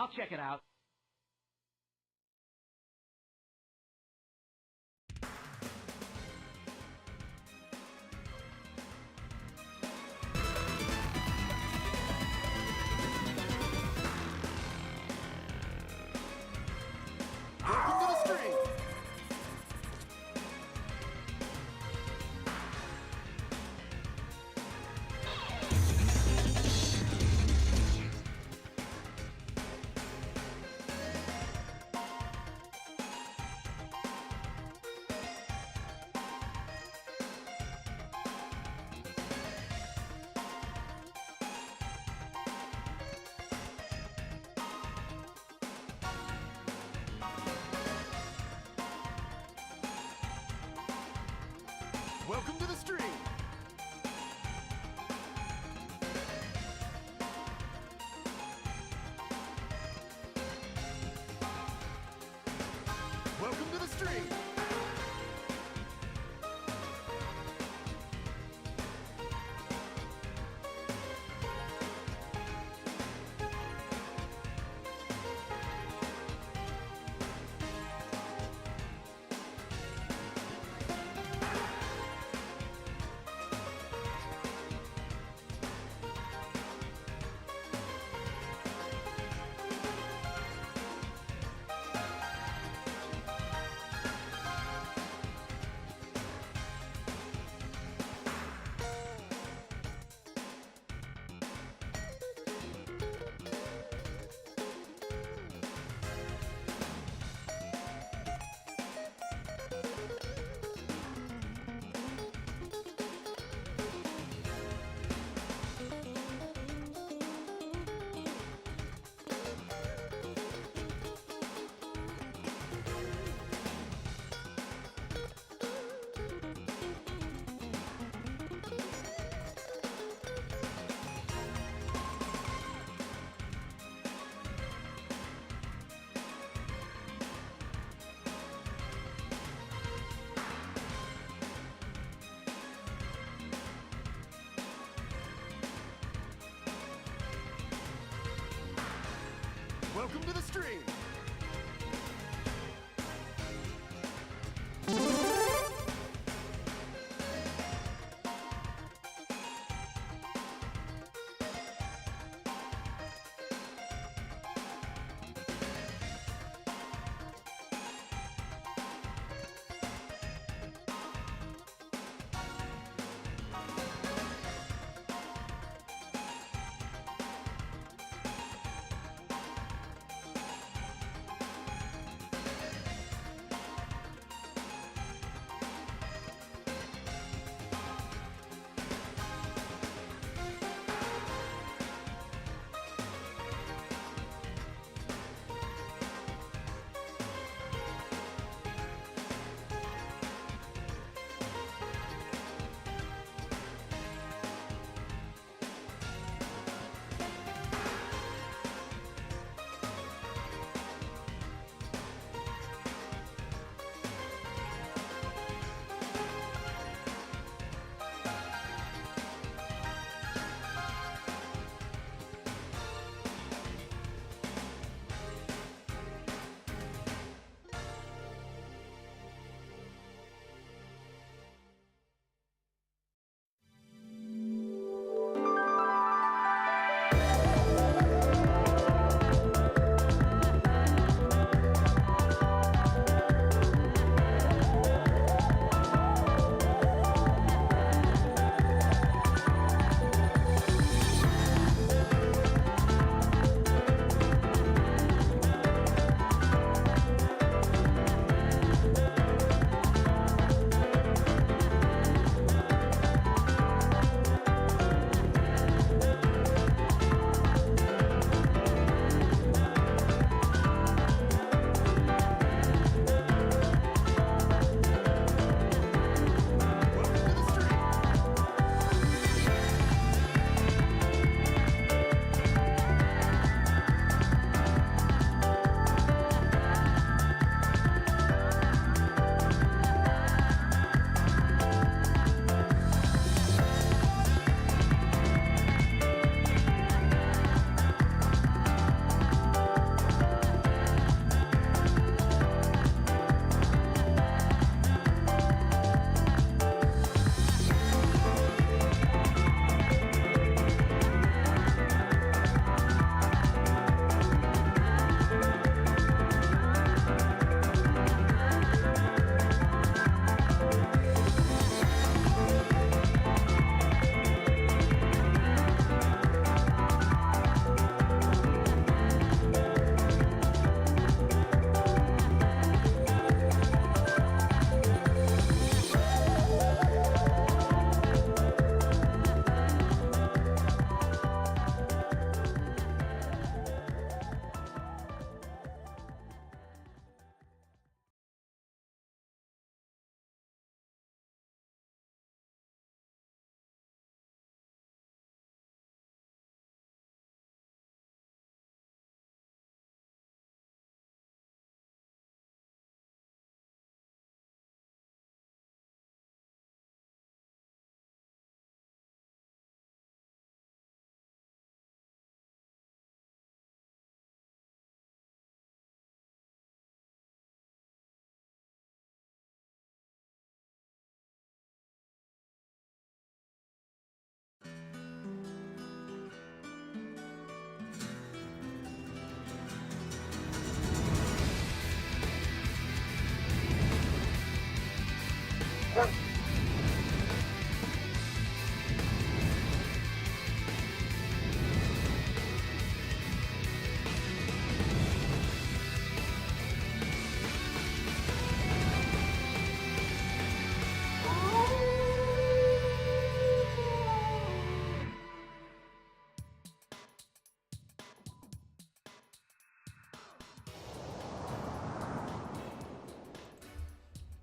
I'll check it out. Welcome to the stream. Welcome to the stream. Welcome to the stream. Welcome to the stream.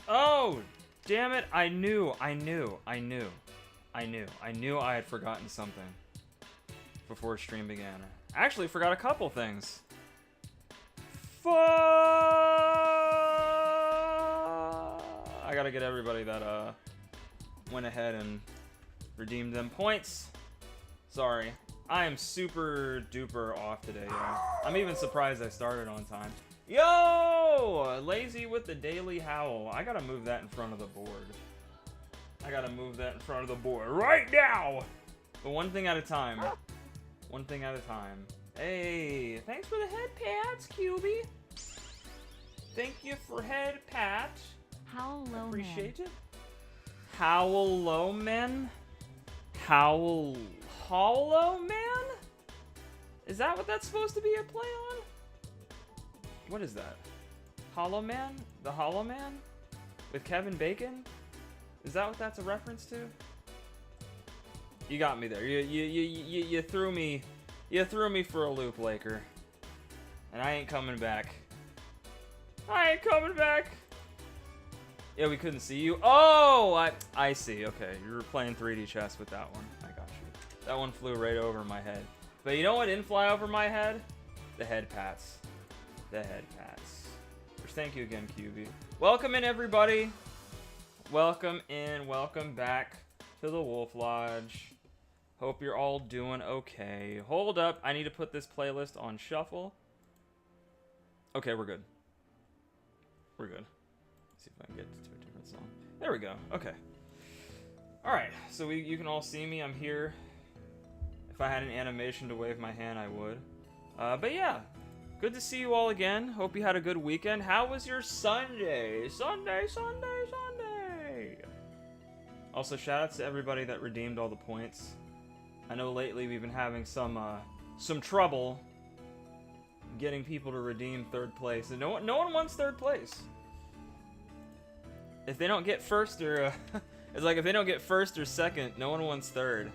Oh, damn it. I knew I had forgotten something before stream began. I actually forgot a couple things. Fuck! I gotta get everybody that went ahead and redeemed them points. Sorry. I am super duper off today, yo. I'm even surprised I started on time. Yo! Lazy with the daily howl. I gotta move that in front of the board. I gotta move that in front of the board right now! But one thing at a time. One thing at a time. Hey, thanks for the head pats, QB. Thank you for head pat. Howl low Appreciate it. Howl low men? Howl hollow man? Is that what that's supposed to be a play on? What is that? Hollow Man? The Hollow Man? With Kevin Bacon? Is that what that's a reference to? You got me there. You threw me. You threw me for a loop, Laker. And I ain't coming back. I ain't coming back. Yeah, we couldn't see you. Oh, I see. Okay, you were playing 3D chess with that one. I got you. That one flew right over my head. But you know what didn't fly over my head? The head pats. The head pats. Which, thank you again, QB. Welcome in, everybody. Welcome in. Welcome back to the Wolf Lodge. Hope you're all doing okay. Hold up. I need to put this playlist on shuffle. Okay, we're good. We're good. Let's see if I can get to a different song. There we go. Okay. Alright, so you can all see me. I'm here. If I had an animation to wave my hand, I would. But yeah. Good to see you all again. Hope you had a good weekend. How was your Sunday? Sunday. Also, shoutouts to everybody that redeemed all the points. I know lately we've been having some trouble getting people to redeem third place, and no one wants third place. If they don't get first or it's like if they don't get first or second, no one wants third.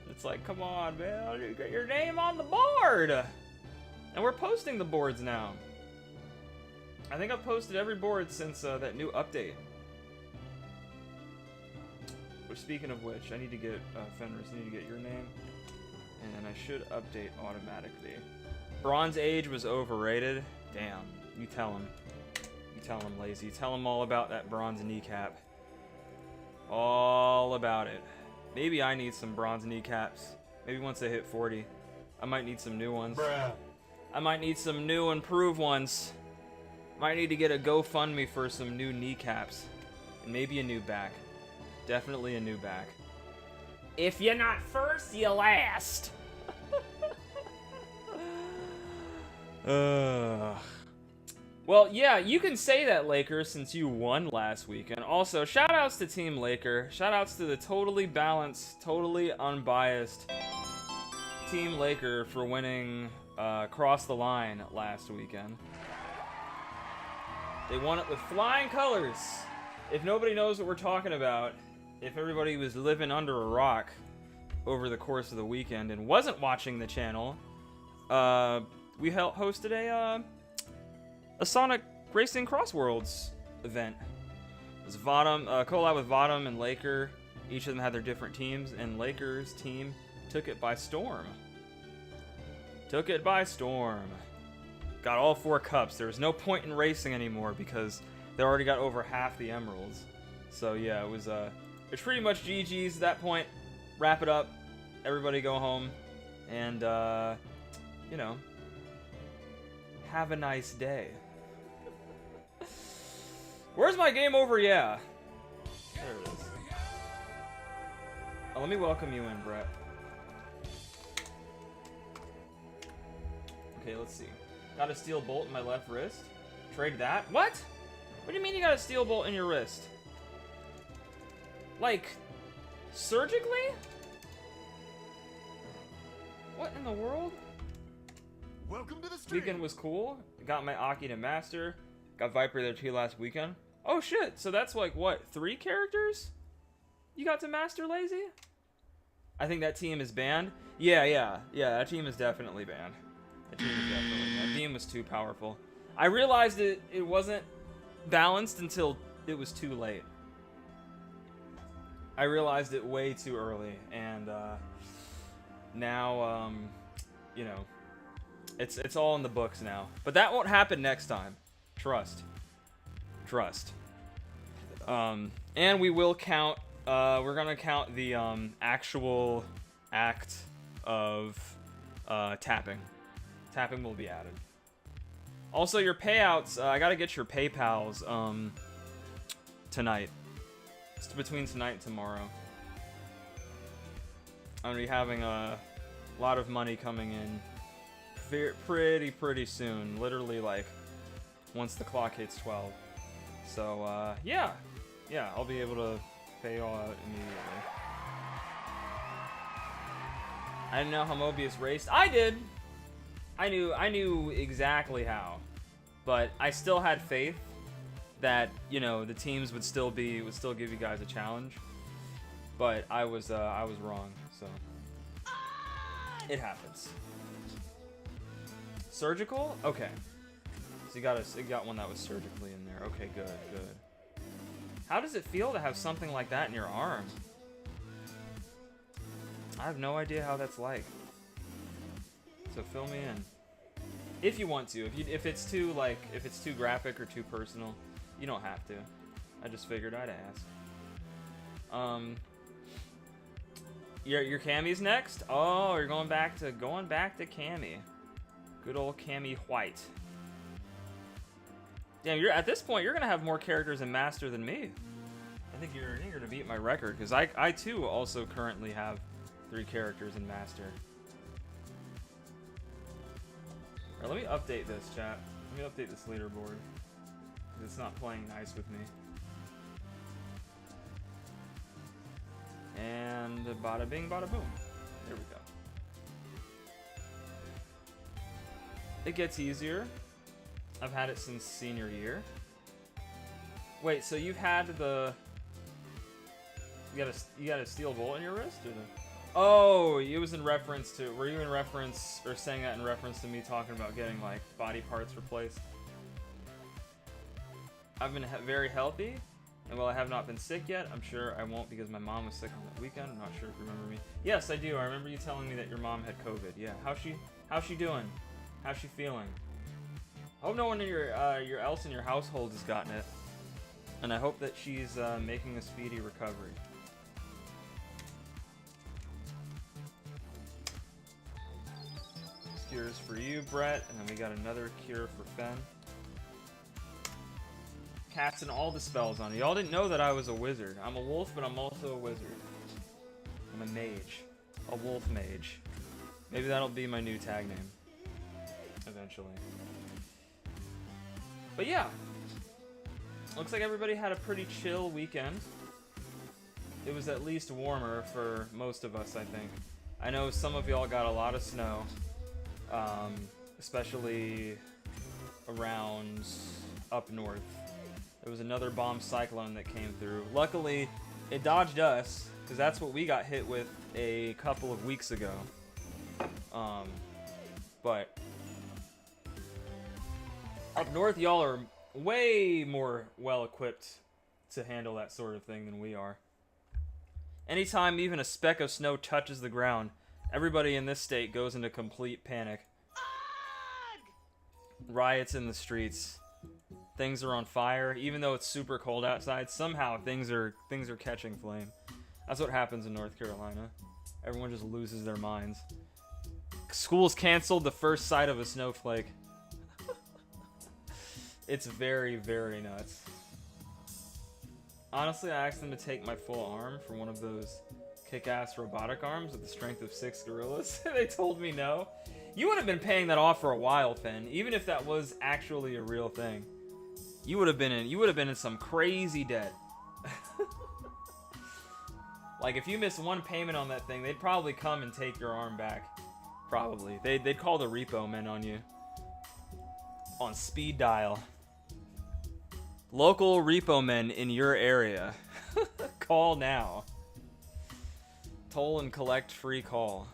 It's like, come on, man, you get your name on the board. And we're posting the boards now. I think I've posted every board since that new update. Which, speaking of which, I need to get Fenris. I need to get your name, and then I should update automatically. Bronze Age was overrated. Damn, you tell him. You tell him, Lazy. Tell him all about that bronze kneecap. All about it. Maybe I need some bronze kneecaps. Maybe once I hit 40, I might need some new ones. Bruh. I might need some new improved ones. Might need to get a GoFundMe for some new kneecaps. And maybe a new back. Definitely a new back. If you're not first, you last. Well, yeah, you can say that, Laker, since you won last weekend. Also, shoutouts to Team Laker. Shoutouts to the totally balanced, totally unbiased Team Laker for winning Cross the Line last weekend. They won it with flying colors. If nobody knows what we're talking about, if everybody was living under a rock over the course of the weekend and wasn't watching the channel, we hosted a Sonic Racing Cross Worlds event. It was collab with Vodom and Laker. Each of them had their different teams, and Laker's team took it by storm. Took it by storm. Got all 4 cups. There was no point in racing anymore because they already got over half the emeralds. So yeah, it was pretty much GG's at that point. Wrap it up. Everybody go home. And, you know, have a nice day. Where's my game over? Yeah. There it is. Oh, let me welcome you in, Brett. Okay, let's see. Got a steel bolt in my left wrist. Trade that? What? What do you mean you got a steel bolt in your wrist? Like, surgically? What in the world? Welcome to the stream. Weekend was cool. Got my Aki to master. Got Viper there too last weekend. Oh shit, so that's like, what, 3 characters you got to master, Lazy? I think that team is banned. Yeah, that team is definitely banned. That team was too powerful. I realized it wasn't balanced until it was too late. I realized it way too early, and now, you know, it's all in the books now. But that won't happen next time. Trust. And we will count. We're gonna count the actual act of tapping. Tapping will be added. Also, your payouts. I gotta get your PayPal's tonight. It's between tonight and tomorrow. I'm gonna be having a lot of money coming in pretty soon. Literally, like, once the clock hits 12. So, yeah, I'll be able to pay all out immediately. I didn't know how Mobius raced. I did. I knew exactly how, but I still had faith that, you know, the teams would still give you guys a challenge. But I was wrong, so it happens. Surgical? Okay. So you got one that was surgically in there. Okay, good. How does it feel to have something like that in your arm? I have no idea how that's like. So fill me in. If you want to. If it's too graphic or too personal, you don't have to. I just figured I'd ask. Your Cammy's next? Oh, you're going back to Cammy. Good old Cammy White. Damn, at this point you're gonna have more characters in Master than me. I think you're gonna beat my record, because I too also currently have 3 characters in Master. Alright, let me update this, chat. Let me update this leaderboard, because it's not playing nice with me. And bada bing, bada boom. There we go. It gets easier. I've had it since senior year. Wait, so you've had the... You got a steel bolt in your wrist? Or the... Oh, it was in reference to... Were you in reference, or saying that in reference to me talking about getting, like, body parts replaced? I've been very healthy, and while I have not been sick yet, I'm sure I won't because my mom was sick on that weekend. I'm not sure if you remember me. Yes, I do. I remember you telling me that your mom had COVID. Yeah. How's she doing? How's she feeling? I hope no one in your else in your household has gotten it, and I hope that she's making a speedy recovery. This cure is for you, Brett, and then we got another cure for Fen. Cats and all the spells on you. Y'all didn't know that I was a wizard. I'm a wolf, but I'm also a wizard. I'm a mage, a wolf mage. Maybe that'll be my new tag name eventually. But yeah, looks like everybody had a pretty chill weekend. It was at least warmer for most of us, I think. I know some of y'all got a lot of snow, especially around up north. There was another bomb cyclone that came through. Luckily, it dodged us, because that's what we got hit with a couple of weeks ago. But up north, y'all are way more well-equipped to handle that sort of thing than we are. Anytime even a speck of snow touches the ground, everybody in this state goes into complete panic. Riots in the streets. Things are on fire. Even though it's super cold outside, somehow things are catching flame. That's what happens in North Carolina. Everyone just loses their minds. School's canceled the first sight of a snowflake. It's very, very nuts. Honestly, I asked them to take my full arm for one of those kick-ass robotic arms with the strength of 6 gorillas. They told me no. You would have been paying that off for a while, Finn. Even if that was actually a real thing, you would have been in some crazy debt. Like, if you miss one payment on that thing, they'd probably come and take your arm back. Probably. They'd call the repo men on you. On speed dial. Local repo men in your area. Call now. Toll and collect free call.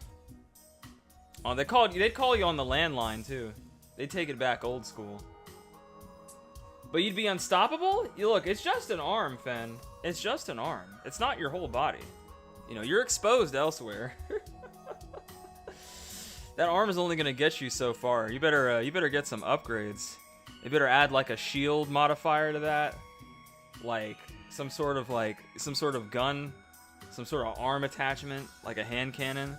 Oh, they'd call you on the landline too. They'd take it back old school. But you'd be unstoppable? You look, it's just an arm, Fen. It's just an arm. It's not your whole body. You know, you're exposed elsewhere. That arm is only gonna get you so far. You better get some upgrades. You better add like a shield modifier to that, like some sort of gun, some sort of arm attachment, like a hand cannon.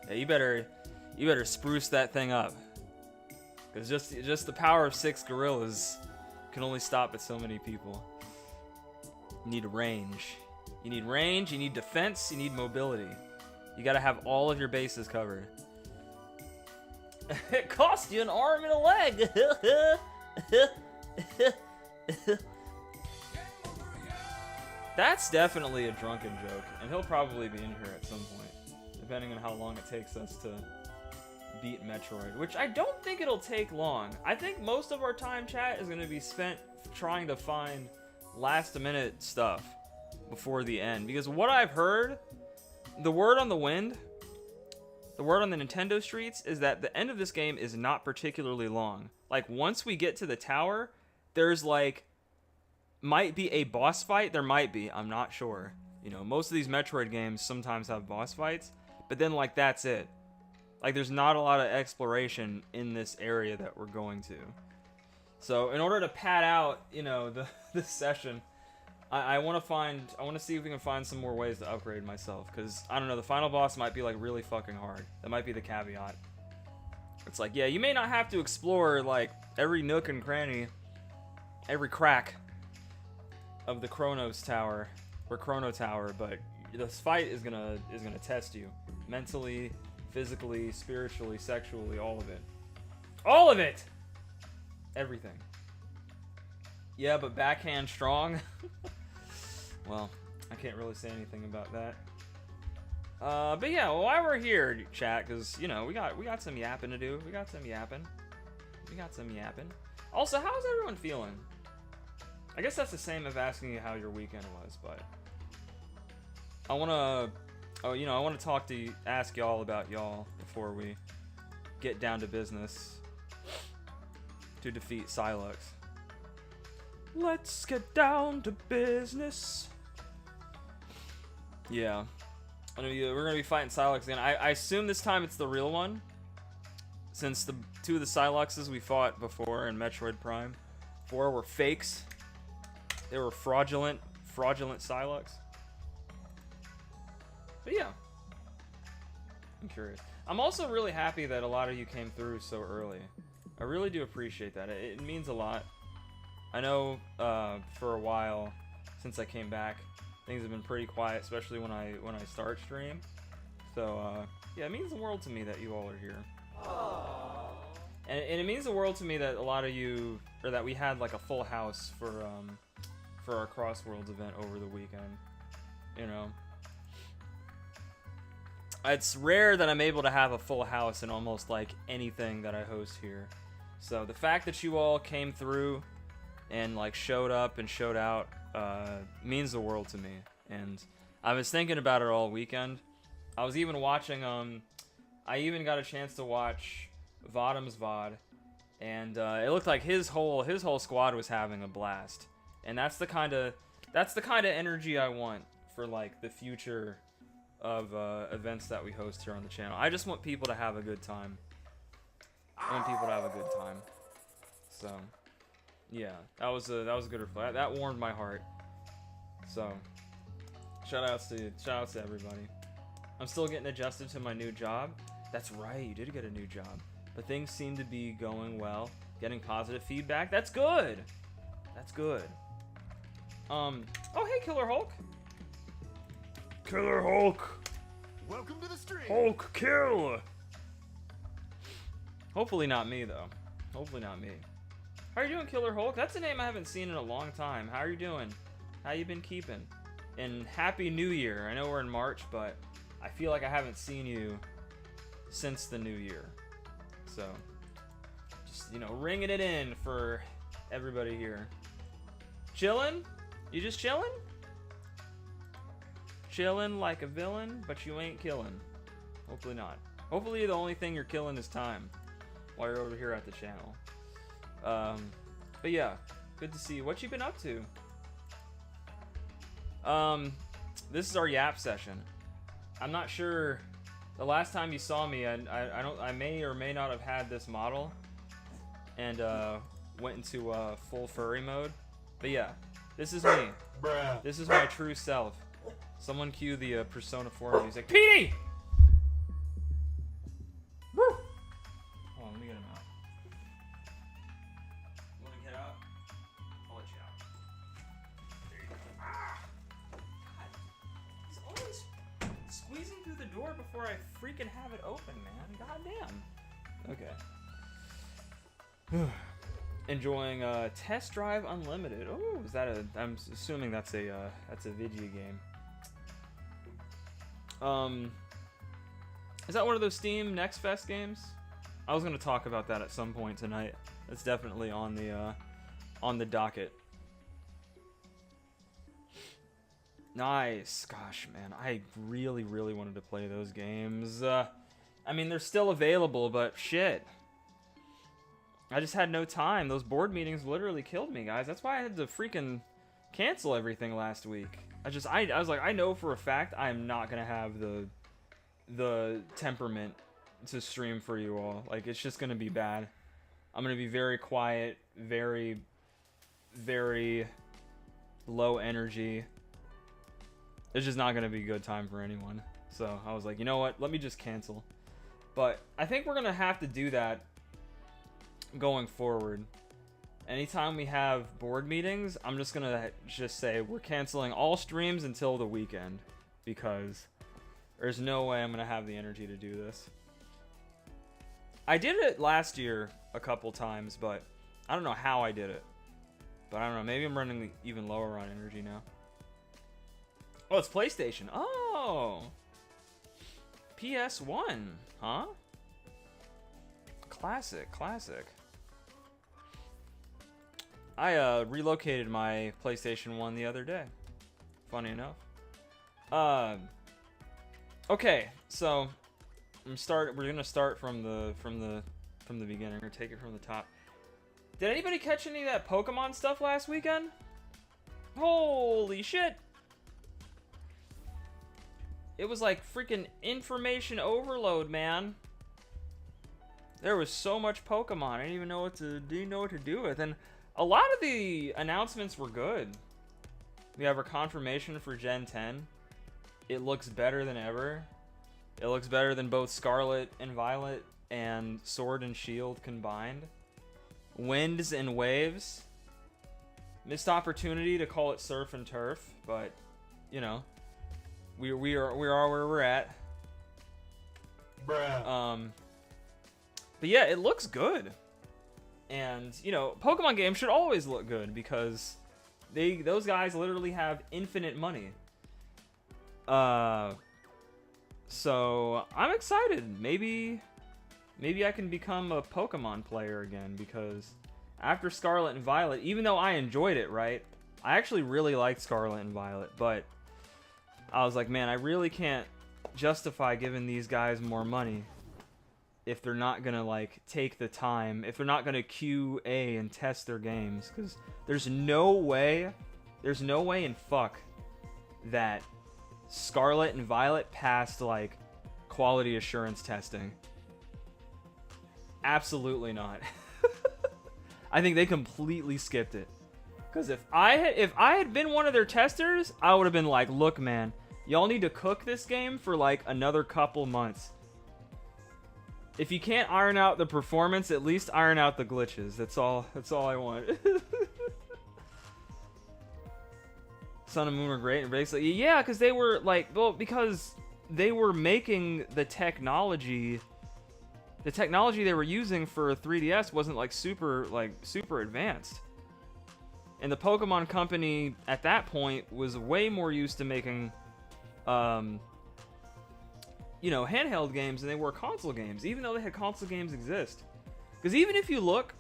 Yeah, you better spruce that thing up, because just the power of 6 gorillas can only stop at so many people. You need range. You need range. You need defense. You need mobility. You gotta have all of your bases covered. It cost you an arm and a leg. That's definitely a drunken joke, and he'll probably be in here at some point, depending on how long it takes us to beat Metroid, which I don't think it'll take long. I think most of our time, chat, is going to be spent trying to find last-minute stuff before the end, because what I've heard, the word on the wind, the word on the Nintendo streets, is that the end of this game is not particularly long. Like, once we get to the tower, there's like, might be a boss fight. There might be, I'm not sure. You know, most of these Metroid games sometimes have boss fights, but then like that's it. Like, there's not a lot of exploration in this area that we're going to. So in order to pad out, you know, this session, I want to see if we can find some more ways to upgrade myself, because I don't know, the final boss might be like really fucking hard. That might be the caveat. It's like, yeah, you may not have to explore like every nook and cranny, every crack of the Chrono Tower, but this fight is gonna test you mentally, physically, spiritually, sexually, all of it, everything. Yeah, but backhand strong. Well, I can't really say anything about that. But yeah, well, while we're here, chat, because you know we got some yapping to do. We got some yapping. Also, how's everyone feeling? I guess that's the same as asking you how your weekend was, but I wanna talk to you, ask y'all about y'all before we get down to business to defeat Silux. Let's get down to business. Yeah. We're gonna be fighting Silux again. I assume this time it's the real one, since the two of the Siluxes we fought before in Metroid Prime 4 were fakes. They were fraudulent Silux. But yeah, I'm curious. I'm also really happy that a lot of you came through so early. I really do appreciate that. It means a lot. I know for a while since I came back, things have been pretty quiet, especially when I start stream. So yeah, it means the world to me that you all are here. And it means the world to me that a lot of you, or that we had like a full house for our Crossworlds event over the weekend. You know, it's rare that I'm able to have a full house in almost like anything that I host here. So the fact that you all came through and like showed up and showed out means the world to me. And I was thinking about it all weekend. I was even watching I even got a chance to watch Vadam's VOD, and it looked like his whole squad was having a blast. And that's the kind of energy I want for like the future of events that we host here on the channel. I just want people to have a good time. So yeah, that was a good reflect. That warmed my heart. So shout outs to everybody. I'm still getting adjusted to my new job. That's right, you did get a new job. But things seem to be going well. Getting positive feedback. That's good. Oh hey, Killer Hulk. Killer Hulk. Welcome to the stream. Hulk kill. Hopefully not me though. Hopefully not me. How are you doing, Killer Hulk? That's a name I haven't seen in a long time. How are you doing? How you been keeping? And Happy New Year. I know we're in March, but I feel like I haven't seen you since the new year. So, just, you know, ringing it in for everybody here. Chillin'? You just chillin'? Chillin' like a villain, but you ain't killing. Hopefully not. Hopefully the only thing you're killing is time while you're over here at the channel. But yeah, Good to see you. What you been up to? This is our Yap session. I'm not sure. The last time you saw me, I may or may not have had this model, and went into full furry mode. But yeah, this is me. Bruh. This is my true self. Someone cue the Persona 4 music. Petey! Woo! Hold on, let me get him out. You wanna get out? I'll let you out. There you go. Ah! God, he's always squeezing through the door before I freaking have it open, man. Goddamn. Okay. Enjoying Test Drive Unlimited. Oh, is that a? I'm assuming that's a video game. Is that one of those Steam Next Fest games? I was gonna talk about that at some point tonight. That's definitely on the docket. Nice. Gosh, man, I really wanted to play those games. I mean, they're still available, but shit. I just had no time. Those board meetings literally killed me, guys. That's why I had to freaking cancel everything last week. I was like, I know for a fact I am not gonna have the temperament to stream for you all. Like, it's just gonna be bad. I'm gonna be very quiet, very low energy. It's just not gonna be a good time for anyone. So I was like, you know what? Let me just cancel. But I think we're gonna have to do that going forward. Anytime we have board meetings, I'm just gonna say we're canceling all streams until the weekend, because there's no way I'm gonna have the energy to do this. I did it last year a couple times, but I don't know how I did it. But I don't know, maybe I'm running even lower on energy now. Oh, it's PlayStation. Oh, PS1, huh? Classic. I relocated my PlayStation 1 the other day. Funny enough. Okay, so we're gonna start from the beginning. We're gonna take it from the top. Did anybody catch any of that Pokemon stuff last weekend? Holy shit! It was like freaking information overload, man. There was so much Pokemon. I didn't even know what to do with. And a lot of the announcements were good. We have our confirmation for Gen 10. It looks better than ever. It looks better than both Scarlet and Violet and Sword and Shield combined. Winds and Waves. Missed opportunity to call it Surf and Turf, but you know, we are where we're at. Bruh. But yeah, it looks good. And, you know, Pokemon games should always look good because those guys literally have infinite money. So I'm excited. Maybe I can become a Pokemon player again, because after Scarlet and Violet, even though I enjoyed it, right? I actually really liked Scarlet and Violet, but I was like, man, I really can't justify giving these guys more money if they're not gonna like take the time, if they're not gonna QA and test their games, because there's no way in fuck that Scarlet and Violet passed like quality assurance testing. Absolutely not. I think they completely skipped it. Because if I had been one of their testers, I would have been like, look, man, y'all need to cook this game for like another couple months. If you can't iron out the performance, at least iron out the glitches. That's all I want. Sun and Moon were great, and basically, yeah, because they were like, well, because they were making the technology they were using for 3DS wasn't like super advanced. And the Pokemon Company at that point was way more used to making handheld games than they were console games, even though they had console games exist. Because even if you look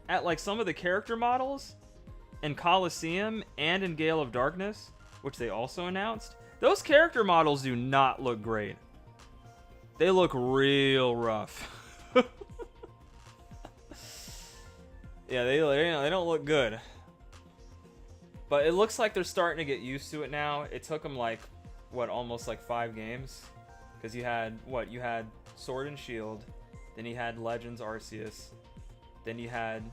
at like some of the character models in Coliseum and in Gale of Darkness, which they also announced, those character models do not look great. They look real rough. Yeah, they don't look good. But it looks like they're starting to get used to it now. It took them like, what, almost like 5 games? Because you had, what, you had Sword and Shield, then you had Legends Arceus, then you had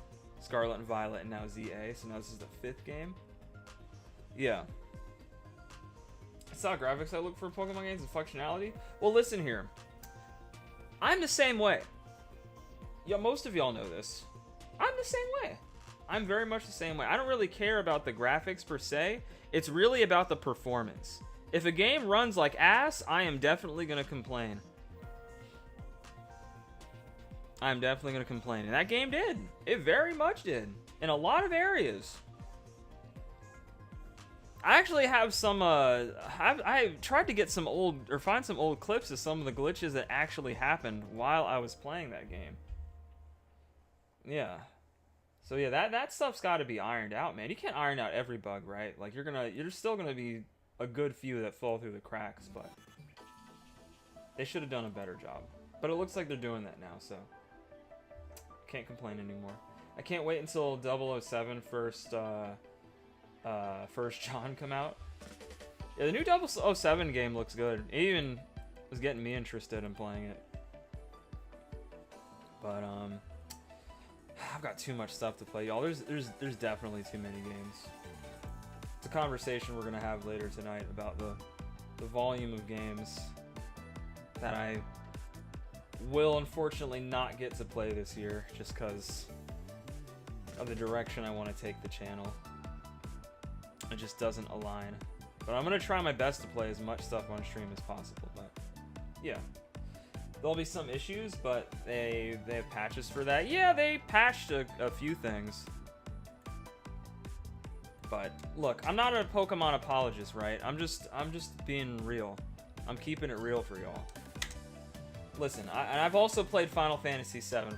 Scarlet and Violet, and now ZA, so now this is the 5th game? Yeah. It's not graphics I look for in Pokemon games and functionality. Well, listen here. I'm the same way. Yeah, most of y'all know this. I'm the same way. I'm very much the same way. I don't really care about the graphics per se. It's really about the performance. If a game runs like ass, I am definitely going to complain. I'm definitely going to complain. And that game did. It very much did. In a lot of areas. I actually have some, I tried to get some old, or find some old clips of some of the glitches that actually happened while I was playing that game. Yeah. So yeah, that stuff's got to be ironed out, man. You can't iron out every bug, right? Like, you're still gonna be a good few that fall through the cracks, but they should have done a better job. But it looks like they're doing that now, so can't complain anymore. I can't wait until 007 first John come out. Yeah, the new 007 game looks good. It even was getting me interested in playing it. But I've got too much stuff to play, y'all. There's definitely too many games. It's a conversation we're gonna have later tonight about the volume of games that I will unfortunately not get to play this year, just because of the direction I want to take the channel. It just doesn't align. But I'm gonna try my best to play as much stuff on stream as possible. But yeah, there'll be some issues, but they have patches for that. Yeah, they patched a few things. But look, I'm not a Pokemon apologist, right? I'm just being real. I'm keeping it real for y'all. Listen, I've also played Final Fantasy VII.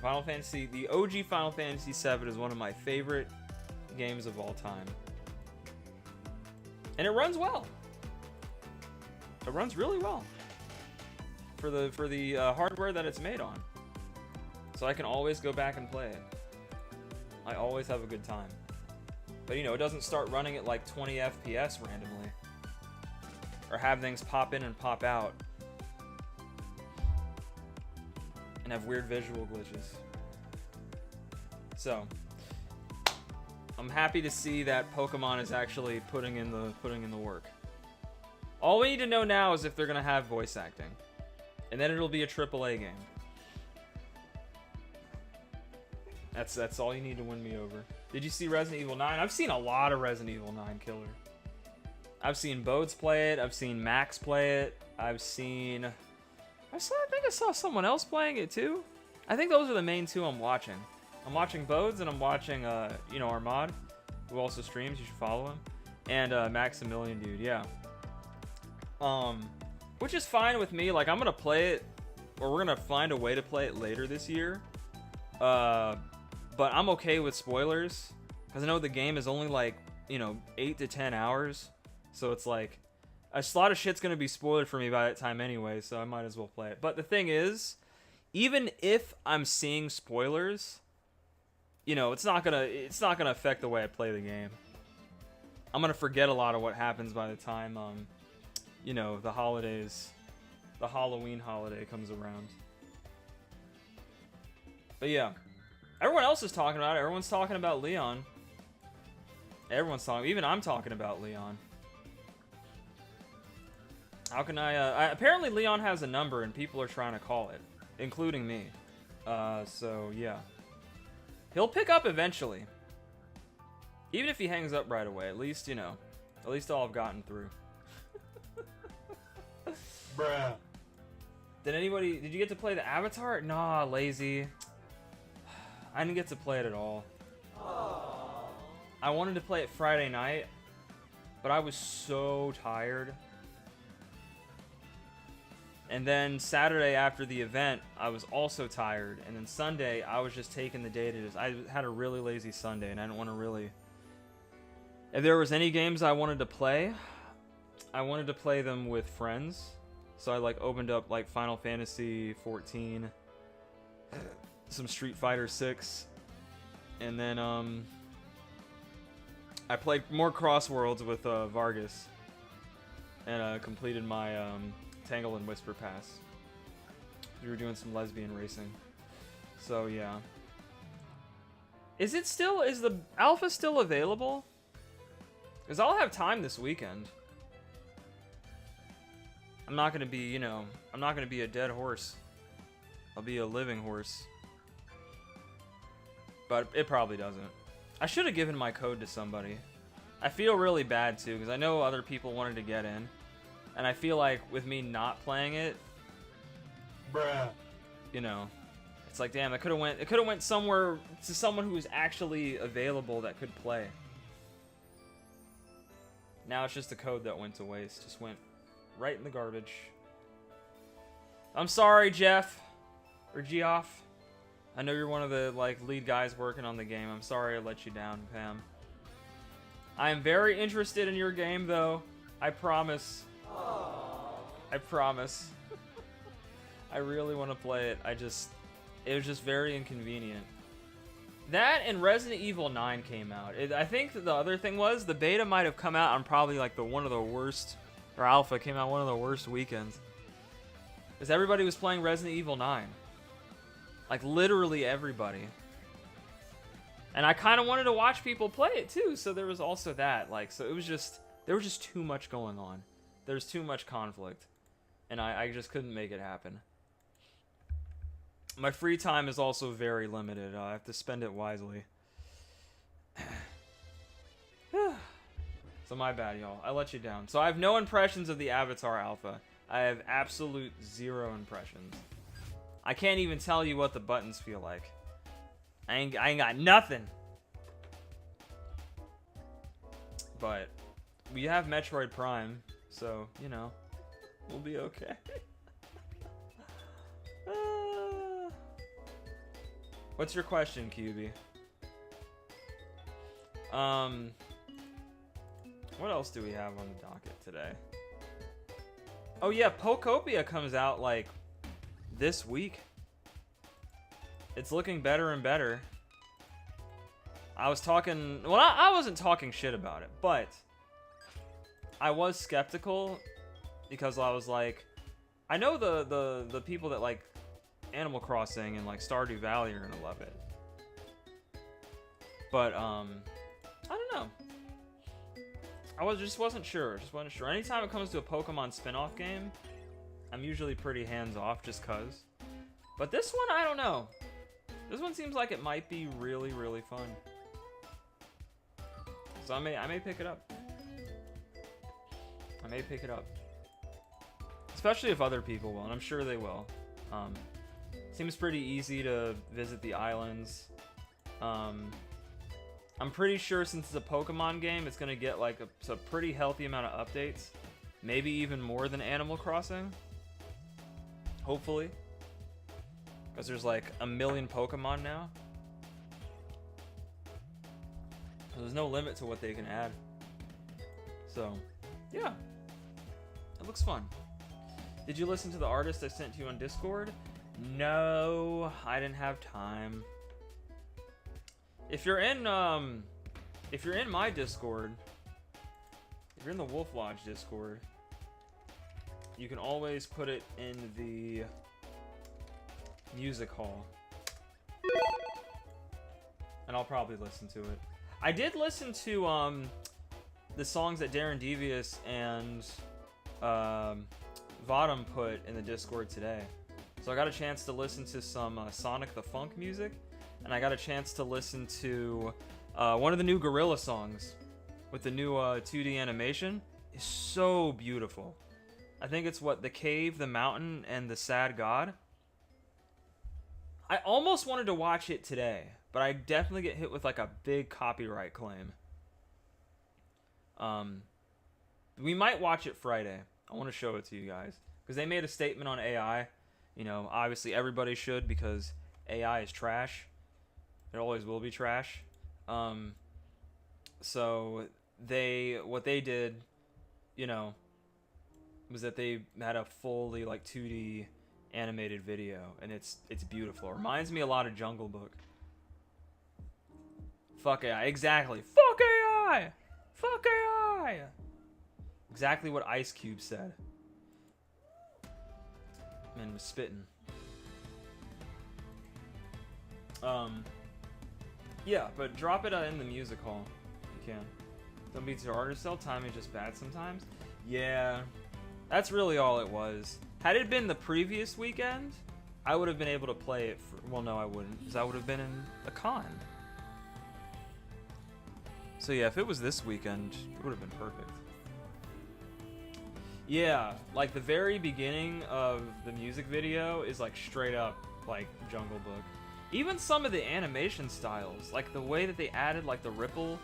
The OG Final Fantasy VII is one of my favorite games of all time. And it runs well. It runs really well for the hardware that it's made on. So I can always go back and play it. I always have a good time. But you know, it doesn't start running at like 20 FPS randomly. Or have things pop in and pop out. And have weird visual glitches. So I'm happy to see that Pokemon is actually putting in the work. All we need to know now is if they're gonna have voice acting, and then it'll be a AAA game. That's all you need to win me over. Did you see Resident Evil 9? I've seen a lot of Resident Evil 9 killer. I've seen Bodes play it. I've seen Max play it. I think I saw someone else playing it too. I think those are the main two I'm watching. I'm watching Bodes and I'm watching, you know, Armad, who also streams. You should follow him. And Maximilian, dude, yeah. Which is fine with me. Like, I'm gonna play it, or we're gonna find a way to play it later this year. But I'm okay with spoilers, because I know the game is only like, you know, 8 to 10 hours. So it's like, a lot of shit's gonna be spoiled for me by that time anyway, so I might as well play it. But the thing is, even if I'm seeing spoilers, you know, it's not gonna affect the way I play the game. I'm gonna forget a lot of what happens by the time, you know, the holidays, the Halloween holiday comes around. But yeah, everyone else is talking about it. Everyone's talking about Leon. Everyone's talking. Even I'm talking about Leon. How can apparently Leon has a number and people are trying to call it, including me. So yeah. He'll pick up eventually. Even if he hangs up right away, at least, you know, at least I'll have gotten through. Bruh. Did you get to play the Avatar? Nah, lazy. I didn't get to play it at all. Aww. I wanted to play it Friday night, but I was so tired. And then Saturday after the event, I was also tired. And then Sunday, I was just taking the day to I had a really lazy Sunday, and I didn't want to really... If there was any games I wanted to play, I wanted to play them with friends. So I like opened up like Final Fantasy 14, some Street Fighter 6, and then I played more Crossworlds with Vargas, and completed my Tangle and Whisper Pass. We were doing some lesbian racing, so yeah. Is the alpha still available? Because I'll have time this weekend. I'm not gonna be, I'm not gonna be a dead horse. I'll be a living horse. But it probably doesn't. I should have given my code to somebody. I feel really bad too, because I know other people wanted to get in. And I feel like with me not playing it, Bruh. it's like, damn, it could have went somewhere to someone who was actually available that could play. Now it's just the code that went to waste. Just went right in the garbage. I'm sorry, Jeff. Or Geoff. I know you're one of the lead guys working on the game. I'm sorry I let you down, Pam. I am very interested in your game, though. I promise. I promise. I really want to play it. It was just very inconvenient. That and Resident Evil 9 came out. I think the other thing was the beta might have come out on probably one of the worst, or alpha came out one of the worst weekends. Because everybody was playing Resident Evil 9. Like literally everybody. And I kind of wanted to watch people play it too, so there was also that. So it was just, there was just too much going on. There's too much conflict. And I just couldn't make it happen. My free time is also very limited. I have to spend it wisely. So my bad, y'all. I let you down. So I have no impressions of the Avatar Alpha. I have absolute 0 impressions. I can't even tell you what the buttons feel like. I ain't got nothing. But we have Metroid Prime, so, we'll be okay. What's your question, QB? What else do we have on the docket today? Oh yeah, Pokopia comes out this week. It's looking better and better. I was talking, well, I wasn't talking shit about it, but I was skeptical because I was like, I know the people that like Animal Crossing and Stardew Valley are gonna love it, but I don't know. Just wasn't sure. Anytime it comes to a Pokemon spin-off game, I'm usually pretty hands-off just cause. But this one, I don't know. This one seems like it might be really, really fun. So I may pick it up. I may pick it up. Especially if other people will, and I'm sure they will. Seems pretty easy to visit the islands. I'm pretty sure since it's a Pokemon game, it's gonna get a pretty healthy amount of updates. Maybe even more than Animal Crossing. Hopefully. Because there's a million Pokemon now. So there's no limit to what they can add. So, yeah. It looks fun. Did you listen to the artist I sent to you on Discord? No, I didn't have time. If you're in my Discord, if you're in the Wolf Lodge Discord, you can always put it in the music hall. And I'll probably listen to it. I did listen to the songs that Darren Devious and Vodum put in the Discord today. So I got a chance to listen to some Sonic the Funk music, and I got a chance to listen to one of the new Gorilla songs with the new 2D animation. It's so beautiful. I think it's The Cave, the Mountain, and the Sad God. I almost wanted to watch it today, but I definitely get hit with a big copyright claim. We might watch it Friday. I want to show it to you guys because they made a statement on AI. Obviously everybody should because AI is trash. It always will be trash. So what they did, was that they had a fully 2D animated video, and it's beautiful. It reminds me a lot of Jungle Book. Fuck AI, exactly. Fuck AI. AI! Fuck AI! Exactly what Ice Cube said. Man was spitting. Yeah, but drop it in the music hall. You can. Don't be too hard to sell. Timing just bad sometimes. Yeah, that's really all it was. Had it been the previous weekend, I would have been able to play it for... Well, no, I wouldn't, because I would have been in a con. So yeah, if it was this weekend, it would have been perfect. Yeah, like the very beginning of the music video is like straight up like Jungle Book. Even some of the animation styles, like the way that they added like the ripple,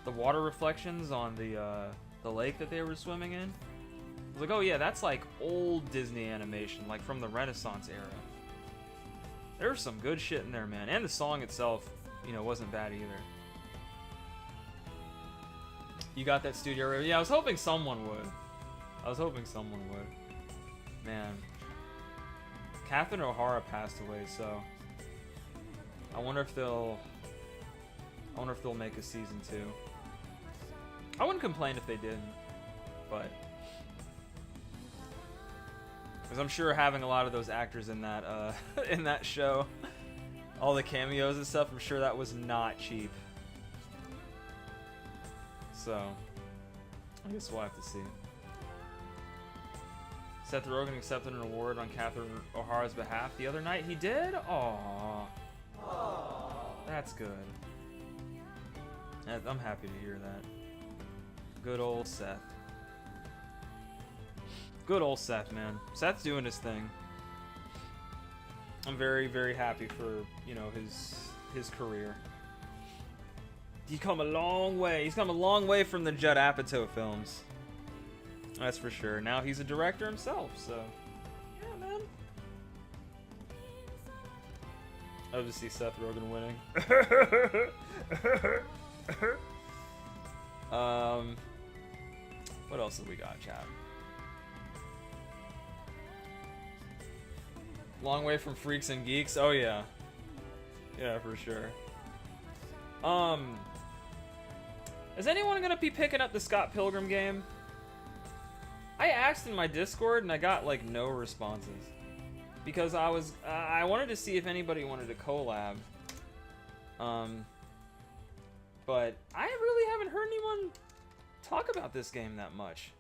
the water reflections on the lake that they were swimming in. I was like, oh yeah, that's like old Disney animation, like from the Renaissance era. There's some good shit in there, man. And the song itself, you know, wasn't bad either. You got that studio review? Yeah, I was hoping someone would. Man. Catherine O'Hara passed away, so I wonder if they'll make a season 2. I wouldn't complain if they didn't, but because I'm sure having a lot of those actors in that in that show, all the cameos and stuff, I'm sure that was not cheap. So I guess we'll have to see. Seth Rogen accepted an award on Catherine O'Hara's behalf the other night. He did? Aww. That's good. I'm happy to hear that. Good old Seth. Good old Seth, man. Seth's doing his thing. I'm very, very happy for, you know, his career. He's come a long way. He's come a long way from the Judd Apatow films. That's for sure. Now he's a director himself, so yeah, man. I would just see Seth Rogen winning. What else have we got, chat? Long way from Freaks and Geeks. Oh yeah, yeah, for sure. Is anyone gonna be picking up the Scott Pilgrim game? I asked in my Discord and I got like no responses because I wanted to see if anybody wanted to collab. But I really haven't heard anyone talk about this game that much.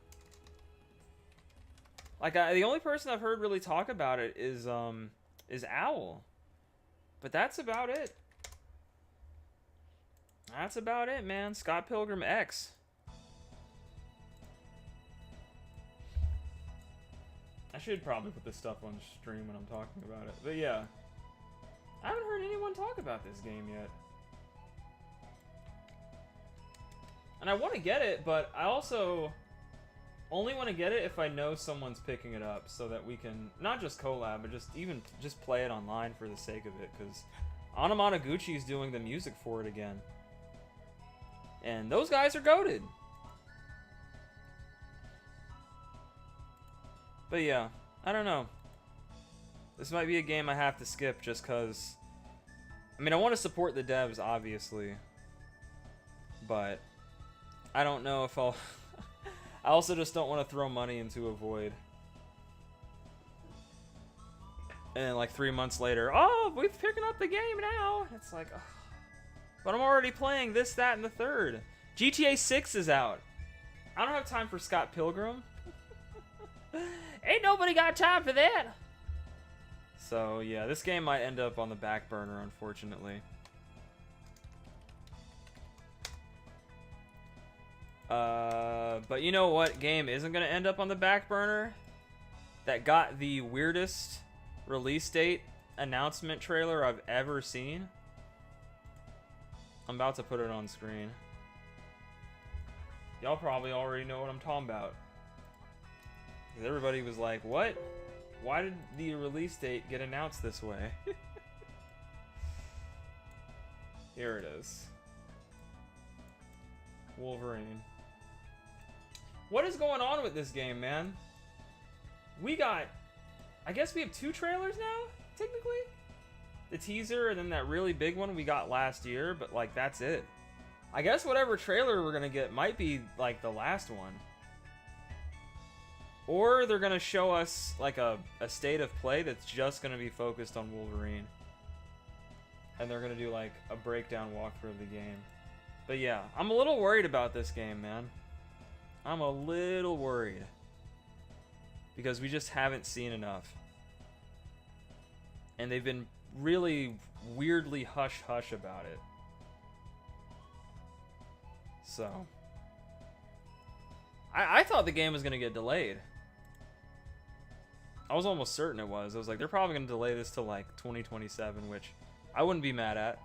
Like the only person I've heard really talk about it is HOWL. But that's about it. That's about it, man. Scott Pilgrim X. I should probably put this stuff on stream when I'm talking about it. But yeah, I haven't heard anyone talk about this game yet. And I want to get it, but I also only want to get it if I know someone's picking it up so that we can not just collab, but just play it online for the sake of it, because Anamanaguchi is doing the music for it again. And those guys are goated. But yeah, I don't know. This might be a game I have to skip just because... I mean, I want to support the devs, obviously. But I don't know if I'll... I also just don't want to throw money into a void. And like 3 months later, oh, we're picking up the game now. It's like, ugh. But I'm already playing this, that, and the third. GTA 6 is out. I don't have time for Scott Pilgrim. Ain't nobody got time for that. So yeah, this game might end up on the back burner, unfortunately. But you know what game isn't going to end up on the back burner? That got the weirdest release date announcement trailer I've ever seen. I'm about to put it on screen. Y'all probably already know what I'm talking about. Because everybody was like, what? Why did the release date get announced this way? Here it is. Wolverine. What is going on with this game, man? We got... I guess we have 2 trailers now, technically? The teaser and then that really big one we got last year, but like, that's it. I guess whatever trailer we're gonna get might be like the last one. Or they're gonna show us like a state of play that's just gonna be focused on Wolverine. And they're gonna do like a breakdown walkthrough of the game. But yeah, I'm a little worried about this game, man. I'm a little worried. Because we just haven't seen enough. And they've been really weirdly hush-hush about it. So. I thought the game was going to get delayed. I was almost certain it was. I was like, they're probably going to delay this to like 2027, which I wouldn't be mad at.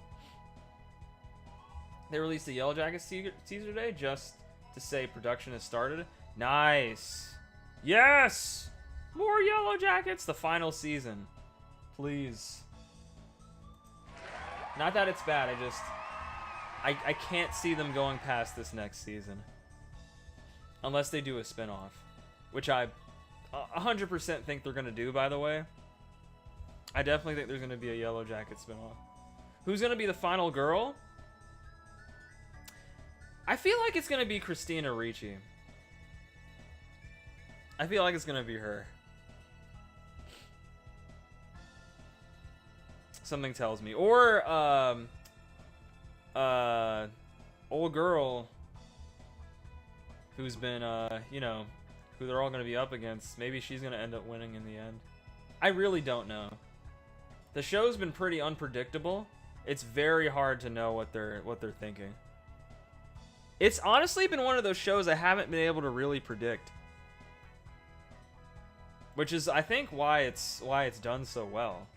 They released a Yellow Jackets teaser today just to say production has started. Nice. Yes! More Yellow Jackets! The final season. Please. Not that it's bad, I can't see them going past this next season. Unless they do a spin-off. Which I 100% think they're going to do, by the way. I definitely think there's going to be a Yellow Jacket spin-off. Who's going to be the final girl? I feel like it's going to be Christina Ricci. I feel like it's going to be her. Something tells me. Or, old girl who's been, you know, who they're all going to be up against. Maybe she's going to end up winning in the end. I really don't know. The show's been pretty unpredictable. It's very hard to know what they're thinking. It's honestly been one of those shows I haven't been able to really predict. Which is, I think, why it's done so well.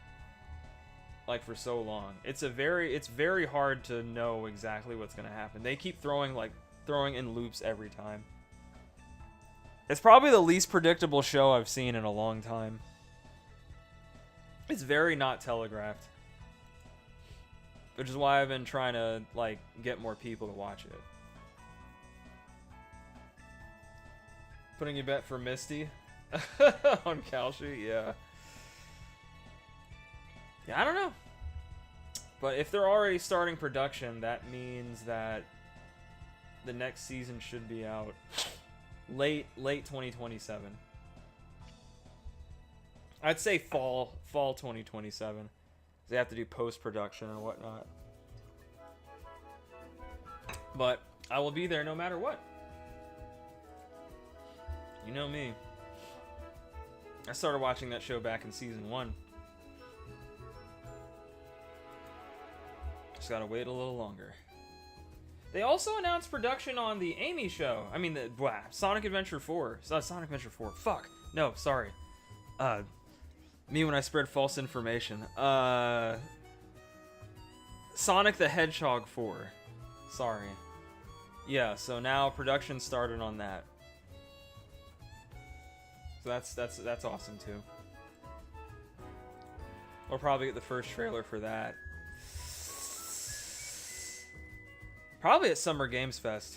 Like, for so long. It's very hard to know exactly what's going to happen. They keep throwing in loops every time. It's probably the least predictable show I've seen in a long time. It's very not telegraphed. Which is why I've been trying to, like, get more people to watch it. Putting a bet for Misty on Kalshi, yeah. Yeah, I don't know. But if they're already starting production, that means that the next season should be out late 2027. I'd say fall 2027. They have to do post-production and whatnot. But I will be there no matter what. You know me. I started watching that show back in season 1. Just gotta wait a little longer. They also announced production on the Amy show. I mean, Sonic Adventure 4. Sonic Adventure 4. Fuck. No, sorry. Me when I spread false information. Sonic the Hedgehog 4. Sorry. Yeah, so now production started on that. So that's awesome too. We'll probably get the first trailer for that. Probably at Summer Games Fest.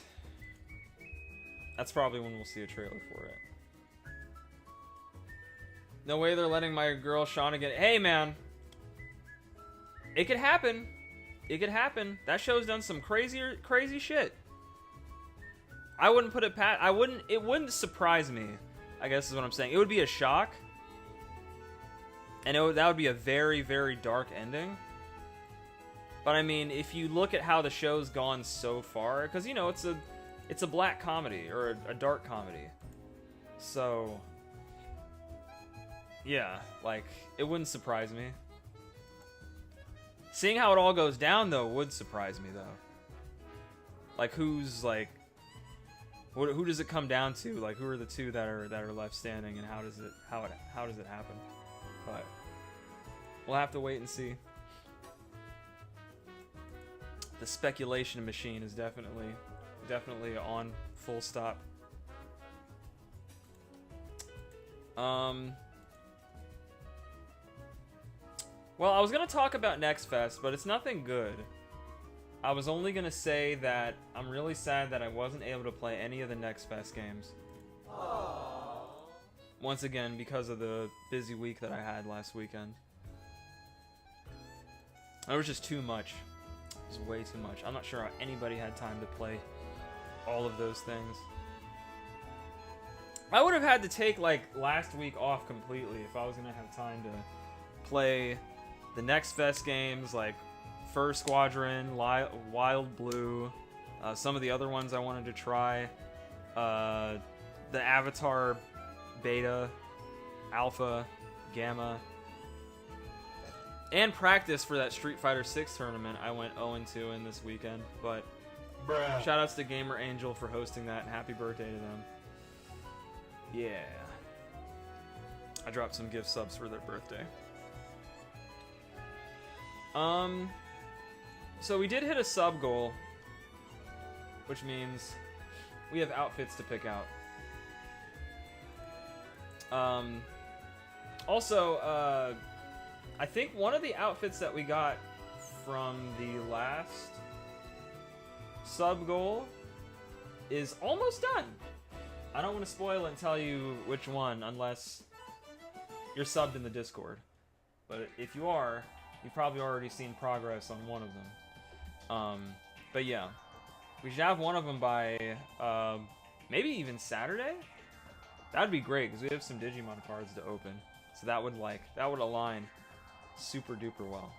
That's probably when we'll see a trailer for it. No way they're letting my girl Shauna get... Hey, man. It could happen. It could happen. That show's done some crazy shit. I wouldn't put it past... It wouldn't surprise me, I guess is what I'm saying. It would be a shock. And that would be a very, very dark ending. But I mean, if you look at how the show's gone so far, because you know it's a black comedy or a dark comedy, so yeah, like it wouldn't surprise me. Seeing how it all goes down though would surprise me though. Like who's like, who does it come down to? Like who are the two that are left standing, and how does it happen? But we'll have to wait and see. The speculation machine is definitely on full stop. Well, I was gonna talk about Next Fest, but it's nothing good. I was only gonna say that I'm really sad that I wasn't able to play any of the Next Fest games. Aww. Once again, because of the busy week that I had last weekend. There was just too much. It's way too much. I'm not sure how anybody had time to play all of those things. I would have had to take, like, last week off completely if I was going to have time to play the next Fest games, like First Squadron, Wild Blue, some of the other ones I wanted to try, the Avatar Beta, Alpha, Gamma, and practice for that Street Fighter 6 tournament I went 0-2 in this weekend. But Bruh. shoutouts to Gamer Angel for hosting that, and happy birthday to them. Yeah. I dropped some gift subs for their birthday. So we did hit a sub goal, which means we have outfits to pick out. Also, I think one of the outfits that we got from the last sub goal is almost done. I don't want to spoil it and tell you which one unless you're subbed in the Discord. But if you are, you've probably already seen progress on one of them. But yeah, we should have one of them by maybe even Saturday. That'd be great because we have some Digimon cards to open, so that would align super duper well.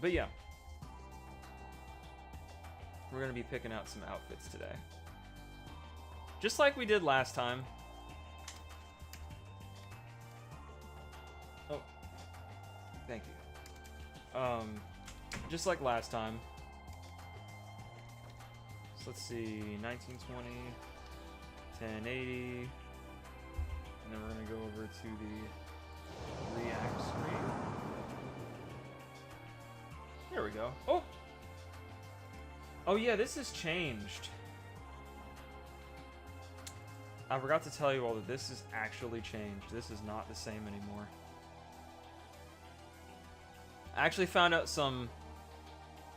But yeah, we're gonna be picking out some outfits today, just like we did last time. Oh, thank you. Just like last time. So let's see, 1920, 1080, and then we're gonna go over to the React screen. There we go. Oh! Oh yeah, this has changed. I forgot to tell you all that this has actually changed. This is not the same anymore. I actually found out some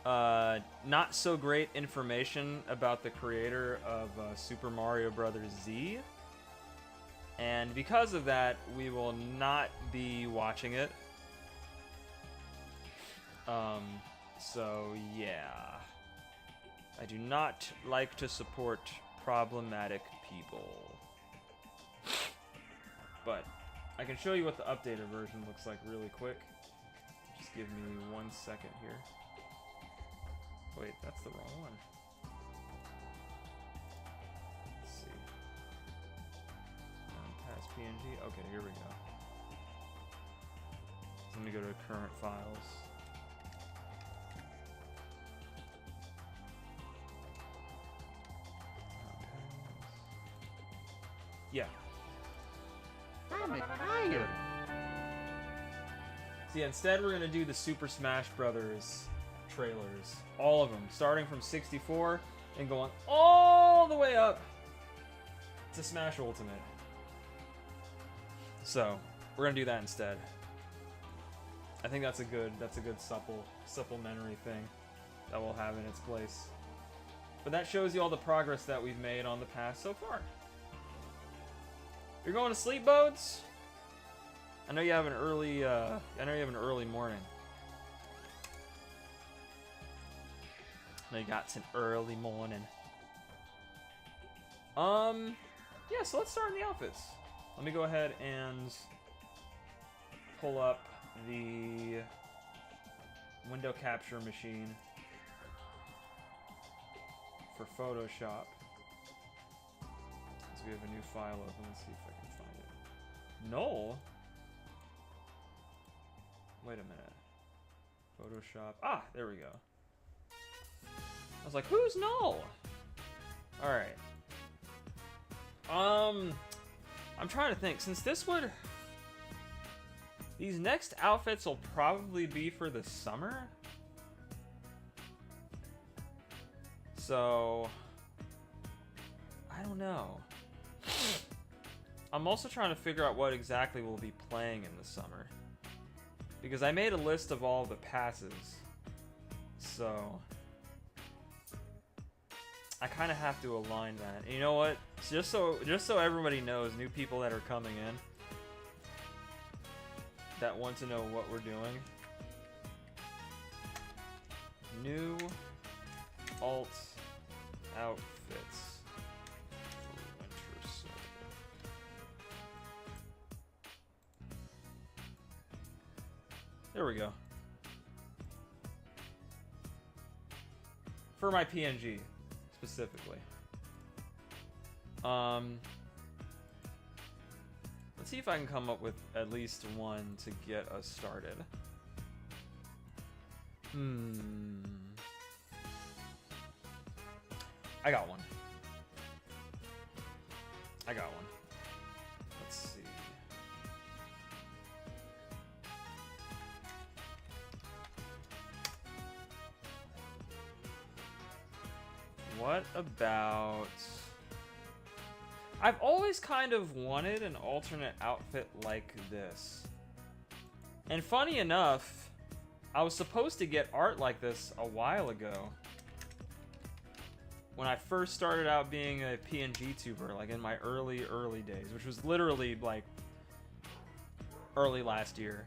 not so great information about the creator of Super Mario Bros. Z. And because of that, we will not be watching it. So yeah. I do not like to support problematic people. But I can show you what the updated version looks like really quick. Just give me 1 second here. Wait, that's the wrong one. Let's see. Past PNG. Okay, here we go. So let me go to current files. Yeah. I'm tired. So yeah, instead we're gonna do the Super Smash Brothers trailers, all of them, starting from 64 and going all the way up to Smash Ultimate. So we're gonna do that instead. I think that's a good supplementary thing that we'll have in its place. But that shows you all the progress that we've made on the path so far. You're going to sleep, Bodes? I know you have an early morning. I know you got some early morning. Yeah, so let's start in the outfits. Let me go ahead and pull up the window capture machine for Photoshop. So we have a new file open. Let's see if I can find it. Null? Wait a minute. Photoshop. Ah, there we go. I was like, who's Null? Alright. I'm trying to think. Since this would... These next outfits will probably be for the summer. So... I don't know. I'm also trying to figure out what exactly we'll be playing in the summer. Because I made a list of all the passes. So... I kind of have to align that. And you know what? Just so everybody knows, new people that are coming in that want to know what we're doing. new alt outfits for Winter Soldier. There we go. For my PNG, specifically. Let's see if I can come up with at least one to get us started. I got one. Let's see. What about... I've always kind of wanted an alternate outfit like this. And funny enough, I was supposed to get art like this a while ago. When I first started out being a PNG tuber, like in my early days, which was literally like early last year.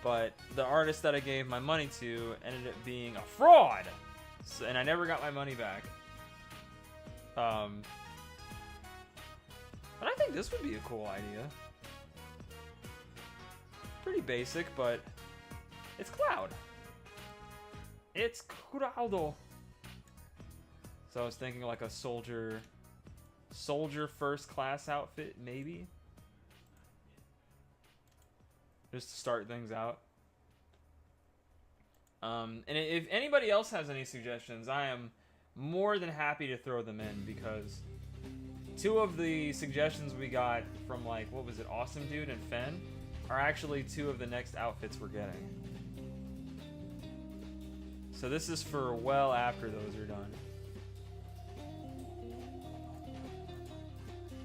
But the artist that I gave my money to ended up being a fraud. So, and I never got my money back. But I think this would be a cool idea. Pretty basic, but it's Cloud. It's Cloud. So I was thinking like a soldier first class outfit, maybe. Just to start things out. And if anybody else has any suggestions, I am more than happy to throw them in, because two of the suggestions we got from, like, what was it, Awesome Dude and Fen, are actually two of the next outfits we're getting. So this is for well after those are done.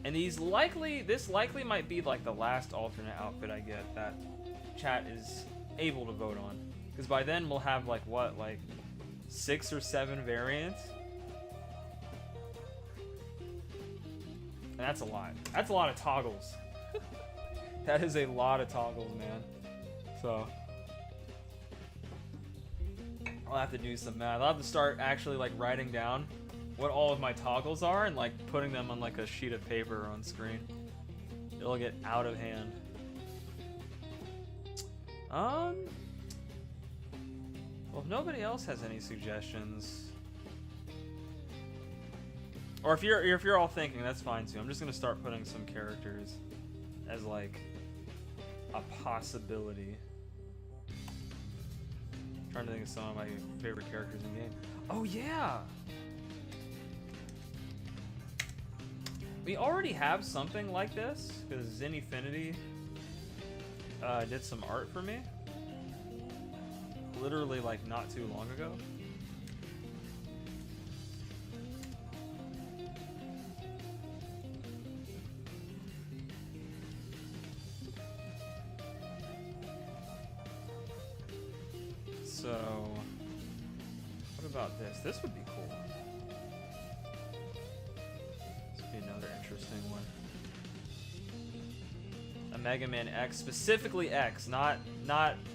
And this likely might be like the last alternate outfit I get that chat is able to vote on. Because by then we'll have like 6 or 7 variants. And that's a lot. That's a lot of toggles. That is a lot of toggles, man. So I'll have to do some math. I'll have to start actually like writing down what all of my toggles are and like putting them on like a sheet of paper on screen. It'll get out of hand. Well, if nobody else has any suggestions, or if you're all thinking, that's fine too. I'm just gonna start putting some characters as like a possibility. I'm trying to think of some of my favorite characters in the game. Oh yeah. We already have something like this, because Zinfinity did some art for me. Literally, like, not too long ago. So, what about this? This would be cool. Another interesting one. A Mega Man X, specifically X, not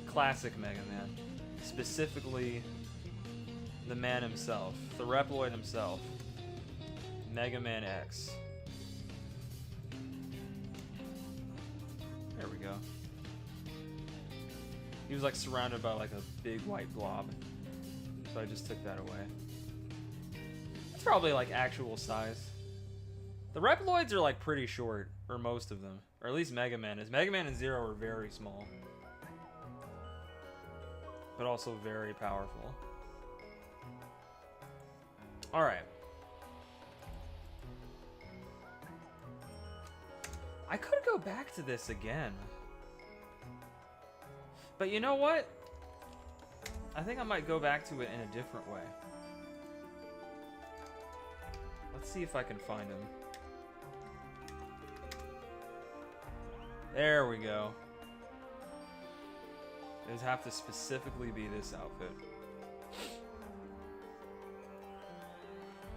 classic Mega Man. Specifically the man himself, the Reploid himself. Mega Man X. There we go. He was like surrounded by like a big white blob. So I just took that away. It's probably like actual size. The Reploids are like pretty short, or most of them, or at least Mega Man is. Mega Man and Zero are very small, but also very powerful. All right. I could go back to this again, but you know what? I think I might go back to it in a different way. Let's see if I can find him. There we go. It would have to specifically be this outfit.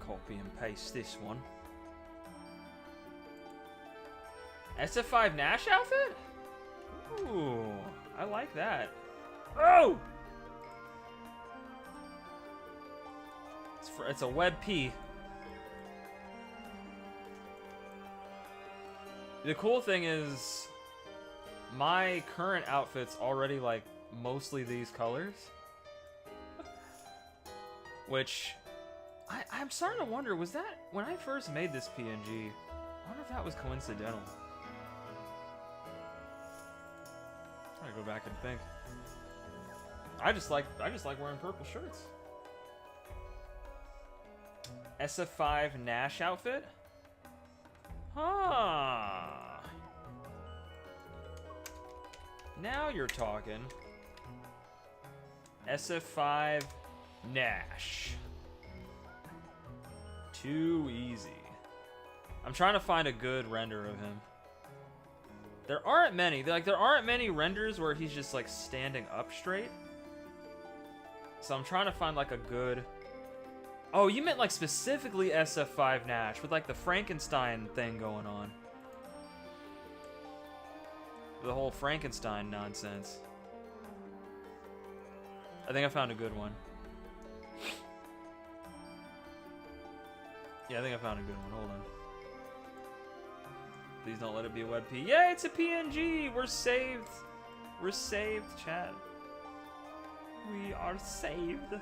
Copy and paste this one. SF5 Nash outfit? Ooh, I like that. Oh! It's a web P. The cool thing is, my current outfit's already like mostly these colors. Which, I'm starting to wonder, was that, when I first made this PNG, I wonder if that was coincidental. I gotta go back and think. I just like wearing purple shirts. SF5 Nash outfit? Huh. Now you're talking. SF5 Nash. Too easy. I'm trying to find a good render of him. There aren't many. There aren't many renders where he's just like standing up straight. So I'm trying to find like a good... Oh, you meant like specifically SF5 Nash with like the Frankenstein thing going on. The whole Frankenstein nonsense. I think I found a good one. Yeah, I think I found a good one. Hold on. Please don't let it be a web P. Yeah, it's a PNG! We're saved! We're saved, chat. We are saved.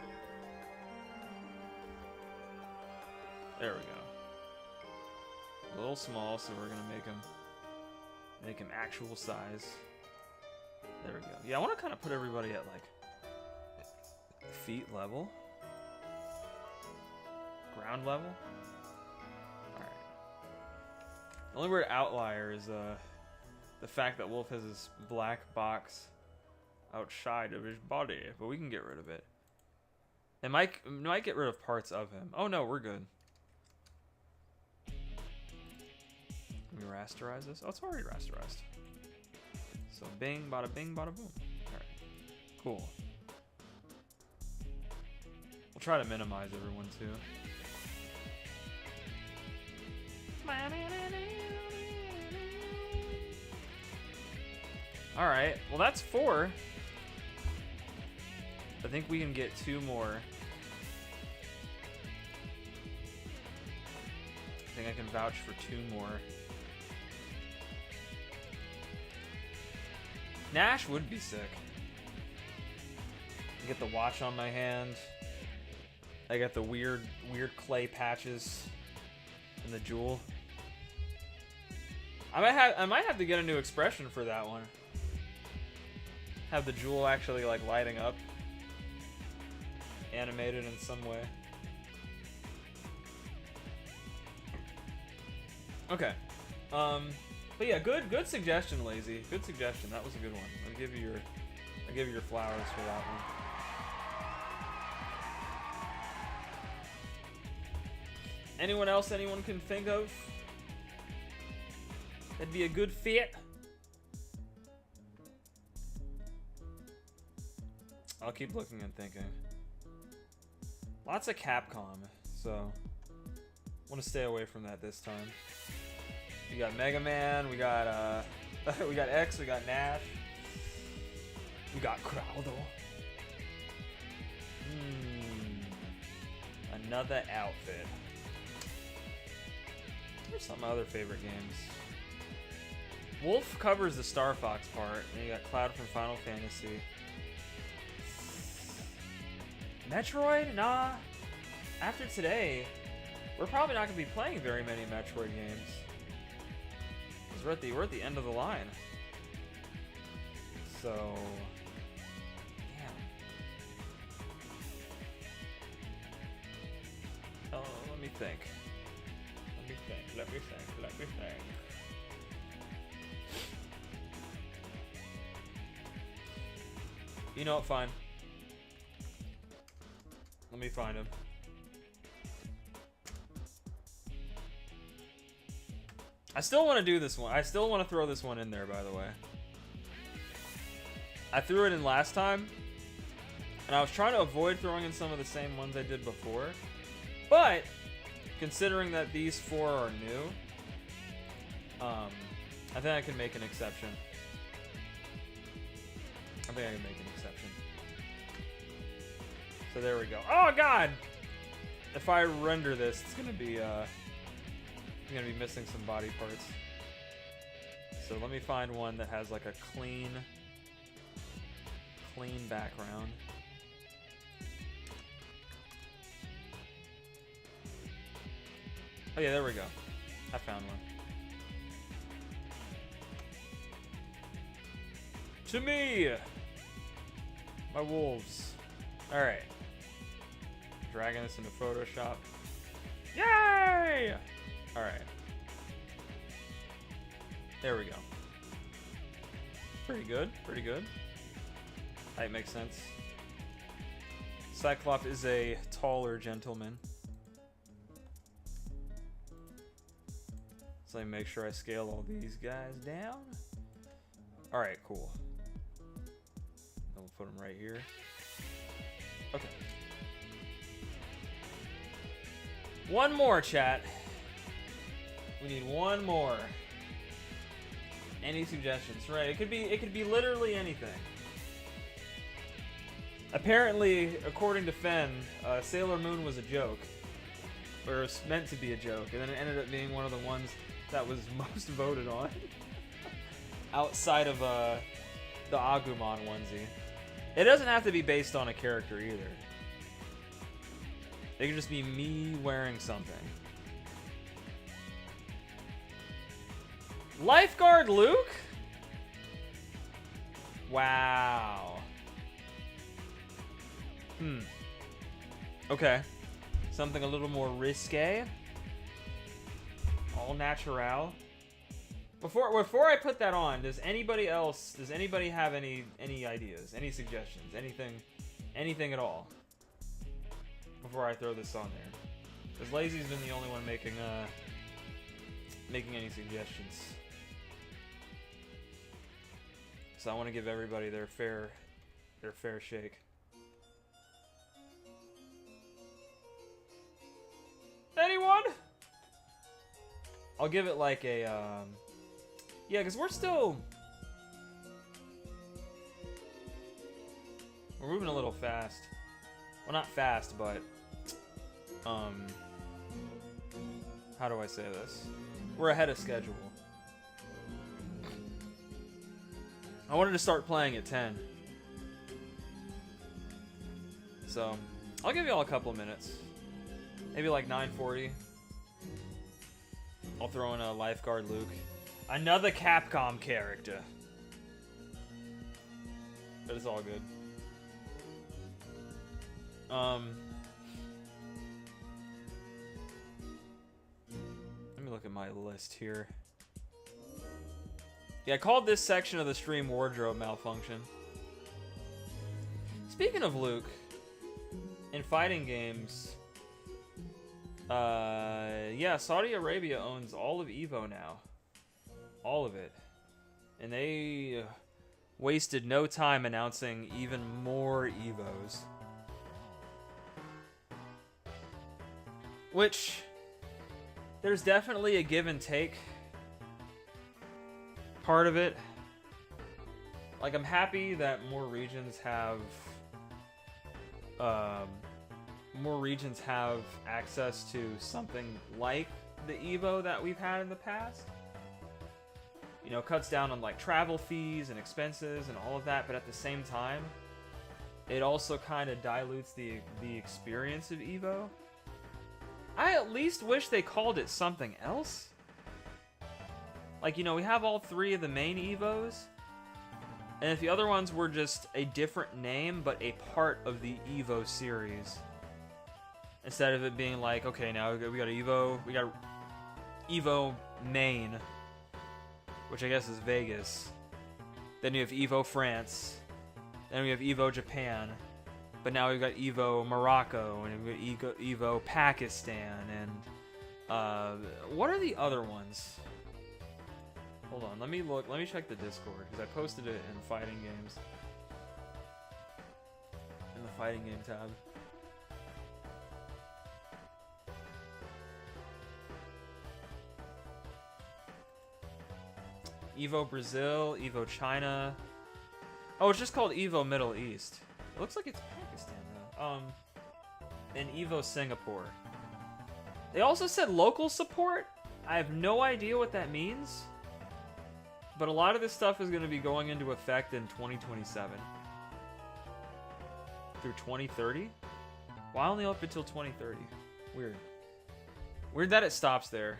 There we go. A little small, so we're gonna make him actual size. There we go. Yeah, I want to kind of put everybody at like feet level, ground level. All right. The only weird outlier is the fact that Wolf has this black box outside of his body, but we can get rid of it. It might get rid of parts of him. Oh no, we're good. Can we rasterize this? Oh, it's already rasterized. So bing, bada bing, bada boom. Alright. Cool. We'll try to minimize everyone too. Alright, well that's 4. I think we can get 2 more. I think I can vouch for 2 more. Nash would be sick. I get the watch on my hand. I got the weird clay patches and the jewel. I might have to get a new expression for that one. Have the jewel actually like lighting up, animated in some way. Okay. But yeah, good suggestion, Lazy. Good suggestion. That was a good one. I'll give you your flowers for that one. Anyone else anyone can think of? That'd be a good fit. I'll keep looking and thinking. Lots of Capcom, so want to stay away from that this time. We got Mega Man, we got we got X, we got Nash, we got Chrono. Another outfit. There's some other favorite games. Wolf covers the Star Fox part, and you got Cloud from Final Fantasy. Metroid? Nah. After today, we're probably not going to be playing very many Metroid games. Because we're at the end of the line. So... damn. Oh, let me think. Let me think. You know what, fine. Let me find him. I still want to do this one. I still want to throw this one in there, by the way. I threw it in last time, and I was trying to avoid throwing in some of the same ones I did before. But, considering that these 4 are new, I think I can make an exception. I think I can make an exception. So there we go. Oh god! If I render this, it's gonna be missing some body parts. So let me find one that has like a clean background. Oh yeah, there we go. I found one. To me! My wolves. Alright. Dragging this into Photoshop. Yay! Alright. There we go. Pretty good, pretty good. That makes sense. Cyclops is a taller gentleman. So let me make sure I scale all these guys down. Alright, cool. I'll put them right here. Okay. One more, chat. We need one more. Any suggestions? Right, it could be literally anything. Apparently, according to Fen, Sailor Moon was a joke. Or it was meant to be a joke, and then it ended up being one of the ones that was most voted on. Outside of the Agumon onesie. It doesn't have to be based on a character either. It could just be me wearing something. Lifeguard Luke? Wow. Okay. Something a little more risque. All natural. Before I put that on, does anybody have any ideas, any suggestions, anything at all? Before I throw this on there. Because Lazy's been the only one making any suggestions. So I want to give everybody their fair shake. Anyone? I'll give it like a yeah, because we're moving a little fast. Well, not fast, but how do I say this? We're ahead of schedule. I wanted to start playing at 10. So, I'll give y'all a couple of minutes. Maybe like 9:40. I'll throw in a Lifeguard Luke. Another Capcom character. But it's all good. Let me look at my list here. Yeah, I called this section of the stream Wardrobe Malfunction. Speaking of Luke, in fighting games, yeah, Saudi Arabia owns all of Evo now. All of it. And they wasted no time announcing even more Evos. Which, there's definitely a give and take part of it. Like, I'm happy that more regions have access to something like the Evo that we've had in the past. You know, cuts down on like travel fees and expenses and all of that, but at the same time, it also kind of dilutes the experience of Evo. I at least wish they called it something else. Like, you know, we have all three of the main Evos, and if the other ones were just a different name, but a part of the Evo series, instead of it being like, okay, now we got Evo Maine, which I guess is Vegas. Then you have Evo France. Then we have Evo Japan. But now we've got Evo Morocco, and we've got Evo Pakistan, and what are the other ones? Hold on, let me look. Let me check the Discord, because I posted it in fighting games. In the fighting game tab. Evo Brazil, Evo China, Oh, it's just called Evo Middle East. It looks like it's Pakistan though. And Evo Singapore. They also said local support. I have no idea what that means. But a lot of this stuff is going to be going into effect in 2027. Through 2030? Why only up until 2030? Weird. Weird that it stops there.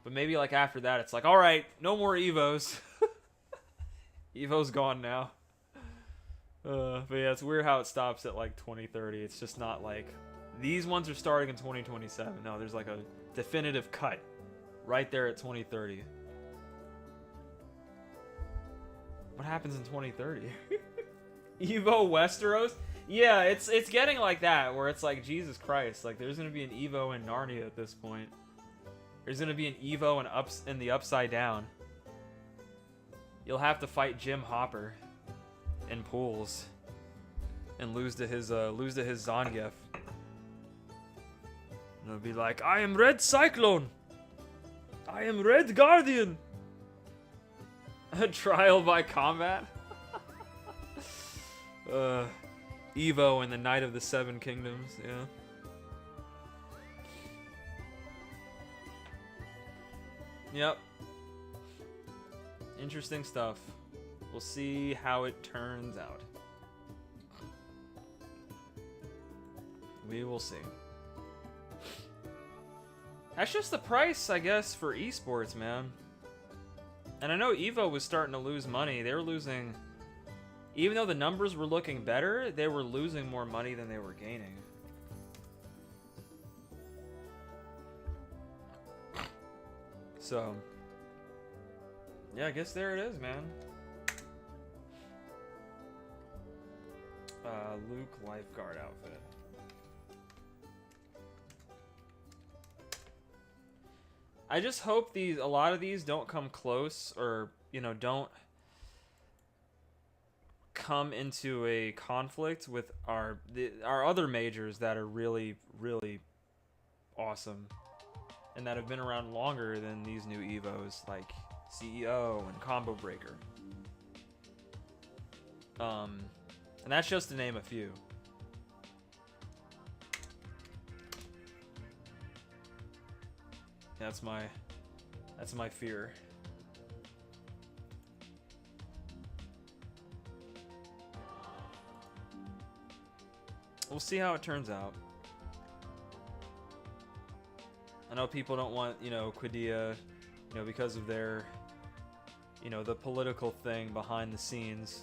But maybe like after that it's like, alright, no more Evos. Evo's gone now. But yeah, it's weird how it stops at like 2030. It's just not like, these ones are starting in 2027. No, there's like a definitive cut right there at 2030. What happens in 2030? Evo Westeros? Yeah, it's getting like that, where it's like, Jesus Christ, like there's gonna be an Evo in Narnia at this point. There's gonna be an Evo in the Upside Down. You'll have to fight Jim Hopper in pools and lose to his Zangief. And it'll be like, I am Red Cyclone. I am Red Guardian. A trial by combat. Evo and the Knight of the Seven Kingdoms, yeah. Yep. Interesting stuff. We'll see how it turns out. We will see. That's just the price, I guess, for esports, man. And I know Evo was starting to lose money. They were losing... Even though the numbers were looking better, they were losing more money than they were gaining. So... yeah, I guess there it is, man. Luke lifeguard outfit. I just hope a lot of these don't come close, or, you know, don't come into a conflict with our other majors that are really, really awesome and that have been around longer than these new Evos, like CEO and Combo Breaker. And that's just to name a few. That's my fear. We'll see how it turns out. I know people don't want, you know, Quidia, you know, because of their, you know, the political thing behind the scenes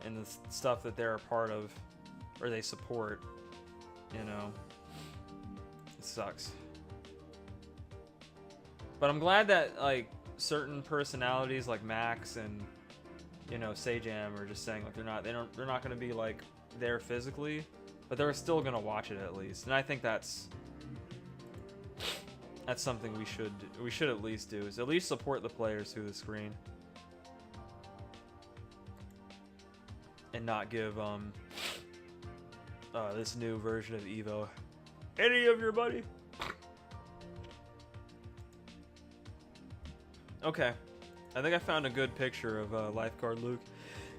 and the stuff that they're a part of or they support, you know. It sucks. But I'm glad that, like, certain personalities like Max and, you know, Sajam are just saying, like, they're not going to be, like, there physically, but they're still going to watch it at least. And I think that's something we should at least do, is at least support the players through the screen. And not give this new version of Evo any of your money. Okay, I think I found a good picture of Lifeguard Luke.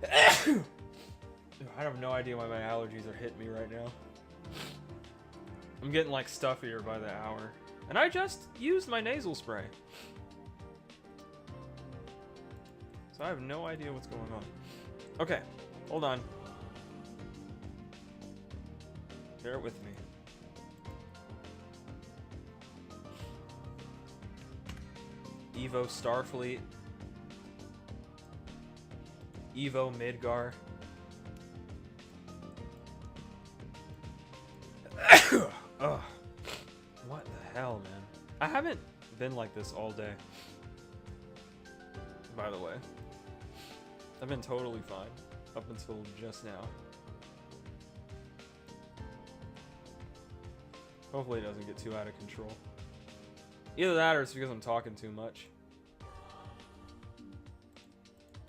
I have no idea why my allergies are hitting me right now. I'm getting like stuffier by the hour. And I just used my nasal spray. So I have no idea what's going on. Okay, hold on. Bear with me. Evo Starfleet. Evo Midgar. Ugh. What the hell, man? I haven't been like this all day. By the way. I've been totally fine up until just now. Hopefully it doesn't get too out of control. Either that or it's because I'm talking too much.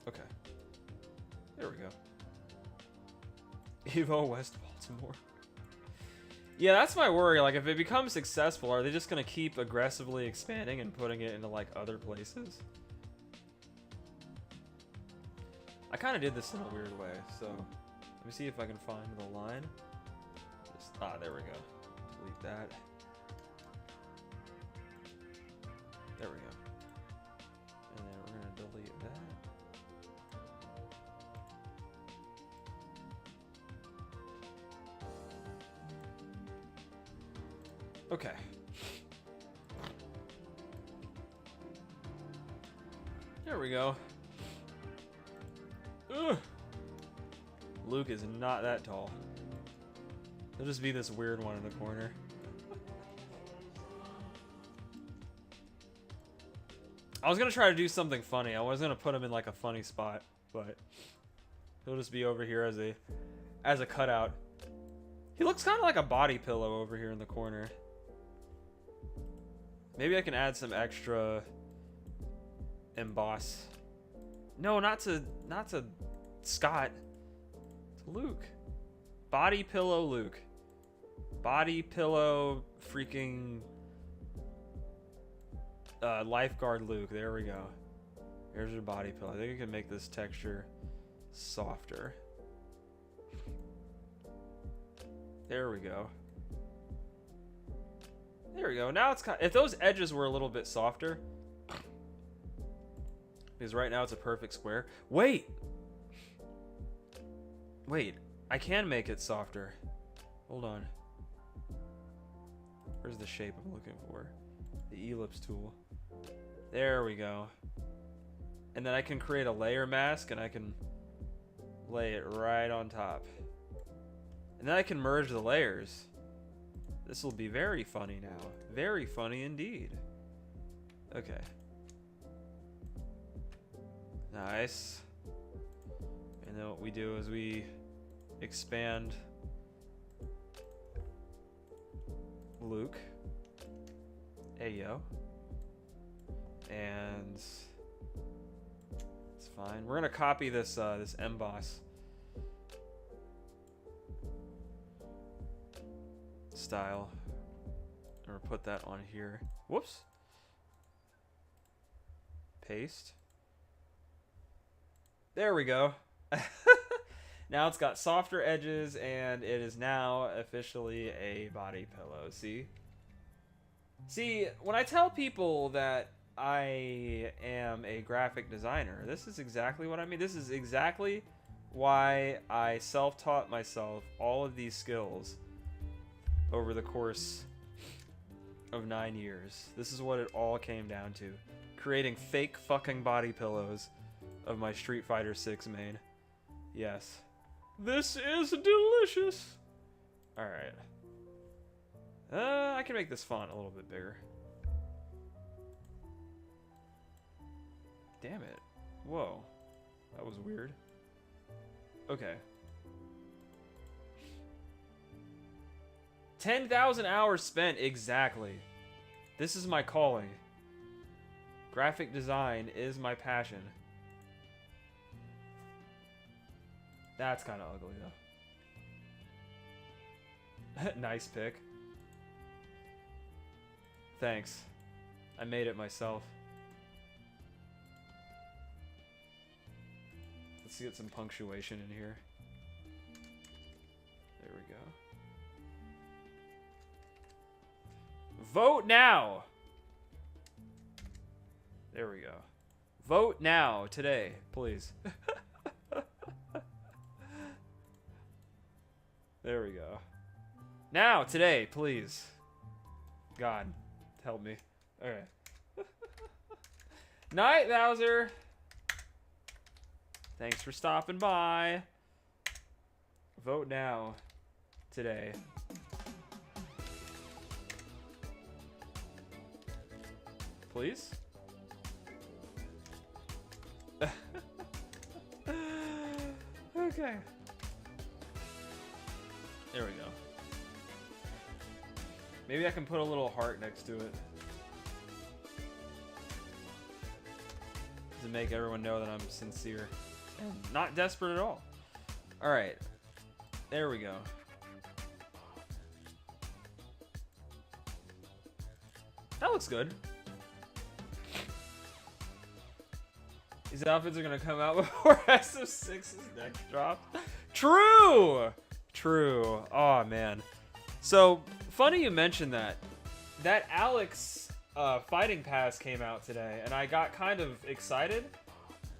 Okay. There we go. Evo West Baltimore. Yeah, that's my worry. Like, if it becomes successful, are they just going to keep aggressively expanding and putting it into, like, other places? I kind of did this in a weird way, so let me see if I can find the line. Just, there we go. Delete that. There we go. And then we're gonna delete that. Okay. There we go. Ugh. Luke is not that tall. He'll just be this weird one in the corner. I was gonna try to do something funny. I was gonna put him in like a funny spot, but he'll just be over here as a cutout. He looks kind of like a body pillow over here in the corner. Maybe I can add some extra emboss. No, not to Scott. To Luke. Body pillow Luke. Body pillow freaking lifeguard Luke. There we go. Here's your body pillow. I think I can make this texture softer. There we go. There we go. Now it's kind of, if those edges were a little bit softer, because right now it's a perfect square. Wait, I can make it softer. Hold on. Where's the shape I'm looking for? The ellipse tool. There we go. And then I can create a layer mask and I can lay it right on top. And then I can merge the layers. This will be very funny now. Very funny indeed. Okay. Nice. And then what we do is we expand Luke. Ayo. And it's fine. We're gonna copy this this emboss style, or put that on here. Whoops. Paste. There we go. Now it's got softer edges, and it is now officially a body pillow. See? See, when I tell people that I am a graphic designer, this is exactly what I mean. This is exactly why I self-taught myself all of these skills over the course of 9 years. This is what it all came down to. Creating fake fucking body pillows of my Street Fighter 6 main. Yes. This is delicious. Alright. I can make this font a little bit bigger. Damn it. Whoa. That was weird. Okay. 10,000 hours spent, exactly. This is my calling. Graphic design is my passion. That's kind of ugly, though. Nice pick. Thanks. I made it myself. Let's get some punctuation in here. There we go. Vote now! There we go. Vote now, today, please. There we go. Now, today, please. God, help me. Alright. Night, Bowser! Thanks for stopping by. Vote now, today. Please? Okay. There we go. Maybe I can put a little heart next to it to make everyone know that I'm sincere and not desperate at all. Alright. There we go. That looks good. These outfits are gonna come out before SF6's next drop. True! True. Oh, man. So, funny you mentioned that. That Alex fighting pass came out today, and I got kind of excited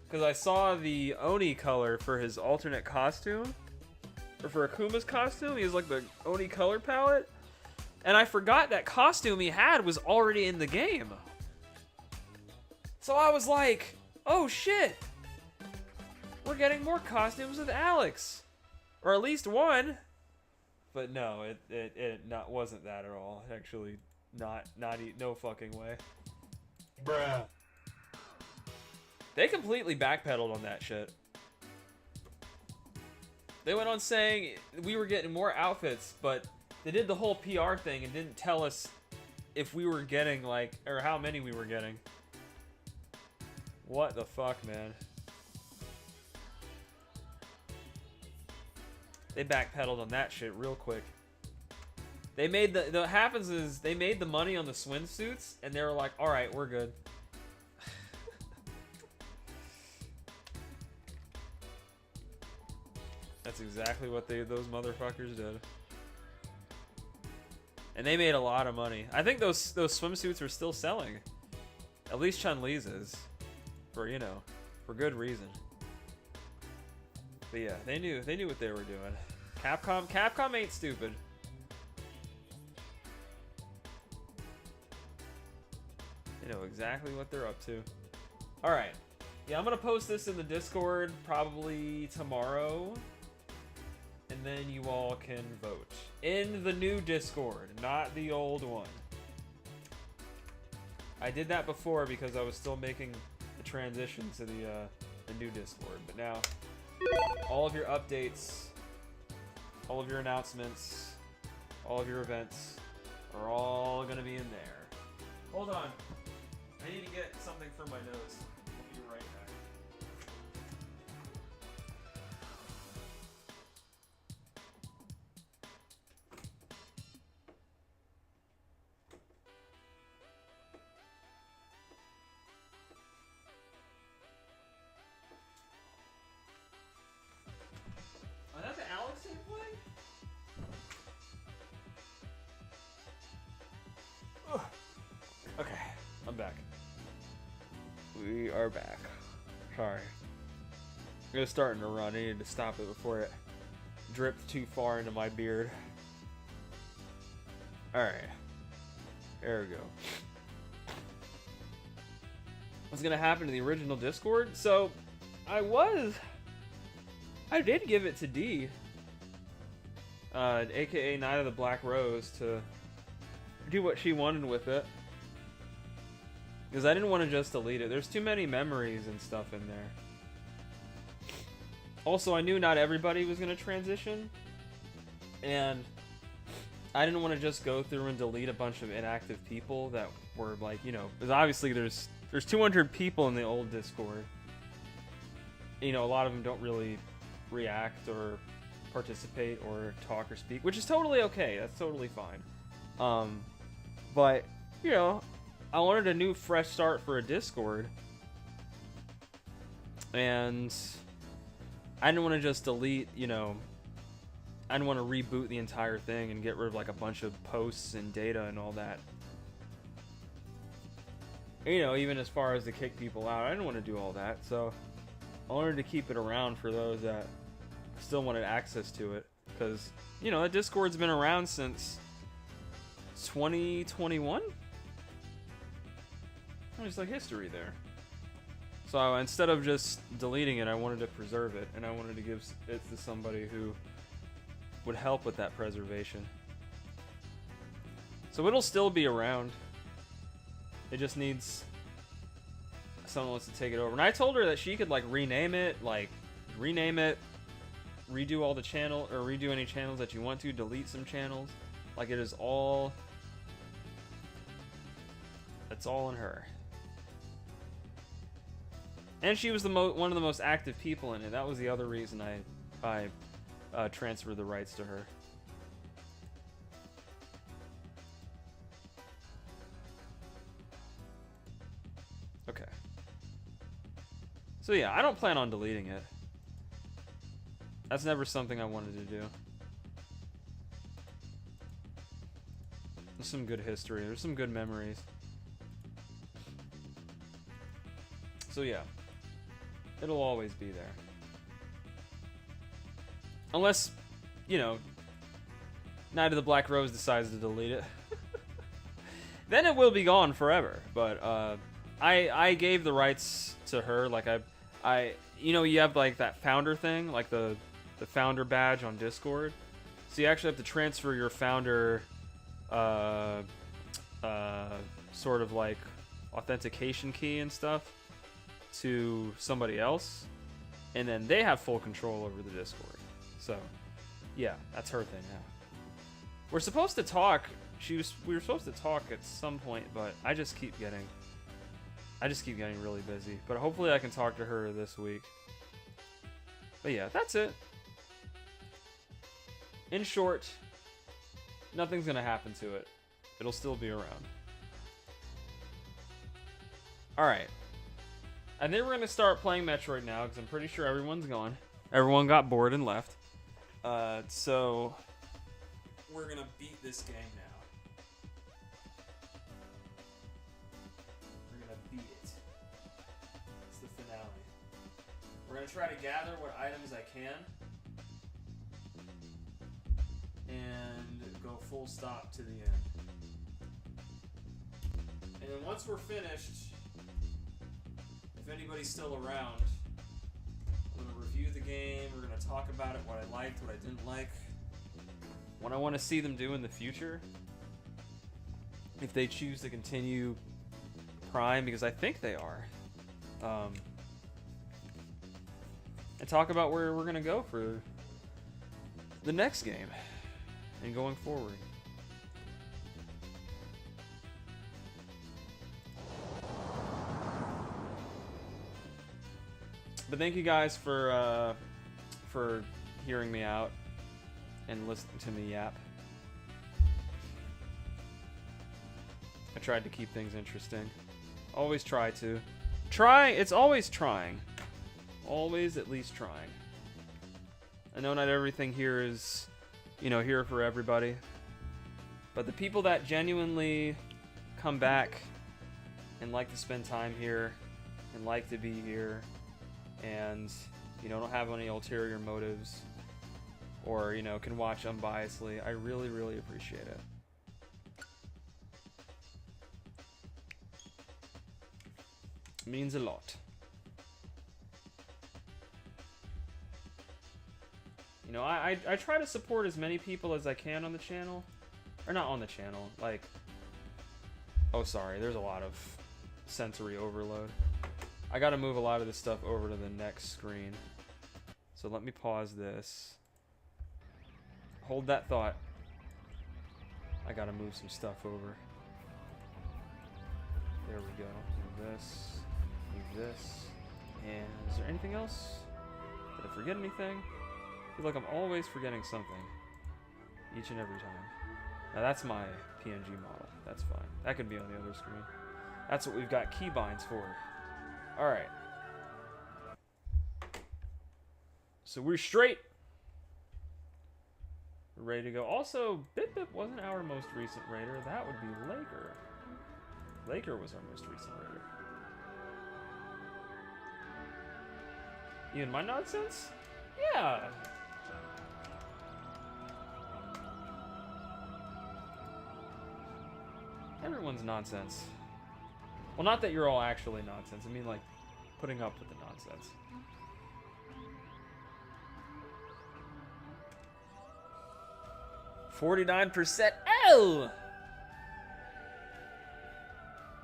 because I saw the Oni color for his alternate costume, or for Akuma's costume. He has like the Oni color palette, and I forgot that costume he had was already in the game. So I was like, oh shit, we're getting more costumes with Alex, or at least one. But no, it wasn't that at all. Actually, no fucking way. Bruh. They completely backpedaled on that shit. They went on saying we were getting more outfits, but they did the whole PR thing and didn't tell us if we were getting, like, or how many we were getting. What the fuck, man? They backpedaled on that shit real quick. They made what happens is they made the money on the swimsuits, and they were like, all right, we're good. That's exactly what those motherfuckers did. And they made a lot of money. I think those swimsuits are still selling. At least Chun-Li's is. For, you know, for good reason. But yeah, they knew what they were doing. Capcom ain't stupid. They know exactly what they're up to. Alright. Yeah, I'm gonna post this in the Discord probably tomorrow. And then you all can vote. In the new Discord, not the old one. I did that before because I was still making the transition to the new Discord. But now, all of your updates, all of your announcements, all of your events are all gonna be in there. Hold on. I need to get something for my nose. I'll be right back. Oh, that's an Alex thing playing? Okay, I'm back. We are back. Sorry. It was starting to run. I needed to stop it before it dripped too far into my beard. Alright. There we go. What's gonna happen to the original Discord? So, I did give it to D, aka Night of the Black Rose, to do what she wanted with it. Because I didn't want to just delete it. There's too many memories and stuff in there. Also, I knew not everybody was going to transition. And I didn't want to just go through and delete a bunch of inactive people that were like, you know, because obviously there's 200 people in the old Discord. You know, a lot of them don't really react or participate or talk or speak, which is totally okay. That's totally fine. But, you know, I wanted a new fresh start for a Discord, and I didn't want to just delete, you know, I didn't want to reboot the entire thing and get rid of like a bunch of posts and data and all that. You know, even as far as to kick people out, I didn't want to do all that, so I wanted to keep it around for those that still wanted access to it, because, you know, that Discord's been around since 2021? There's like history there. So instead of just deleting it, I wanted to preserve it, and I wanted to give it to somebody who would help with that preservation. So it'll still be around. It just needs someone else to take it over. And I told her that she could like rename it, redo all the channel, or redo any channels that you want to, delete some channels. Like, it is all, it's all in her. And she was one of the most active people in it. That was the other reason I transferred the rights to her. Okay. So yeah, I don't plan on deleting it. That's never something I wanted to do. There's some good history. There's some good memories. So yeah, it'll always be there. Unless, you know, Night of the Black Rose decides to delete it. Then it will be gone forever. But I gave the rights to her. Like you know, you have like that founder thing, like the founder badge on Discord. So you actually have to transfer your founder sort of like authentication key and stuff to somebody else, and then they have full control over the Discord. So yeah, that's her thing now. We're supposed to talk. We were supposed to talk at some point, but I just keep getting really busy. But hopefully I can talk to her this week. But yeah, that's it. In short, nothing's gonna happen to it. It'll still be around. Alright. I think we're gonna start playing Metroid now, because I'm pretty sure everyone's gone. Everyone got bored and left. So we're gonna beat this game now. We're gonna beat it. It's the finale. We're gonna try to gather what items I can and go full stop to the end. And then once we're finished, if anybody's still around, I'm gonna review the game. We're gonna talk about it, what I liked, what I didn't like, what I want to see them do in the future, if they choose to continue Prime, because I think they are, and talk about where we're gonna go for the next game and going forward. But thank you guys for hearing me out and listening to me yap. I tried to keep things interesting. Always try to. It's always trying. Always at least trying. I know not everything here is, you know, here for everybody. But the people that genuinely come back and like to spend time here and like to be here and, you know, don't have any ulterior motives, or, you know, can watch unbiasedly, I really, really appreciate it. It means a lot. You know, I try to support as many people as I can on the channel. Or not on the channel, like... Oh, sorry, there's a lot of sensory overload. I gotta move a lot of this stuff over to the next screen. So let me pause this. Hold that thought. I gotta move some stuff over. There we go. Move this. Move this. And is there anything else? Did I forget anything? I feel like I'm always forgetting something. Each and every time. Now that's my PNG model. That's fine. That could be on the other screen. That's what we've got keybinds for. Alright. So we're straight. We're ready to go. Also, Bip Bip wasn't our most recent raider. That would be Laker. Laker was our most recent raider. You in my nonsense? Yeah. Everyone's nonsense. Well, not that you're all actually nonsense. I mean, like, putting up with the nonsense. %. Oh!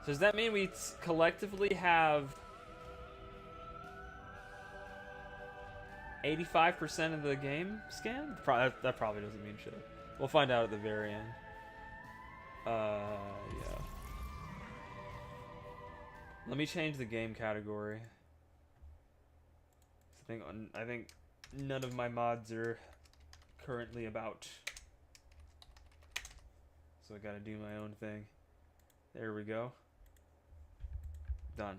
So does that mean we collectively have 85% of the game scanned? That probably doesn't mean shit. We'll find out at the very end. Yeah. Let me change the game category. I think none of my mods are currently about. So I gotta do my own thing. There we go. Done.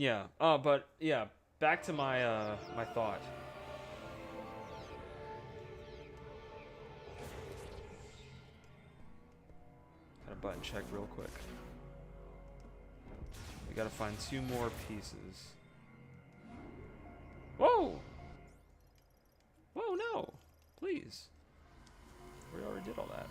Yeah. But yeah, back to my my thought. Got a button check real quick. We gotta find 2 more pieces. Whoa! Whoa, no! Please. We already did all that.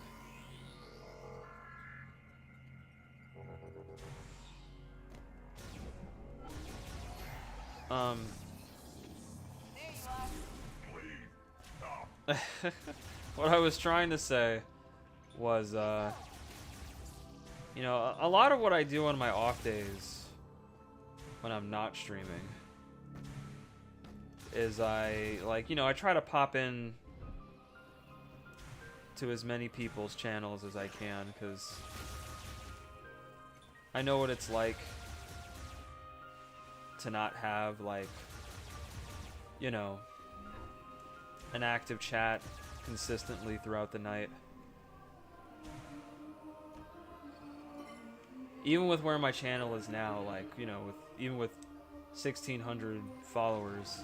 What I was trying to say was, you know, a lot of what I do on my off days when I'm not streaming is I try to pop in to as many people's channels as I can, because I know what it's like to not have, like, you know, an active chat consistently throughout the night. Even with where my channel is now, like, you know, even with 1,600 followers,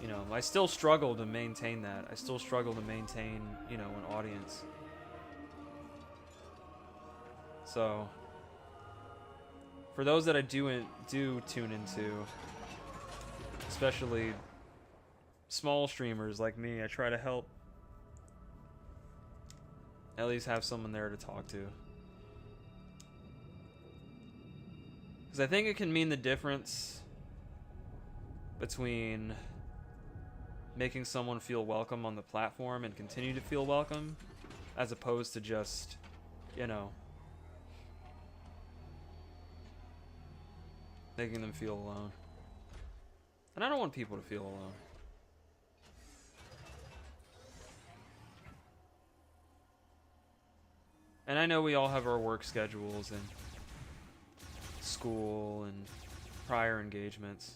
you know, I still struggle to maintain that. I still struggle to maintain, you know, an audience. So, for those that I do tune into, especially small streamers like me, I try to help at least have someone there to talk to. Because I think it can mean the difference between making someone feel welcome on the platform and continue to feel welcome, as opposed to just, you know, making them feel alone. And I don't want people to feel alone. And I know we all have our work schedules and school and prior engagements.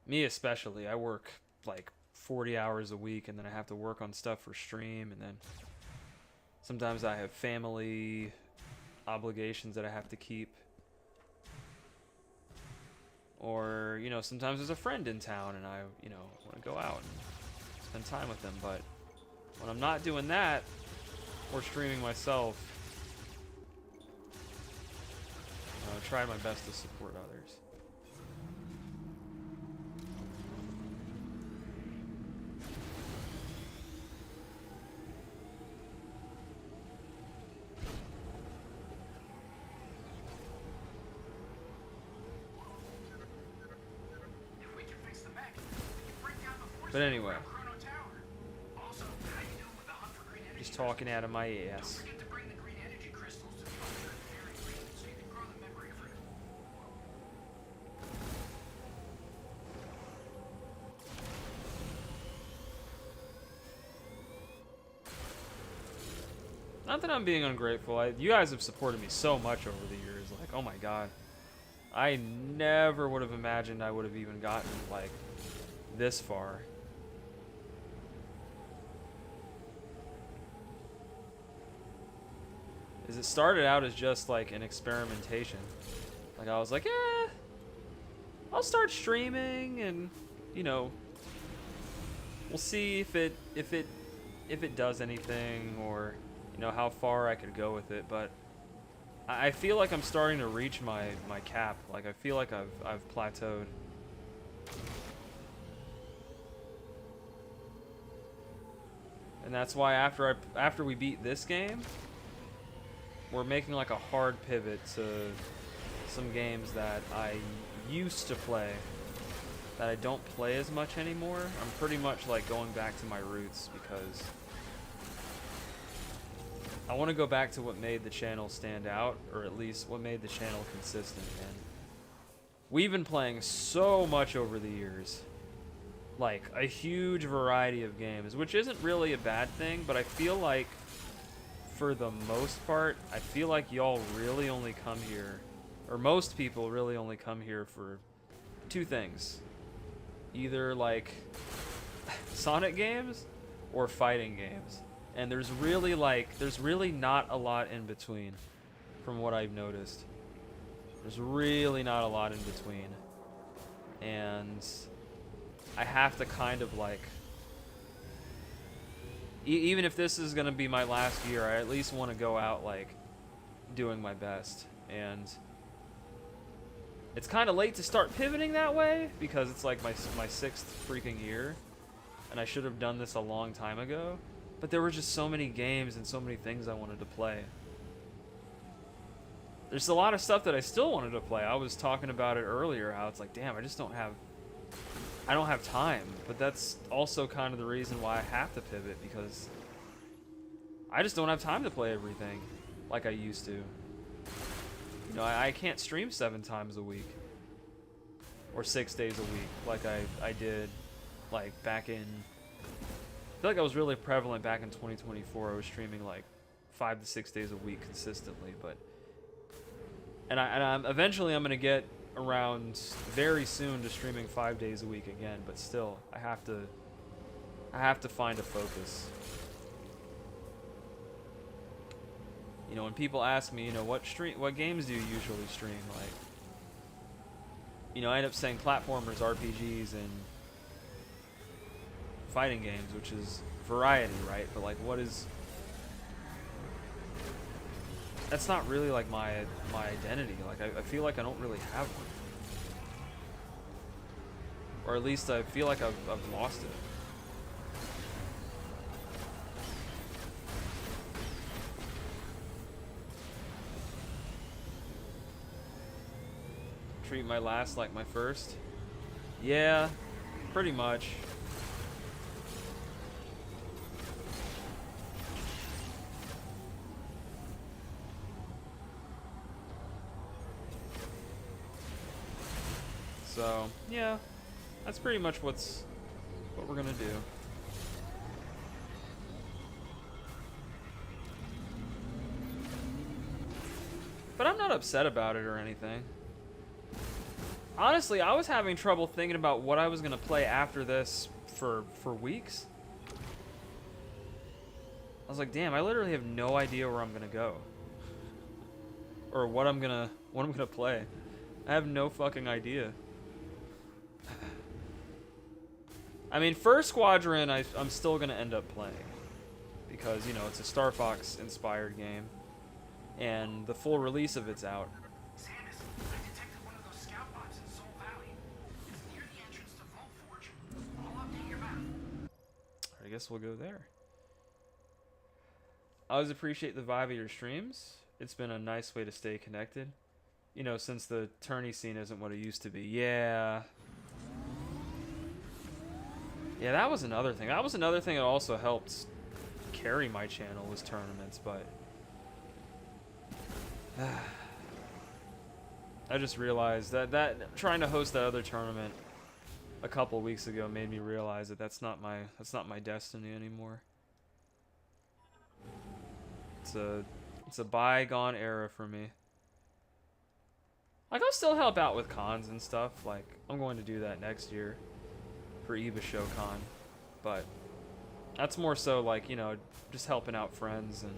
Me especially, I work like 40 hours a week, and then I have to work on stuff for stream, and then sometimes I have family obligations that I have to keep. Or, you know, sometimes there's a friend in town and I, you know, want to go out and spend time with them. But when I'm not doing that, or streaming myself, I try my best to support others. But anyway, just talking out of my ass. Not that I'm being ungrateful. You guys have supported me so much over the years. Like, oh my god. I never would have imagined I would have even gotten, like, this far. Is it started out as just like an experimentation. Like, I was like, I'll start streaming and, you know, we'll see if it does anything, or, you know, how far I could go with it. But I feel like I'm starting to reach my cap. Like, I feel like I've plateaued. And that's why after we beat this game, we're making like a hard pivot to some games that I used to play that I don't play as much anymore. I'm pretty much like going back to my roots, because I want to go back to what made the channel stand out, or at least what made the channel consistent. And we've been playing so much over the years, like a huge variety of games, which isn't really a bad thing, but I feel like for the most part, I feel like y'all really only come here, or most people really only come here for 2 things. Either like Sonic games or fighting games. And there's really not a lot in between, from what I've noticed. There's really not a lot in between. And I have to kind of like, even if this is gonna be my last year, I at least want to go out like doing my best. And it's kind of late to start pivoting that way because it's like my sixth freaking year, and I should have done this a long time ago. But there were just so many games and so many things I wanted to play. There's a lot of stuff that I still wanted to play. I was talking about it earlier, how it's like, damn, I don't have time. But that's also kind of the reason why I have to pivot, because I just don't have time to play everything like I used to. You know, I can't stream 7 times a week or 6 days a week like I did like back in, I feel like I was really prevalent back in 2024. I was streaming like 5 to 6 days a week consistently, but I'm eventually I'm gonna get around very soon to streaming 5 days a week again. But still, I have to find a focus. You know, when people ask me, you know, what games do you usually stream? Like, you know, I end up saying platformers, RPGs, and fighting games, which is variety, right? But like, that's not really like my identity. Like, I feel like I don't really have one, or at least I feel like I've lost it. Treat my last like my first? Yeah, pretty much. So, yeah, that's pretty much what we're gonna do. But I'm not upset about it or anything. Honestly, I was having trouble thinking about what I was gonna play after this for weeks. I was like, damn, I literally have no idea where I'm gonna go, or what I'm gonna play. I have no fucking idea. I mean, First Squadron, I'm still gonna end up playing because, you know, it's a Star Fox inspired game, and the full release of it's out. I guess we'll go there. I always appreciate the vibe of your streams. It's been a nice way to stay connected. You know, since the tourney scene isn't what it used to be. Yeah. Yeah, that was another thing. That was another thing that also helped carry my channel, was tournaments, but I just realized that trying to host that other tournament a couple weeks ago made me realize that that's not my destiny anymore. It's a bygone era for me. Like, I'll still help out with cons and stuff. Like, I'm going to do that next year for EVA ShowCon, but that's more so like, you know, just helping out friends and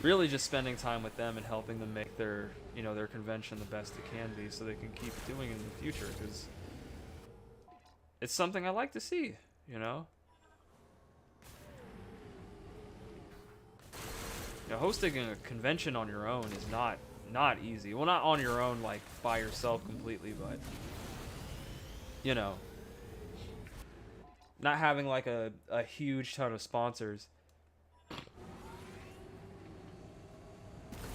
really just spending time with them and helping them make their, you know, their convention the best it can be, so they can keep doing it in the future, because it's something I like to see, you know. You know, hosting a convention on your own is not easy. Well, not on your own, like by yourself completely, but you know, not having like a huge ton of sponsors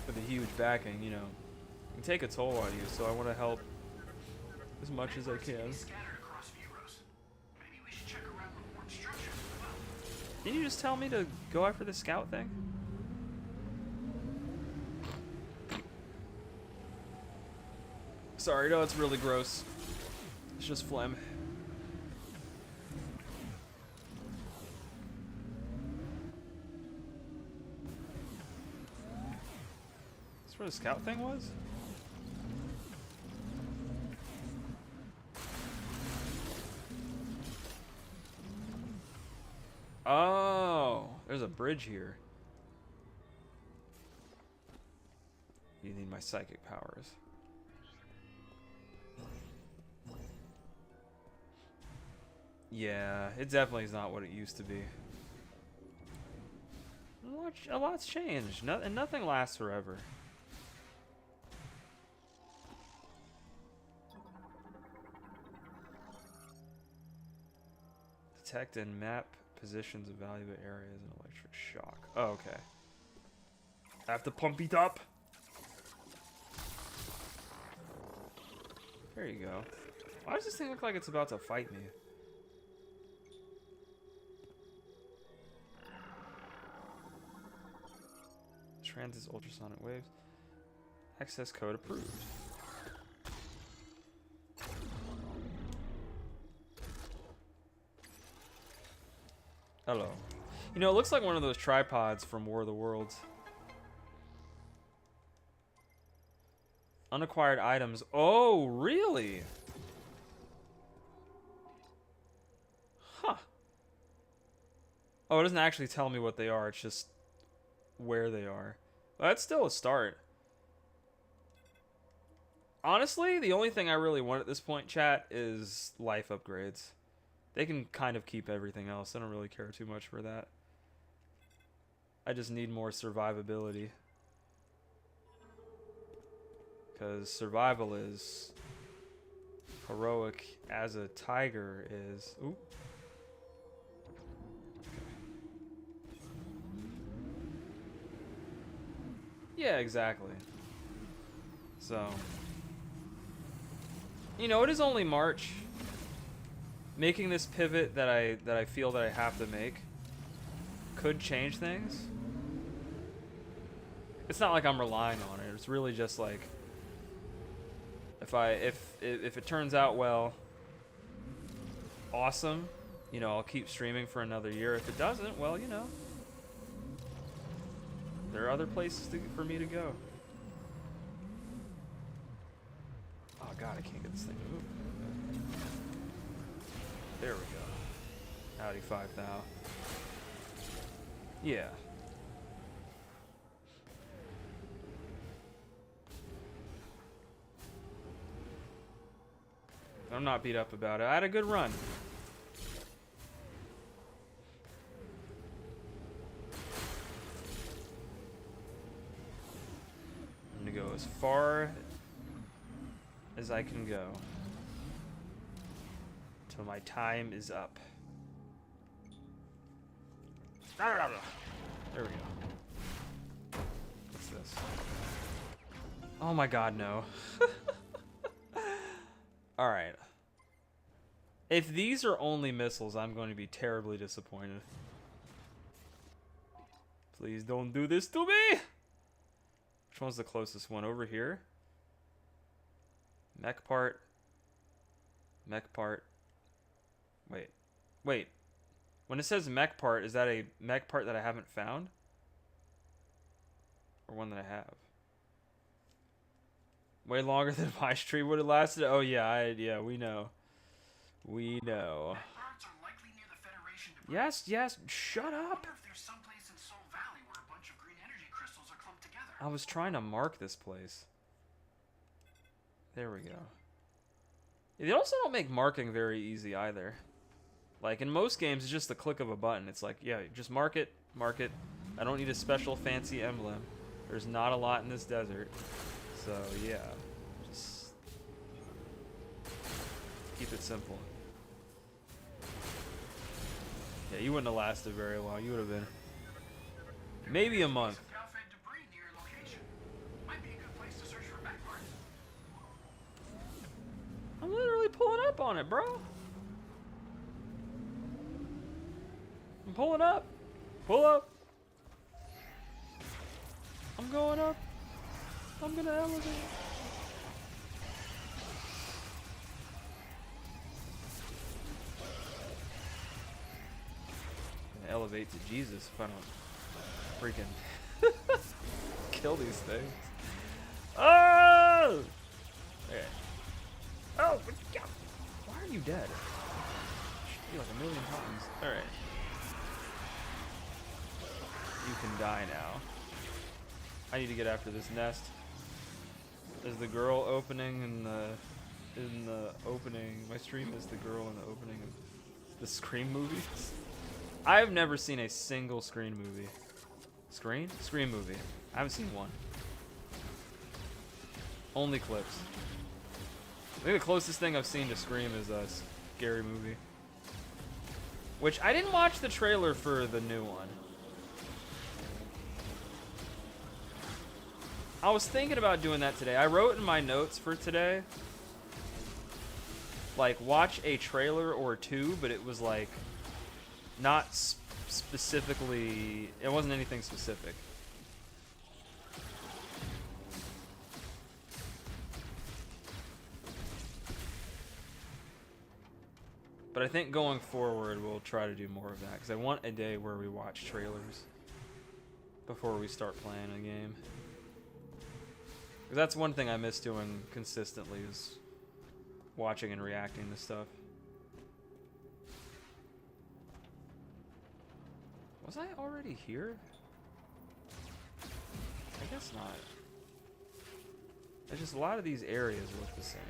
with a huge backing, you know, can take a toll on you. So I want to help as much as I can. Didn't you just tell me to go after the scout thing? Sorry, no, it's really gross. It's just phlegm. That's where the scout thing was? there's a bridge here. You need my psychic powers. Yeah, it definitely is not what it used to be. A lot's changed, and nothing lasts forever. Detect and map positions of valuable areas in electric shock. Oh, okay. I have to pump it up. There you go. Why does this thing look like it's about to fight me? Transits ultrasonic waves. Access code approved. Hello. You know, it looks like one of those tripods from War of the Worlds. Unacquired items. Oh, really? Huh. Oh, it doesn't actually tell me what they are. It's just where they are. Well, that's still a start. Honestly, the only thing I really want at this point, chat, is life upgrades. They can kind of keep everything else. I don't really care too much for that. I just need more survivability. Because survival is heroic as a tiger is. Ooh. Yeah, exactly. So, you know, it is only March. Making this pivot that I feel that I have to make could change things. It's not like I'm relying on it. It's really just like if it turns out well, awesome. You know, I'll keep streaming for another year. If it doesn't, well, you know, there are other places for me to go. Oh god, I can't get this thing to move. There we go. Howdy 5,000. Yeah. I'm not beat up about it. I had a good run. I'm gonna go as far as I can go till my time is up. There we go. What's this? Oh my god, no. Alright. If these are only missiles, I'm going to be terribly disappointed. Please don't do this to me! Which one's the closest one? Over here? Mech part. Mech part. Wait. When it says mech part, is that a mech part that I haven't found? Or one that I have? Way longer than my stream would have lasted? Oh yeah, yeah, we know. We know. Yes, shut up! I was trying to mark this place. There we go. They also don't make marking very easy either. Like, in most games, it's just the click of a button. It's like, yeah, just mark it. I don't need a special fancy emblem. There's not a lot in this desert. So, yeah. Just keep it simple. Yeah, you wouldn't have lasted very long. You would have been maybe a month. I'm literally pulling up on it, bro. I'm pulling up. Pull up. I'm going up. I'm gonna elevate. I'm gonna elevate to Jesus if I don't freaking kill these things. Oh! Okay. Oh, God. Why are you dead? Should be like a million times. Alright. You can die now. I need to get after this nest. There's the girl opening in the opening. My stream is the girl in the opening of the Scream movies. I've never seen a single Scream movie. Scream movie. I haven't seen one. Only clips. I think the closest thing I've seen to Scream is a Scary Movie. Which I didn't watch the trailer for the new one. I was thinking about doing that today. I wrote in my notes for today, like, watch a trailer or two, but it was like, not specifically, it wasn't anything specific. But I think going forward, we'll try to do more of that, because I want a day where we watch trailers before we start playing a game. Because that's one thing I miss doing consistently, is watching and reacting to stuff. Was I already here? I guess not. It's just a lot of these areas look the same.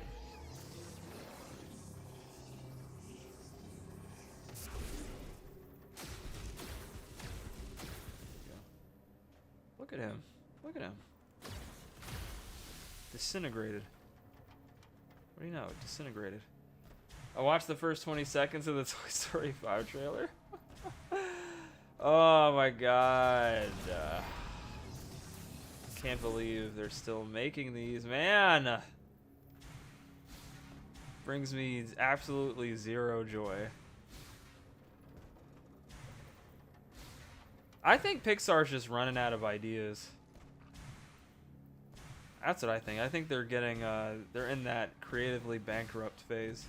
Look at him. Look at him. Disintegrated. What do you know? Disintegrated. I watched the first 20 seconds of the Toy Story 5 trailer. Oh my god. Can't believe they're still making these, man. Brings me absolutely zero joy. I think Pixar's just running out of ideas. That's what I think. I think they're getting, they're in that creatively bankrupt phase.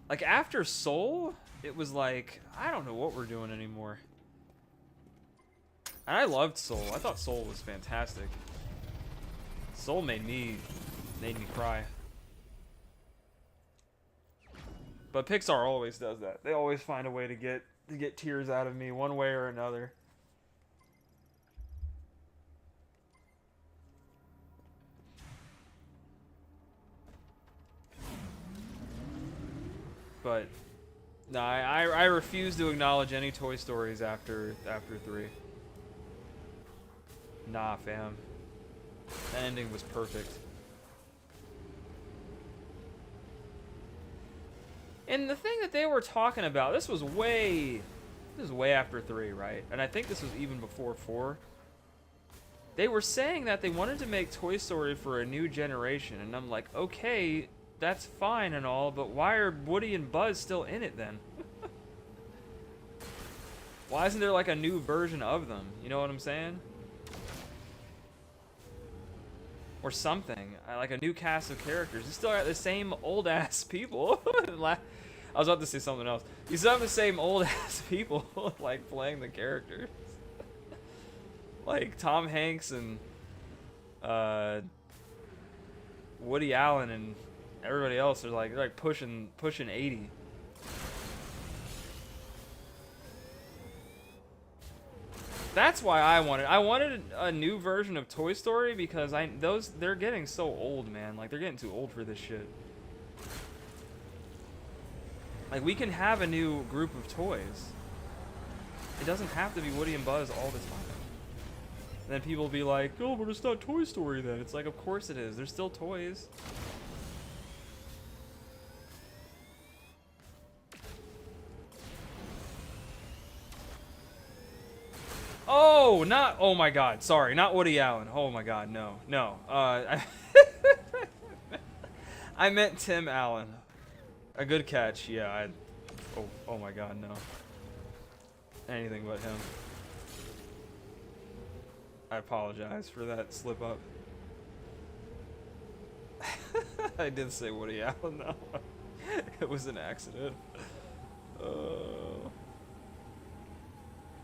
Like, after Soul, it was like, I don't know what we're doing anymore. And I loved Soul. I thought Soul was fantastic. Soul made me cry. But Pixar always does that. They always find a way to get tears out of me one way or another. But no, I refuse to acknowledge any Toy Stories after 3. Nah, fam. The ending was perfect. And the thing that they were talking about, this was way after 3, right? And I think this was even before 4. They were saying that they wanted to make Toy Story for a new generation, and I'm like, okay, that's fine and all, but why are Woody and Buzz still in it then? Why isn't there like a new version of them? You know what I'm saying? Or something. Like a new cast of characters. You still got the same old ass people. I was about to say something else. You still have the same old ass people like playing the characters. Like Tom Hanks and Woody Allen and everybody else are like pushing 80. That's why I wanted a new version of Toy Story, because they're getting so old, man. Like, they're getting too old for this shit. Like, we can have a new group of toys. It doesn't have to be Woody and Buzz all the time. And then people will be like, oh, but it's not Toy Story then. It's like, of course it is. They're still toys. Oh, oh my god, sorry, not Woody Allen. Oh my god, no. I meant Tim Allen. A good catch, yeah. Oh my god, no. Anything but him. I apologize for that slip up. I did say Woody Allen though. It was an accident.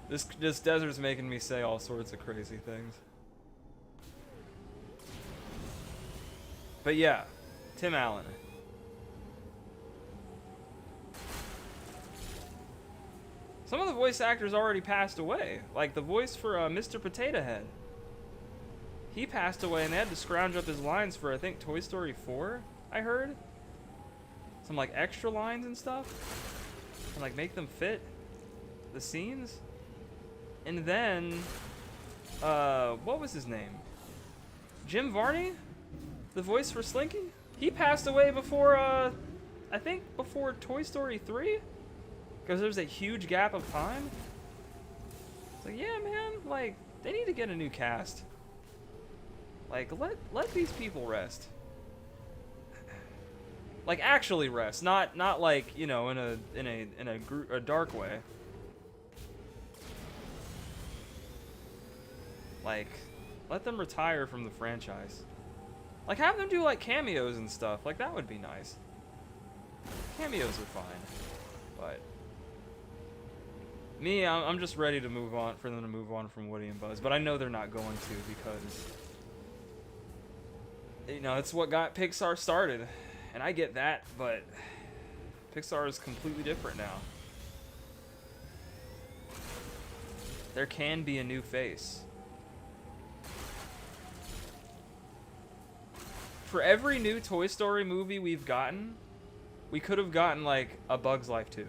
This desert's making me say all sorts of crazy things. But yeah, Tim Allen. Some of the voice actors already passed away. Like the voice for Mr. Potato Head. He passed away and they had to scrounge up his lines for, I think, Toy Story 4, I heard. Some like extra lines and stuff. And like make them fit the scenes. And then, what was his name? Jim Varney? The voice for Slinky? He passed away before, I think before Toy Story 3? Because there was a huge gap of time. It's like, yeah, man, like, they need to get a new cast. Like, let these people rest. Like, actually rest, not like, you know, in a dark way. Like, let them retire from the franchise. Like, have them do like cameos and stuff. Like, that would be nice. Cameos are fine, but me, I'm just ready to move on, for them to move on from Woody and Buzz. But I know they're not going to because, you know, it's what got Pixar started. And I get that, but Pixar is completely different now. There can be a new face. For every new Toy Story movie we've gotten, we could have gotten like a Bug's Life 2.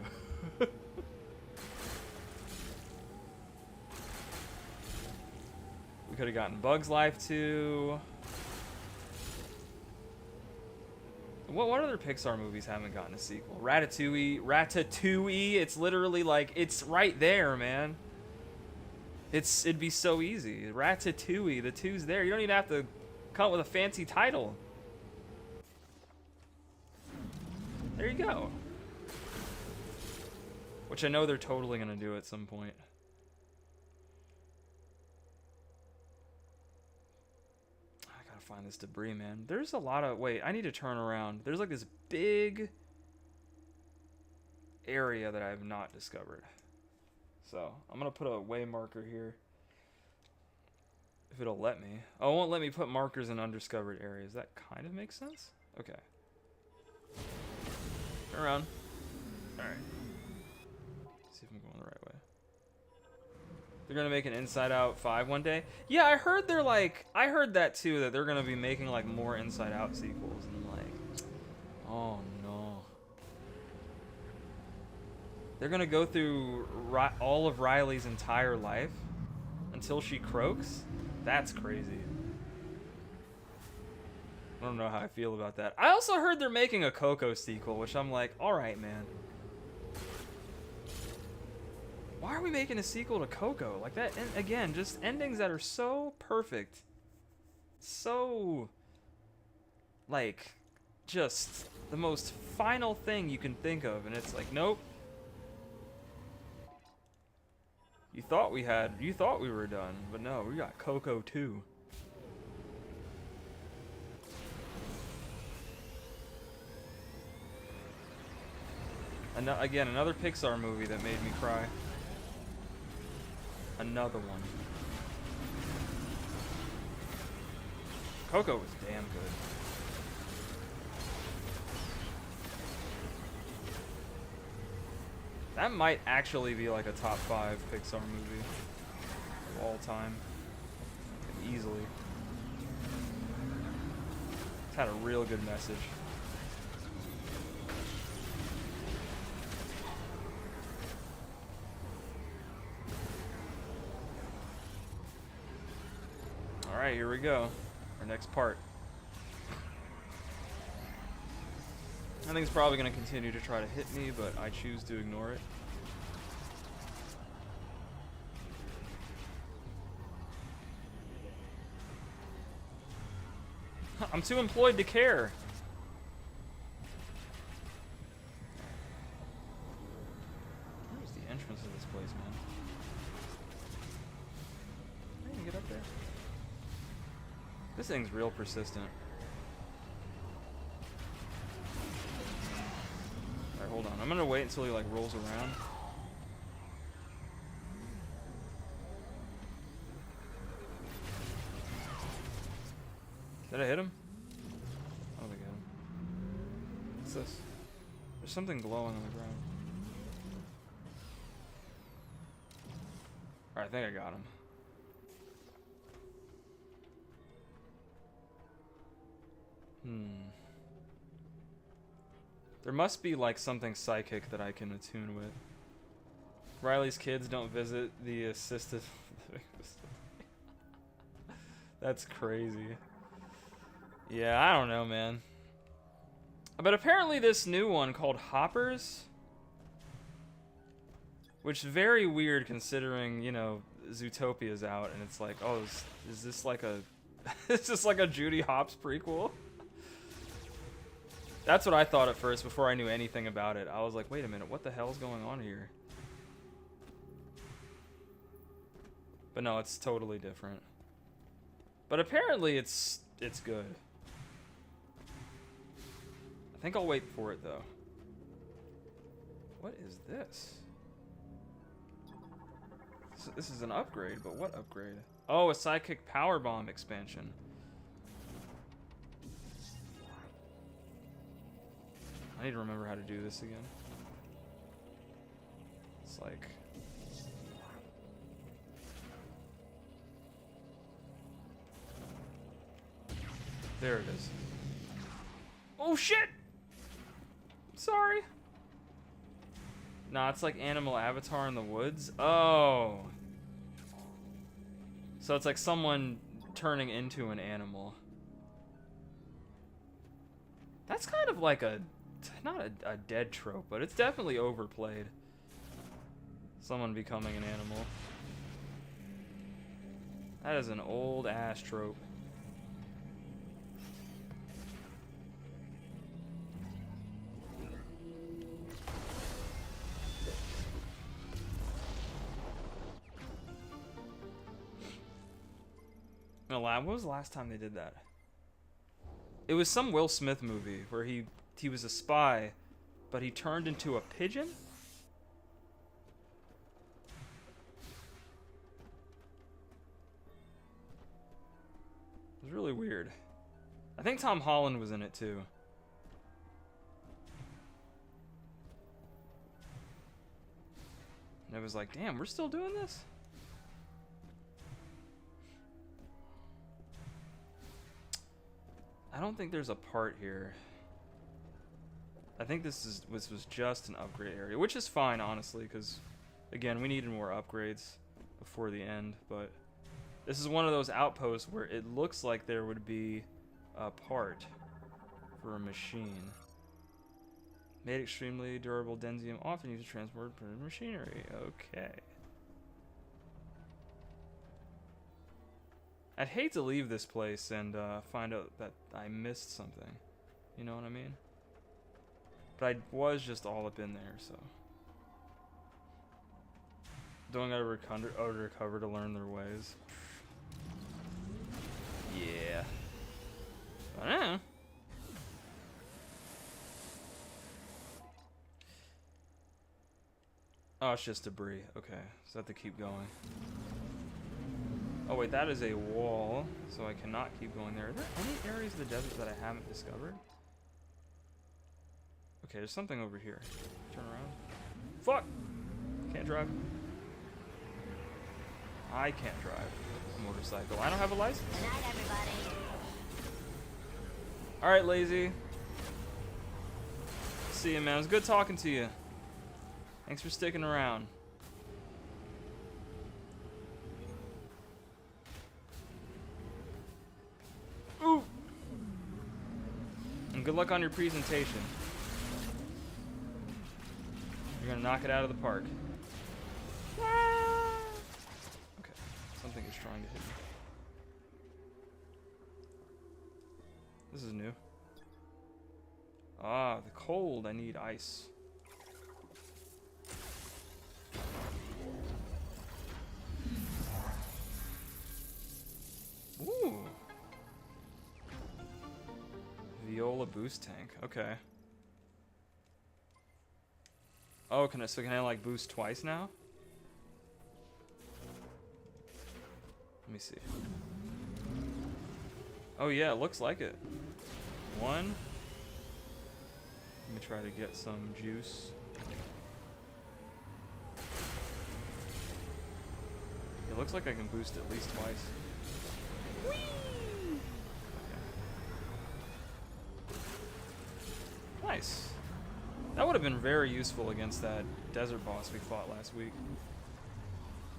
We could have gotten Bug's Life 2. What other Pixar movies haven't gotten a sequel? Ratatouille, it's literally like, it's right there, man. It'd be so easy. Ratatouille, the 2's there. You don't even have to come up with a fancy title. There you go. Which I know they're totally gonna do at some point. I gotta find this debris, man. There's a lot of... Wait, I need to turn around. There's like this big area that I have not discovered. So, I'm gonna put a way marker here. If it'll let me. Oh, it won't let me put markers in undiscovered areas. That kind of makes sense? Okay. Turn around. Alright. See if I'm going the right way. They're gonna make an Inside Out 5 one day? Yeah, I heard they're like... I heard that too, that they're gonna be making like more Inside Out sequels. And I'm like... Oh no. They're gonna go through all of Riley's entire life until she croaks? That's crazy. I don't know how I feel about that. I also heard they're making a Coco sequel, which I'm like, alright, man. Why are we making a sequel to Coco? Like that, and again, just endings that are so perfect. So, like, just the most final thing you can think of, and it's like, nope. You thought we were done, but no, we got Coco 2. Again, another Pixar movie that made me cry. Another one. Coco was damn good. That might actually be like a top 5 Pixar movie of all time. Easily. It's had a real good message. Alright, here we go. Our next part. I think it's probably going to continue to try to hit me, but I choose to ignore it. I'm too employed to care. Where's the entrance of this place, man? I can get up there. This thing's real persistent. Alright, hold on. I'm gonna wait until he like rolls around. Did I hit him? I don't think I hit him. What's this? There's something glowing on the ground. Alright, I think I got him. There must be like something psychic that I can attune with. Riley's kids don't visit the assisted living facility. That's crazy. Yeah, I don't know, man. But apparently this new one called Hoppers, which is very weird considering, you know, Zootopia's out and it's like, oh, is this like a is this like a Judy Hopps prequel? That's what I thought at first before I knew anything about it. I was like, wait a minute, what the hell's going on here? But no, it's totally different. But apparently it's good. I think I'll wait for it though. What is this? This is an upgrade, but what upgrade? Oh, a Psychic Power Bomb expansion. I need to remember how to do this again. It's like... There it is. Oh shit! Sorry. Nah, it's like Animal Avatar in the Woods. Oh. So it's like someone turning into an animal. That's kind of like a... Not a dead trope, but it's definitely overplayed. Someone becoming an animal. That is an old ass trope. No, when was the last time they did that? It was some Will Smith movie where he was a spy, but he turned into a pigeon? It was really weird. I think Tom Holland was in it too. And it was like, damn, we're still doing this? I don't think there's a part here. I think this was just an upgrade area, which is fine, honestly, because, again, we needed more upgrades before the end, but this is one of those outposts where it looks like there would be a part for a machine. Made extremely durable densium, often used to transport machinery. Okay. I'd hate to leave this place and find out that I missed something. You know what I mean? But I was just all up in there, so. Don't gotta recover to learn their ways. Yeah. I don't know. Oh, it's just debris. Okay, so I have to keep going. Oh wait, that is a wall, so I cannot keep going there. Are there any areas of the desert that I haven't discovered? Okay, there's something over here. Turn around. Fuck! Can't drive. I can't drive a motorcycle. I don't have a license. Good night, everybody. Alright, Lazy. See you, man. It was good talking to you. Thanks for sticking around. Ooh! And good luck on your presentation. You're gonna knock it out of the park. Okay, something is trying to hit me. This is new. Ah, the cold. I need ice. Ooh. Viola boost tank. Okay. Oh, can I like boost twice now? Let me see. Oh yeah, it looks like it. One. Let me try to get some juice. looks like I can boost at least twice. Whee! Okay. Nice. That would have been very useful against that desert boss we fought last week.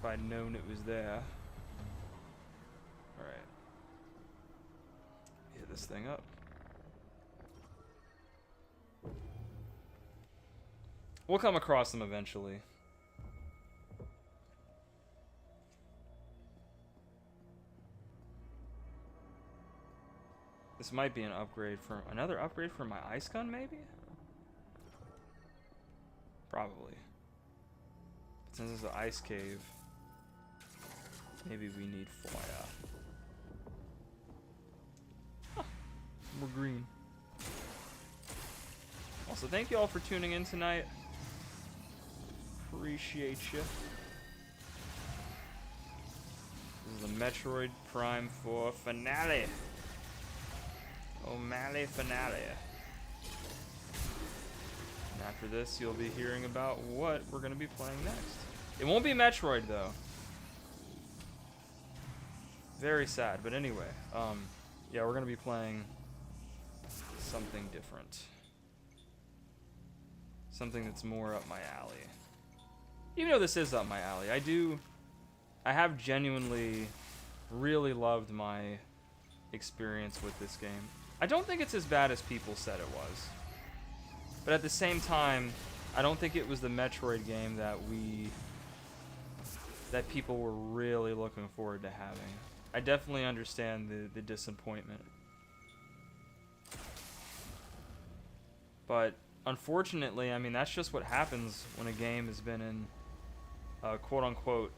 If I'd known it was there. Alright. Hit this thing up. We'll come across them eventually. This might be an upgrade for another upgrade for my ice gun, maybe? Probably. But since it's an ice cave, maybe we need fire. Huh. We're green. Also, thank you all for tuning in tonight. Appreciate you. This is the Metroid Prime 4 finale. O'Malley finale. And after this, you'll be hearing about what we're going to be playing next. It won't be Metroid, though. Very sad, but anyway. Yeah, we're going to be playing something different. Something that's more up my alley. Even though this is up my alley, I have genuinely really loved my experience with this game. I don't think it's as bad as people said it was. But at the same time, I don't think it was the Metroid game that people were really looking forward to having. I definitely understand the disappointment. But unfortunately, I mean, that's just what happens when a game has been in quote-unquote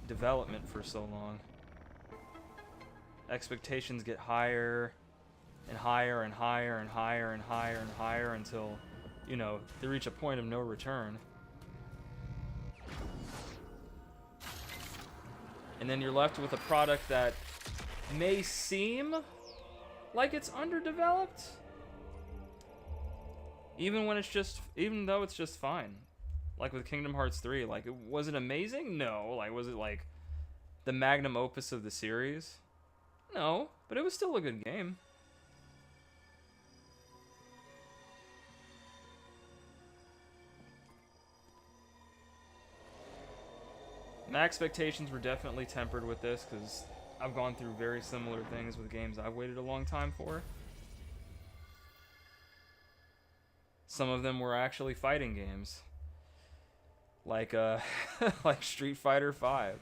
development for so long. Expectations get higher and higher and higher and higher and higher and higher until, you know, they reach a point of no return. And then you're left with a product that may seem like it's underdeveloped, even though it's just fine. Like with Kingdom Hearts 3, like, was it amazing? No. Like, was it like the magnum opus of the series? No, but it was still a good game. My expectations were definitely tempered with this because I've gone through very similar things with games I've waited a long time for. Some of them were actually fighting games. Like like Street Fighter V.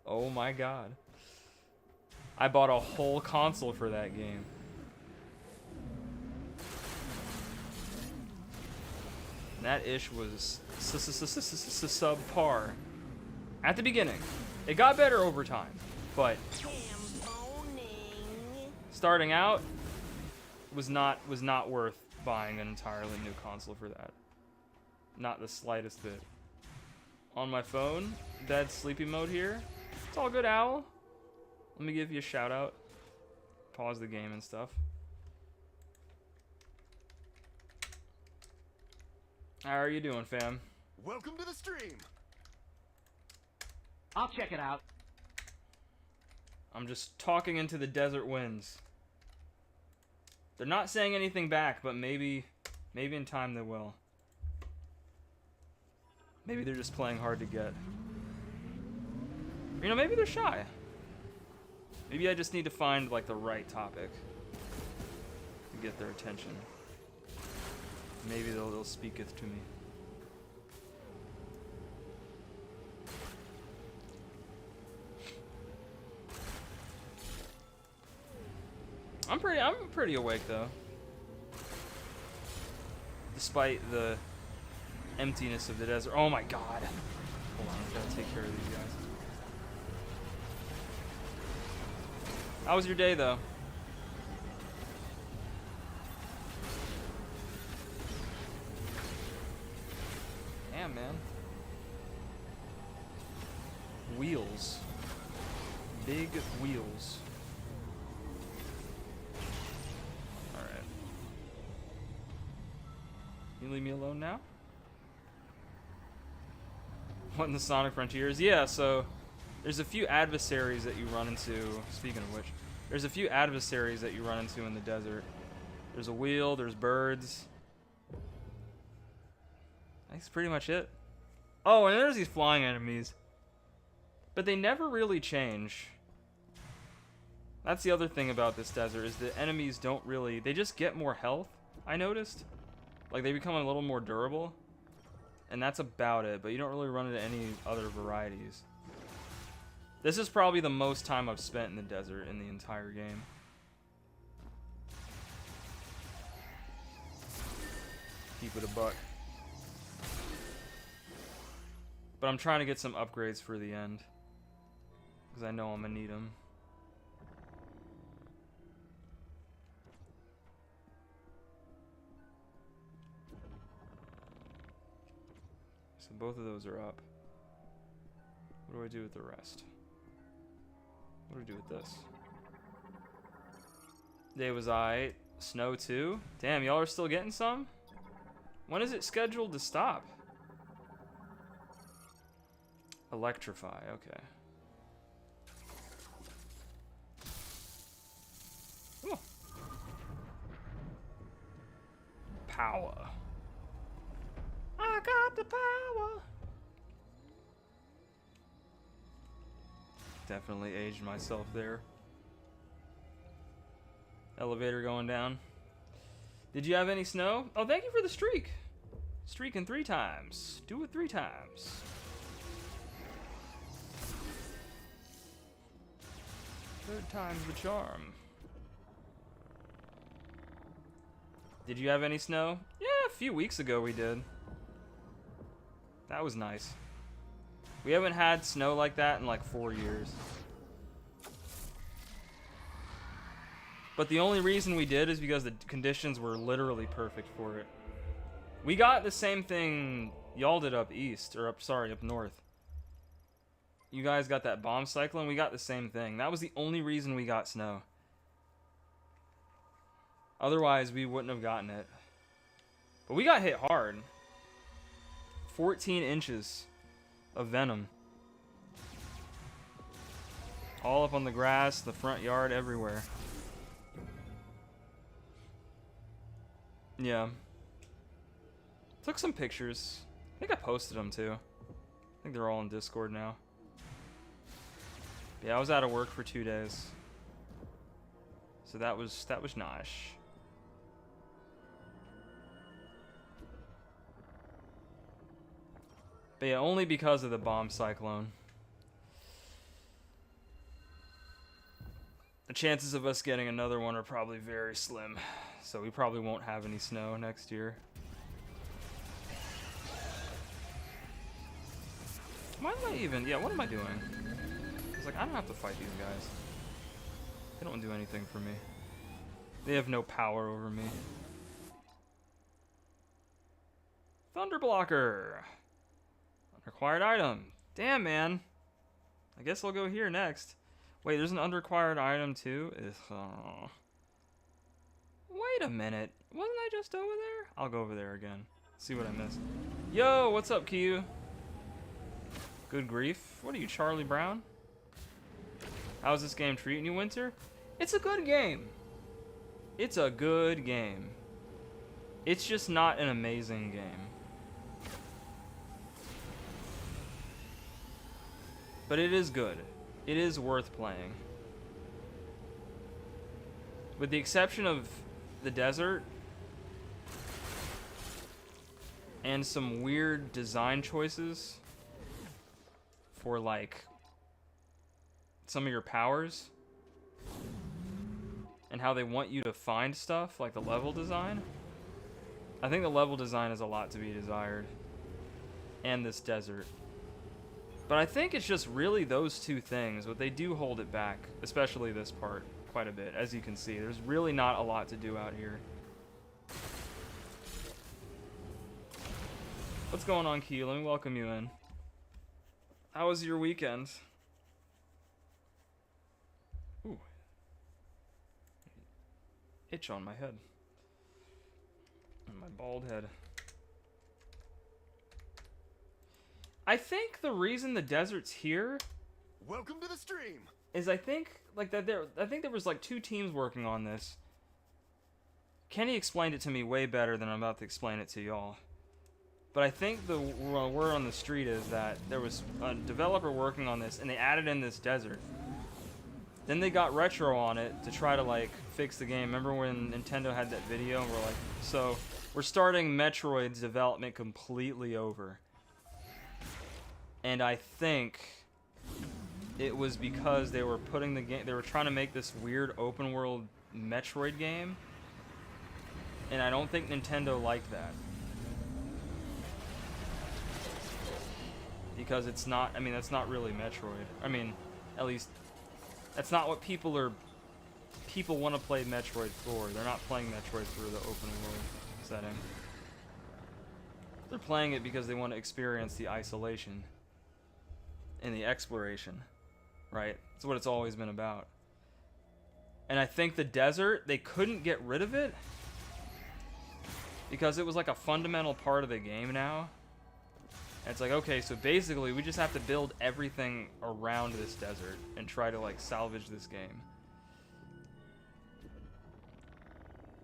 Oh my god. I bought a whole console for that game. And that ish was subpar. At the beginning. It got better over time, but starting out was not worth buying an entirely new console for that. Not the slightest bit. On my phone, dead sleepy mode here. It's all good, Owl. Let me give you a shout out. Pause the game and stuff. How are you doing, fam? Welcome to the stream. I'll check it out. I'm just talking into the desert winds. They're not saying anything back, but maybe in time they will. Maybe they're just playing hard to get. You know, maybe they're shy. Maybe I just need to find, like, the right topic to get their attention. Maybe they'll speaketh to me. I'm pretty awake though. Despite the emptiness of the desert. Oh my god. Hold on, I gotta take care of these guys. How was your day though? Damn, man. Wheels. Big wheels. Alright. You leave me alone now? What in the Sonic Frontiers? Yeah, so There's a few adversaries that you run into. Speaking of which, there's a few adversaries that you run into in the desert. There's a wheel, there's birds. That's pretty much it. Oh, and there's these flying enemies. But they never really change. That's the other thing about this desert, is the enemies don't really... They just get more health, I noticed. Like, they become a little more durable. And that's about it, but you don't really run into any other varieties. This is probably the most time I've spent in the desert in the entire game. Keep it a buck. But I'm trying to get some upgrades for the end. Because I know I'm going to need them. So both of those are up. What do I do with the rest? What do I do with this? Day was aight. Snow too? Damn, y'all are still getting some? When is it scheduled to stop? Electrify, okay. Ooh. Power. I got the power. Definitely aged myself there. Elevator going down. Did you have any snow? Oh, thank you for the streak. Streaking 3 times. Do it 3 times. Third time's the charm. Did you have any snow? Yeah, a few weeks ago we did. That was nice. We haven't had snow like that in like 4 years. But the only reason we did is because the conditions were literally perfect for it. We got the same thing y'all did up east, or up north. You guys got that bomb cyclone, we got the same thing. That was the only reason we got snow. Otherwise, we wouldn't have gotten it. But we got hit hard. 14 inches of venom. All up on the grass, the front yard, everywhere. Yeah. Took some pictures. I think I posted them too. I think they're all in Discord now. Yeah, I was out of work for 2 days. So that was nice. But yeah, only because of the bomb cyclone. The chances of us getting another one are probably very slim. So we probably won't have any snow next year. Why am I even... Yeah, what am I doing? I was like, I don't have to fight these guys. They don't do anything for me. They have no power over me. Thunder blocker. Unrequired item. Damn, man. I guess I'll go here next. Wait, there's an unrequired item too? Wait a minute. Wasn't I just over there? I'll go over there again. See what I missed. Yo, what's up, Q? Good grief. What are you, Charlie Brown? How's this game treating you, Winter? It's a good game. It's a good game. It's just not an amazing game. But it is good. It is worth playing. With the exception of the desert and some weird design choices for like some of your powers and how they want you to find stuff, like the level design. I think the level design is a lot to be desired. And this desert. But I think it's just really those two things, but they do hold it back, especially this part, quite a bit. As you can see, there's really not a lot to do out here. What's going on, Key? Let me welcome you in. How was your weekend? Ooh. Itch on my head. On my bald head. I think the reason the desert's here Welcome to the stream. is I think like that I think there was like 2 teams working on this. Kenny explained it to me way better than I'm about to explain it to y'all. But I think the word on the street is that there was a developer working on this, and they added in this desert. Then they got Retro on it to try to like fix the game. Remember when Nintendo had that video? And we're like, so we're starting Metroid's development completely over. And I think it was because they were putting the game, they were trying to make this weird open world Metroid game. And I don't think Nintendo liked that. Because it's not, I mean, that's not really Metroid. I mean, at least, that's not what people want to play Metroid for. They're not playing Metroid for the open world setting. They're playing it because they want to experience the isolation and the exploration, right? That's what it's always been about. And I think the desert, they couldn't get rid of it because it was like a fundamental part of the game now. And it's like, okay, so basically we just have to build everything around this desert and try to like salvage this game.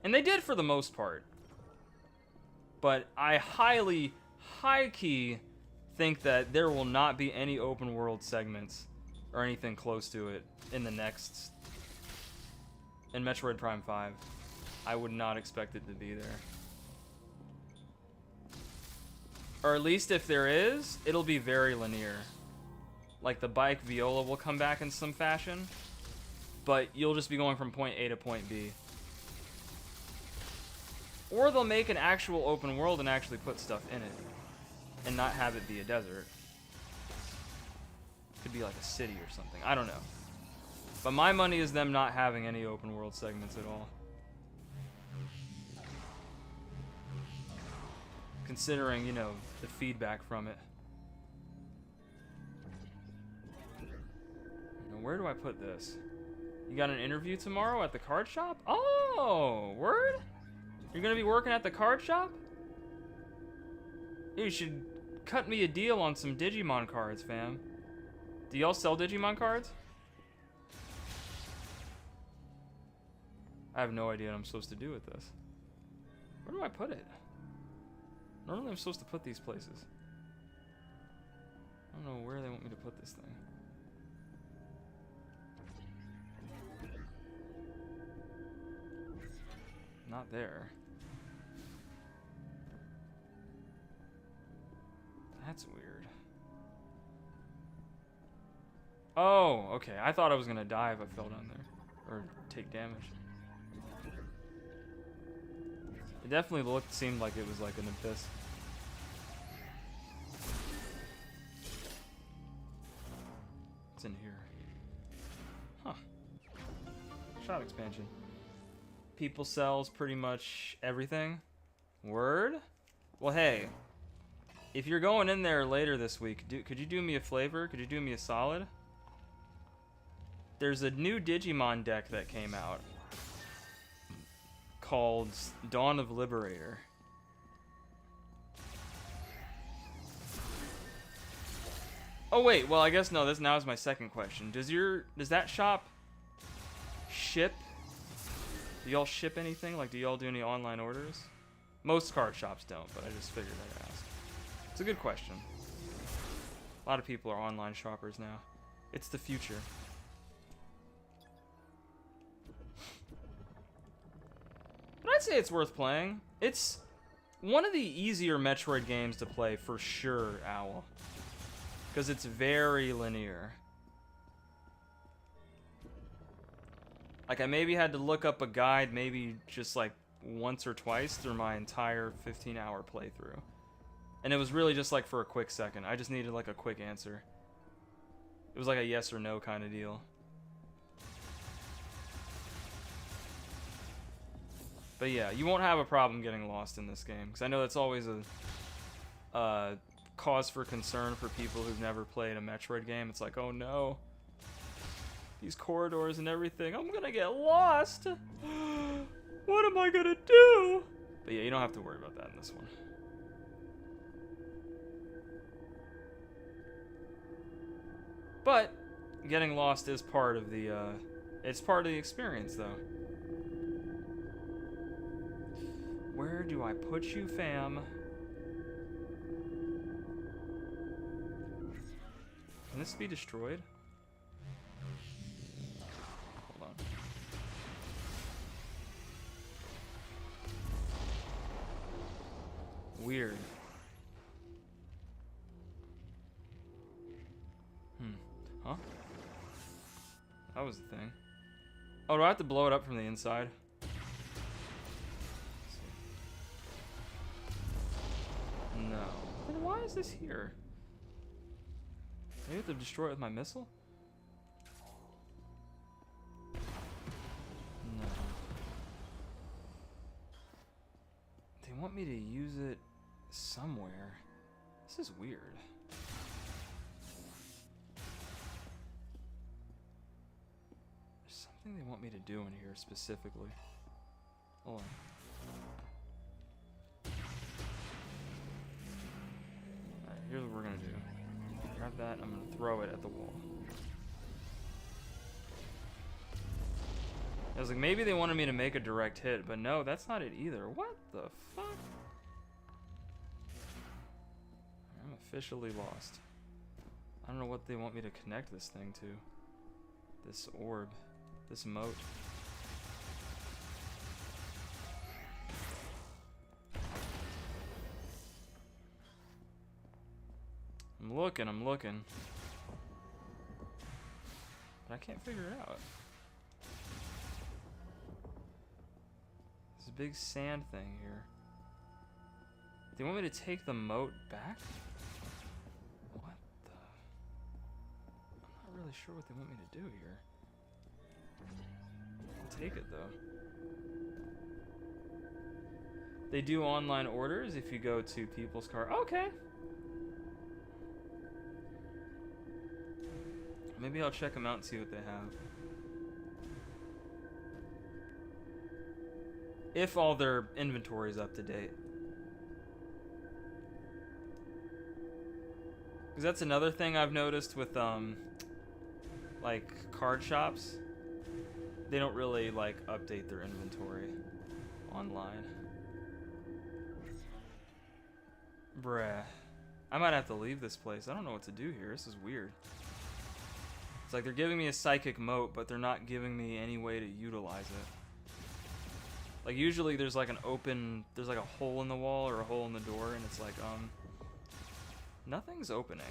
And they did for the most part. But I high-key think that there will not be any open world segments or anything close to it in Metroid Prime 5. I would not expect it to be there. Or at least if there is, it'll be very linear. Like the bike Viola will come back in some fashion, but you'll just be going from point A to point B. Or they'll make an actual open world and actually put stuff in it and not have it be a desert. Could be like a city or something. I don't know. But my money is them not having any open world segments at all. Considering, you know, the feedback from it. Now, where do I put this? You got an interview tomorrow at the card shop? Oh, word? You're gonna be working at the card shop? You should cut me a deal on some Digimon cards, fam. Do y'all sell Digimon cards? I have no idea what I'm supposed to do with this. Where do I put it? Normally I'm supposed to put these places. I don't know where they want me to put this thing. Not there. That's weird. Oh, okay. I thought I was gonna die if I fell down there. Or take damage. It definitely seemed like it was like an abyss. What's in here? Huh. Shop expansion. People sells pretty much everything. Word? Well, hey. If you're going in there later this week, could you do me a flavor? Could you do me a solid? There's a new Digimon deck that came out called Dawn of Liberator. Oh wait, well I guess no, this now is my second question. Does that shop ship? Do y'all ship anything? Like, do y'all do any online orders? Most card shops don't, but I just figured I'd ask. It's a good question. A lot of people are online shoppers now. It's the future. But I'd say it's worth playing. It's one of the easier Metroid games to play for sure, Owl. Because it's very linear. Like, I maybe had to look up a guide maybe just like once or twice through my entire 15-hour playthrough. And it was really just like for a quick second. I just needed like a quick answer. It was like a yes or no kind of deal. But yeah, you won't have a problem getting lost in this game. Because I know that's always a cause for concern for people who've never played a Metroid game. It's like, oh no. These corridors and everything. I'm gonna get lost. What am I gonna do? But yeah, you don't have to worry about that in this one. But getting lost is part of the, it's part of the experience, though. Where do I put you, fam? Can this be destroyed? Hold on. Weird. Huh? That was the thing. Oh, do I have to blow it up from the inside? Let's see. No. Then why is this here? Maybe I have to destroy it with my missile? No. They want me to use it somewhere. This is weird. There's something they want me to do in here specifically. Hold on. Alright, here's what we're gonna do. Grab that, I'm gonna throw it at the wall. I was like, maybe they wanted me to make a direct hit, but no, that's not it either. What the fuck? I'm officially lost. I don't know what they want me to connect this thing to. This orb. This moat. I'm looking. But I can't figure it out. There's a big sand thing here. They want me to take the moat back? What the? I'm not really sure what they want me to do here. I'll take it though. They do online orders if you go to People's Car. Okay. Maybe I'll check them out and see what they have. If all their inventory is up to date. Because that's another thing I've noticed with, like, card shops. They don't really, like, update their inventory online. Bruh. I might have to leave this place. I don't know what to do here. This is weird. It's like they're giving me a psychic moat, but they're not giving me any way to utilize it. Like usually there's like an open, there's like a hole in the wall or a hole in the door, and it's like, nothing's opening.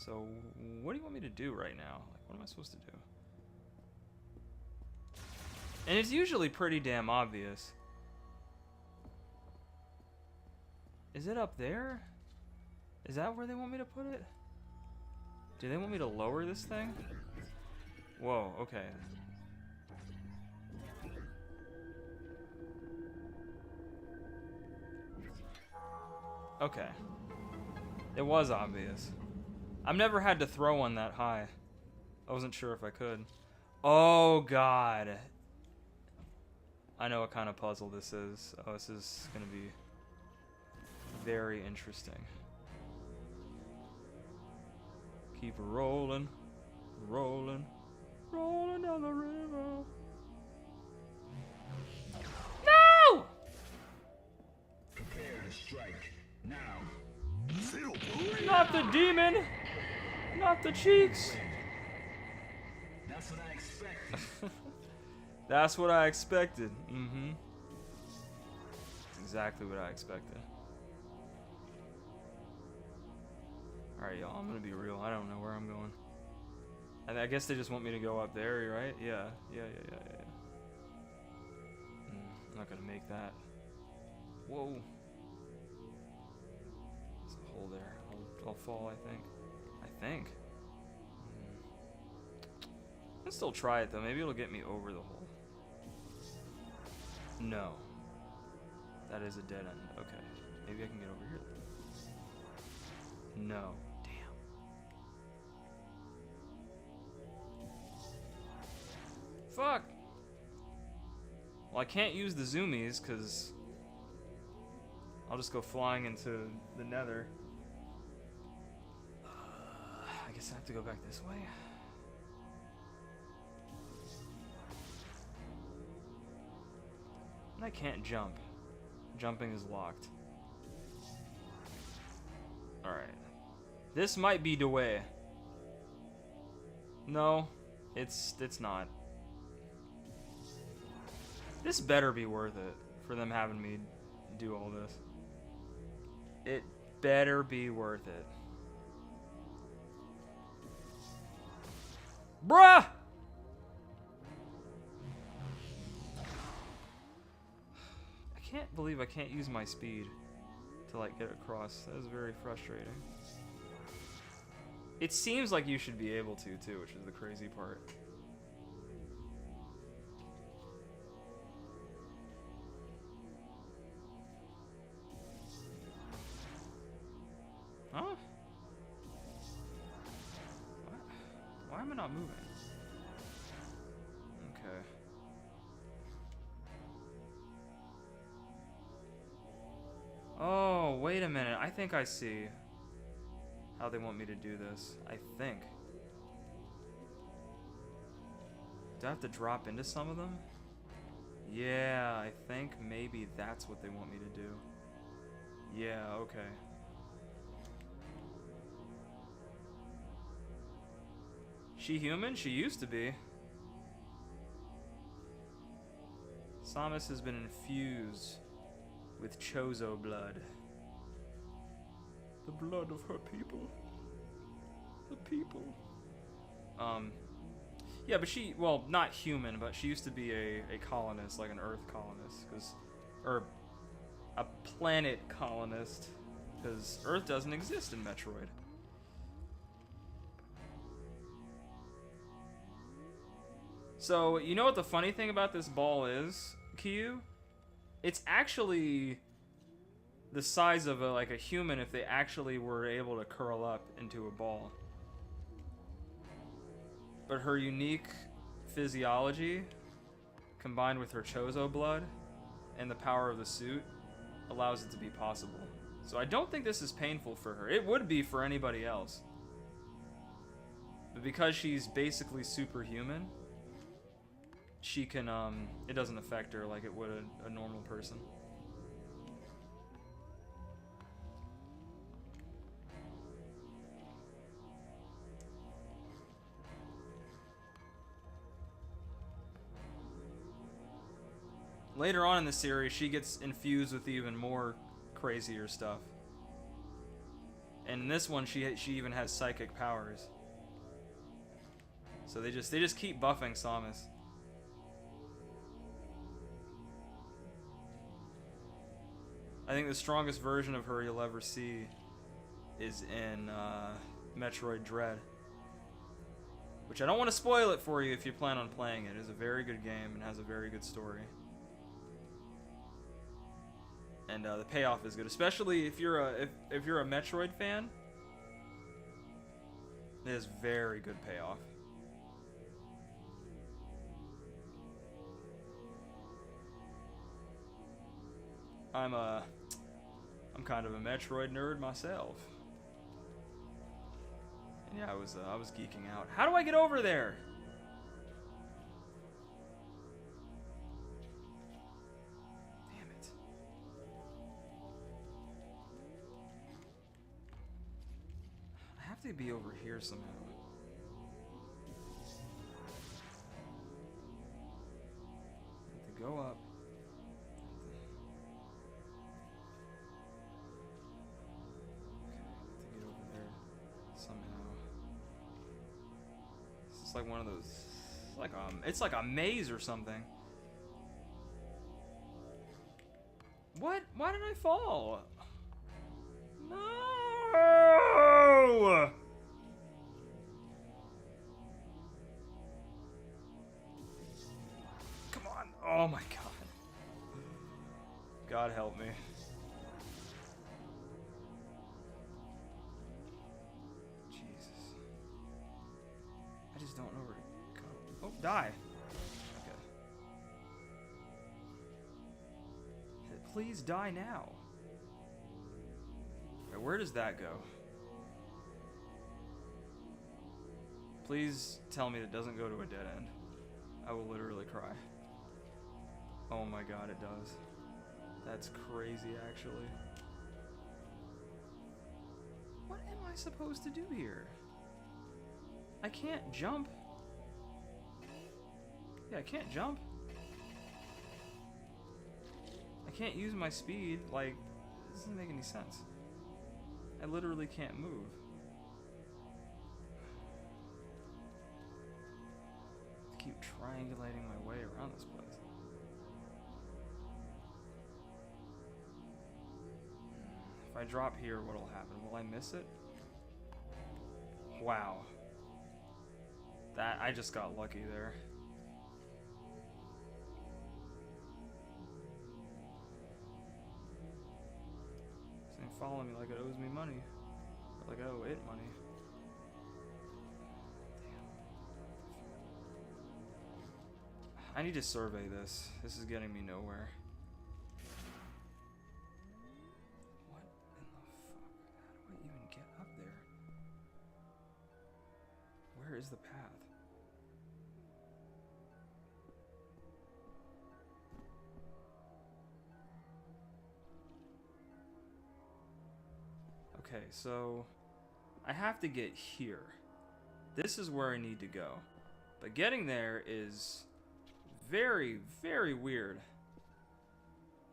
So what do you want me to do right now? Like, what am I supposed to do? And it's usually pretty damn obvious. Is it up there? Is that where they want me to put it? Do they want me to lower this thing? Whoa, okay. Okay. It was obvious. I've never had to throw one that high. I wasn't sure if I could. Oh, God. I know what kind of puzzle this is. Oh, this is going to be very interesting. Keep rolling, rolling, rolling down the river. No! Prepare to strike now. Not the demon! Not the cheeks! That's what I expected. That's what I expected. Mm-hmm. That's exactly what I expected. Alright, y'all, I'm gonna be real. I don't know where I'm going. I guess they just want me to go up there, right? Yeah. I'm not gonna make that. Whoa. There's a hole there. I'll fall, I think. I can still try it, though. Maybe it'll get me over the hole. No. That is a dead end. Okay. Maybe I can get over here. No. Damn. Fuck! Well, I can't use the zoomies, because I'll just go flying into the nether. I guess guess I have to go back this way. And I can't jump. Jumping is locked. Alright. This might be the way. No, it's not. This better be worth it for them having me do all this. It better be worth it. Bruh! I can't believe I can't use my speed to like get across. That is very frustrating. It seems like you should be able to too, which is the crazy part. Huh? What? Why am I not moving? Okay. Oh, wait a minute. I think I see how they want me to do this. I think. Do I have to drop into some of them? Yeah, I think maybe that's what they want me to do. Yeah, okay. She human? She used to be. Samus has been infused with Chozo blood. The blood of her people. The people. Yeah, but she, well, not human, but she used to be a colonist, like an Earth colonist, or a planet colonist, because Earth doesn't exist in Metroid. So, you know what the funny thing about this ball is, Kyu? It's actually the size of like a human if they actually were able to curl up into a ball. But her unique physiology, combined with her Chozo blood and the power of the suit, allows it to be possible. So I don't think this is painful for her. It would be for anybody else. But because she's basically superhuman, she can, it doesn't affect her like it would a normal person. Later on in the series, she gets infused with even more crazier stuff. And in this one, she even has psychic powers. So they just keep buffing Samus. I think the strongest version of her you'll ever see is in Metroid Dread. Which I don't want to spoil it for you if you plan on playing it. It is a very good game and has a very good story. And the payoff is good, especially if you're a Metroid fan. It is very good payoff. I'm kind of a Metroid nerd myself. And yeah, I was geeking out. How do I get over there? Damn it. I have to be over here somehow. I have to go up. Like one of those, it's like a maze or something. What? Why did I fall? No! Come on! Oh my god! God help me! I just don't know where to go. Oh, die. Okay. Please die now. Okay, where does that go? Please tell me it doesn't go to a dead end. I will literally cry. Oh my god, it does. That's crazy, actually. What am I supposed to do here? I can't jump. Yeah, I can't jump. I can't use my speed. Like, this doesn't make any sense. I literally can't move. I keep triangulating my way around this place. If I drop here, what'll happen? Will I miss it? Wow. That, I just got lucky there. This ain't following me like it owes me money. Or like I owe it money. Damn. I need to survey this. This is getting me nowhere. What in the fuck? How do I even get up there? Where is the path? Okay, so I have to get here. This is where I need to go. But getting there is very, very weird.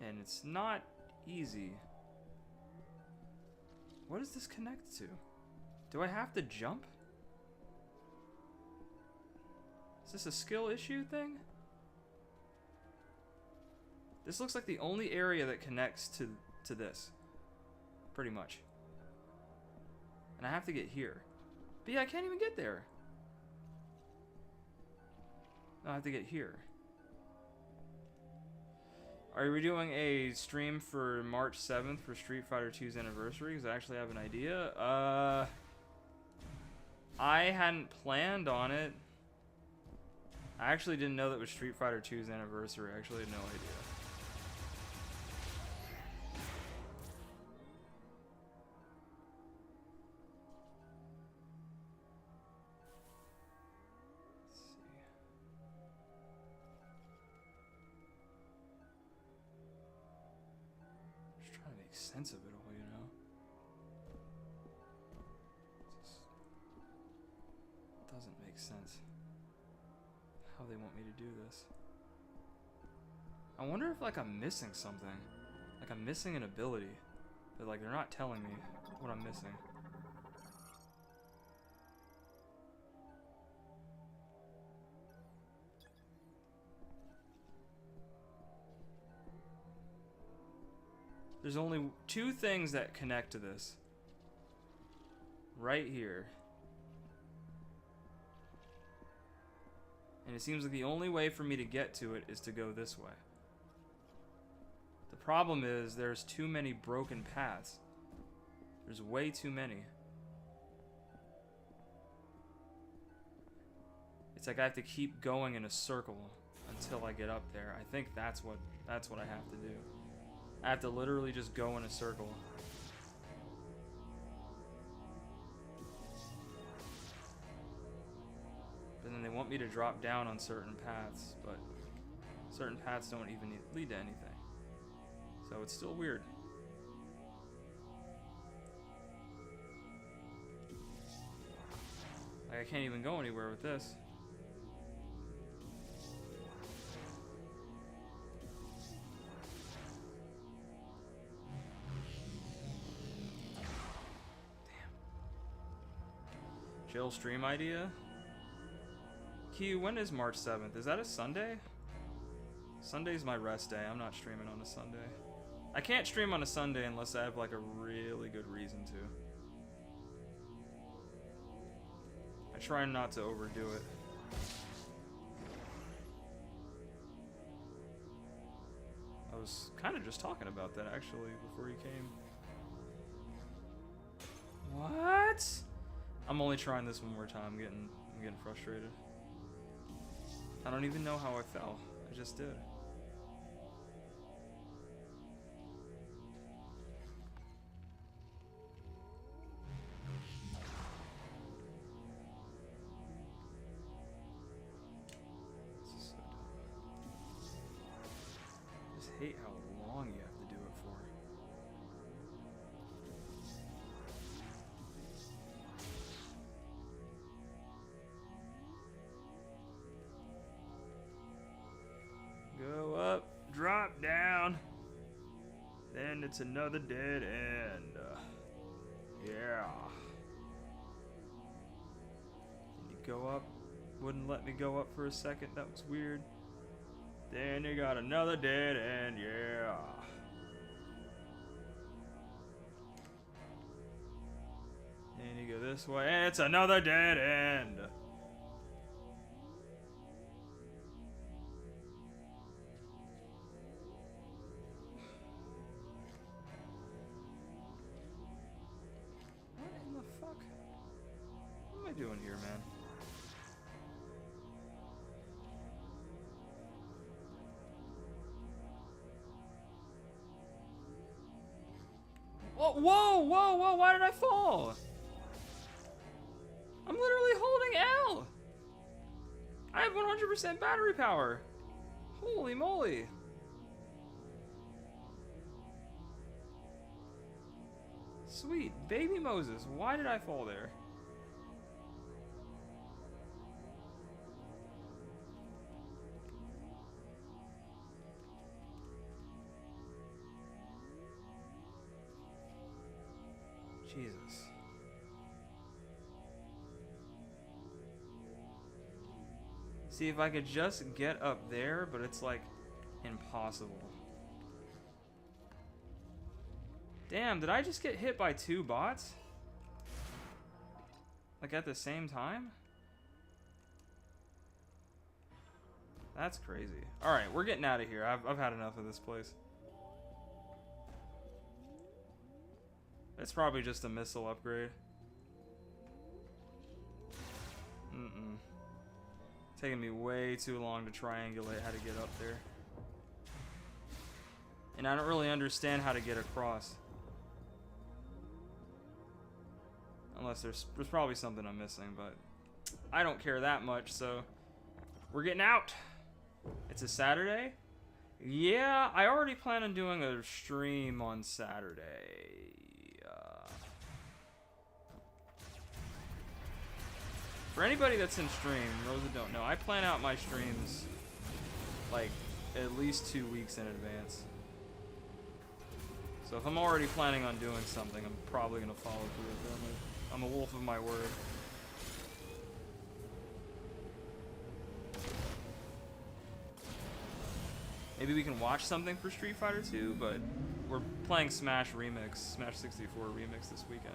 And it's not easy. What does this connect to? Do I have to jump? Is this a skill issue thing? This looks like the only area that connects to this. Pretty much. And I have to get here. But yeah, I can't even get there. No, I have to get here. Are we doing a stream for March 7th for Street Fighter 2's anniversary? Because I actually have an idea. I hadn't planned on it. I actually didn't know that was Street Fighter 2's anniversary. I actually had no idea. Sense of it all, you know. It just doesn't make sense how they want me to do this. I wonder if like I'm missing something, like I'm missing an ability, but like they're not telling me what I'm missing. There's only two things that connect to this. Right here. And it seems like the only way for me to get to it is to go this way. The problem is there's too many broken paths. There's way too many. It's like I have to keep going in a circle until I get up there. I think that's what I have to do. I have to literally just go in a circle. But then they want me to drop down on certain paths, but certain paths don't even lead to anything. So it's still weird. Like I can't even go anywhere with this. Chill stream idea. Q, when is March 7th? Is that a Sunday? Sunday's my rest day. I'm not streaming on a Sunday. I can't stream on a Sunday unless I have like a really good reason to. I try not to overdo it. I was kind of just talking about that actually before you came. What? I'm only trying this one more time. I'm getting frustrated. I don't even know how I fell. I just did. hate how long you have to do it for. Go up, drop down. Then it's another dead end. Yeah. Can you go up? Wouldn't let me go up for a second. That was weird. Then you got another dead end. Yeah. And you go this way, and it's another dead end. What in the fuck? What am I doing here, man? Whoa, whoa, whoa, whoa, why did I fall? I'm literally holding L. I have 100% battery power. Holy moly. Sweet, baby Moses, why did I fall there? Jesus. See, if I could just get up there, but it's like impossible. Damn, did I just get hit by 2 bots? Like at the same time? That's crazy. Alright, we're getting out of here. I've had enough of this place. It's probably just a missile upgrade. Taking me way too long to triangulate how to get up there. And I don't really understand how to get across. Unless there's probably something I'm missing, but I don't care that much, so we're getting out. It's a Saturday? Yeah, I already plan on doing a stream on Saturday. For anybody that's in stream, those that don't know, I plan out my streams like at least 2 weeks in advance. So if I'm already planning on doing something, I'm probably going to follow through with it. I'm a wolf of my word. Maybe we can watch something for Street Fighter 2, but we're playing Smash 64 Remix this weekend.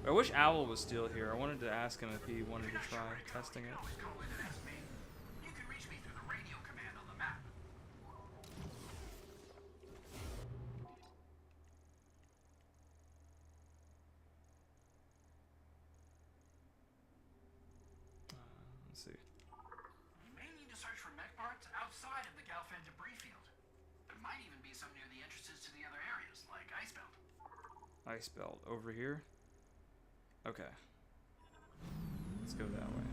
I wish HOWL was still here. I wanted to ask him if he wanted to try testing it. Let's see. You may need to search for mech parts outside of the Galfan debris field. There might even be some near the entrances to the other areas, like Ice Belt. Ice Belt over here? Okay. Let's go that way.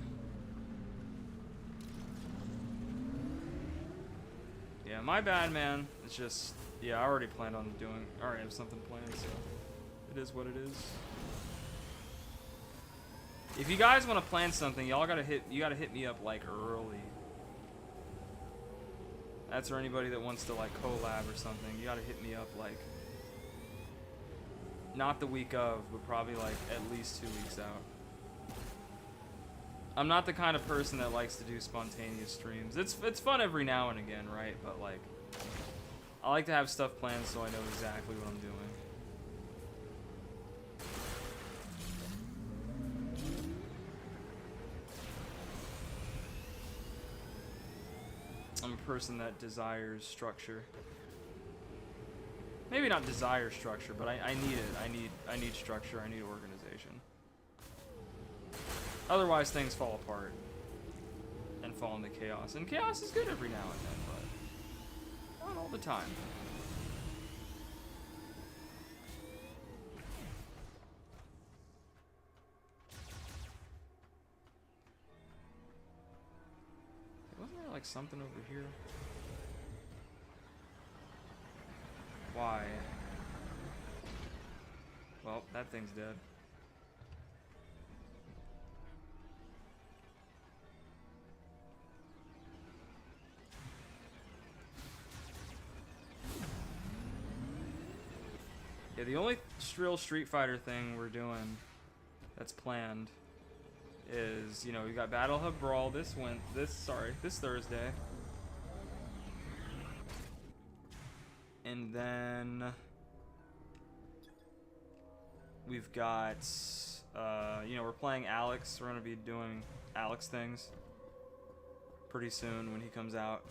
Yeah, my bad, man. It's just, yeah, I already planned on doing, I already have something planned, so it is what it is. If you guys want to plan something, y'all gotta hit me up like early. That's for anybody that wants to like collab or something. You gotta hit me up like, not the week of, but probably like at least 2 weeks out. I'm not the kind of person that likes to do spontaneous streams. It's fun every now and again, right? But like, I like to have stuff planned so I know exactly what I'm doing. I'm a person that desires structure. Maybe not desire structure, but I need it. I need structure. I need organization. Otherwise, things fall apart and fall into chaos. And chaos is good every now and then, but not all the time. Wasn't there like something over here? Why? Well, that thing's dead. Yeah, the only real Street Fighter thing we're doing that's planned is, you know, we got Battle Hub Brawl this Thursday. And then we've got, you know, we're playing Alex. We're going to be doing Alex things pretty soon when he comes out.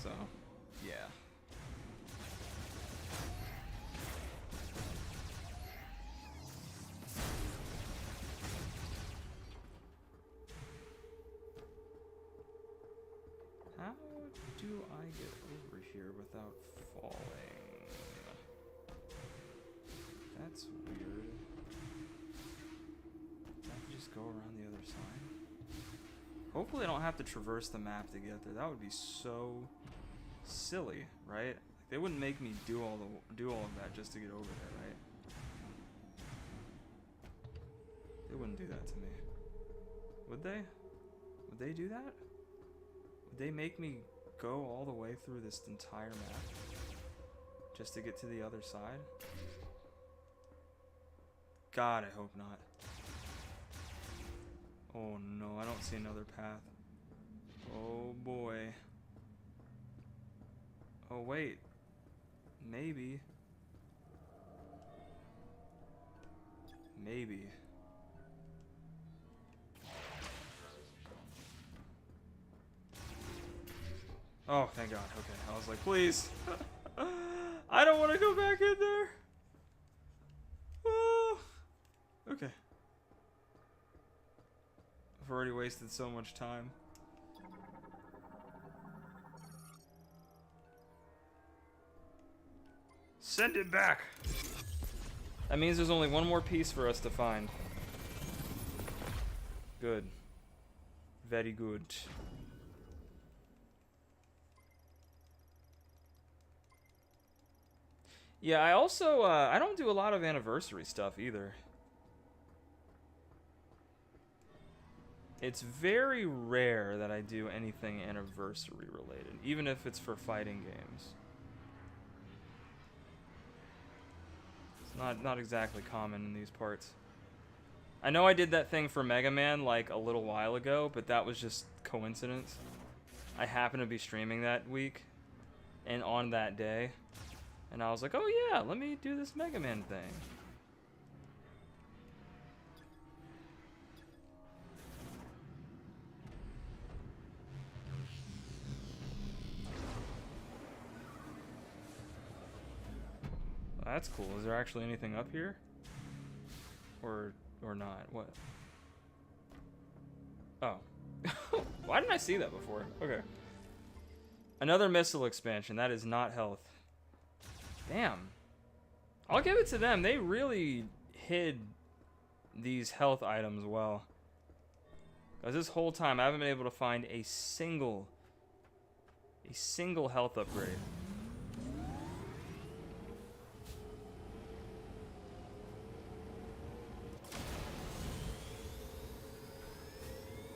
So, yeah. How do I get over here without falling? That's weird. I have to just go around the other side. Hopefully I don't have to traverse the map to get there. That would be so silly, right? Like, they wouldn't make me do all of that just to get over there, right? They wouldn't do that to me. Would they? Would they do that? Would they make me go all the way through this entire map just to get to the other side? God, I hope not. Oh no, I don't see another path. Oh boy. Oh wait. Maybe. Maybe. Oh, thank God. Okay, I was like, please. I don't want to go back in there. Oh. Okay. I've already wasted so much time. Send it back. That means there's only one more piece for us to find. Good. Very good. Yeah, I also, I don't do a lot of anniversary stuff either. It's very rare that I do anything anniversary related, even if it's for fighting games. It's not exactly common in these parts. I know I did that thing for Mega Man like a little while ago, but that was just coincidence. I happened to be streaming that week and on that day. And I was like, oh yeah, let me do this Mega Man thing. Well, that's cool. Is there actually anything up here? Or not? What? Oh. Why didn't I see that before? Okay. Another missile expansion. That is not health. Damn. I'll give it to them. They really hid these health items well. Because this whole time I haven't been able to find a single health upgrade.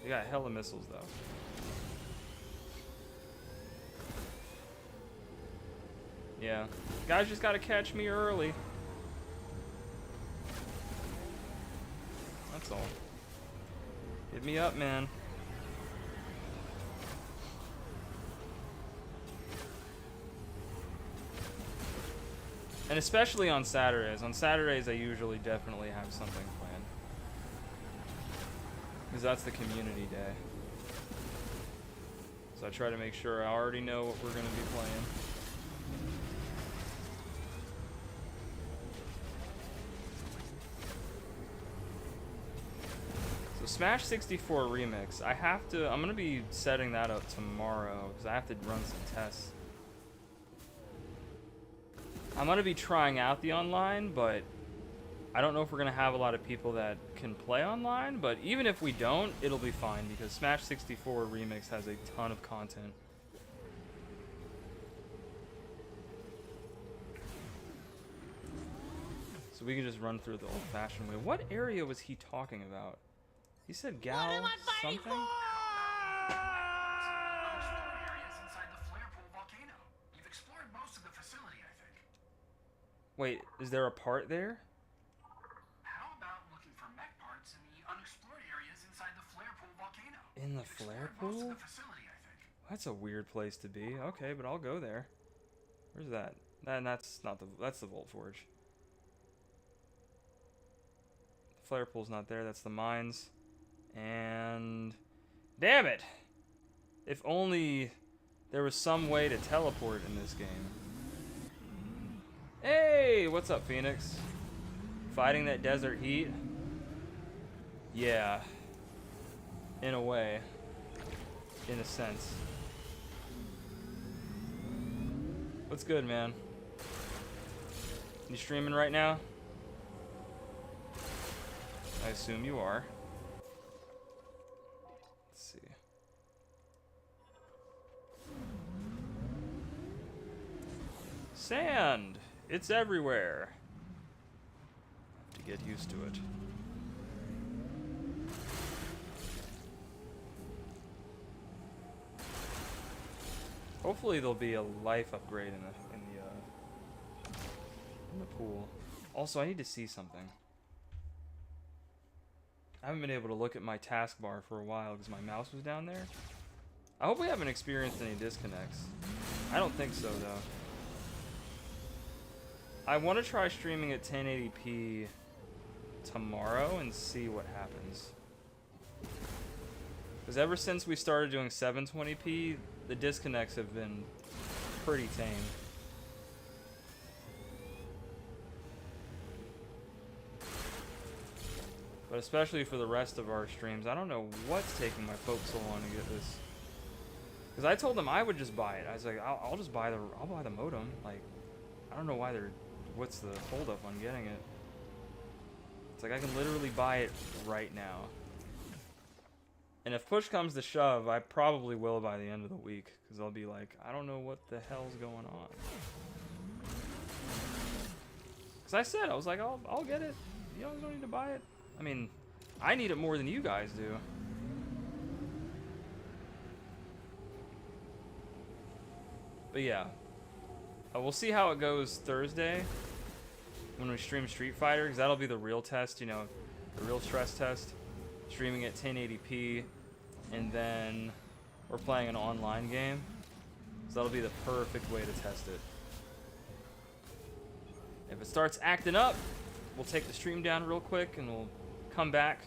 They got hella missiles though. Yeah. Guys just gotta catch me early. That's all. Hit me up, man. And especially on Saturdays. On Saturdays, I usually definitely have something planned. Because that's the community day. So I try to make sure I already know what we're going to be playing. So Smash 64 Remix, I'm going to be setting that up tomorrow because I have to run some tests. I'm going to be trying out the online, but I don't know if we're going to have a lot of people that can play online, but even if we don't, it'll be fine because Smash 64 Remix has a ton of content. So we can just run through the old-fashioned way. What area was he talking about? He said gal something? Unexplored areas inside the flare pool volcano. You've explored most of the facility, I think. Wait, is there a part there? How about looking for mech parts in the unexplored areas inside the flare pool volcano? In the You've flare explored most pool? of the facility, I think. That's a weird place to be. Okay, but I'll go there. Where's that? That's not the. That's the Volt Forge. The flare pool's not there. That's the mines. And damn it! If only there was some way to teleport in this game. Hey, what's up, Phoenix? Fighting that desert heat? Yeah. In a way. In a sense. What's good, man? You streaming right now? I assume you are. Let's see. Sand! It's everywhere. Have to get used to it. Hopefully there'll be a life upgrade in the pool. Also, I need to see something. I haven't been able to look at my taskbar for a while because my mouse was down there. I hope we haven't experienced any disconnects. I don't think so, though. I want to try streaming at 1080p tomorrow and see what happens. Because ever since we started doing 720p, the disconnects have been pretty tame. But especially for the rest of our streams, I don't know what's taking my folks so long to get this. Because I told them I would just buy it. I was like, I'll just buy the modem. Like, I don't know why what's the holdup on getting it? It's like I can literally buy it right now. And if push comes to shove, I probably will by the end of the week. Because I'll be like, I don't know what the hell's going on. Because I said, I was like, I'll get it. You don't need to buy it. I mean, I need it more than you guys do. But yeah. We'll see how it goes Thursday. When we stream Street Fighter. Because that'll be the real test, you know. The real stress test. Streaming at 1080p. And then we're playing an online game. So that'll be the perfect way to test it. If it starts acting up, we'll take the stream down real quick and we'll come back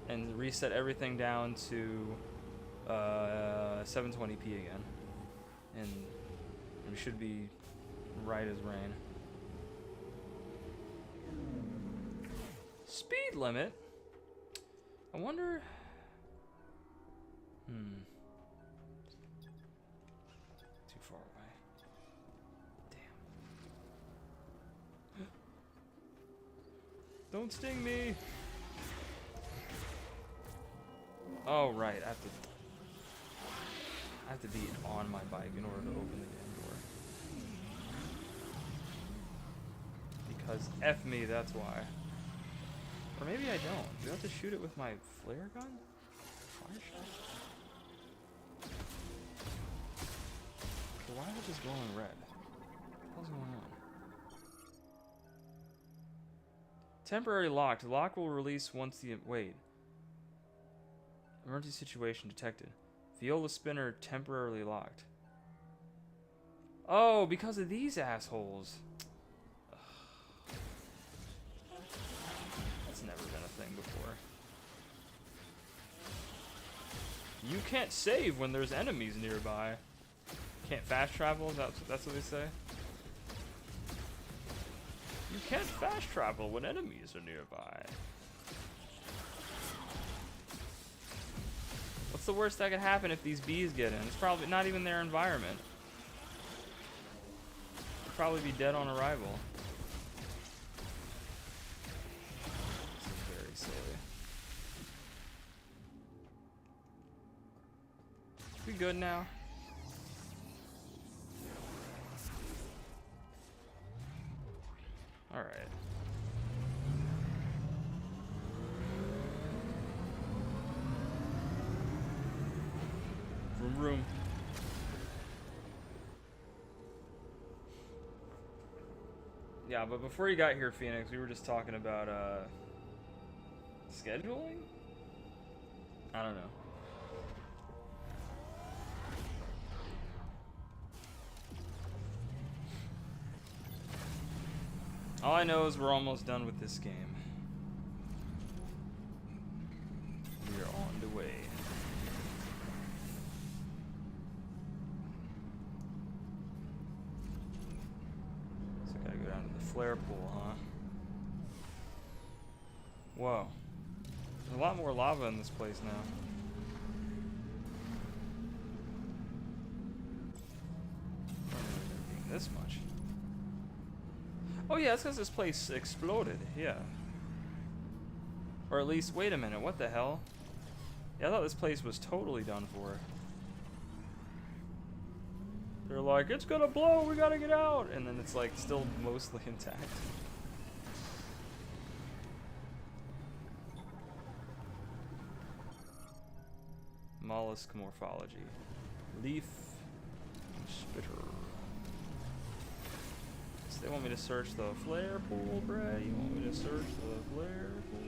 and reset everything down to 720p again. And we should be right as rain. Speed limit? I wonder... Too far away. Damn. Don't sting me! Oh, right. I have to be on my bike in order to open the damn door. Because F me, that's why. Or maybe I don't. Do I have to shoot it with my flare gun? Fire shot? So why is it just glowing red? What's going on? Temporary locked. The lock will release once the... Wait. Emergency situation detected. Viola spinner temporarily locked. Oh, because of these assholes. That's never been a thing before. You can't save when there's enemies nearby. Can't fast travel? That's what they say? You can't fast travel when enemies are nearby. What's the worst that could happen if these bees get in? It's probably not even their environment. They'll probably be dead on arrival. This is very silly. We good now? Alright. room. Yeah, but before you got here, Phoenix, we were just talking about scheduling? I don't know. All I know is we're almost done with this game. We're on the way. So I gotta go down to the flare pool, huh? Whoa. There's a lot more lava in this place now. I don't remember there being this much. Oh yeah, that's because this place exploded, yeah. Or at least, wait a minute, what the hell? Yeah, I thought this place was totally done for. They're like, it's gonna blow, we gotta get out! And then it's like, still mostly intact. Mollusk morphology. Leaf spitter. So they want me to search the flare pool, bruh? You want me to search the flare pool?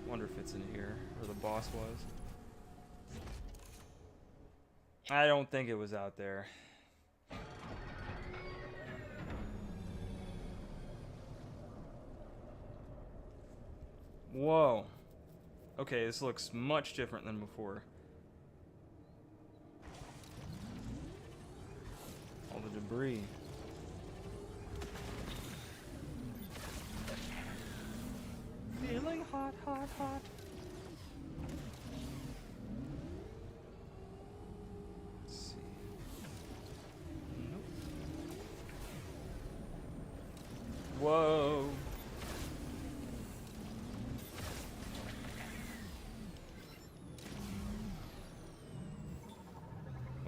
Wonder if it's in here, where the boss was. I don't think it was out there. Whoa. Okay, this looks much different than before. All the debris. Feeling hot, hot, hot. Let's see. Nope. Whoa.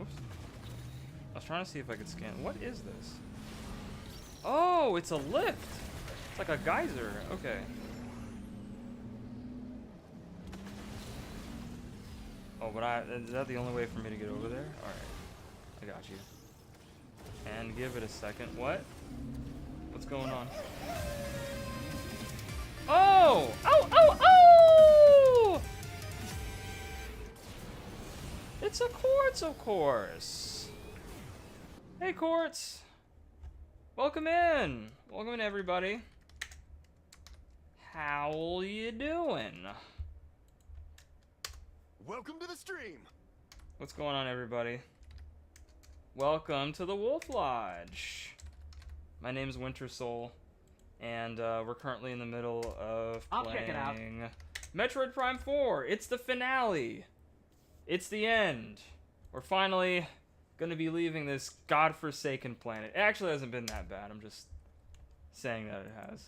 Oops. I was trying to see if I could scan. What is this? Oh, it's a lift. It's like a geyser. Okay. Oh, but is that the only way for me to get over there? Alright. I got you. And give it a second. What? What's going on? Oh! Oh, oh, oh! It's a quartz, of course. Hey, quartz. Welcome in. Welcome in, everybody. How you doing? Welcome to the stream. What's going on, everybody? Welcome to the Wolf Lodge. My name's Winter Soul, and we're currently in the middle of playing Metroid Prime 4. It's the finale. It's the end. We're finally gonna be leaving this godforsaken planet. It actually hasn't been that bad. I'm just saying that it has.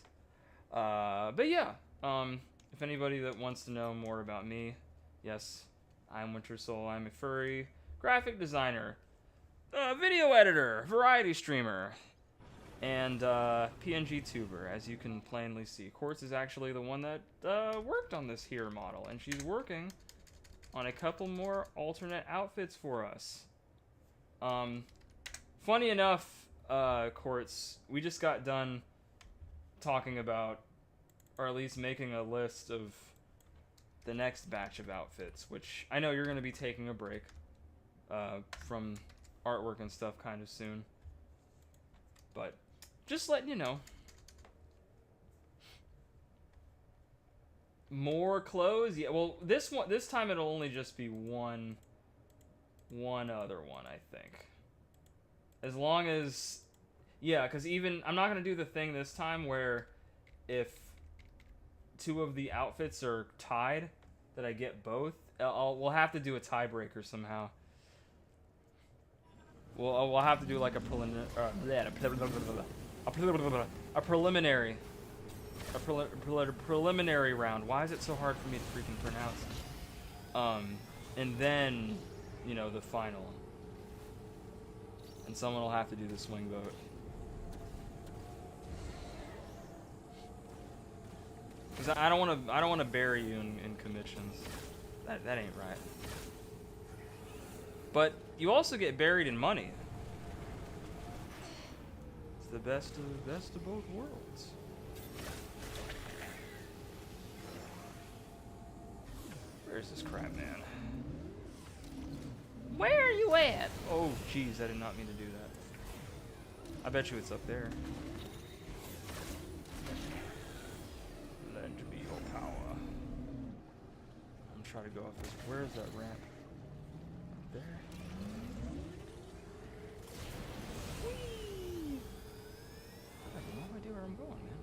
But yeah, if anybody that wants to know more about me, yes, I'm Winter Soul. I'm a furry, graphic designer, video editor, variety streamer, and PNG tuber, as you can plainly see. Quartz is actually the one that worked on this here model, and she's working on a couple more alternate outfits for us. Funny enough, Quartz, we just got done talking about, or at least making a list of the next batch of outfits, which I know you're going to be taking a break from artwork and stuff kind of soon. But just letting you know. More clothes? Yeah, well, this time it'll only just be one other one, I think. As long as, yeah, because even, I'm not going to do the thing this time where if two of the outfits are tied, that I get both. We'll have to do a tiebreaker somehow. We'll have to do like a preliminary round. Why is it so hard for me to freaking pronounce? And then, you know, the final. And someone will have to do the swing vote. Because I don't want to bury you in commissions. That ain't right. But you also get buried in money. It's the best of both worlds. Where's this crap, man? Where are you at? Oh, jeez, I did not mean to do that. I bet you it's up there. Lend me your power. I'm trying to go off this. Where is that ramp? Up there? Whee! I have no idea where I'm going, man.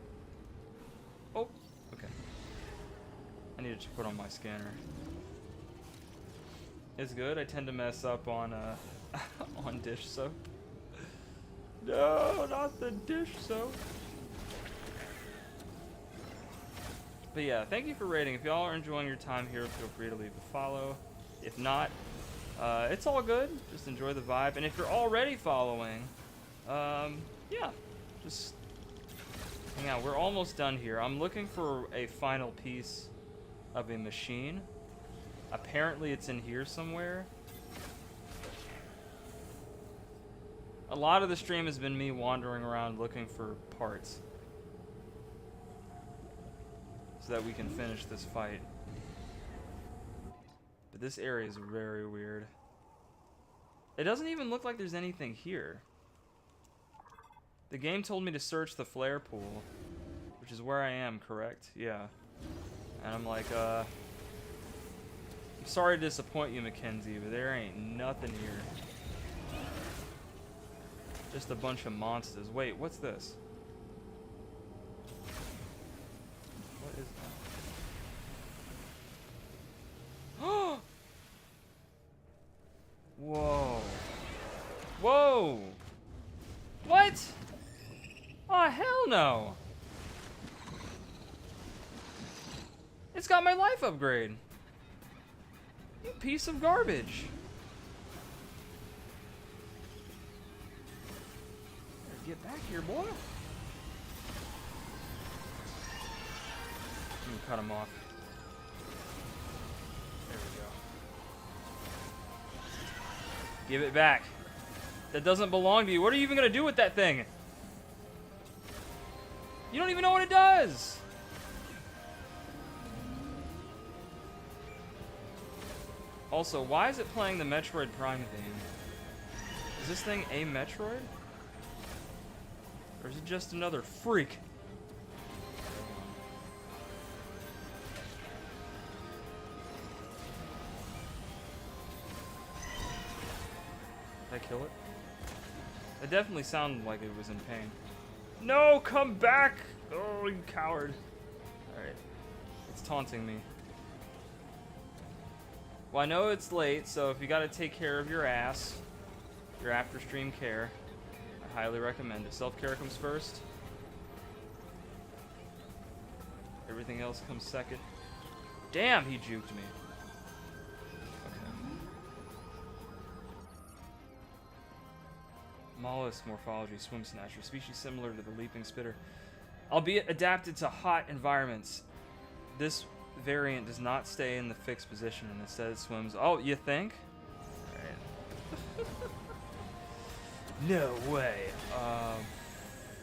Oh, okay. I needed to put on my scanner. It's good. I tend to mess up on on dish soap. No, not the dish soap. But yeah, thank you for rating. If y'all are enjoying your time here, feel free to leave a follow. If not, it's all good. Just enjoy the vibe. And if you're already following, yeah, just hang out. We're almost done here. I'm looking for a final piece of a machine. Apparently it's in here somewhere. A lot of the stream has been me wandering around looking for parts so that we can finish this fight. But this area is very weird. It doesn't even look like there's anything here. The game told me to search the flare pool, which is where I am, correct? Yeah. And I'm like, I'm sorry to disappoint you, Mackenzie, but there ain't nothing here. Just a bunch of monsters. Wait, what's this? What is that? Oh! Whoa. Whoa! What? Oh, hell no! It's got my life upgrade. You piece of garbage. Better get back here, boy. Let me cut him off. There we go. Give it back. That doesn't belong to you. What are you even gonna do with that thing? You don't even know what it does. Also, why is it playing the Metroid Prime theme? Is this thing a Metroid? Or is it just another freak? Did I kill it? It definitely sounded like it was in pain. No, come back! Oh, you coward. Alright. It's taunting me. Well, I know it's late, so if you gotta take care of your ass, your after-stream care, I highly recommend it. Self-care comes first. Everything else comes second. Damn, he juked me. Okay. Mollusk morphology, swim snatcher, species similar to the leaping spitter, albeit adapted to hot environments. This variant does not stay in the fixed position and instead it swims. Oh, you think? Alright. No way.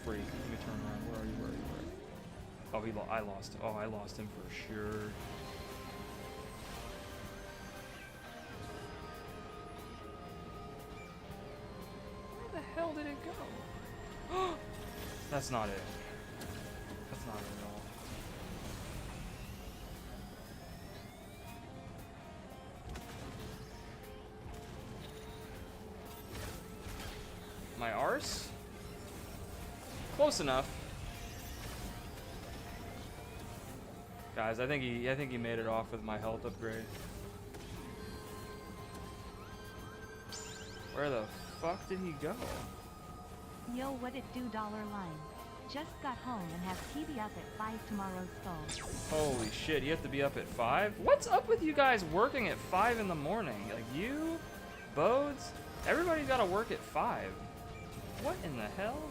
Freak. Let me turn around. Where are you? Where are you? Where are you? Oh, I lost. Oh, I lost him for sure. Where the hell did it go? That's not it. That's not it at all. My arse? Close enough. Guys, I think he made it off with my health upgrade. Where the fuck did he go? Yo, what it do, $line? Just got home and have TV up at 5 tomorrow, so. Holy shit, you have to be up at 5? What's up with you guys working at 5 in the morning? Like you, Bodes, everybody gotta work at 5. What in the hell?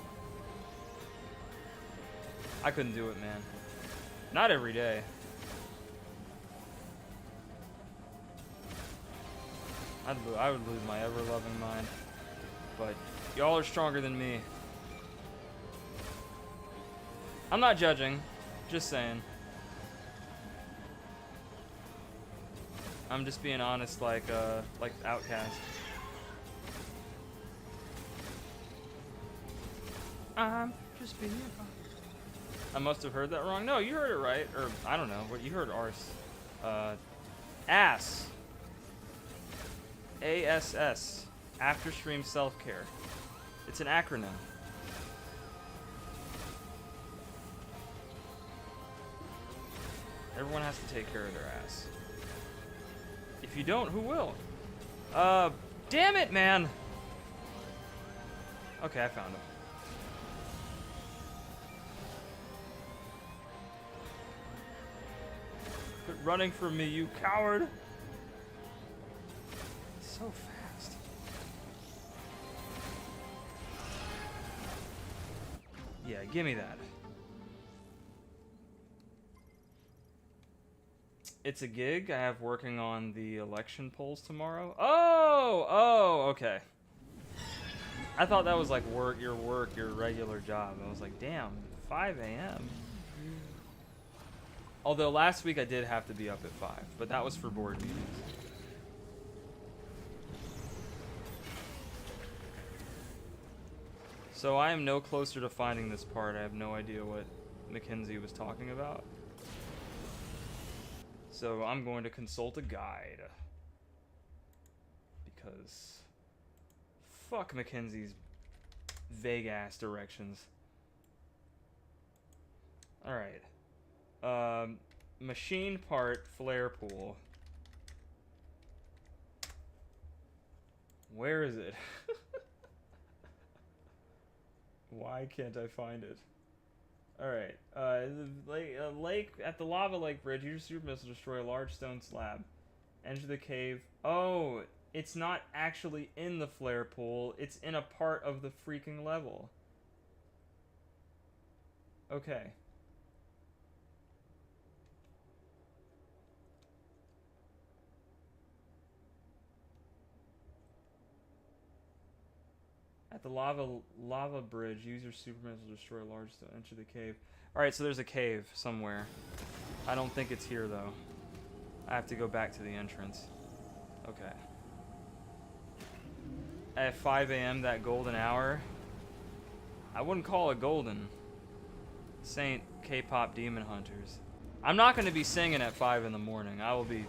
I couldn't do it, man. Not every day. I would lose my ever-loving mind. But y'all are stronger than me. I'm not judging, just saying. I'm just being honest, like Outcast. I'm just being honest. I must have heard that wrong. No, you heard it right, or I don't know. What you heard, arse. ASS. ASS. After Stream Self-Care. It's an acronym. Everyone has to take care of their ass. If you don't, who will? Damn it, man! Okay, I found him. Quit running from me, you coward! So fast. Yeah, give me that. It's a gig I have working on the election polls tomorrow. Oh, okay. I thought that was like your regular job. I was like, damn, 5 a.m. Although last week I did have to be up at 5, but that was for board meetings. So I am no closer to finding this part. I have no idea what Mackenzie was talking about. So I'm going to consult a guide. Because fuck Mackenzie's vague ass directions. Alright. Machine part flare pool. Where is it? Why can't I find it? Alright, lake at the lava lake bridge, use your super missile to destroy a large stone slab. Enter the cave. Oh, it's not actually in the flare pool, it's in a part of the freaking level. Okay. At the lava bridge, use your super missile to destroy a large stone. Enter the cave. Alright, so there's a cave somewhere. I don't think it's here, though. I have to go back to the entrance. Okay. At 5 a.m., that golden hour. I wouldn't call it golden. Saint K-pop Demon Hunters. I'm not going to be singing at 5 in the morning. I will be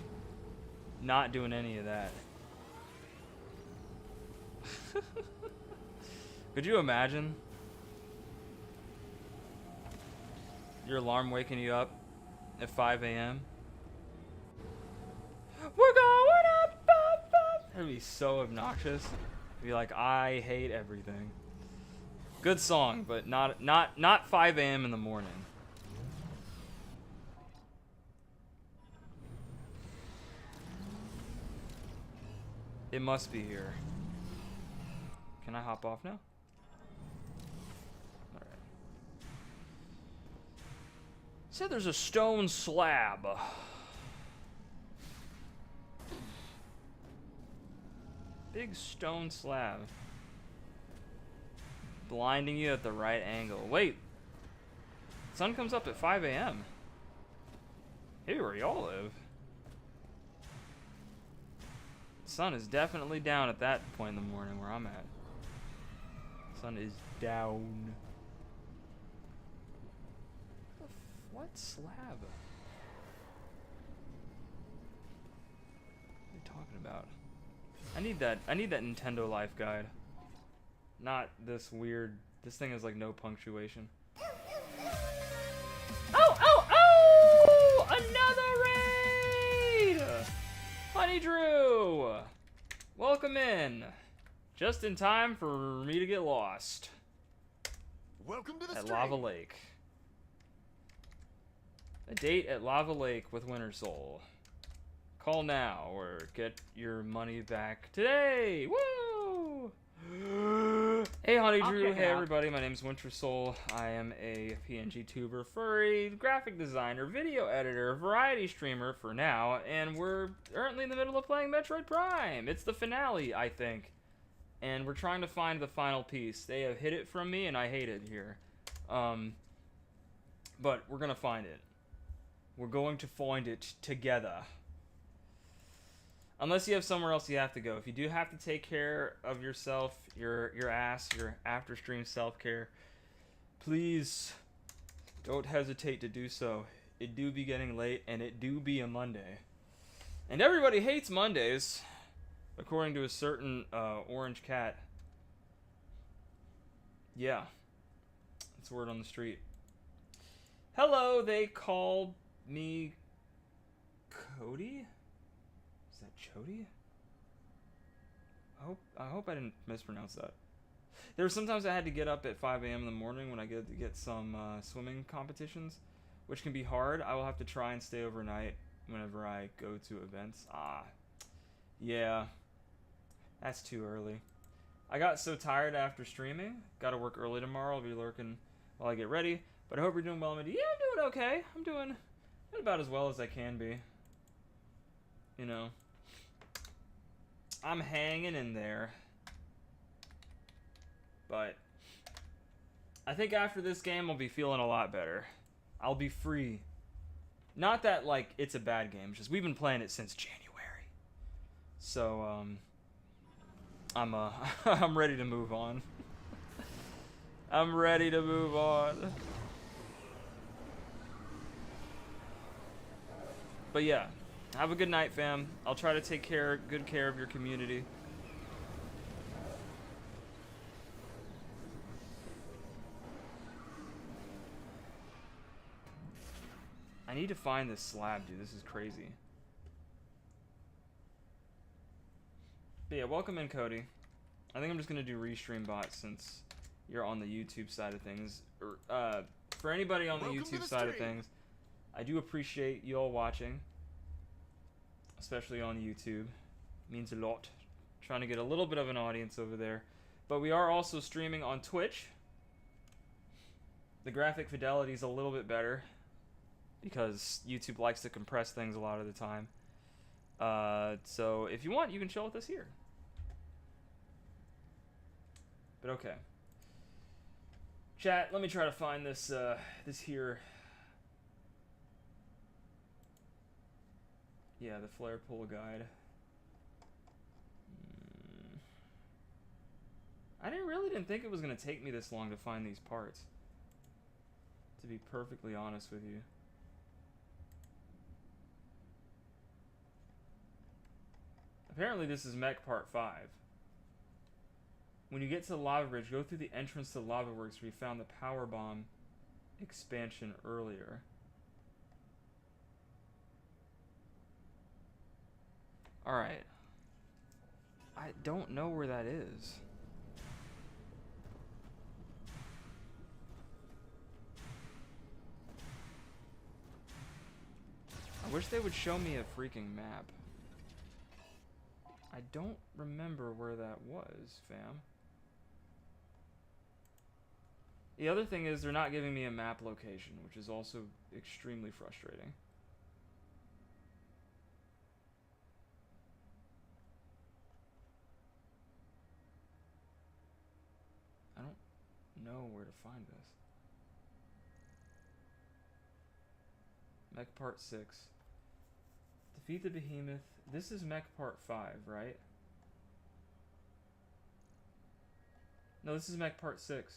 not doing any of that. Could you imagine? Your alarm waking you up at 5 a.m. We're going up, up, up. That'd be so obnoxious. It'd be like, I hate everything. Good song, but not 5 a.m. in the morning. It must be here. Can I hop off now? Said there's a stone slab. Big stone slab. Blinding you at the right angle. Wait. Sun comes up at 5 a.m. Hey, where y'all live. Sun is definitely down at that point in the morning where I'm at. Sun is down. What slab? What are you talking about? I need that Nintendo Life guide. Not this weird. This thing has like no punctuation. Oh! Another raid! Honey Drew! Welcome in. Just in time for me to get lost. Welcome to the at stream. Lava Lake. A date at Lava Lake with Winter Soul. Call now or get your money back today. Woo! Hey, Honey I'll Drew. check it Hey, out. everybody. My name is Winter Soul. I am a PNG tuber, furry, graphic designer, video editor, variety streamer for now, and we're currently in the middle of playing Metroid Prime. It's the finale, I think, and we're trying to find the final piece. They have hid it from me, and I hate it here. But we're gonna find it. We're going to find it together. Unless you have somewhere else you have to go. If you do have to take care of yourself, your ass, your after stream self-care, please don't hesitate to do so. It do be getting late, and it do be a Monday. And everybody hates Mondays, according to a certain orange cat. Yeah. That's word on the street. Hello, they call me Cody? Is that Chody? I hope I didn't mispronounce that. There were sometimes I had to get up at 5 a.m. in the morning when I get some swimming competitions, which can be hard. I will have to try and stay overnight whenever I go to events. Yeah, that's too early. I got so tired after streaming. Got to work early tomorrow. I'll be lurking while I get ready. But I hope you're doing well, Mindy. Yeah, I'm doing okay. I'm doing about as well as I can be. You know. I'm hanging in there. But I think after this game I'll be feeling a lot better. I'll be free. Not that like it's a bad game, just we've been playing it since January. So I'm ready to move on. I'm ready to move on. But yeah, have a good night, fam. I'll try to take good care of your community. I need to find this slab, dude. This is crazy. But yeah, welcome in, Cody. I think I'm just gonna do restream bots since you're on the YouTube side of things. For anybody on the YouTube side of things, I do appreciate you all watching, especially on YouTube. It means a lot. Trying to get a little bit of an audience over there. But we are also streaming on Twitch. The graphic fidelity is a little bit better because YouTube likes to compress things a lot of the time. So if you want, you can chill with us here. But okay. Chat, let me try to find this this here. Yeah, the flare pool guide. I really didn't think it was gonna take me this long to find these parts. To be perfectly honest with you. Apparently this is Mech Part 5. When you get to the lava bridge, go through the entrance to the lava works where you found the power bomb expansion earlier. Alright. I don't know where that is. I wish they would show me a freaking map. I don't remember where that was, fam. The other thing is they're not giving me a map location, which is also extremely frustrating. I don't know where to find this. Mech Part 6. Defeat the behemoth. This is Mech Part 5, right? No, this is Mech Part 6.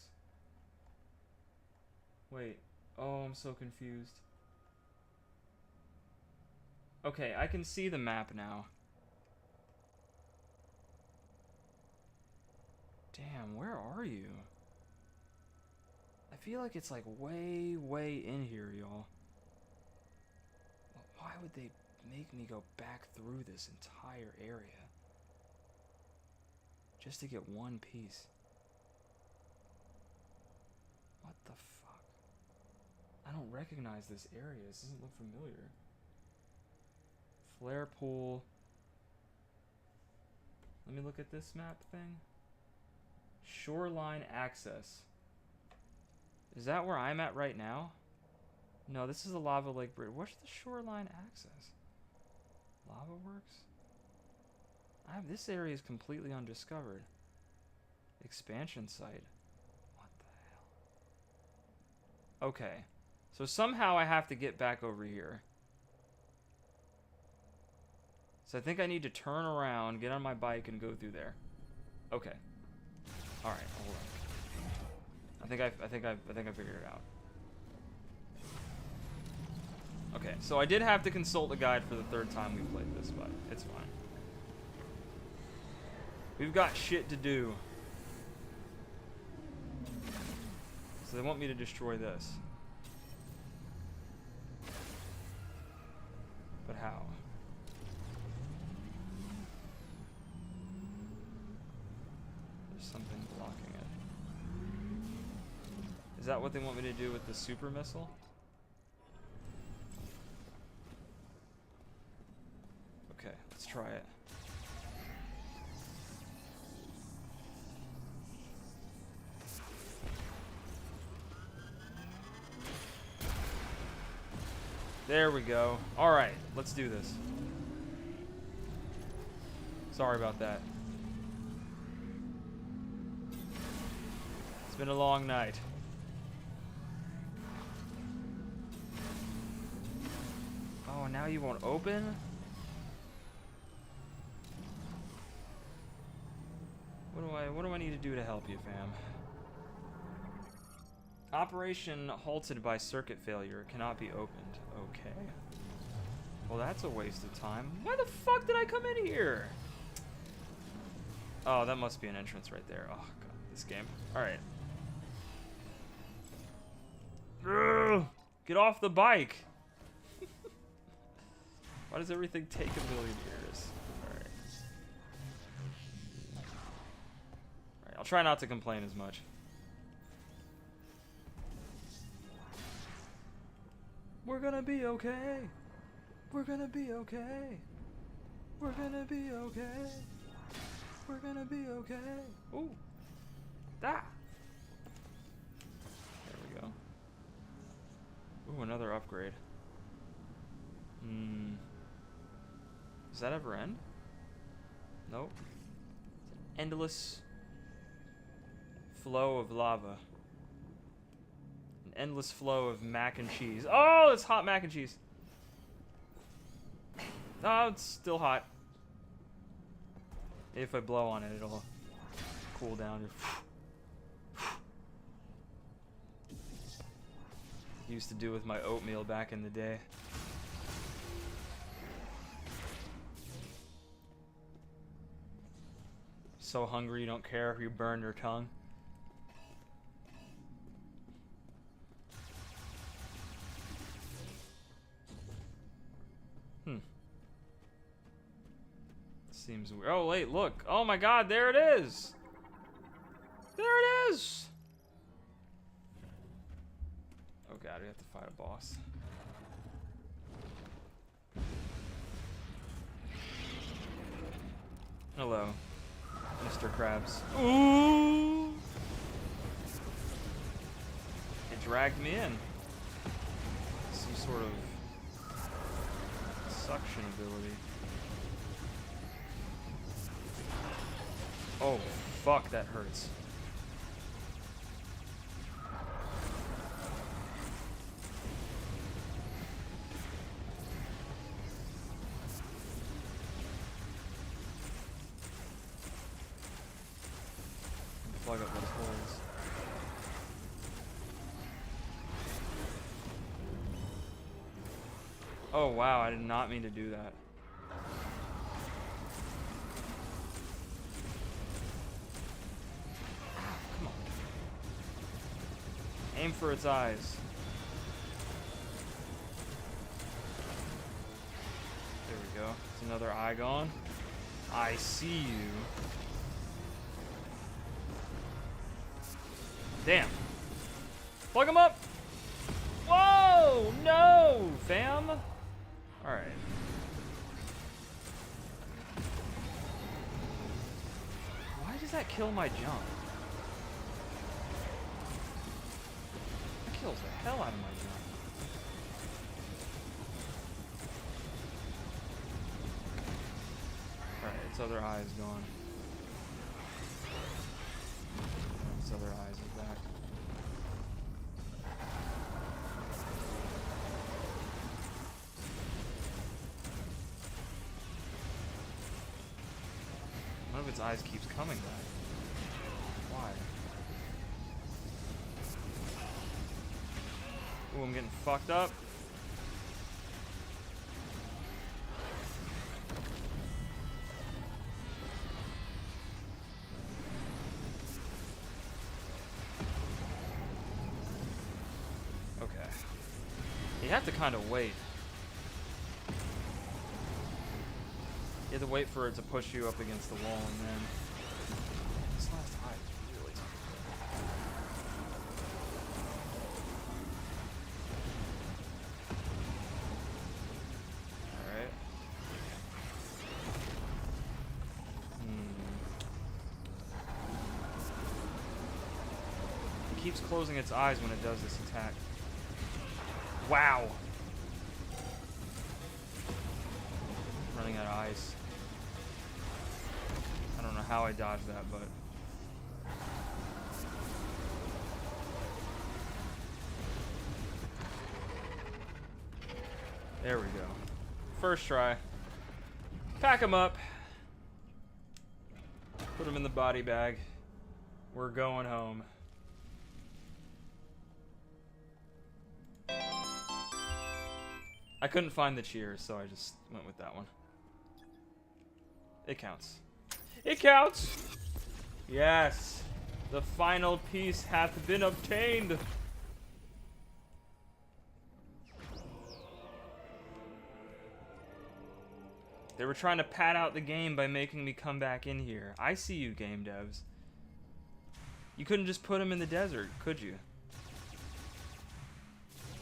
Wait. Oh, I'm so confused. Okay, I can see the map now. Damn, where are you? I feel like it's like way, way in here, y'all. Why would they make me go back through this entire area just to get one piece? What the fuck? I don't recognize this area. This doesn't look familiar. Flare pool. Let me look at this map thing. Shoreline access. Is that where I'm at right now? No, this is the lava lake bridge. What's the shoreline access? Lava works? This area is completely undiscovered. Expansion site. What the hell? Okay. So somehow I have to get back over here. So I think I need to turn around, get on my bike, and go through there. Okay. All right. Hold on. I think I figured it out. Okay. So I did have to consult a guide for the third time we played this, but it's fine. We've got shit to do. So they want me to destroy this. But how? There's something blocking it. Is that what they want me to do with the super missile? Okay, let's try it. There we go. Alright, let's do this. Sorry about that. It's been a long night. Oh, now you won't open? What do I need to do to help you, fam? Operation halted by circuit failure. Cannot be opened. Okay. Well, that's a waste of time. Why the fuck did I come in here? Oh, that must be an entrance right there. Oh, God. This game. Alright. Get off the bike! Why does everything take a million years? Alright. Alright, I'll try not to complain as much. We're gonna be okay. We're gonna be okay. We're gonna be okay. We're gonna be okay. Ooh. Ah. There we go. Ooh, another upgrade. Does that ever end? Nope. It's an endless flow of lava. Endless flow of mac and cheese. Oh, it's hot mac and cheese. Oh, it's still hot. If I blow on it, it'll cool down. Used to do with my oatmeal back in the day. So hungry you don't care if you burn your tongue. Seems weird. Oh, wait, look. Oh my God, there it is. There it is. Oh God, we have to fight a boss. Hello, Mr. Krabs. Ooh! It dragged me in. Some sort of suction ability. Oh, fuck, that hurts. Plug up those holes. Oh, wow, I did not mean to do that. Aim for its eyes. There we go. It's another eye gone. I see you. Damn. Plug him up! Whoa! No, fam! Alright. Why does that kill my jump? kills the hell out of my gun. Alright, its other eye is gone. Its other eye is back. One of its eyes keeps coming back. Why? Ooh, I'm getting fucked up. Okay. You have to kind of wait. You have to wait for it to push you up against the wall, and then this last eye is really tough. Alright. It keeps closing its eyes when it does this attack. Wow! Running out of ice. I don't know how I dodged that, but there we go. First try. Pack them up. Put them in the body bag. We're going home. I couldn't find the cheers, so I just went with that one. It counts. It counts! Yes! The final piece hath been obtained! They were trying to pad out the game by making me come back in here. I see you, game devs. You couldn't just put them in the desert, could you?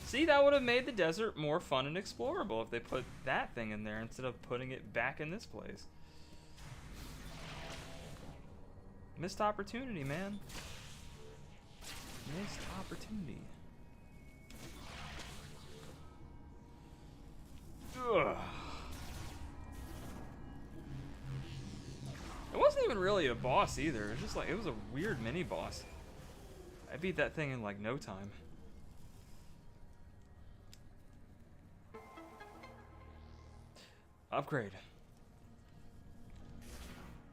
See, that would have made the desert more fun and explorable if they put that thing in there instead of putting it back in this place. Missed opportunity, man. Missed opportunity. Ugh. It wasn't even really a boss either. It was just like, it was a weird mini boss. I beat that thing in like no time. Upgrade.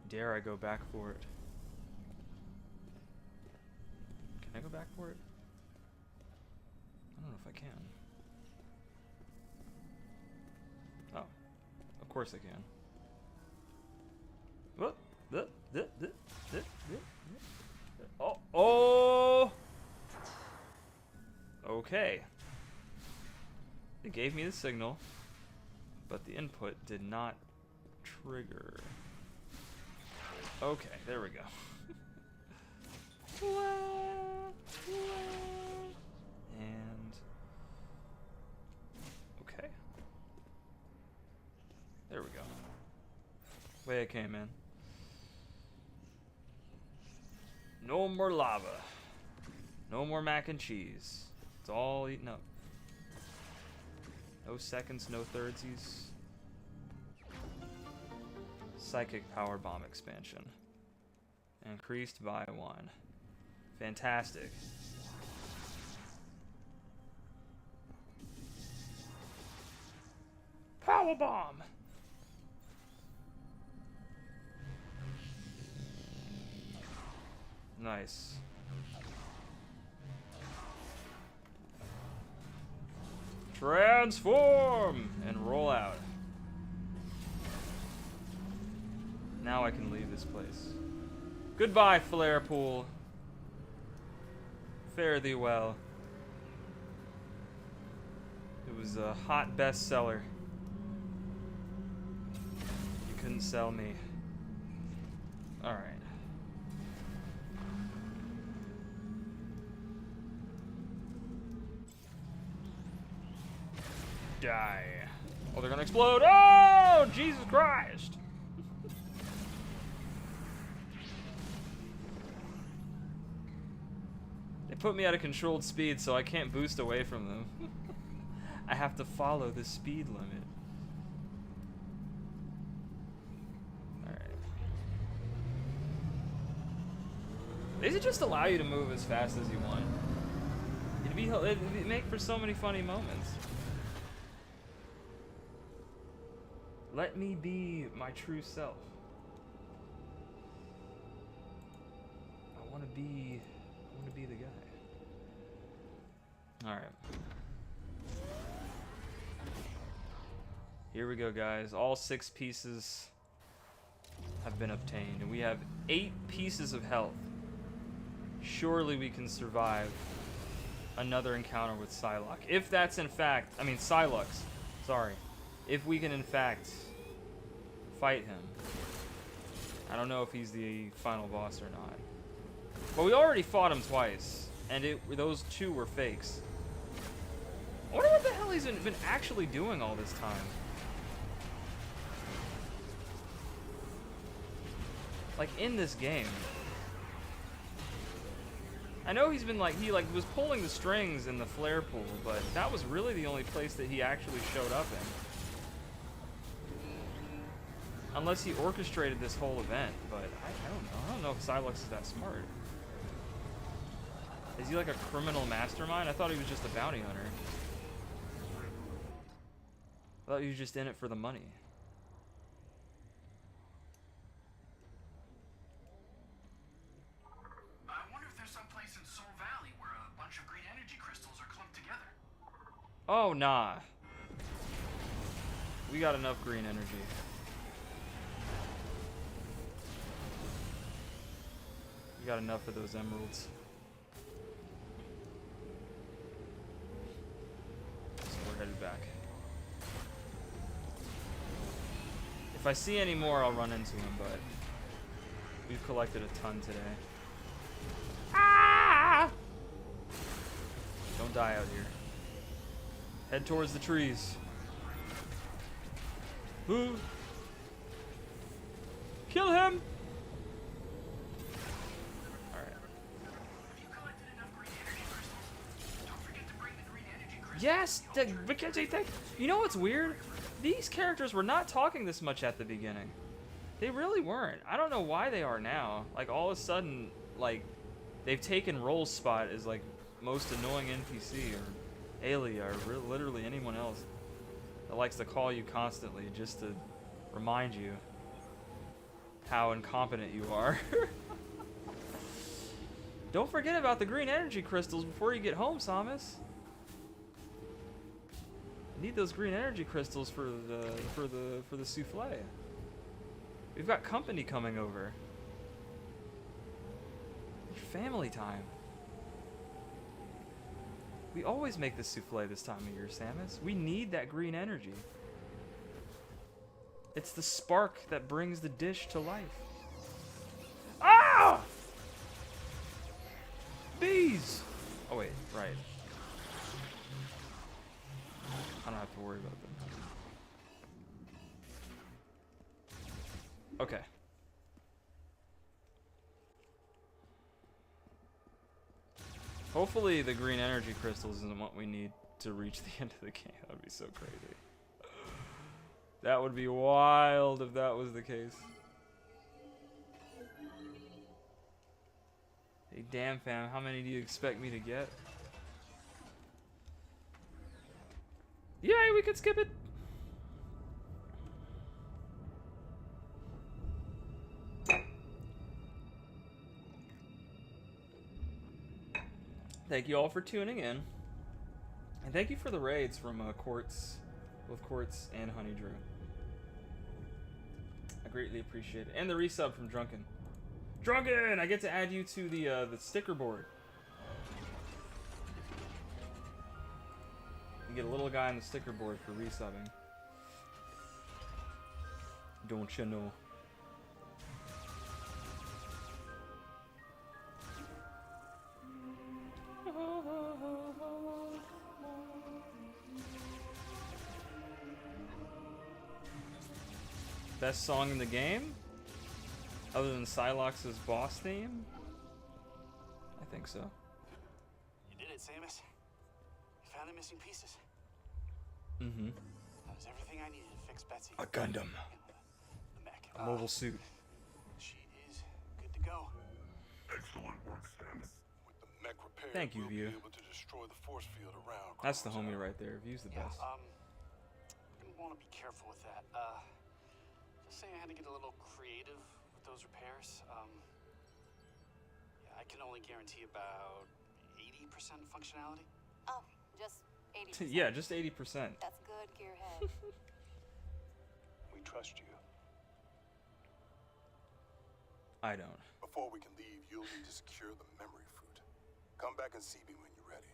Dare I go back for it? Can I go back for it? I don't know if I can. Oh. Of course I can. What? Oh! Oh! Okay. It gave me the signal, but the input did not trigger. Okay, there we go. And okay. There we go. Way I came in. No more lava. No more mac and cheese. It's all eaten up. No seconds, no thirdsies. Psychic power bomb expansion. Increased by 1. Fantastic. Power bomb. Nice. Transform and roll out. Now I can leave this place. Goodbye, Flare Pool. Fare thee well. It was a hot bestseller. You couldn't sell me. Alright. Die. Oh, they're gonna explode. Oh, Jesus Christ. put me at a controlled speed, so I can't boost away from them. I have to follow the speed limit. Alright. These would just allow you to move as fast as you want. It'd make for so many funny moments. Let me be my true self. I want to be the guy. All right. Here we go, guys. All 6 pieces have been obtained, and we have 8 pieces of health. Surely we can survive another encounter with Psylocke. If that's in fact, I mean Psylux, sorry. If we can in fact fight him. I don't know if he's the final boss or not. But we already fought him twice, and those 2 were fakes. I wonder what the hell he's been actually doing all this time. Like in this game. I know he's been he was pulling the strings in the flare pool, but that was really the only place that he actually showed up in. Unless he orchestrated this whole event, but I don't know. I don't know if Psylux is that smart. Is he like a criminal mastermind? I thought he was just a bounty hunter. I thought he was just in it for the money. I wonder if there's some place in Soul Valley where a bunch of green energy crystals are clumped together. Oh, nah. We got enough green energy. We got enough of those emeralds. So we're headed back. If I see any more, I'll run into him, but we've collected a ton today. Ah! Don't die out here. Head towards the trees. Ooh. Kill him! Yes, the McKenzie thing. You know what's weird? These characters were not talking this much at the beginning. They really weren't. I don't know why they are now. Like all of a sudden, like they've taken Roll's spot as like most annoying NPC or Aelia or literally anyone else that likes to call you constantly just to remind you how incompetent you are. Don't forget about the green energy crystals before you get home, Samus. Need those green energy crystals for the souffle. We've got company coming over. Family time. We always make the souffle this time of year, Samus. We need that green energy. It's the spark that brings the dish to life. Ah! Bees! Oh wait, right. I don't have to worry about them. Okay. Hopefully the green energy crystals isn't what we need to reach the end of the game. That would be so crazy. That would be wild if that was the case. Hey, damn fam, how many do you expect me to get? Yeah, we could skip it. Thank you all for tuning in. And thank you for the raids from Quartz, both Quartz and Honey Drew. I greatly appreciate it. And the resub from Drunken. Drunken! I get to add you to the sticker board. You get a little guy on the sticker board for resubbing. Don't you know? Best song in the game? Other than Psylocke's boss theme? I think so. Samus. We found the missing pieces. Mm-hmm. That was everything I needed to fix Betsy. A Gundam. The mech. A mobile suit. She is good to go. Excellent work, Samus. With the mech repaired, Thank you, we'll View. be able to destroy the force field around. That's the Chrono's homie Tower. right there. View's the best. Gonna want to be careful with that. Just saying I had to get a little creative with those repairs. Yeah, I can only guarantee about 80% functionality. Oh, just 80%. Yeah, just 80%. That's good, Gearhead. We trust you. I don't. Before we can leave, you'll need to secure the memory fruit. Come back and see me when you're ready.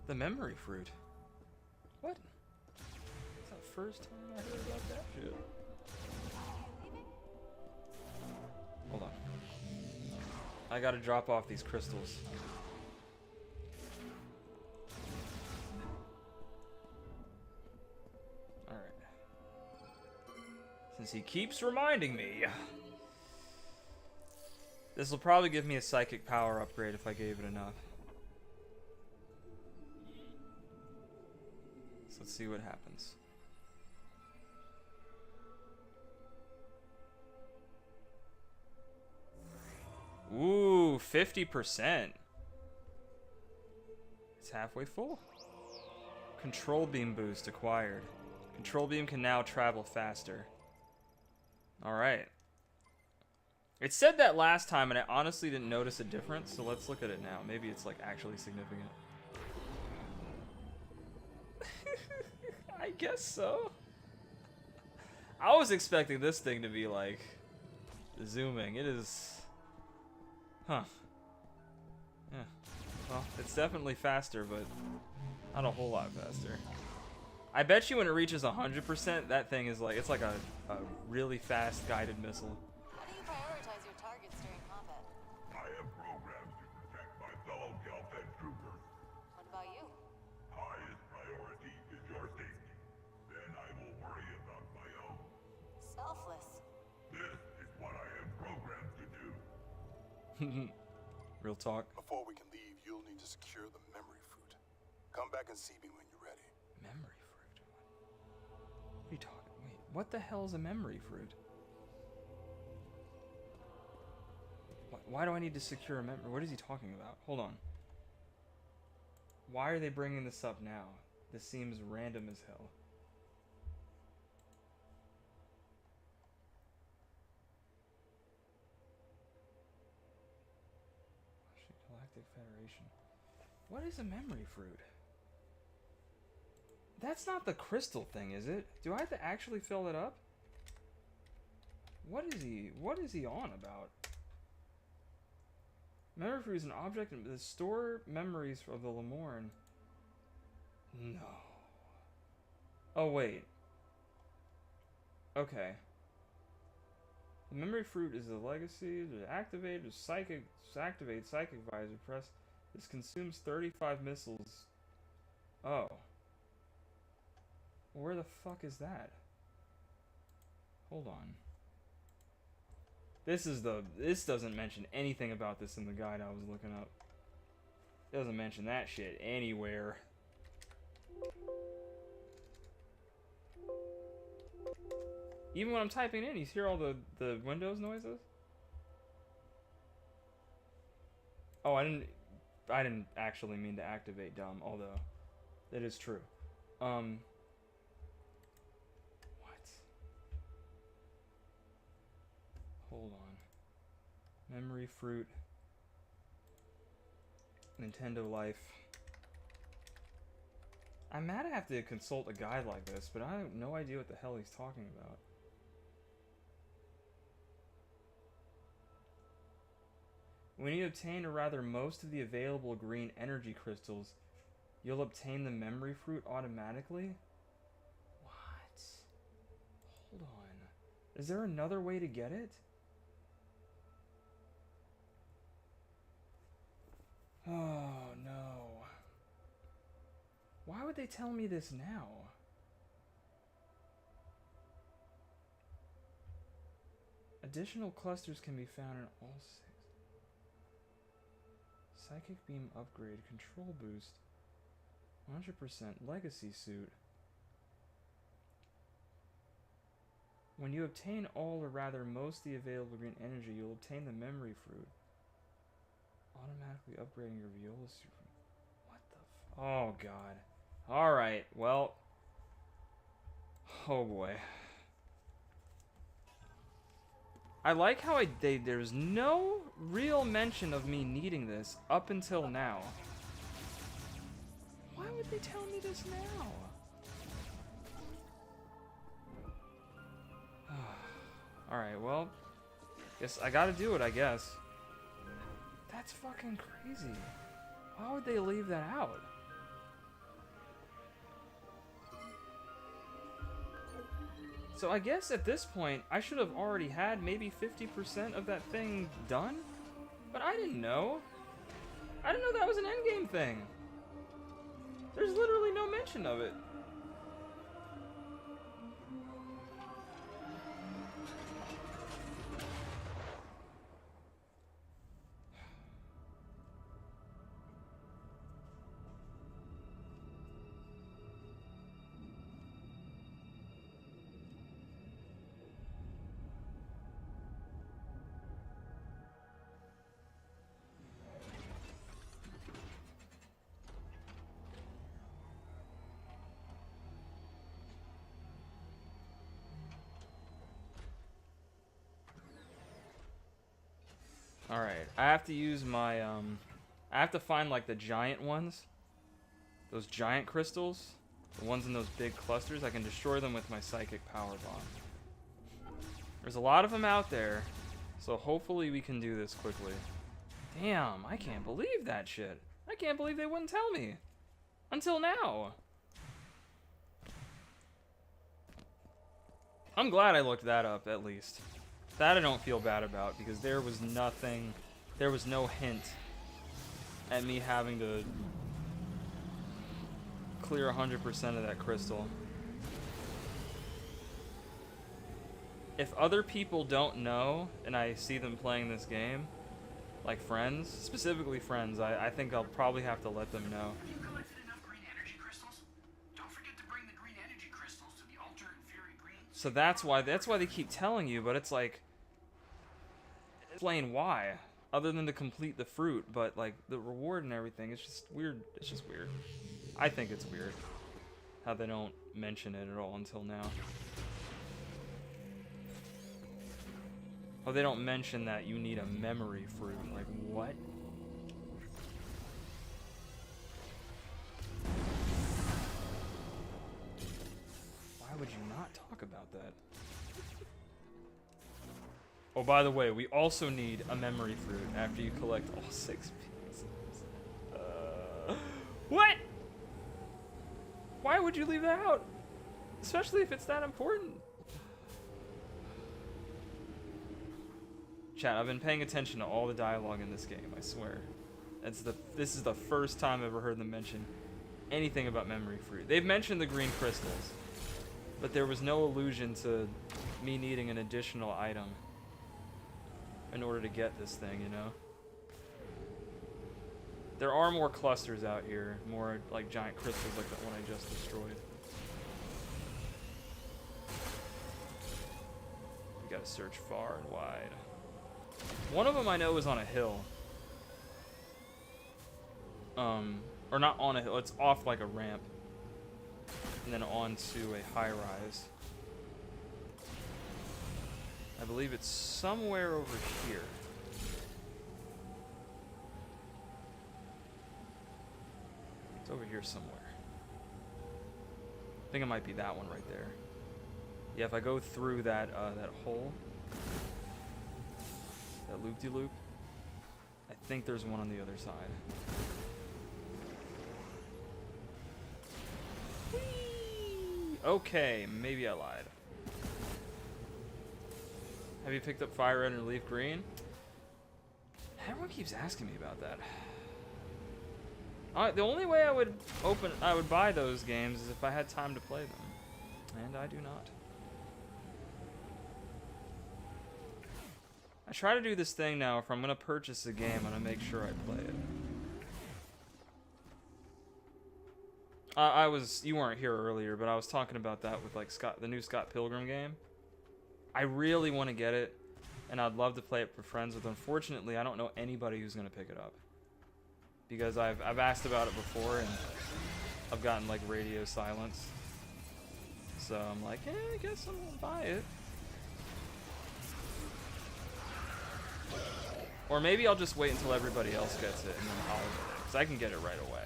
The memory fruit. What? It's the first time I heard about that shit. Hold on. I gotta drop off these crystals. Alright. Since he keeps reminding me. This will probably give me a psychic power upgrade if I gave it enough. So let's see what happens. Ooh, 50%. It's halfway full. Control beam boost acquired. Control beam can now travel faster. Alright. It said that last time and I honestly didn't notice a difference, so let's look at it now. Maybe it's like actually significant. I guess so. I was expecting this thing to be like zooming. It is. Huh. Yeah. Well, it's definitely faster, but not a whole lot faster. I bet you when it reaches 100%, that thing is like, it's like a really fast guided missile. How do you prioritize your targets during combat? I am programmed to protect my fellow Galfed troopers. What about you? Highest priority is your safety. Then I will worry about my own. Selfless. This is what I am programmed to do. Real talk. Before we can leave, you'll need to secure the memory fruit. Come back and see me when you're ready. Memory fruit? What are you talking? Wait, what the hell is a memory fruit? Why do I need to secure a memory? What is he talking about? Hold on. Why are they bringing this up now? This seems random as hell. Galactic Federation. What is a memory fruit? That's not the crystal thing, is it? Do I have to actually fill it up? What is he on about? Memory fruit is an object that store memories of the Lemorn. No. Oh wait. Okay. The memory fruit is a legacy. To activate activate psychic visor. Press. This consumes 35 missiles. Oh. Where the fuck is that? Hold on. This doesn't mention anything about this in the guide I was looking up. It doesn't mention that shit anywhere. Even when I'm typing in, you hear all the Windows noises? Oh, I didn't actually mean to activate dumb, although that is true. What? Hold on. Memory fruit. Nintendo Life. I'm mad I have to consult a guide like this, but I have no idea what the hell he's talking about. When you obtain, or rather most of the available green energy crystals, you'll obtain the memory fruit automatically? What? Hold on. Is there another way to get it? Oh no. Why would they tell me this now? Additional clusters can be found in all 6 Psychic Beam upgrade, control boost, 100% legacy suit. When you obtain all, or rather most of the available green energy, you'll obtain the memory fruit. Automatically upgrading your viola suit. What the f— oh god. Alright, well. Oh boy. I like how there's no real mention of me needing this up until now. Why would they tell me this now? Alright, well, guess I gotta do it, I guess. That's fucking crazy. Why would they leave that out? So I guess at this point, I should have already had maybe 50% of that thing done? But I didn't know. I didn't know that was an endgame thing. There's literally no mention of it. Alright, I have to use my, I have to find, like, the giant ones. Those giant crystals. The ones in those big clusters. I can destroy them with my psychic power bomb. There's a lot of them out there, so hopefully we can do this quickly. Damn, I can't believe that shit. I can't believe they wouldn't tell me. Until now. I'm glad I looked that up, at least. That I don't feel bad about, because there was nothing, there was no hint at me having to clear 100% of that crystal. If other people don't know, and I see them playing this game, like friends, specifically friends, I think I'll probably have to let them know. Have you collected enough green energy crystals? Don't forget to bring the green energy crystals to the altar in Fury Green. So that's why they keep telling you, but it's like, explain why, other than to complete the fruit, but like the reward and everything, it's just weird. It's just weird. I think it's weird how they don't mention it at all until now. Oh, they don't mention that you need a memory fruit. Like, what? Why would you not talk about that? Oh, by the way, we also need a memory fruit after you collect all 6 pieces. What? Why would you leave that out? Especially if it's that important. Chat, I've been paying attention to all the dialogue in this game, I swear. This is the first time I've ever heard them mention anything about memory fruit. They've mentioned the green crystals, but there was no allusion to me needing an additional item in order to get this thing, you know? There are more clusters out here, more like giant crystals like that one I just destroyed. You gotta search far and wide. One of them I know is on a hill. Or not on a hill, it's off like a ramp. And then onto a high rise. I believe it's somewhere over here. It's over here somewhere. I think it might be that one right there. Yeah, if I go through that that hole, that loop-de-loop, I think there's one on the other side. Whee! Okay, maybe I lied. Have you picked up Fire Red and Leaf Green? Everyone keeps asking me about that. The only way I would buy those games is if I had time to play them, and I do not. I try to do this thing now. If I'm gonna purchase a game, I'm gonna make sure I play it. You weren't here earlier, but I was talking about that with like the new Scott Pilgrim game. I really want to get it, and I'd love to play it with friends. But unfortunately, I don't know anybody who's gonna pick it up because I've asked about it before and I've gotten like radio silence. So I'm like, I guess I'm gonna buy it. Or maybe I'll just wait until everybody else gets it and then I'll get it, because I can get it right away.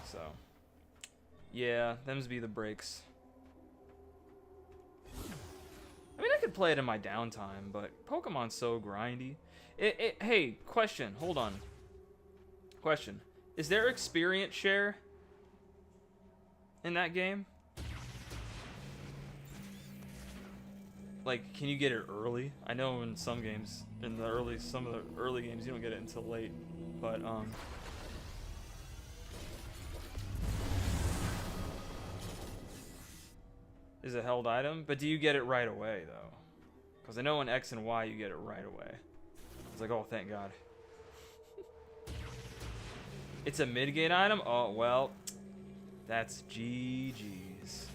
So, yeah, them's be the breaks. I mean, I could play it in my downtime, but Pokemon's so grindy. Hey, question, hold on. Question, is there experience share in that game? Like, can you get it early? I know in some games, some of the early games, you don't get it until late, but is a held item, but do you get it right away though? Because I know in X and Y you get it right away. It's like, oh, thank God. It's a mid-game item? Oh, well, that's GG's.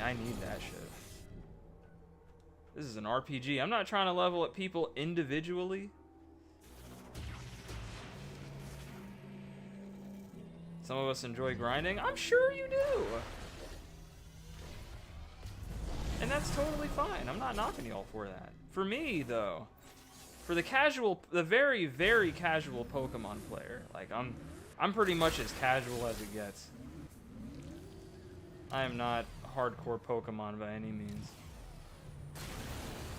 I need that shit. This is an RPG. I'm not trying to level up people individually. Some of us enjoy grinding. I'm sure you do. And that's totally fine. I'm not knocking y'all for that. For me, though, for the very, very casual Pokemon player, like I'm pretty much as casual as it gets. I am not hardcore Pokemon by any means.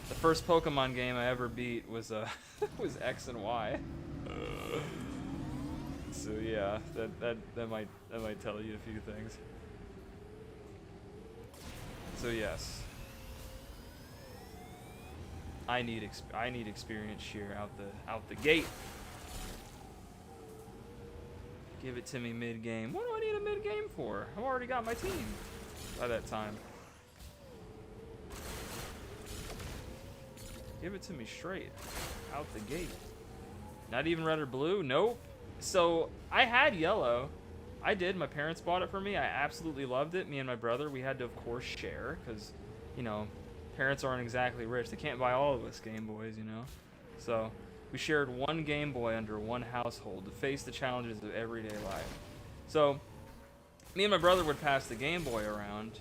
The first Pokemon game I ever beat was was X and Y. So yeah, that might tell you a few things. So yes, I need experience sheer out the gate. Give it to me mid game. What do I need a mid game for? I've already got my team by that time. Give it to me straight out the gate. Not even red or blue? Nope. So I had yellow. I did. My parents bought it for me. I absolutely loved it. Me and my brother, we had to, of course, share because, you know, parents aren't exactly rich. They can't buy all of us Game Boys, you know. So we shared one Game Boy under one household to face the challenges of everyday life. So me and my brother would pass the Game Boy around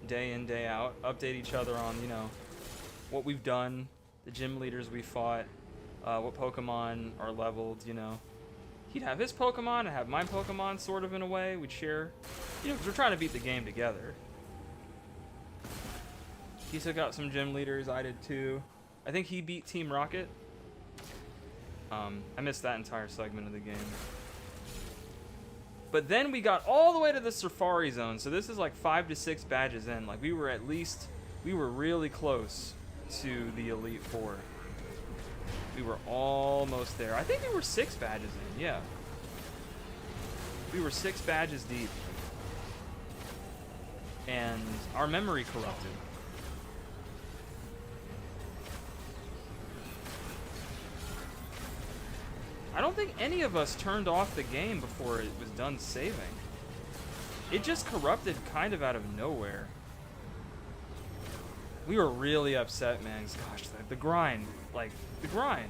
day in, day out, update each other on, you know, what we've done, the gym leaders we fought, what Pokemon are leveled, you know. He'd have his Pokemon, I'd have my Pokemon, sort of in a way. We'd share, you know, because we're trying to beat the game together. He took out some gym leaders, I did too. I think he beat Team Rocket. I missed that entire segment of the game. But then we got all the way to the Safari Zone, so this is like 5 to 6 badges in. Like we were really close to the Elite Four. We were almost there. I think we were 6 badges in, yeah. We were 6 badges deep. And our memory corrupted. I don't think any of us turned off the game before it was done saving. It just corrupted kind of out of nowhere. We were really upset, man. Gosh, the grind. Like, the grind.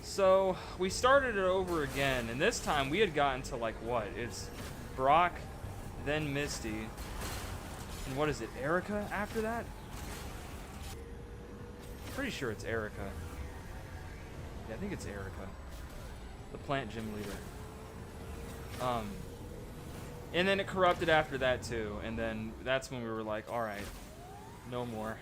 So, we started it over again, and this time we had gotten to, like, what? It's Brock, then Misty, and what is it, Erica after that? Pretty sure it's Erica. Yeah, I think it's Erica. The plant gym leader. And then it corrupted after that too, and then that's when we were like, alright, no more.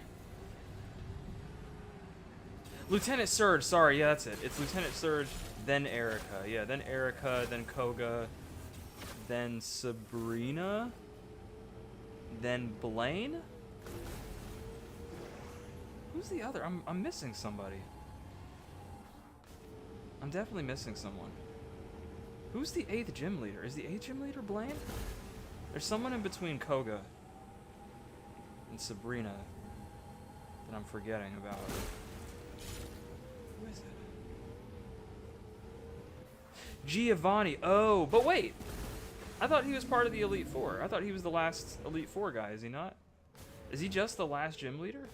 Lieutenant Surge, sorry, yeah, that's it. It's Lieutenant Surge, then Erica. Yeah, then Erica, then Koga, then Sabrina, then Blaine? Who's the other? I'm missing somebody. I'm definitely missing someone. Who's the 8th gym leader? Is the 8th gym leader Blaine? There's someone in between Koga and Sabrina that I'm forgetting about. Who is it? Giovanni. Oh, but wait. I thought he was part of the Elite Four. I thought he was the last Elite Four guy. Is he not? Is he just the last gym leader?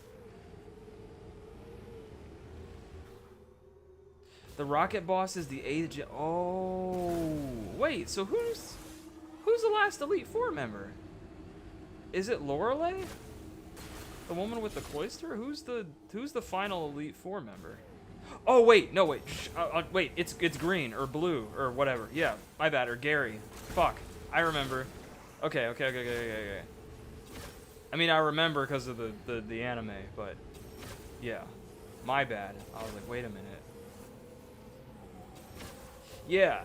The Rocket Boss is the 8th gym. Oh, wait. So who's the last Elite Four member? Is it Lorelei? The woman with the cloister? Who's the final Elite Four member? Oh wait, no wait, wait. It's green or blue or whatever. Yeah, my bad. Or Gary. Fuck. I remember. Okay. I mean, I remember because of the anime, but yeah, my bad. I was like, wait a minute. Yeah,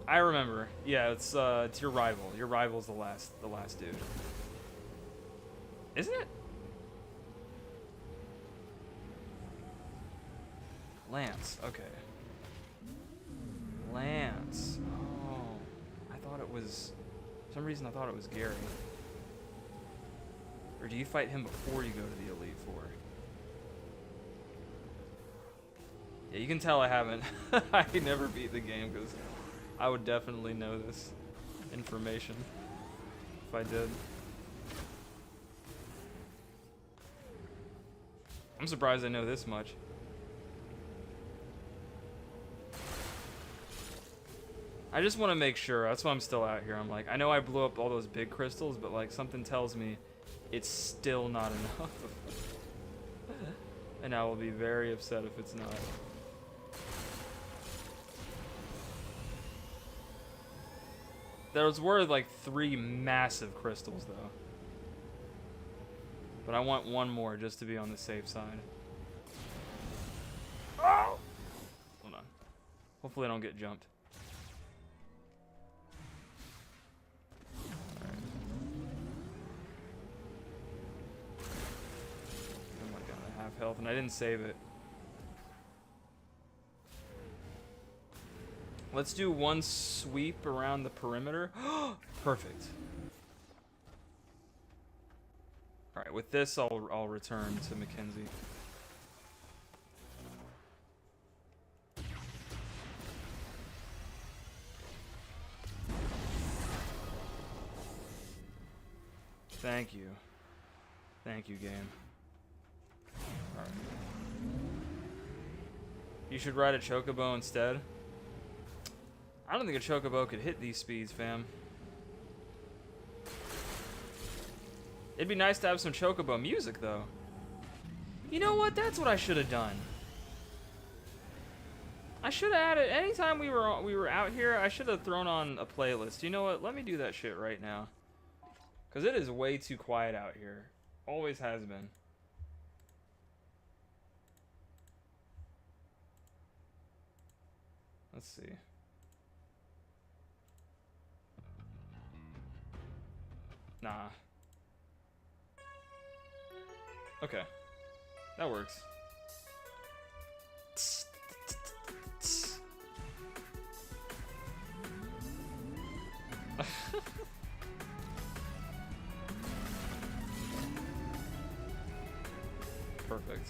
I remember. Yeah, it's your rival. Your rival's the last dude. Isn't it? Lance. Okay. Lance. Oh, I thought it was. For some reason, I thought it was Gary. Or do you fight him before you go to the Elite Four? Yeah, you can tell I haven't. I never beat the game because I would definitely know this information if I did. I'm surprised I know this much. I just want to make sure. That's why I'm still out here. I'm like, I know I blew up all those big crystals, but like something tells me it's still not enough. And I will be very upset if it's not. There were like 3 massive crystals though. But I want one more just to be on the safe side. Oh! Hold on. Hopefully I don't get jumped. Alright. Oh my god, I have health and I didn't save it. Let's do one sweep around the perimeter. Perfect. Alright, with this I'll return to Mackenzie. Thank you. Thank you, game. Alright. You should ride a chocobo instead. I don't think a chocobo could hit these speeds, fam. It'd be nice to have some chocobo music, though. You know what? That's what I should have done. I should have added. Anytime we were out here, I should have thrown on a playlist. You know what? Let me do that shit right now. Because it is way too quiet out here. Always has been. Let's see. Nah. Okay. That works. Perfect.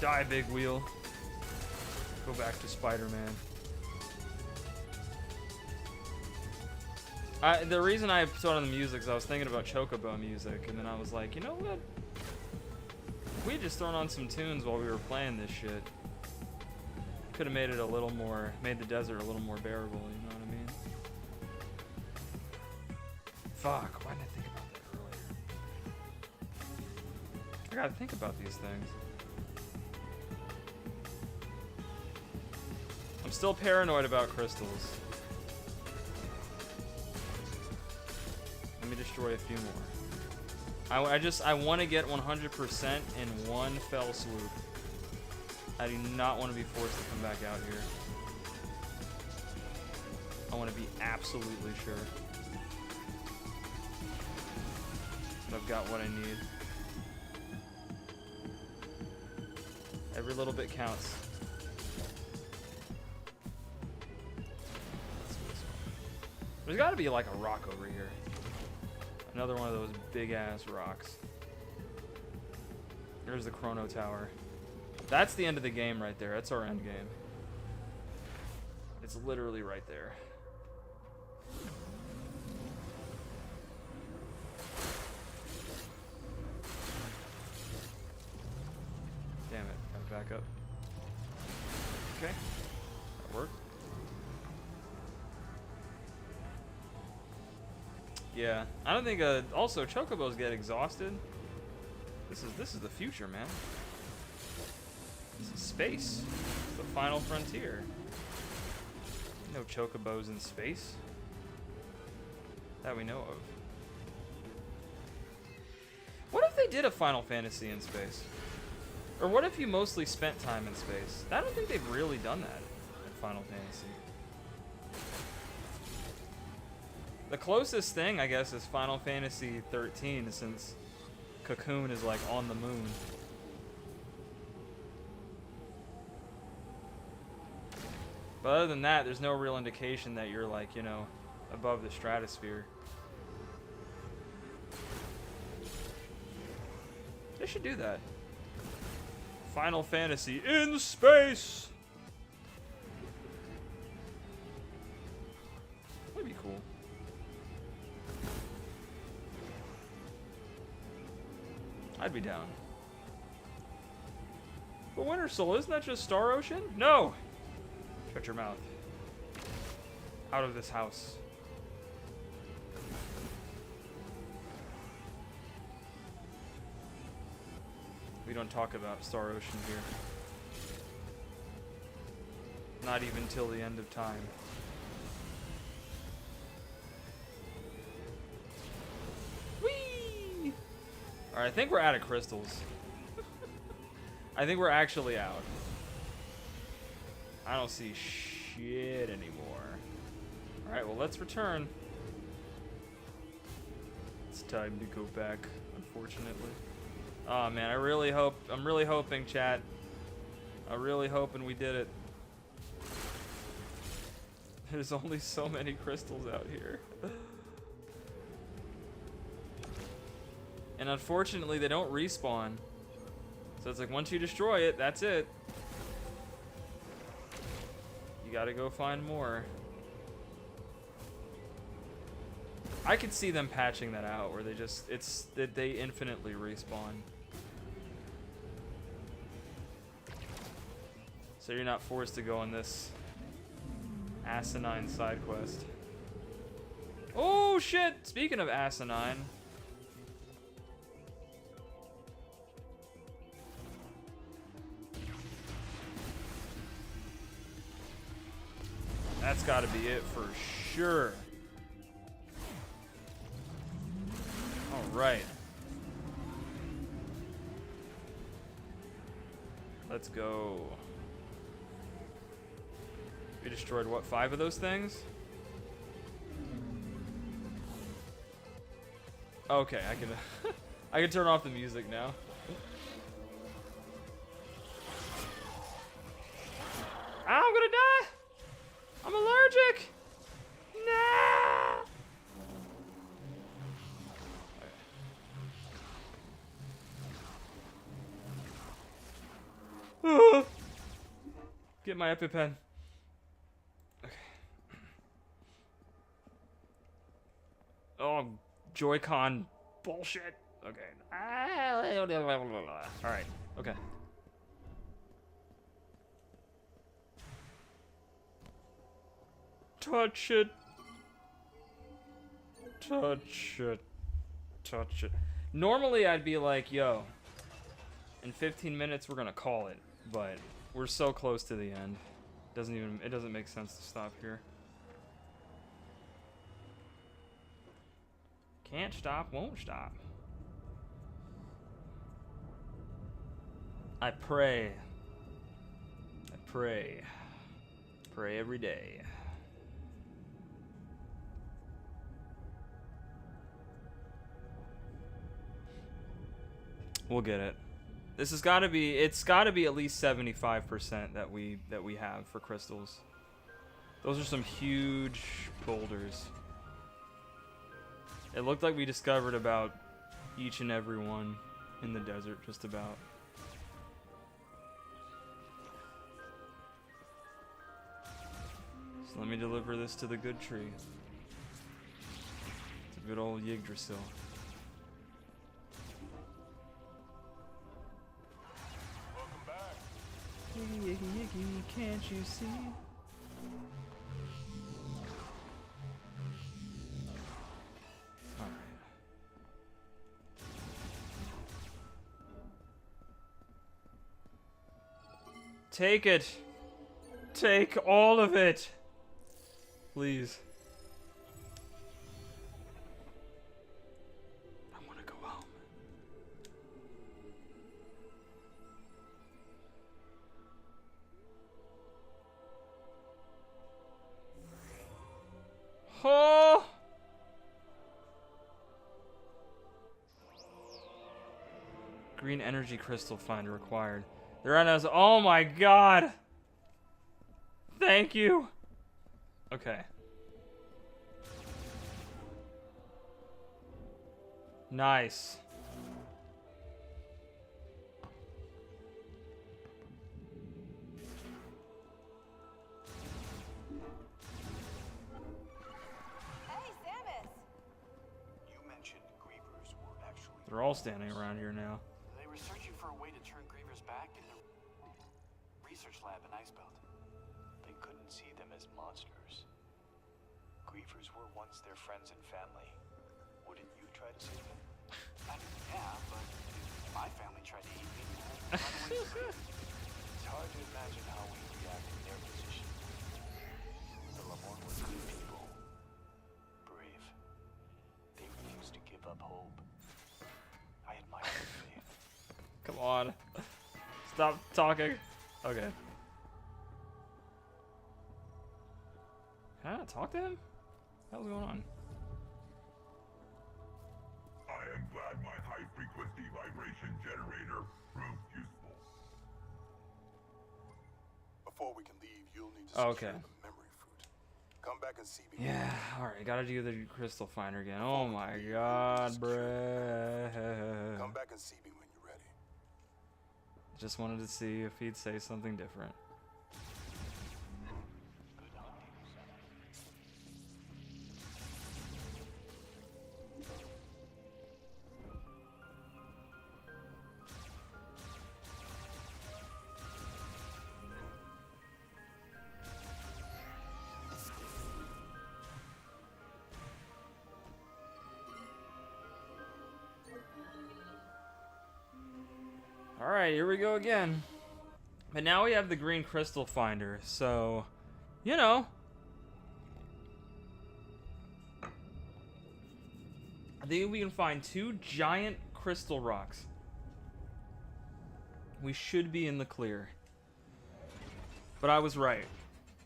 Die, big wheel. Go back to Spider-Man. The reason I put on the music is I was thinking about Chocobo music, and then I was like, you know what? We just thrown on some tunes while we were playing this shit. Could have made it a little more, made the desert a little more bearable, you know what I mean? Fuck, why didn't I think about that earlier? I gotta think about these things. I'm still paranoid about crystals. Let me destroy a few more. I want to get 100% in one fell swoop. I do not want to be forced to come back out here. I want to be absolutely sure that I've got what I need. Every little bit counts. There's got to be like a rock over here. Another one of those big ass rocks. There's the Chrono Tower. That's the end of the game right there. That's our end game. It's literally right there. Damn it. Gotta back up. Okay. That worked. Yeah. I don't think also chocobos get exhausted. This is the future, man. This is space. The final frontier. No chocobos in space. That we know of. What if they did a Final Fantasy in space? Or what if you mostly spent time in space? I don't think they've really done that in Final Fantasy. The closest thing, I guess, is Final Fantasy 13, since Cocoon is like on the moon. But other than that, there's no real indication that you're like, you know, above the stratosphere. They should do that. Final Fantasy in space! That'd be cool. I'd be down. But Winter Soul, isn't that just Star Ocean? No! Shut your mouth. Out of this house. We don't talk about Star Ocean here. Not even till the end of time. Whee! Alright, I think we're out of crystals. I think we're actually out. I don't see shit anymore. Alright, well, let's return. It's time to go back, unfortunately. Oh man, I'm really hoping, chat. I'm really hoping we did it. There's only so many crystals out here. And unfortunately, they don't respawn. So it's like, once you destroy it, that's it. You gotta go find more. I could see them patching that out, where they just, it's that they infinitely respawn. So you're not forced to go on this asinine side quest. Oh shit! Speaking of asinine. That's gotta be it for sure. Alright. Let's go. We destroyed, what, 5 of those things? Okay, I can I can turn off the music now. I'm gonna die! I'm allergic! Nah! Okay. Get my EpiPen. Okay. Oh, Joy-Con bullshit. Okay. Alright, okay. Touch it. Touch it. Touch it. Normally I'd be like, yo, in 15 minutes we're gonna call it, but we're so close to the end. It doesn't make sense to stop here. Can't stop, won't stop. I pray. I pray. Pray every day. We'll get it. This has got to be. It's got to be at least 75% that we have for crystals. Those are some huge boulders. It looked like we discovered about each and every one in the desert, just about. So let me deliver this to the good tree. It's a good old Yggdrasil. Welcome back. Yiggy, yiggy, yiggy, can't you see? Alright. Take it! Take all of it! Please. I want to go home. Oh! Green energy crystal finder required. They're on us. Oh my god! Thank you! Okay. Nice. Hey, Samus! You mentioned Grievers were actually... They're all standing around here now. They were searching for a way to turn Grievers back in the research lab in Icebelt. They couldn't see them as monsters. Grievers were once their friends and family. Wouldn't you try to save them? I mean, yeah, but if my family tried to eat me, I'd run away from it. It's hard to imagine how we'd react in their position. The Lamont were good people. Brave. They refused to give up hope. I admire their faith. Come on. Stop talking. Okay. Can I not talk to him? What's going on? I am glad my high-frequency vibration generator proved useful. Before we can leave, you'll need to Oh, secure okay. the memory fruit. Come back and see me. Yeah, alright, gotta do the crystal finder again. Oh my god, bruh. Come back and see me when you're ready. Just wanted to see if he'd say something different. Alright, here we go again. But now we have the green crystal finder, so, you know. I think we can find 2 giant crystal rocks. We should be in the clear. But I was right.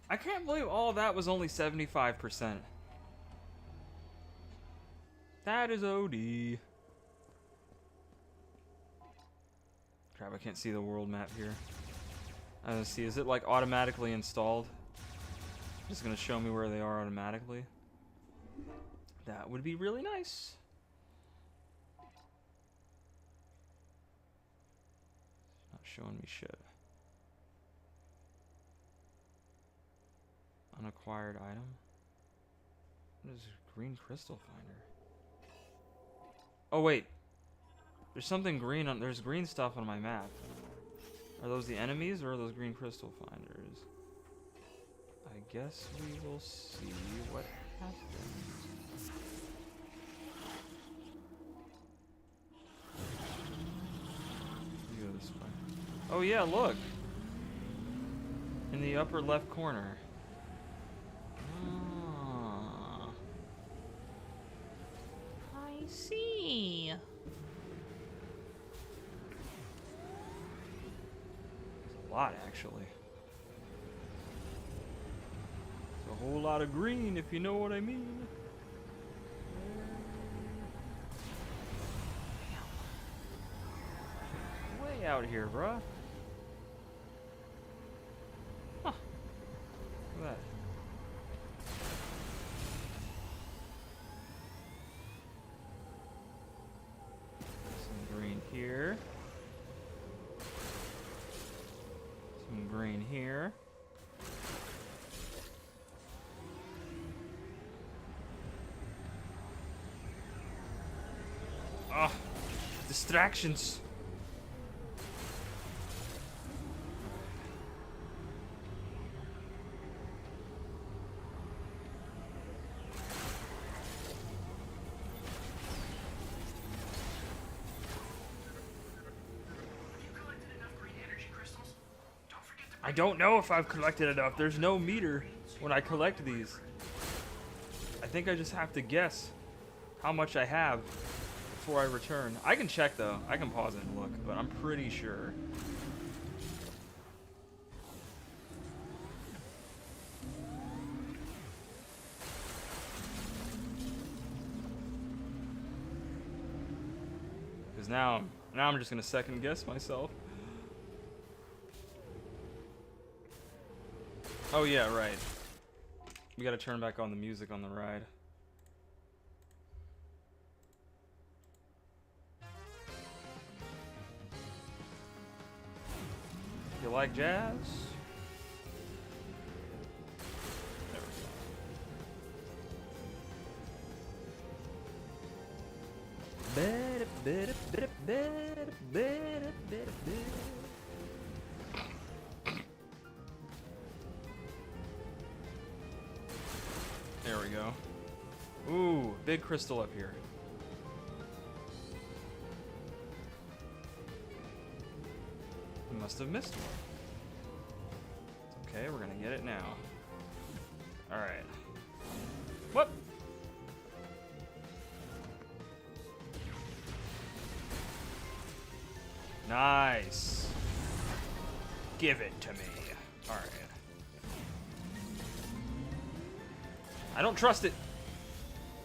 I can't believe all of that was only 75%. That is OD. Crap, I can't see the world map here. I don't see, is it like automatically installed? Just gonna show me where they are automatically? That would be really nice. Not showing me shit. Unacquired item? What is green crystal finder? Oh wait. There's something green on, there's green stuff on my map. Are those the enemies or are those green crystal finders? I guess we will see what happens. You go this way. Oh yeah, look! In the upper left corner. Ah. I see. lot, actually. It's a whole lot of green, if you know what I mean. Way out here, bruh. Huh. Look at that. Some green here. Some green here. Ah, distractions. I don't know if I've collected enough. There's no meter when I collect these. I think I just have to guess how much I have before I return. I can check though. I can pause it and look, but I'm pretty sure. Because now I'm just gonna second guess myself. Oh yeah, right. We gotta turn back on the music on the ride. You like jazz? There we go. There we go. Ooh, big crystal up here. We must have missed one. It's okay, we're gonna get it now. Alright. What? Nice. Give it to me. Alright. I don't trust it.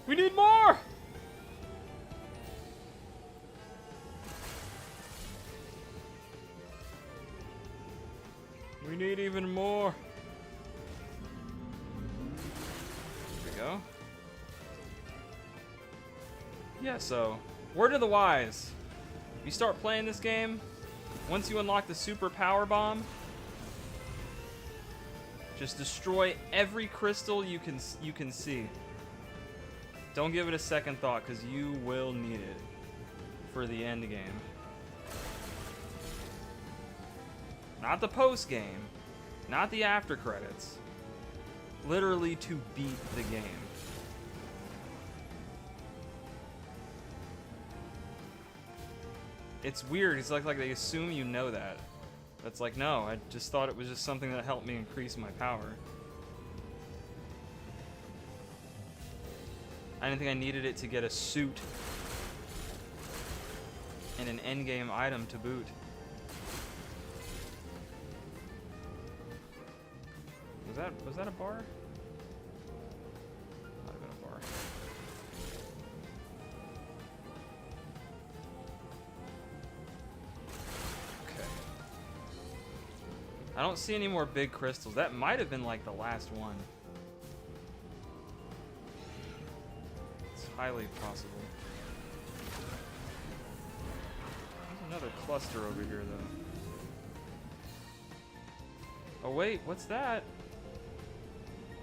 We need more! We need even more. There we go. Yeah, so, word to the wise. If you start playing this game, once you unlock the super power bomb, just destroy every crystal you can see. Don't give it a second thought, because you will need it for the end game. Not the post game, not the after credits. Literally to beat the game. It's weird. It's like they assume you know that. That's like, no, I just thought it was just something that helped me increase my power. I didn't think I needed it to get a suit and an endgame item to boot. Was that a bar? Might have been a bar. Okay. I don't see any more big crystals. That might have been like the last one. It's highly possible. There's another cluster over here though. Oh wait, what's that?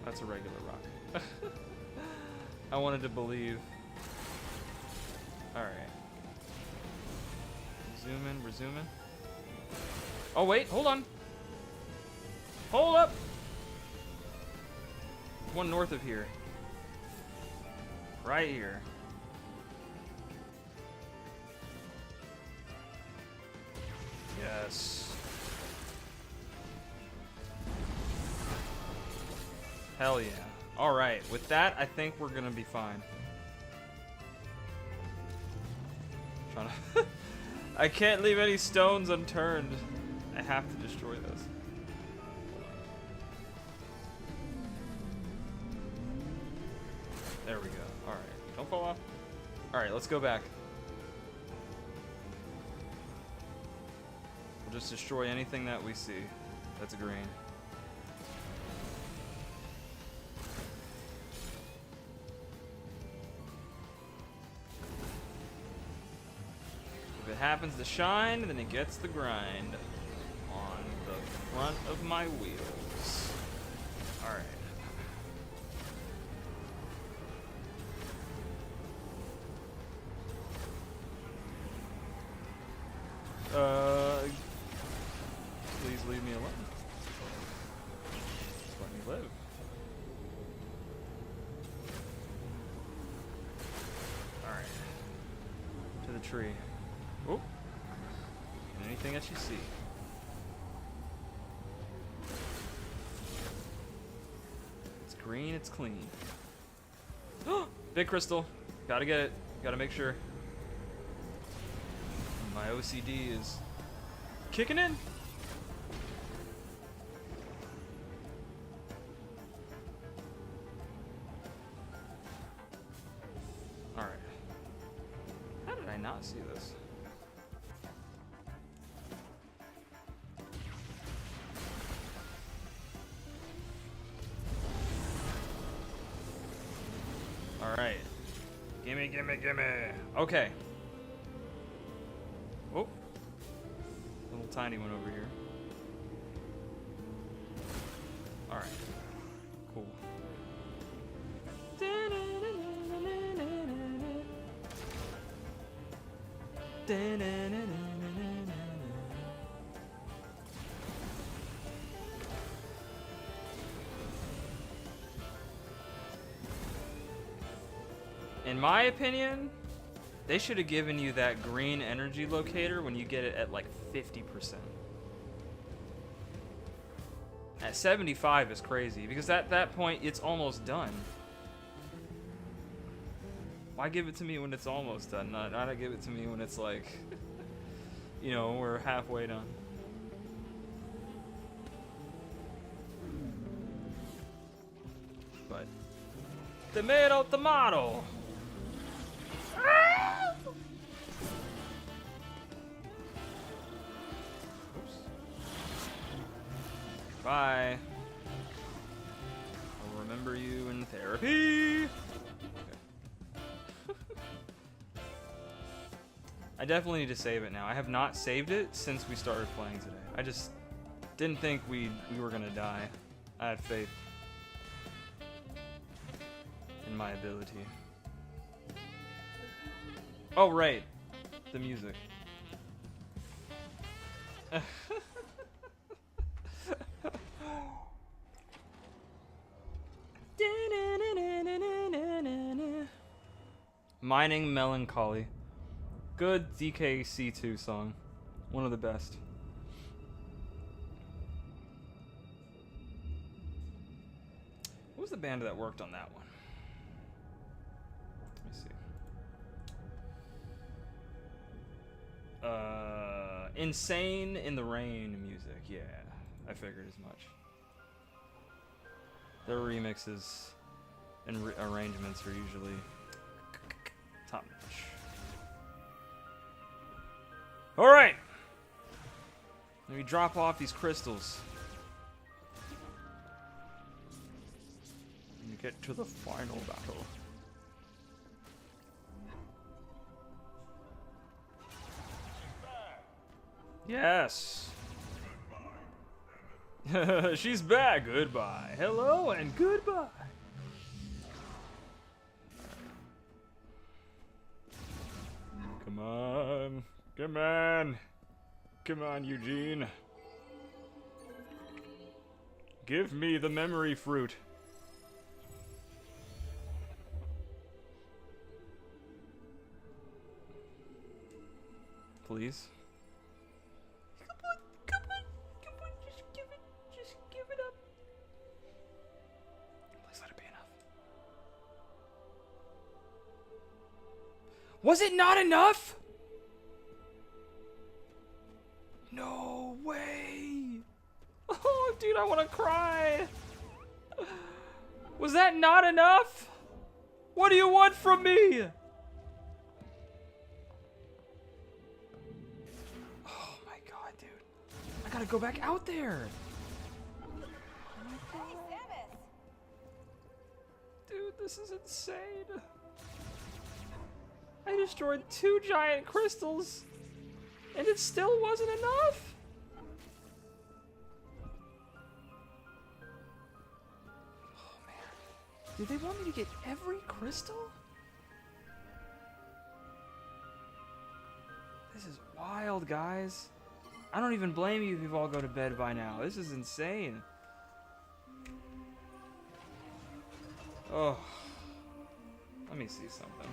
That's a regular rock. I wanted to believe. Alright. Zoom in, we're zooming. Oh wait, hold on. Hold up! One north of here. Right here. Yes. Hell yeah. Alright, with that, I think we're gonna be fine. Trying to I can't leave any stones unturned. I have to destroy this. There we go. Alright. Don't fall off. Alright, let's go back. We'll just destroy anything that we see that's green. If it happens to shine, then it gets the grind on the front of my wheels. Alright. Please leave me alone. Just let me live. Alright. To the tree. Oh. Anything that you see. It's green, it's clean. Big crystal. Gotta get it. Gotta make sure. My OCD is kicking in. Alright. How did I not see this? Alright. Gimme, gimme, gimme. Okay. Oh. Little tiny one over here. Alright. Cool. In my opinion, they should have given you that green energy locator when you get it at like 50%. At 75 is crazy, because at that point, it's almost done. Why give it to me when it's almost done? Not give it to me when it's like, you know, we're halfway done. But, tomato. Bye. I'll remember you in therapy. Okay. I definitely need to save it now. I have not saved it since we started playing today. I just didn't think we were gonna die. I had faith in my ability. Oh right, the music. Mining Melancholy. Good DKC2 song. One of the best. What was the band that worked on that one? Let me see. Insane in the Rain music. Yeah, I figured as much. Their remixes and arrangements are usually top notch. Alright! Let me drop off these crystals. And get to the final battle. Yes! She's back! Goodbye. Hello and goodbye! Come on. Come on. Come on, Eugene. Give me the memory fruit. Please. Come on, just give it up. Please let it be enough. Was it not enough? No way. Dude, I want to cry. Was that not enough? What do you want from me? Oh my god, dude. I gotta go back out there. Hey, Samus! Dude, this is insane. I destroyed 2 giant crystals, and it still wasn't enough? Oh man. Did they want me to get every crystal? This is wild, guys. I don't even blame you if you've all go to bed by now. This is insane. Oh. Let me see something.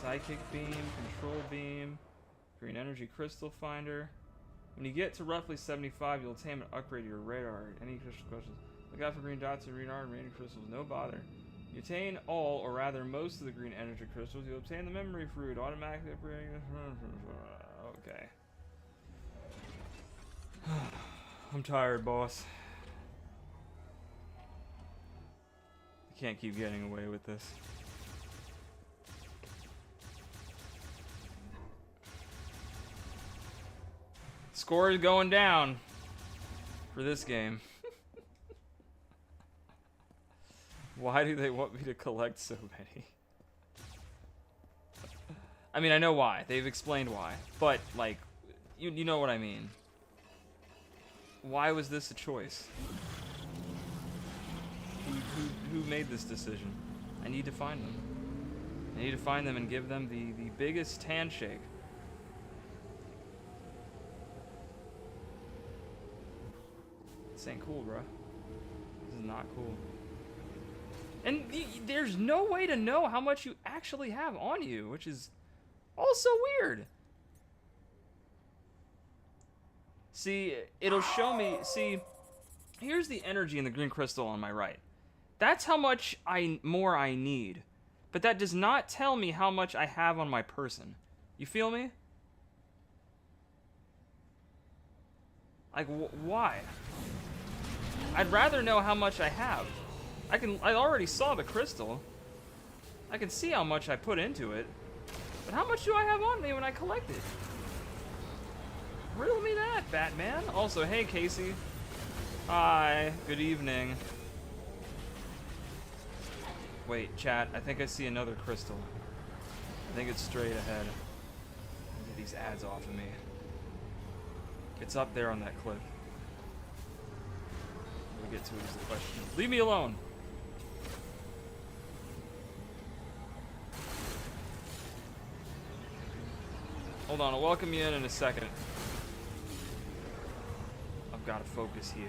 Psychic beam, control beam, green energy crystal finder. When you get to roughly 75, you'll attain and upgrade your radar. Any crystal questions? Look out for green dots and radar and radiant crystals. No bother. You attain all, or rather most of the green energy crystals. You'll obtain the memory fruit. Automatically upgrading. Okay. I'm tired, boss. I can't keep getting away with this. Score is going down for this game. Why do they want me to collect so many? I mean, I know why. They've explained why. But, like, you know what I mean. Why was this a choice? Who made this decision? I need to find them. I need to find them and give them the biggest handshake. This ain't cool, bro. This is not cool. And there's no way to know how much you actually have on you, which is also weird. See, it'll show me, see, here's the energy in the green crystal on my right. That's how much more I need. But that does not tell me how much I have on my person. You feel me? Like, why? I'd rather know how much I have. I already saw the crystal. I can see how much I put into it. But how much do I have on me when I collect it? Riddle me that, Batman. Also, hey, Casey. Hi, good evening. Wait, chat, I think I see another crystal. I think it's straight ahead. Get these ads off of me. It's up there on that cliff. What we get to is the question. Leave me alone! Hold on, I'll welcome you in a second. I've got to focus here.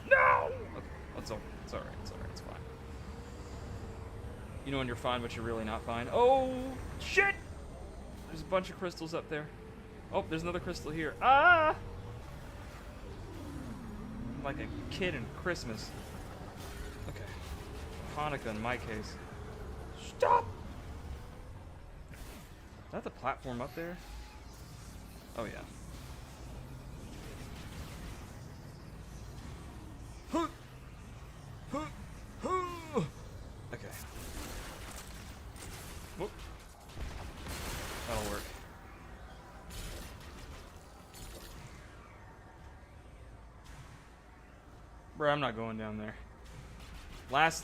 No! Okay, it's alright, it's alright, it's fine. You know when you're fine, but you're really not fine. Oh, shit! There's a bunch of crystals up there. Oh, there's another crystal here. Ah! I'm like a kid in Christmas. Okay. Hanukkah in my case. Stop! Is that the platform up there? Oh, yeah. Okay. Whoop. That'll work. Bro, I'm not going down there. Last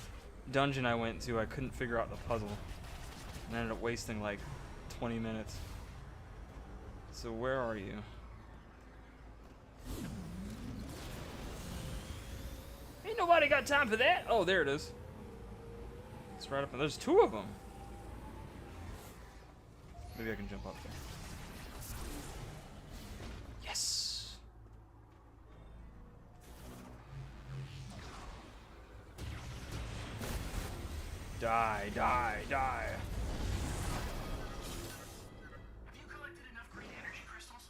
dungeon I went to, I couldn't figure out the puzzle. And I ended up wasting like 20 minutes. So where are you? Ain't nobody got time for that. Oh, there it is. It's right up there. There's 2 of them. Maybe I can jump up there. Yes. Die, die, die. Have you collected enough green energy crystals?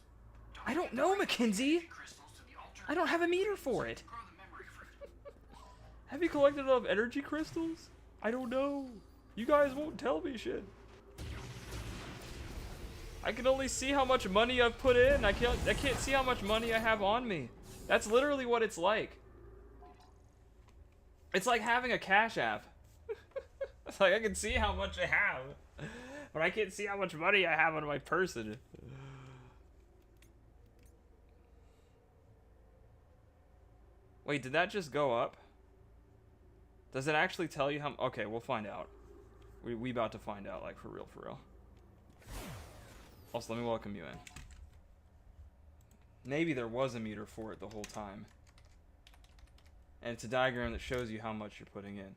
I don't know, Mackenzie. I don't have a meter for it. Have you collected enough energy crystals? I don't know. You guys won't tell me shit. I can only see how much money I've put in. I can't see how much money I have on me. That's literally what it's like. It's like having a Cash App. It's like I can see how much I have, but I can't see how much money I have on my person. Wait, did that just go up? Does it actually tell you how? Okay, we'll find out. We about to find out, like, for real, for real. Also, let me welcome you in. Maybe there was a meter for it the whole time. And it's a diagram that shows you how much you're putting in.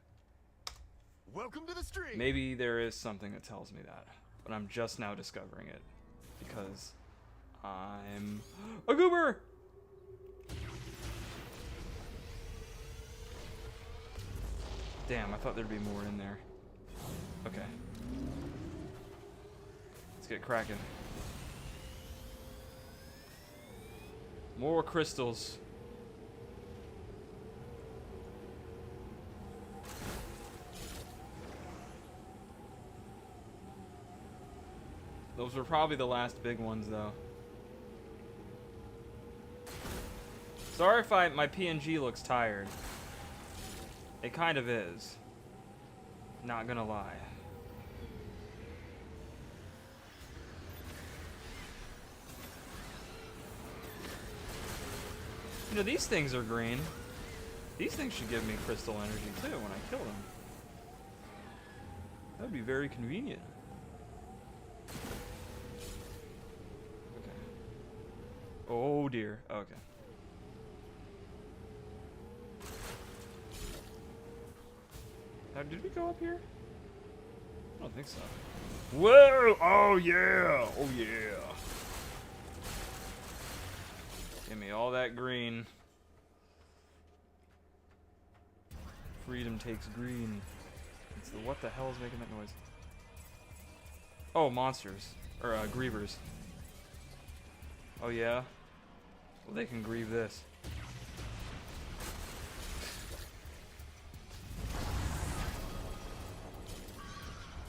Welcome to the stream. Maybe there is something that tells me that, but I'm just now discovering it because I'm a goober. Damn, I thought there'd be more in there. Okay. Let's get cracking. More crystals. Those were probably the last big ones, though. Sorry if my PNG looks tired. It kind of is. Not gonna lie. You know, these things are green. These things should give me crystal energy, too, when I kill them. That would be very convenient. Oh dear. Okay. Now, did we go up here? I don't think so. Whoa! Oh yeah! Oh yeah! Give me all that green. Freedom takes green. It's the what the hell is making that noise? Oh, monsters. Or grievers. Oh yeah? Well, they can grieve this.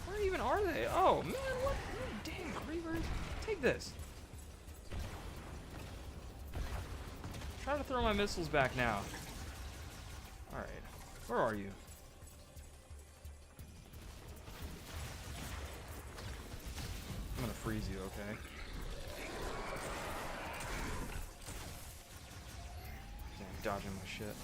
Where even are they? Oh man, what? Dang, grievers. Take this. Try to throw my missiles back now. Alright. Where are you? I'm gonna freeze you, okay? Dodging my shit.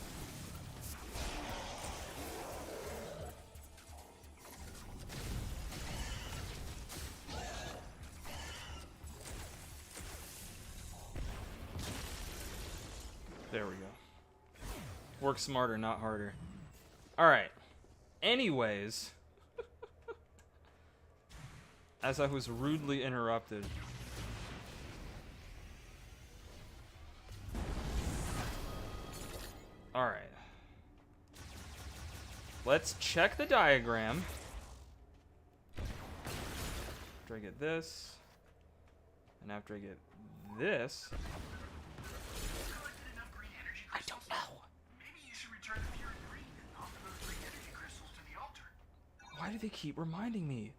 There we go. Work smarter, not harder. Alright. Anyways. As I was rudely interrupted. Alright. Let's check the diagram. After I get this, and after I get this, I don't know. Maybe you should return the pure green and offer those green energy crystals to the altar. why do they keep reminding me?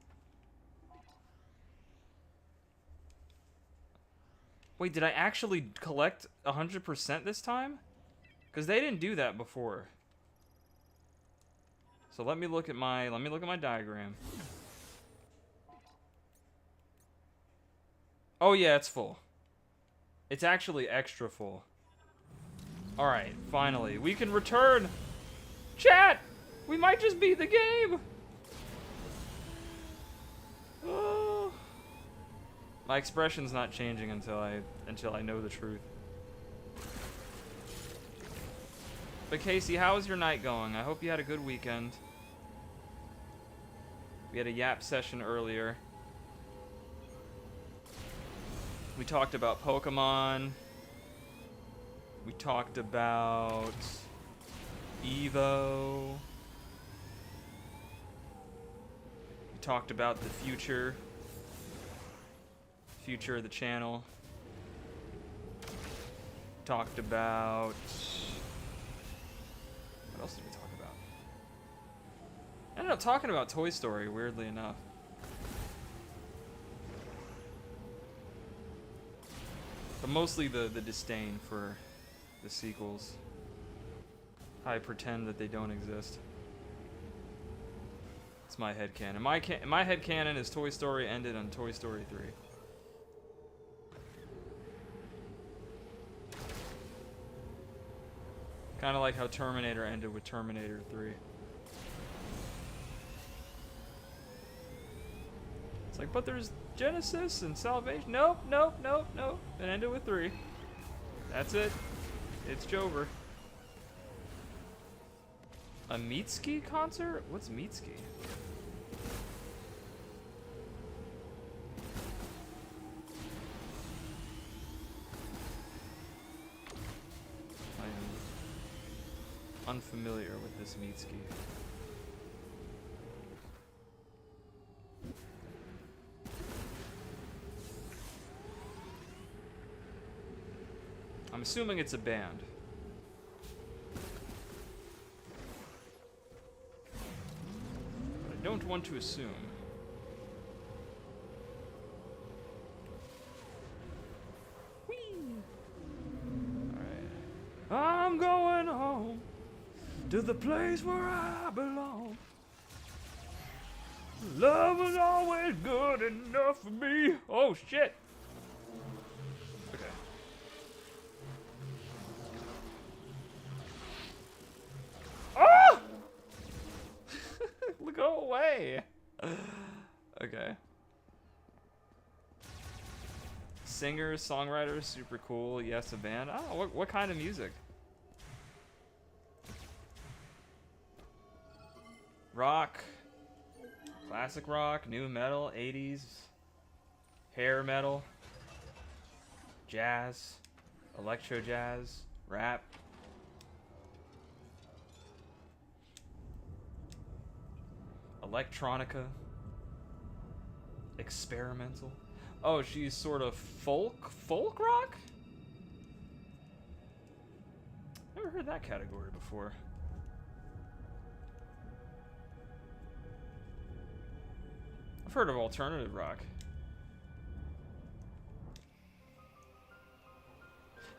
Wait, did I actually collect 100% this time? Because they didn't do that before. So let me look at my diagram. Oh yeah, it's full. It's actually extra full. Alright, finally. We can return! Chat! We might just beat the game! Oh. My expression's not changing until I know the truth. But Casey, how is your night going? I hope you had a good weekend. We had a Yap session earlier. We talked about Pokemon. We talked about Evo. We talked about the future of the channel. Talked about... What else did we talk about? ended up talking about Toy Story, weirdly enough. But mostly the disdain for the sequels. I pretend that they don't exist. It's my headcanon. My headcanon is Toy Story ended on Toy Story 3. Kind of like how Terminator ended with Terminator 3. It's like, but there's Genesis and Salvation. Nope, nope, nope, nope. It ended with 3. That's it. It's Jover. A Mitski concert? What's Mitski? I am unfamiliar with this Mitski. I'm assuming it's a band. But I don't want to assume. Whee! Alright. I'm going home to the place where I belong. Love was always good enough for me. Oh shit. Okay. Ah! Go away. Okay. Singers, songwriters, super cool. Yes, a band. Oh, what kind of music? Rock. Classic rock, new metal, 80s. Hair metal. Jazz. Electro jazz. Rap. Electronica. Experimental. Oh, she's sort of folk rock? Never heard that category before. I've heard of alternative rock.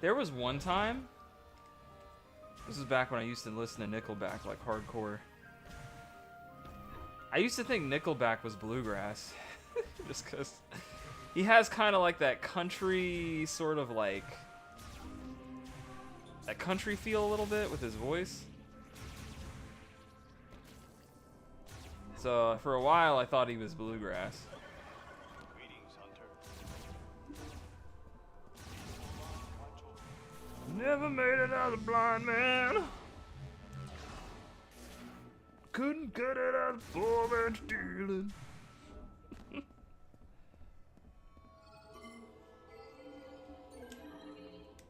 There was one time, this was back when I used to listen to Nickelback like hardcore. I used to think Nickelback was bluegrass, just because he has kind of like that country sort of like, that country feel a little bit with his voice. So for a while I thought he was bluegrass. Greetings, Hunter. Never made it as a blind man. Couldn't cut it as a poor man stealing.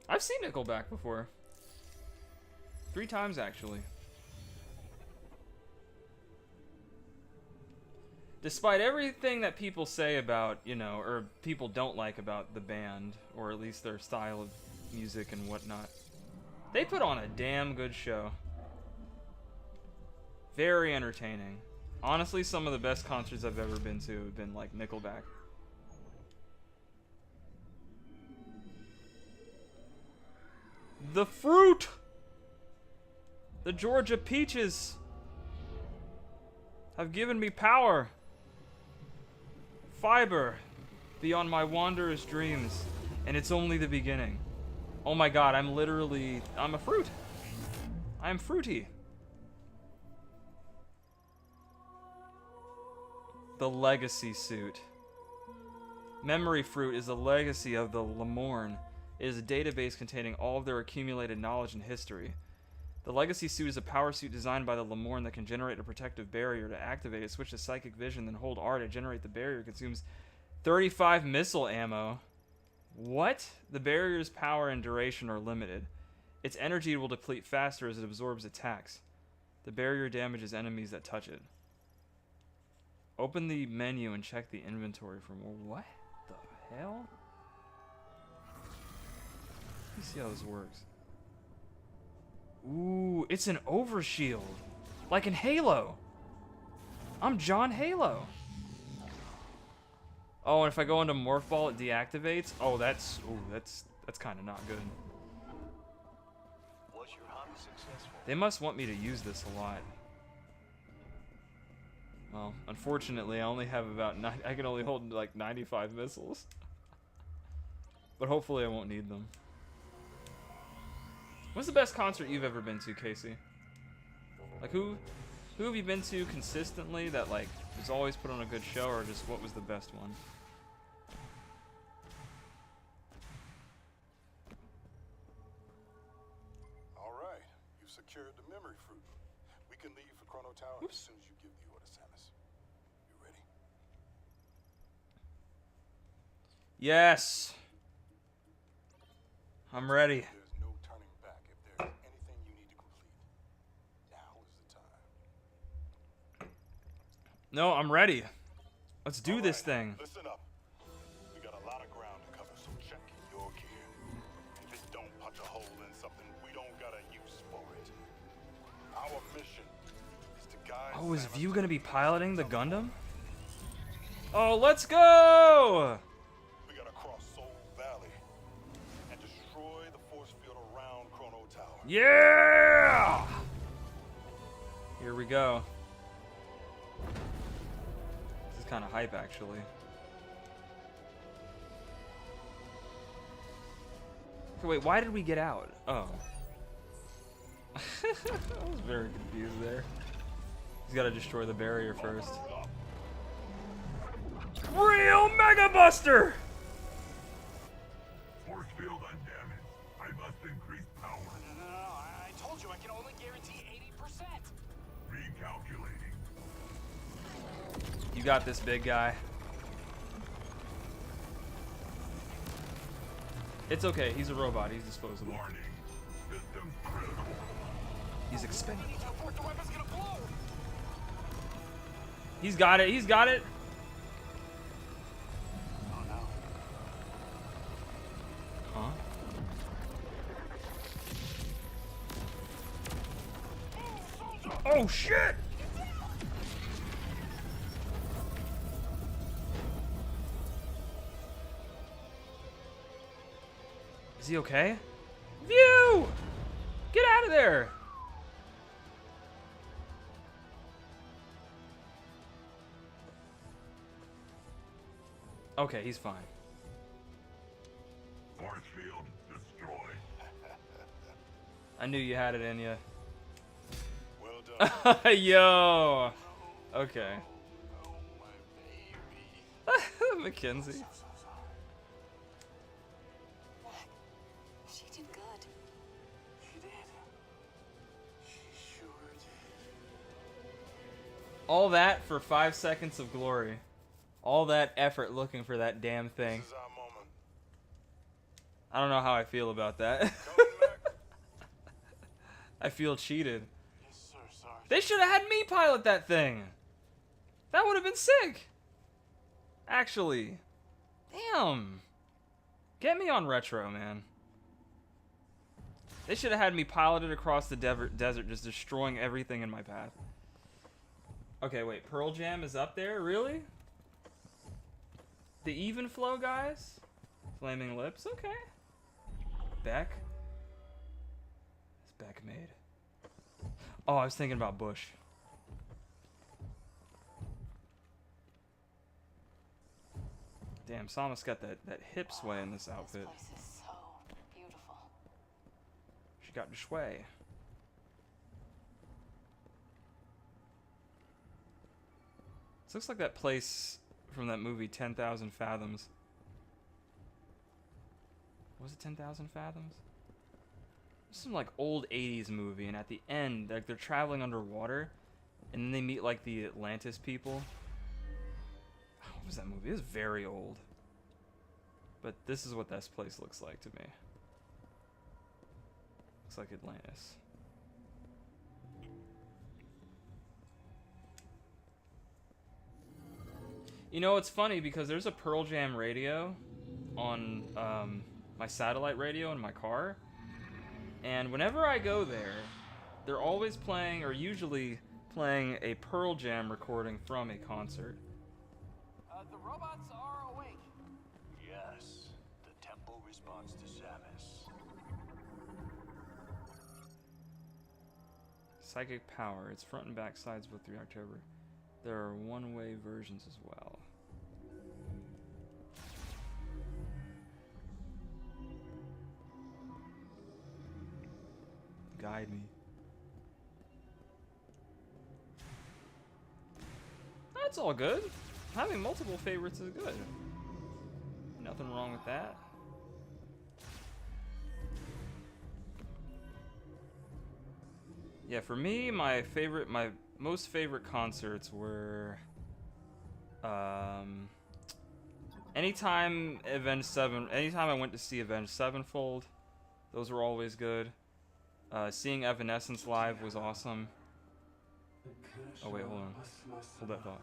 I've seen Nickelback before. 3 times actually. Despite everything that people say about, you know, or people don't like about the band, or at least their style of music and whatnot, they put on a damn good show. Very entertaining. Honestly, some of the best concerts I've ever been to have been like Nickelback. The fruit! The Georgia peaches have given me power. Fiber beyond my wanderous dreams. And it's only the beginning. Oh my god, I'm a fruit. I'm fruity. The legacy suit. Memory fruit is a legacy of the Lamorne. It is a database containing all of their accumulated knowledge and history. The legacy suit is a power suit designed by the Lamorne that can generate a protective barrier. To activate it, switch to psychic vision, then hold R to generate the barrier. Consumes 35 missile ammo. What? The barrier's power and duration are limited. Its energy will deplete faster as it absorbs attacks. The barrier damages enemies that touch it. Open the menu and check the inventory for more. What the hell? Let me see how this works. Ooh, it's an overshield. Like in Halo. I'm John Halo. Oh, and if I go into Morph Ball, it deactivates. Oh, that's kind of not good. Was your hunt successful? They must want me to use this a lot. Well, unfortunately, I only have about I can only hold like 95 missiles. But hopefully, I won't need them. What's the best concert you've ever been to, Casey? Like who have you been to consistently that like was always put on a good show, or just what was the best one? All right, you've secured the memory fruit. We can leave for Chrono Tower as soon as you give the order, Samus. You ready? Yes. I'm ready. There's no turning back. If there's anything you need to complete, now is the time. No, I'm ready. Let's do All this right, thing. Listen up. We got a lot of ground to cover, so check your gear. If it don't punch a hole in something, we don't got a use for it. Our mission is to guide. Oh, is Samus View to gonna be the piloting the summit. Gundam? Oh, let's go! We gotta cross Soul Valley and destroy the force field around Chrono Tower. Yeah! Here we go. This is kind of hype, actually. Okay, wait, why did we get out? Oh. I was very confused there. He's got to destroy the barrier first. Real Mega Buster! Force field undamaged. I must increase power. No, I told you I can only guarantee 80%. Recalculating. You got this, big guy. It's okay, he's a robot, he's disposable. Warning. Systems critical. He's expendable. Need to report the weapon's gonna blow. He's got it, he's got it! Oh no. Huh? Oh shit! Is he okay? View! Get out of there! Okay, he's fine. Force field destroyed. I knew you had it in you. Well done. Yo! Okay. Oh, my baby. Mackenzie. She did good. She did. She sure did. All that for 5 seconds of glory. All that effort looking for that damn thing. This is our moment. I don't know how I feel about that. Coming back. I feel cheated. Yes, sir, Sergeant. They should have had me pilot that thing. That would have been sick. Actually. Damn. Get me on retro, man. They should have had me piloted across the desert, just destroying everything in my path. Okay, wait. Pearl Jam is up there? Really? The Even Flow guys? Flaming Lips? Okay. Beck? Is Beck made? Oh, I was thinking about Bush. Damn, Samus got that hip sway in this outfit. This place is so beautiful. She got the sway. This looks like that place from that movie 10,000 Fathoms. Was it 10,000 Fathoms? Some like old 80s movie, and at the end, like they're traveling underwater, and then they meet like the Atlantis people. What was that movie? It was very old. But this is what this place looks like to me. Looks like Atlantis. You know, it's funny because there's a Pearl Jam radio on my satellite radio in my car. And whenever I go there, they're always playing, or usually playing a Pearl Jam recording from a concert. The robots are awake. Yes, the temple responds to Samus. Psychic power. Its front and back sides both 3 October. There are one-way versions as well. Guide me. That's all good. Having multiple favorites is good. Nothing wrong with that. Yeah, for me, my most favorite concerts were anytime I went to see Avenged Sevenfold, those were always good. Seeing Evanescence live was awesome. Oh wait, hold on. Hold that thought.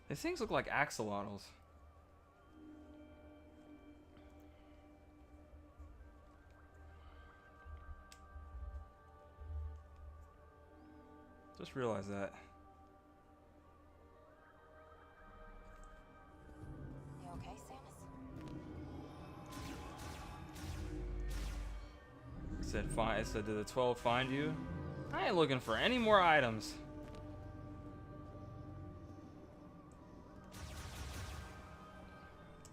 These things look like axolotls. Just realized that. You okay, Samus? It said, did the 12 find you? I ain't looking for any more items.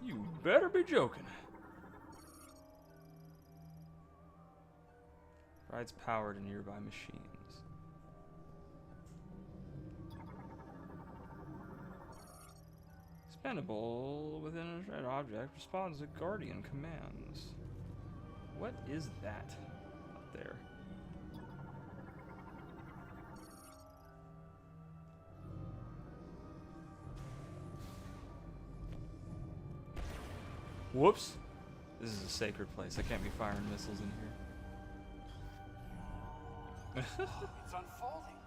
You better be joking. Rides power to nearby machines. Expendable within a shared object responds to Guardian commands. What is that up there? Whoops. This is a sacred place. I can't be firing missiles in here. It's unfolding.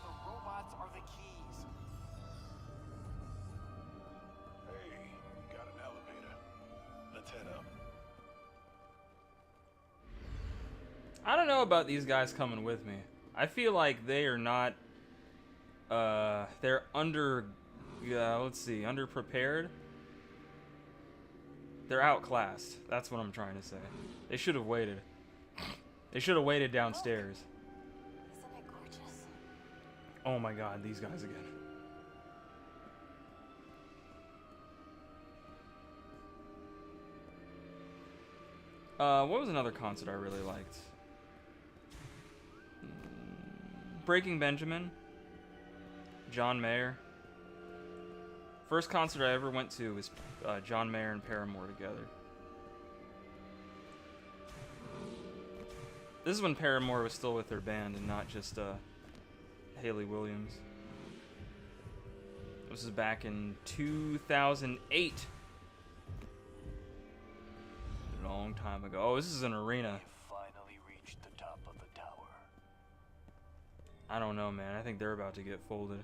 The robots are the keys. Hey, got an elevator. Let's head up. I don't know about these guys coming with me. I feel like they are not, they're underprepared. They're outclassed. That's what I'm trying to say. They should have waited. They should have waited downstairs. Isn't it gorgeous? Oh my god, these guys again. What was another concert I really liked? Breaking Benjamin. John Mayer. First concert I ever went to was John Mayer and Paramore together. This is when Paramore was still with their band and not just Hayley Williams. This is back in 2008. A long time ago. Oh, this is an arena. We've finally reached the top of the tower. I don't know, man. I think they're about to get folded.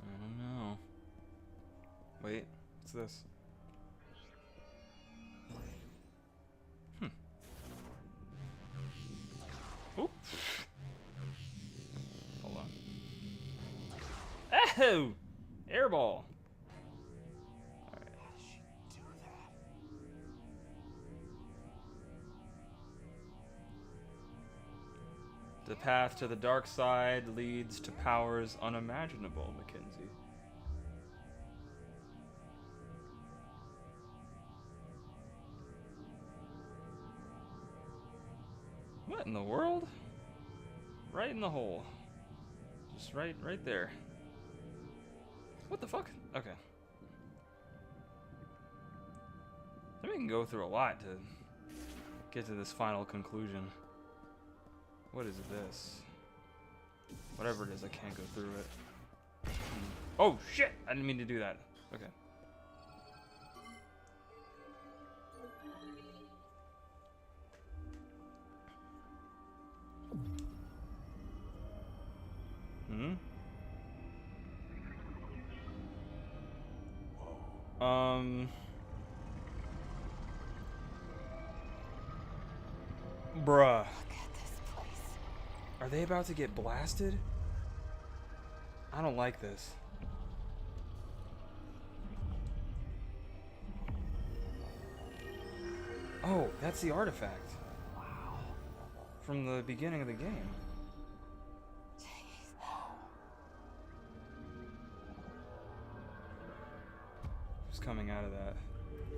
I don't know. Wait, what's this? Oop. Hold on. Oh! Airball. Alright. The path to the dark side leads to powers unimaginable, Mackenzie. What in the world? Right in the hole. Just right there. What the fuck? Okay. I think we can go through a lot to get to this final conclusion. What is this? Whatever it is, I can't go through it. Oh shit! I didn't mean to do that. Okay. Bruh. Look at this place. Are they about to get blasted? I don't like this. Oh, that's the artifact. Wow. From the beginning of the game. Jeez. Who's coming out of that? Is it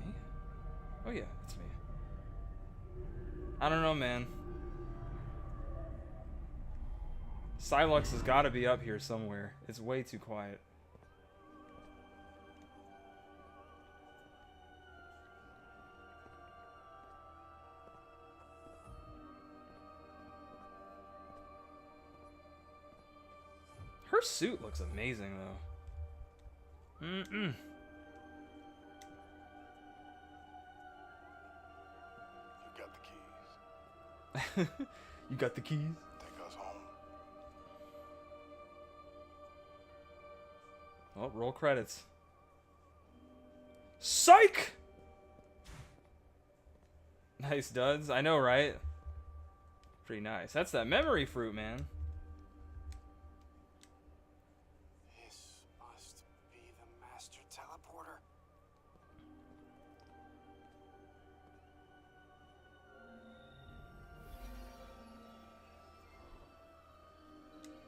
me? Oh yeah, it's me. I don't know, man. Silux has got to be up here somewhere. It's way too quiet. Her suit looks amazing, though. Mm-mm. You got the keys. You got the keys? Take us home. Oh, roll credits. Psych! Nice duds. I know, right? Pretty nice. That's that memory fruit, man. This must be the master teleporter.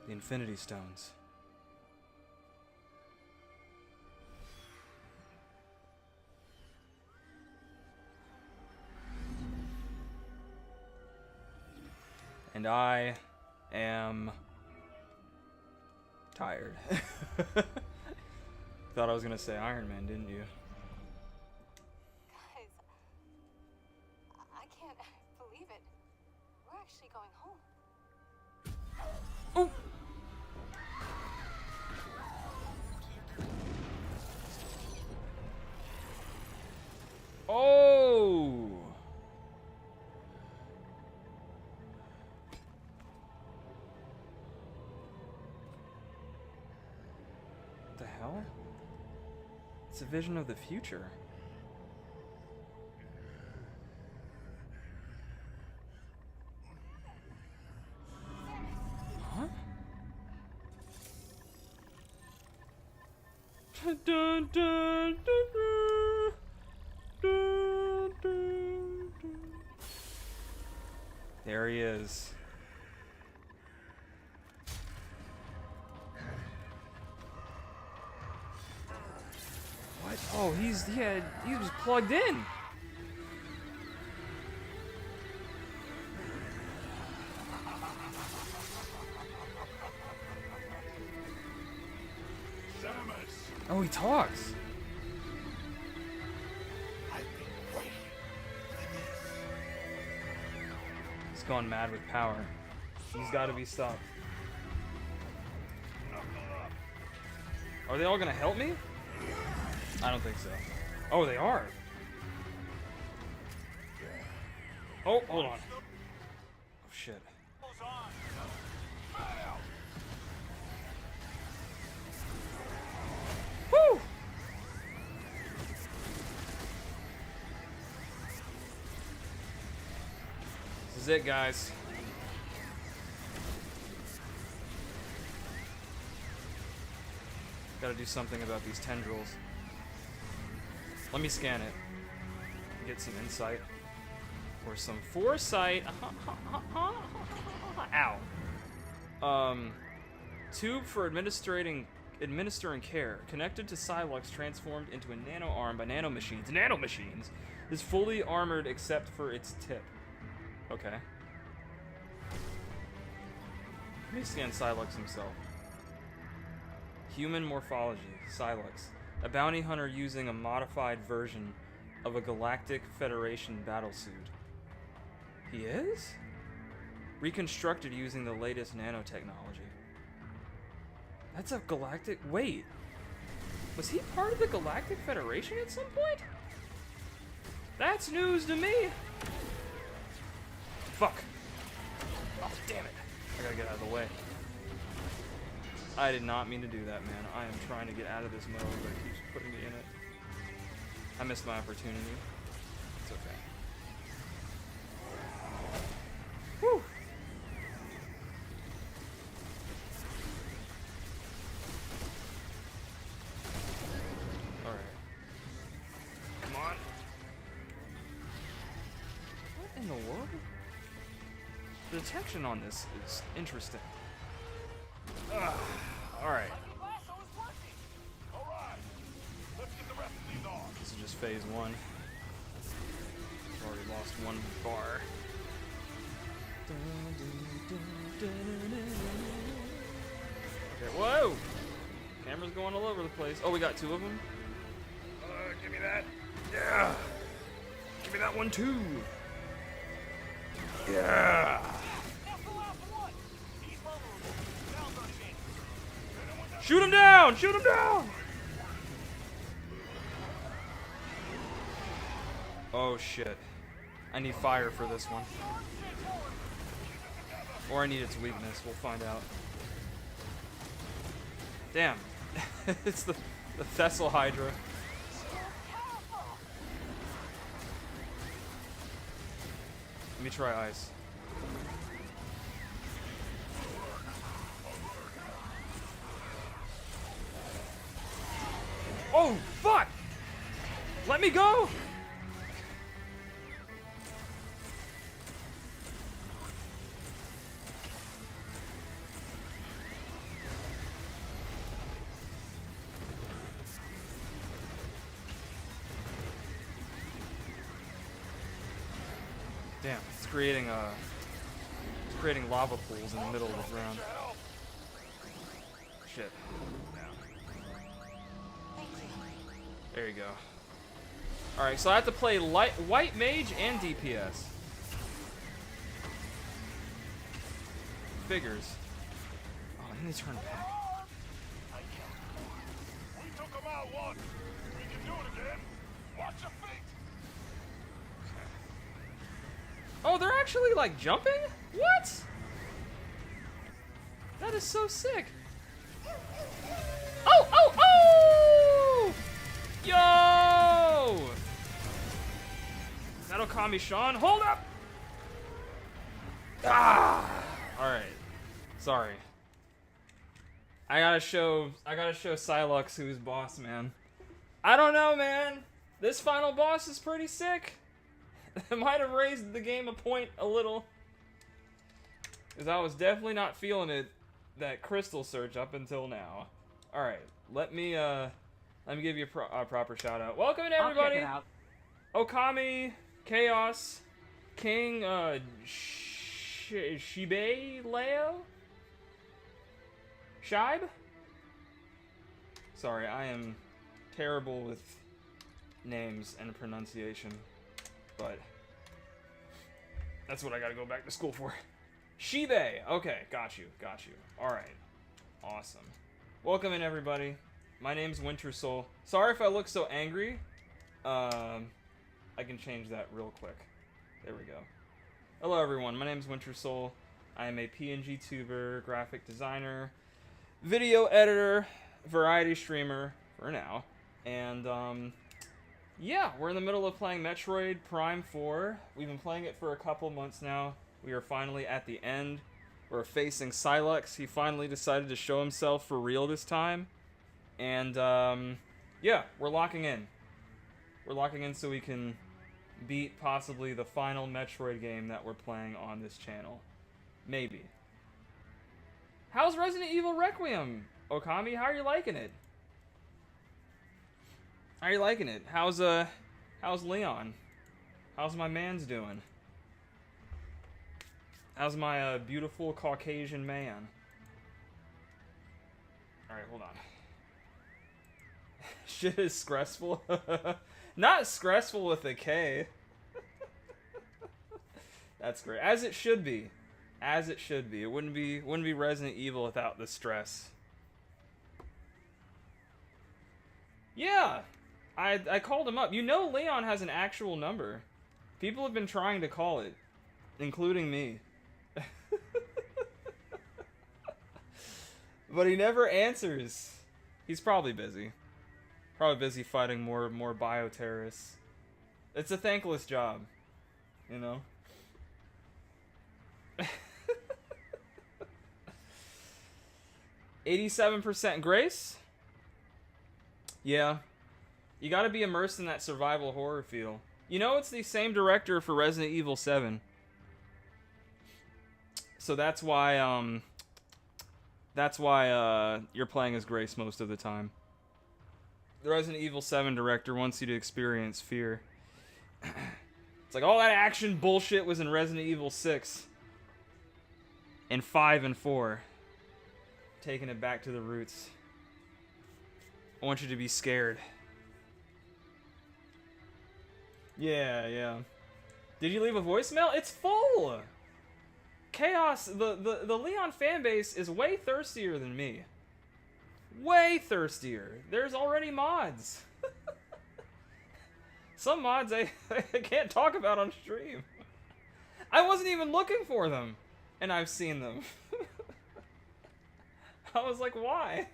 The Infinity Stones. And I am tired. Thought I was gonna say Iron Man, didn't you? Guys, I can't believe it. We're actually going home. Oh! Oh! What the hell? It's a vision of the future. Huh? Dun, dun, dun, dun, dun, dun, dun. There he is. What? Oh, he was plugged in. Oh, he talks. I've been waiting for this. He's gone mad with power. He's got to be stopped. Are they all gonna help me? I don't think so. Oh, they are. Oh, hold on. Oh, shit. Woo! This is it, guys. Gotta do something about these tendrils. Let me scan it. Get some insight. Or some foresight. Ow. Tube for administering care. Connected to Silux, transformed into a nano arm by nanomachines. Nanomachines! is fully armored except for its tip. Okay. Let me scan Silex himself. Human morphology, Silex. A bounty hunter using a modified version of a Galactic Federation battlesuit. He is? Reconstructed using the latest nanotechnology. That's a galactic... Wait. Was he part of the Galactic Federation at some point? That's news to me. Fuck. Oh, damn it. I gotta get out of the way. I did not mean to do that, man. I am trying to get out of this mode, but it keeps putting me in it. I missed my opportunity. It's okay. Whew. Alright. Come on. What in the world? The detection on this is interesting. Alright. This is just phase 1. I've already lost 1 bar. Okay, whoa! Camera's going all over the place. Oh, we got 2 of them? Give me that. Yeah! Give me that one too! Yeah! Shoot him down! Shoot him down! Oh shit. I need fire for this one. Or I need its weakness. We'll find out. Damn. It's the Thessal Hydra. Let me try ice. Oh, fuck! Let me go! Damn, it's creating lava pools in the middle of the ground. Shit. There you go. Alright, so I have to play White Mage and DPS. Figures. Oh, I need to turn back. We took them out once. We can do it again. Watch your feet. Oh, they're actually like jumping? What? That is so sick. Oh, oh, oh! Yo! That'll calm me, Sean. Hold up! Ah! Alright. Sorry. I gotta show Silux who's boss, man. I don't know, man. This final boss is pretty sick. It might have raised the game a point a little. Because I was definitely not feeling it, that crystal search up until now. Alright, let me give you a proper shout out. Welcome to everybody. I'll check it out. Okami, Chaos, King, Shibe Leo? Shibe? Sorry, I am terrible with names and pronunciation, but that's what I gotta go back to school for. Shibe! Okay, got you. Alright. Awesome. Welcome in, everybody. My name's Winter Soul. Sorry if I look so angry. I can change that real quick. There we go. Hello, everyone. My name's Winter Soul. I am a PNG tuber, graphic designer, video editor, variety streamer, for now. And, yeah, we're in the middle of playing Metroid Prime 4. We've been playing it for a couple months now. We are finally at the end. We're facing Silux. He finally decided to show himself for real this time. And, yeah, we're locking in. We're locking in so we can beat possibly the final Metroid game that we're playing on this channel. Maybe. How's Resident Evil Requiem, Okami? How are you liking it? How are you liking it? How's Leon? How's my man's doing? How's my beautiful Caucasian man? Alright, hold on. Shit is stressful. Not stressful with a K. That's great. As it should be. As it should be. It wouldn't be Resident Evil without the stress. Yeah. I called him up. You know Leon has an actual number. People have been trying to call it, including me. But he never answers. He's probably busy. Probably busy fighting more bioterrorists. It's a thankless job, you know? 87% grace? Yeah. You gotta be immersed in that survival horror feel. You know it's the same director for Resident Evil 7. So that's why you're playing as Grace most of the time. The Resident Evil 7 director wants you to experience fear. It's like all that action bullshit was in Resident Evil 6. And 5 and 4. Taking it back to the roots. I want you to be scared. Yeah. Did you leave a voicemail? It's full! Chaos, the Leon fanbase is way thirstier than me. Way thirstier. There's already mods. Some mods I can't talk about on stream. I wasn't even looking for them, and I've seen them. I was like, why?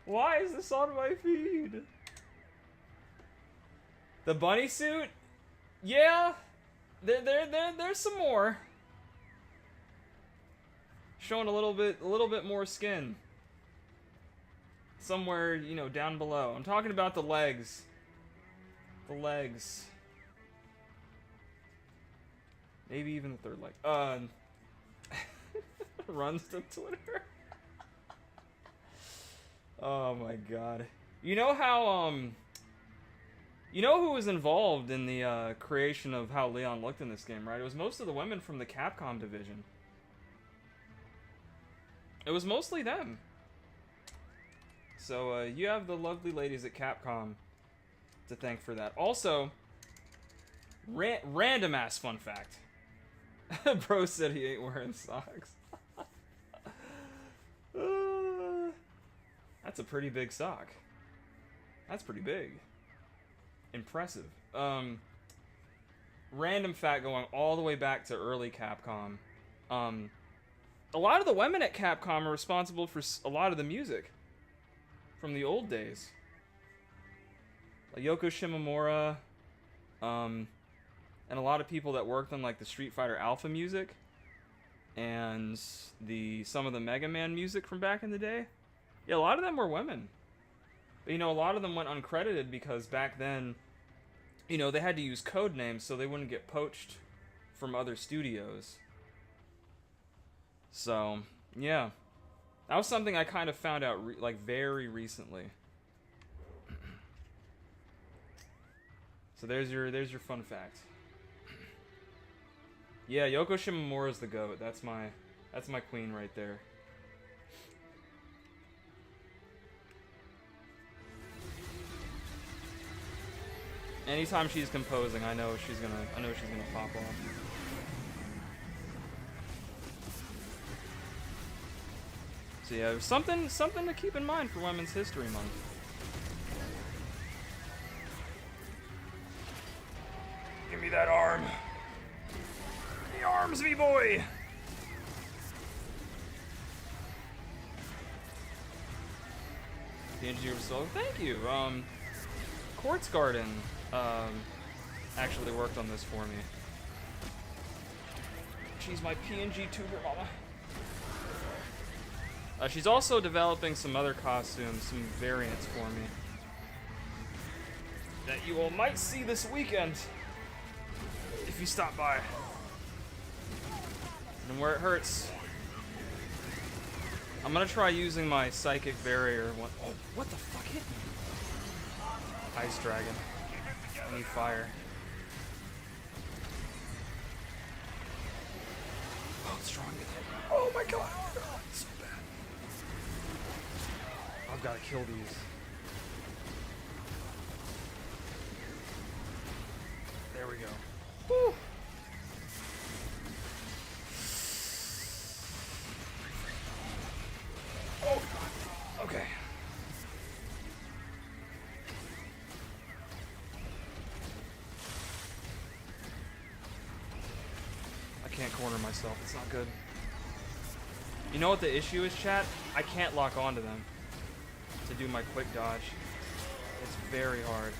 Why is this on my feed? The bunny suit? Yeah. There's some more. Showing a little bit more skin. Somewhere, you know, down below. I'm talking about the legs. The legs. Maybe even the third leg. Runs to Twitter. Oh my god. You know how, you know who was involved in the creation of how Leon looked in this game, right? It was most of the women from the Capcom division. It was mostly them. So you have the lovely ladies at Capcom to thank for that. Also, random ass fun fact. Bro said he ain't wearing socks. That's a pretty big sock. That's pretty big. Impressive. Random fact going all the way back to early Capcom. A lot of the women at Capcom are responsible for a lot of the music from the old days. Like Yoko Shimomura, and a lot of people that worked on like the Street Fighter Alpha music and some of the Mega Man music from back in the day. Yeah, a lot of them were women. But, you know, a lot of them went uncredited because back then, you know, they had to use code names so they wouldn't get poached from other studios. So, yeah. That was something I kind of found out, like, very recently. So there's your fun fact. Yeah, Yoko Shimomura's the GOAT. That's my queen right there. Anytime she's composing, I know she's gonna pop off. So yeah, something to keep in mind for Women's History Month. Give me that arm. The arms, me boy. PNG of Soul. Thank you. Quartz Garden actually worked on this for me. She's my PNG tuber mama. She's also developing some other costumes, some variants for me that you all might see this weekend if you stop by. And where it hurts, I'm gonna try using my psychic barrier. Oh, what the fuck hit me? Ice Dragon. I need fire. Oh, it's strong. Oh my god. It's so bad. I've got to kill these. There we go. Woo. Oh, okay. I can't corner myself. It's not good. You know what the issue is, chat? I can't lock onto them to do my quick dodge. It's very hard.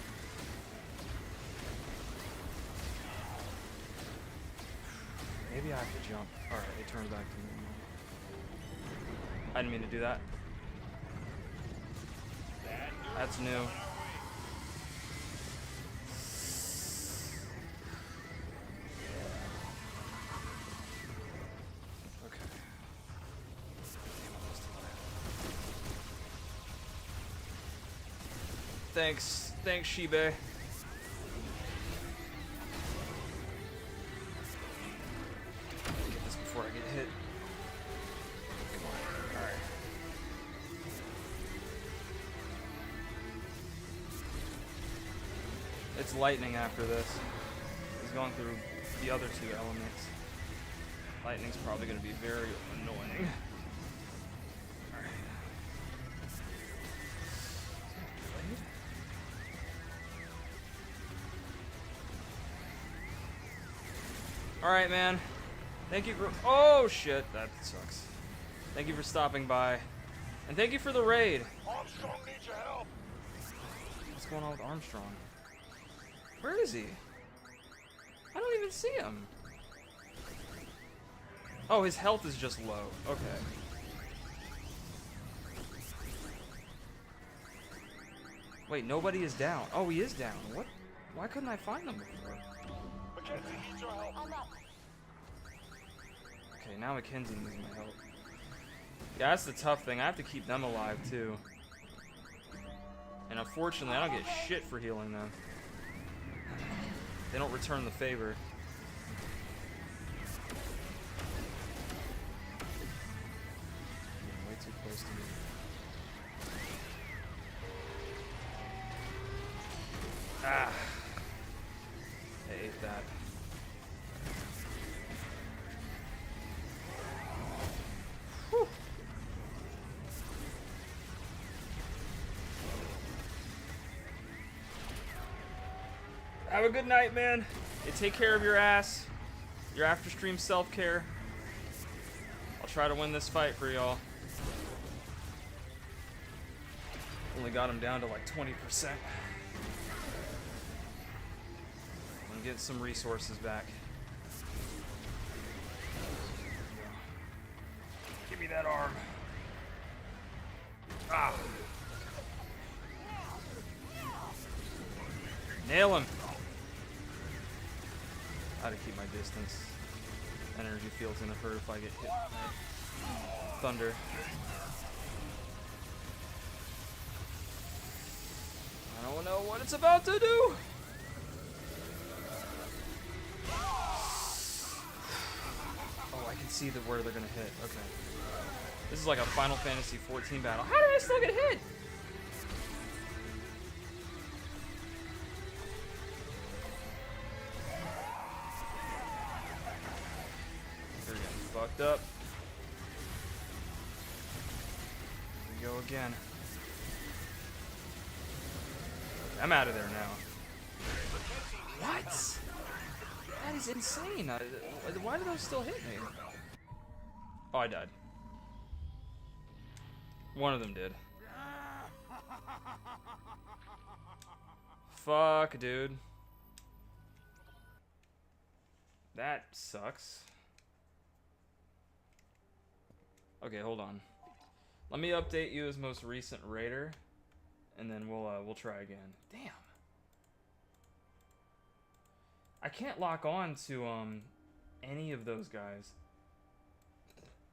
Maybe I have to jump. Alright, it turns back to normal. I didn't mean to do that. That's new. Okay. Thanks. Thanks, Shibe. Get this before I get hit. Come on. Alright. It's lightning after this. He's going through the other two elements. Lightning's probably going to be very annoying. Alright. Alright, man. Thank you for... Oh, shit. That sucks. Thank you for stopping by. And thank you for the raid. Armstrong needs your help. What's going on with Armstrong? Where is he? I don't even see him. Oh, his health is just low. Okay. Wait, nobody is down. Oh, he is down. What? Why couldn't I find him before? Mackenzie needs your help. I'm up. Okay, now Mackenzie needs my help. Yeah, that's the tough thing. I have to keep them alive, too. And unfortunately, I don't get shit for healing them. They don't return the favor. Way too close to me. Ah. I ate that. Whew. Have a good night, man. You take care of your ass. Your after stream self-care. I'll try to win this fight for y'all. Only got him down to like 20%. I'm getting some resources back. Give me that arm. Ah. Nail him. How to keep my distance. Energy field's gonna hurt if I get hit. Thunder. I don't know what it's about to do. Oh, I can see where they're gonna hit. Okay. This is like a Final Fantasy 14 battle. How did I still get hit? They're getting fucked up. Here we go again. I'm out of there now. What? That is insane. Why do those still hit me? Oh, I died. One of them did. Fuck, dude. That sucks. Okay, hold on. Let me update you as most recent raider, and then we'll try again. Damn. I can't lock on to any of those guys.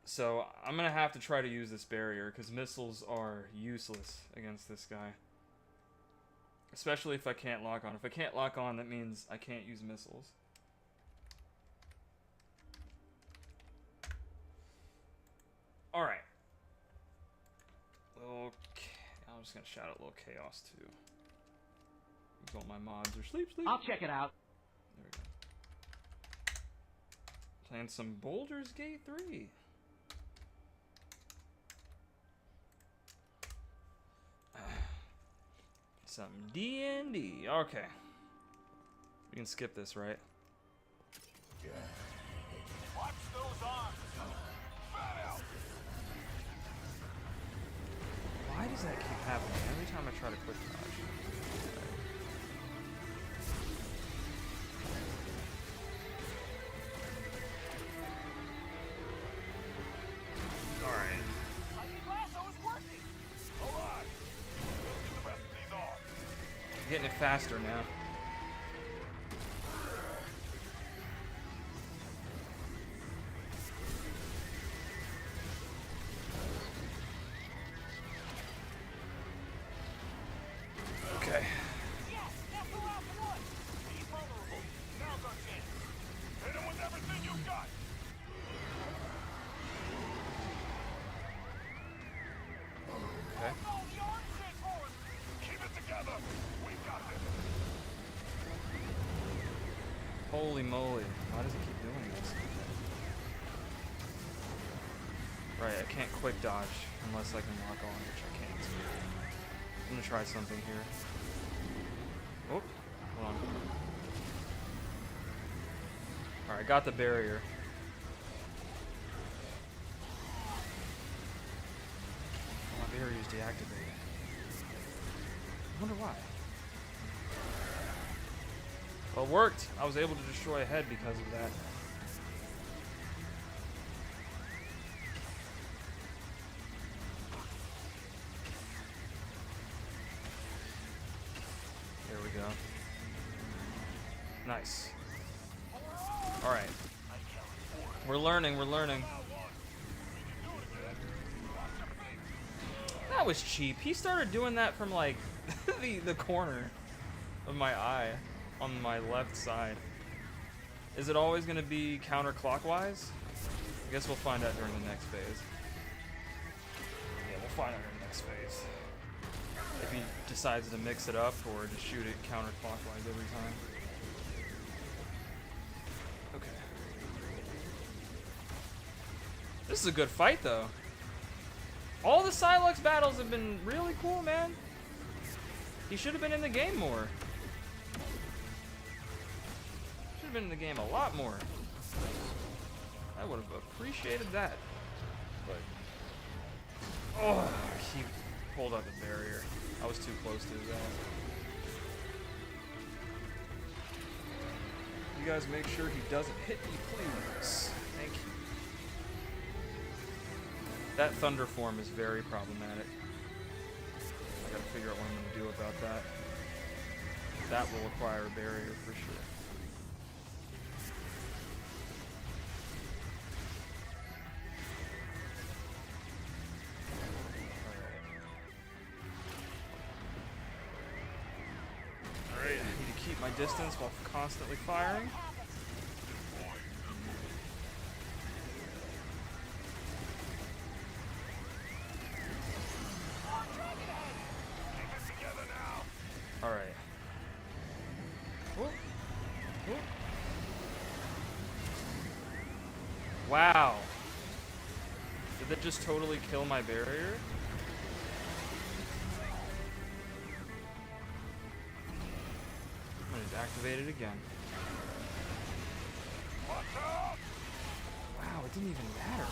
So I'm gonna have to try to use this barrier because missiles are useless against this guy. Especially if I can't lock on. If I can't lock on, that means I can't use missiles. Alright. I'm just gonna shout out Little Chaos too. Because all my mods are sleep. I'll check it out. There we go. Playing some Baldur's Gate 3. Some D&D. Okay. We can skip this, right? Watch those arms. Fat out. Why does that keep happening every time I try to quick dodge? Alright. I'm getting it faster now. Okay. Hit him with everything you got. Okay. Keep it together. We got this. Holy moly. Why does it keep doing this? Right, I can't quick dodge unless I can lock on, which I can't. I'm gonna try something here. Oh, hold on. Alright, I got the barrier. My barrier is deactivated. I wonder why. Well, it worked. I was able to destroy a head because of that. There we go. Nice. Alright. We're learning, we're learning. That was cheap. He started doing that from like the corner of my eye on my left side. Is it always going to be counterclockwise? I guess we'll find out during the next phase. Yeah, we'll find out during the next phase. If he decides to mix it up or just shoot it counterclockwise every time. Okay. This is a good fight though. All the Psylux battles have been really cool, man. He should have been in the game more. Should have been in the game a lot more. I would have appreciated that. But oh, he pulled up the barrier. I was too close to his ass. You guys make sure he doesn't hit me, please. Thank you. That thunder form is very problematic. I gotta figure out what I'm gonna do about that. That will require a barrier for sure. Alright, I need to keep my distance while constantly firing. Alright. Whoop. Whoop. Wow. Did that just totally kill my barrier? I'm gonna activate it again. Wow, it didn't even matter.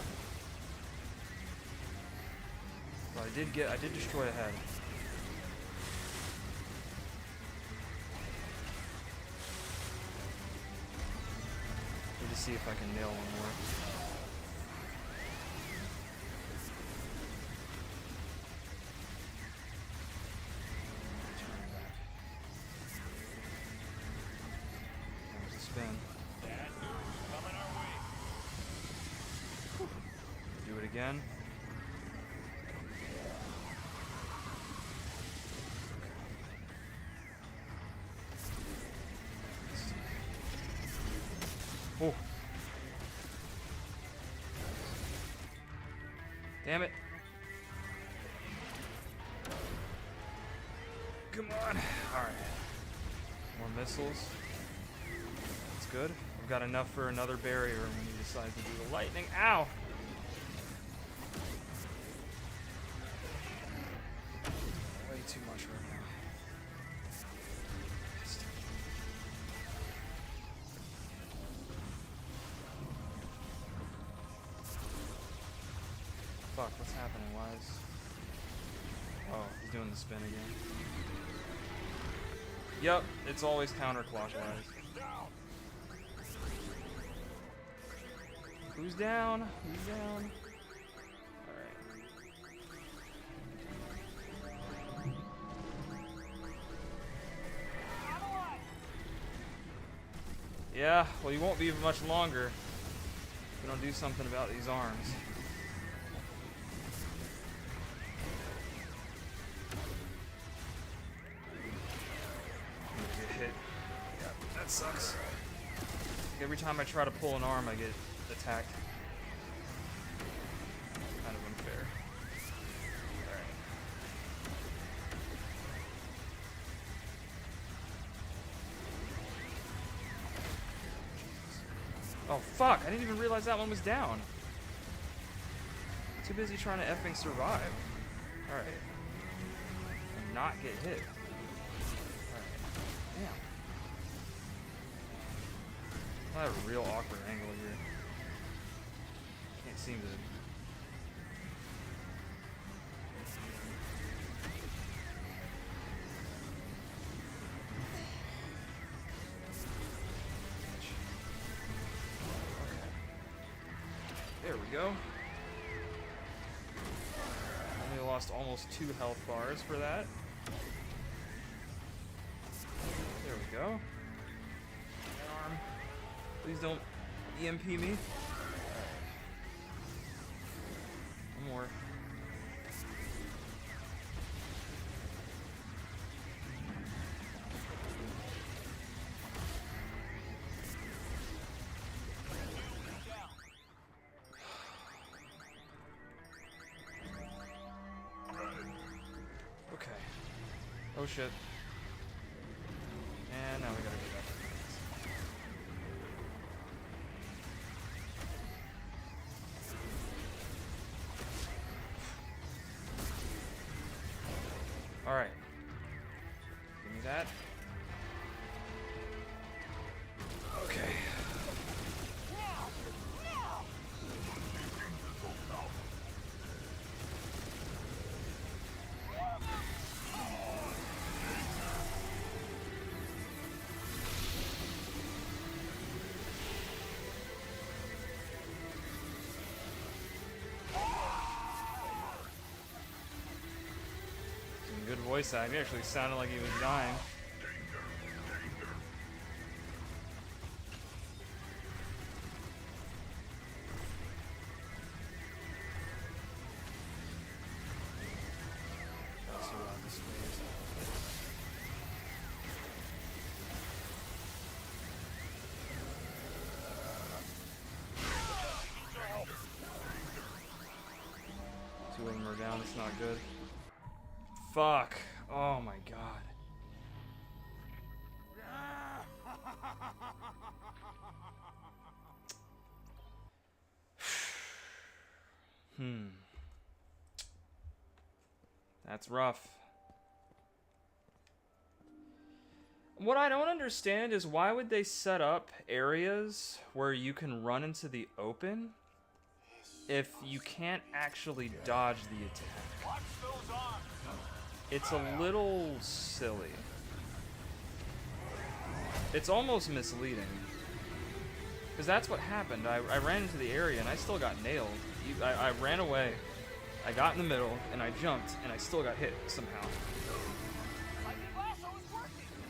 But I did destroy a head. Need to see if I can nail one more. Turn back. There's a spin. Do it again. Oh. Damn it. Come on. Alright. More missiles. That's good. We've got enough for another barrier when he decides to do the lightning. Ow! Way too much right now. Fuck, what's happening? Why is... Oh, he's doing the spin again. Yep, it's always counterclockwise. Who's down? Who's down? Alright. Yeah, well, you won't be much longer if we don't do something about these arms. That sucks. Every time I try to pull an arm, I get attacked. Kind of unfair. Alright. Oh fuck, I didn't even realize that one was down. Too busy trying to effing survive. Alright. And not get hit. Alright. Damn. I have a real awkward angle here. Can't seem to... Okay. There we go. Only lost almost 2 health bars for that. There we go. Arm. Please don't EMP me. One more. Okay. Oh shit. And now we gotta go back. Alright. Give me that. Okay. Good voice acting. He actually sounded like he was dying. Two of them are down. It's not good. Fuck. Oh my god. That's rough. What I don't understand is why would they set up areas where you can run into the open if you can't actually dodge the attack? It's a little silly. It's almost misleading. Because that's what happened. I ran into the area and I still got nailed. I ran away, I got in the middle, and I jumped, and I still got hit somehow.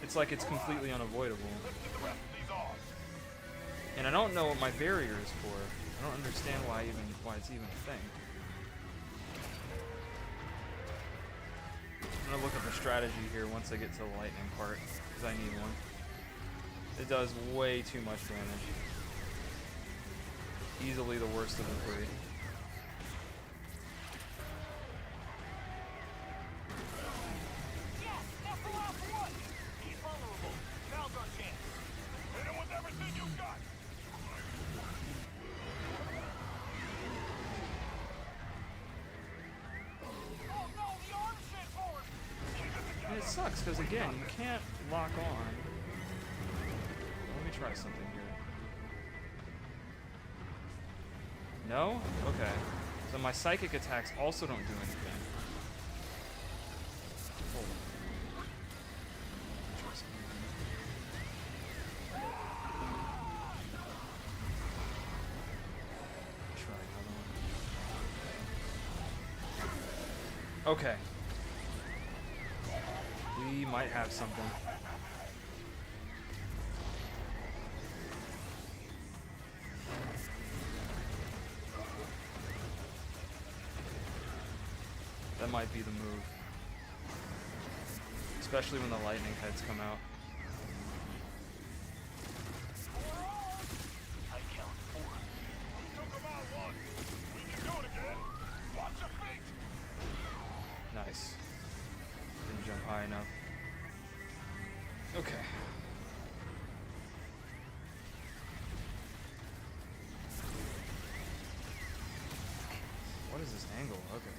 It's like it's completely unavoidable. And I don't know what my barrier is for. I don't understand why it's even a thing. I'm gonna look up a strategy here once I get to the lightning part, because I need one. It does way too much damage. easily the worst of the three. Yes, that's the last one. He's vulnerable. Now's our chance. Hit him with everything you got. Oh no, the arm shit forward. And it sucks because again, you can't lock on. Let me try something here. No? Okay. So my psychic attacks also don't do anything. Hold on. Try something. Try another one. Okay. We might have something. That might be the move. Especially when the lightning heads come out. I count 4. Took him out once. We can do it again. Watch your feet. Nice. Didn't jump high enough. Okay. What is this angle? Okay.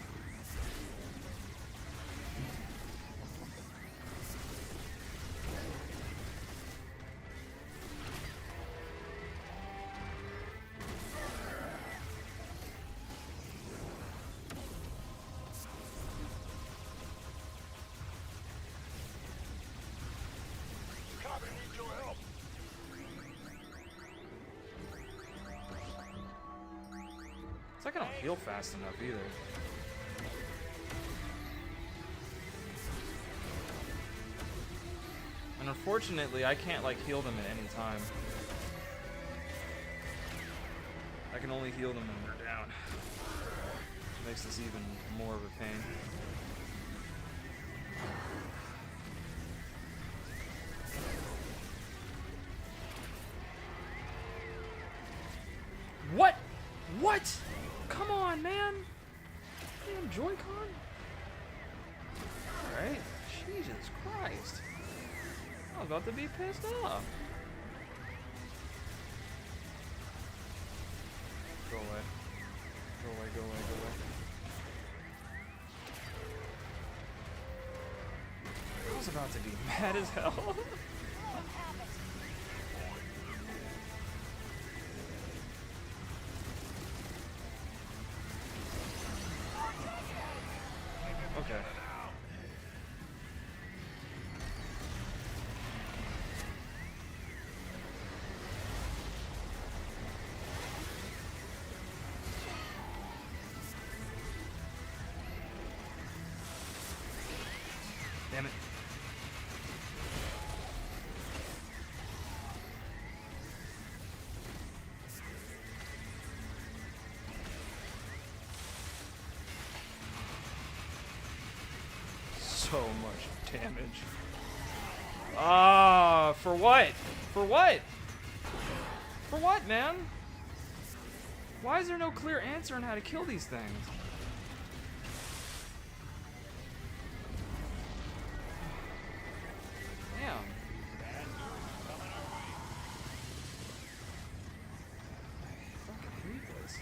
Copy, need your help. It's like I don't heal fast enough either. And unfortunately, I can't like heal them at any time. I can only heal them when they're down. Makes this even more of a pain. What? What? Come on, man! Damn Joy-Con? Alright. Jesus Christ. I was about to be pissed off. Go away. Go away, go away, go away. I was about to be mad as hell. Okay. Damn it. So much damage. Ah, for what? For what? For what, man? Why is there no clear answer on how to kill these things? Damn. I fucking hate this.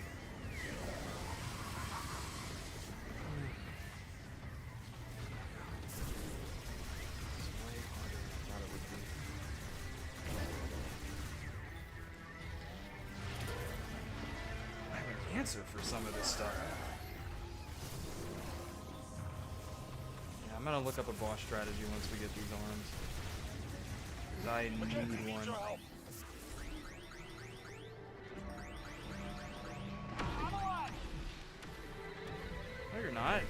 Answer for some of this stuff. Yeah, I'm gonna look up a boss strategy once we get these arms. 'Cause I need one. No, you're not.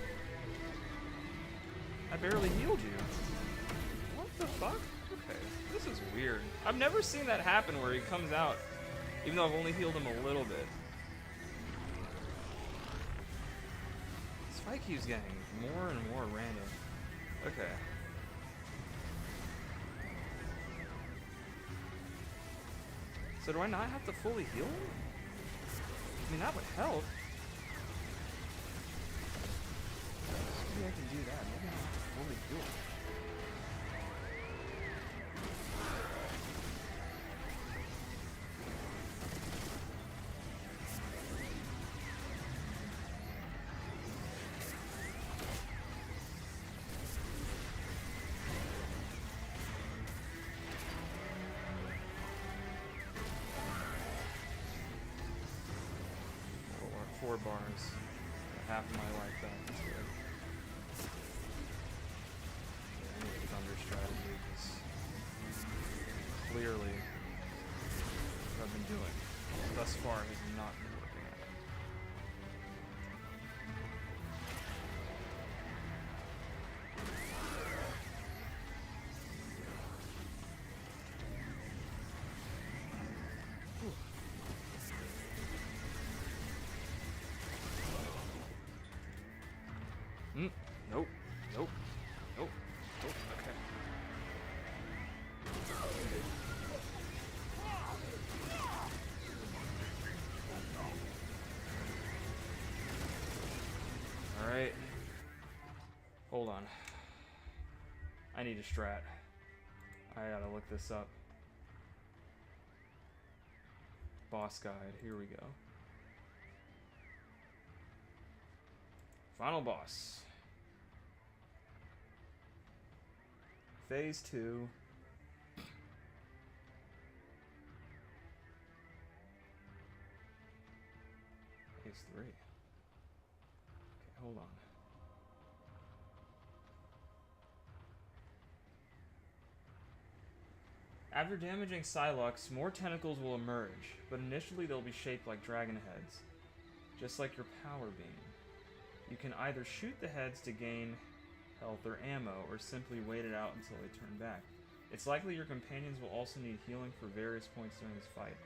I barely healed you. What the fuck? Okay, this is weird. I've never seen that happen where he comes out, even though I've only healed him a little bit. Fight keeps getting more and more random. Okay. So do I not have to fully heal him? I mean, that would help. Maybe I can do that. Maybe I don't have to fully do it. Oh, 4 bars. Half of my life back. That's good. Thunder strategy is clearly what I've been doing thus far has not been working out. Nope. Nope. Nope. Nope. Okay. Alright. Hold on. I need a strat. I gotta look this up. Boss guide. Here we go. Final boss. Phase 2. Phase 3. Okay, hold on. After damaging Psylocke, more tentacles will emerge, but initially they'll be shaped like dragon heads, just like your power beam. You can either shoot the heads to gain health or ammo, or simply wait it out until they turn back. It's likely your companions will also need healing for various points during this fight.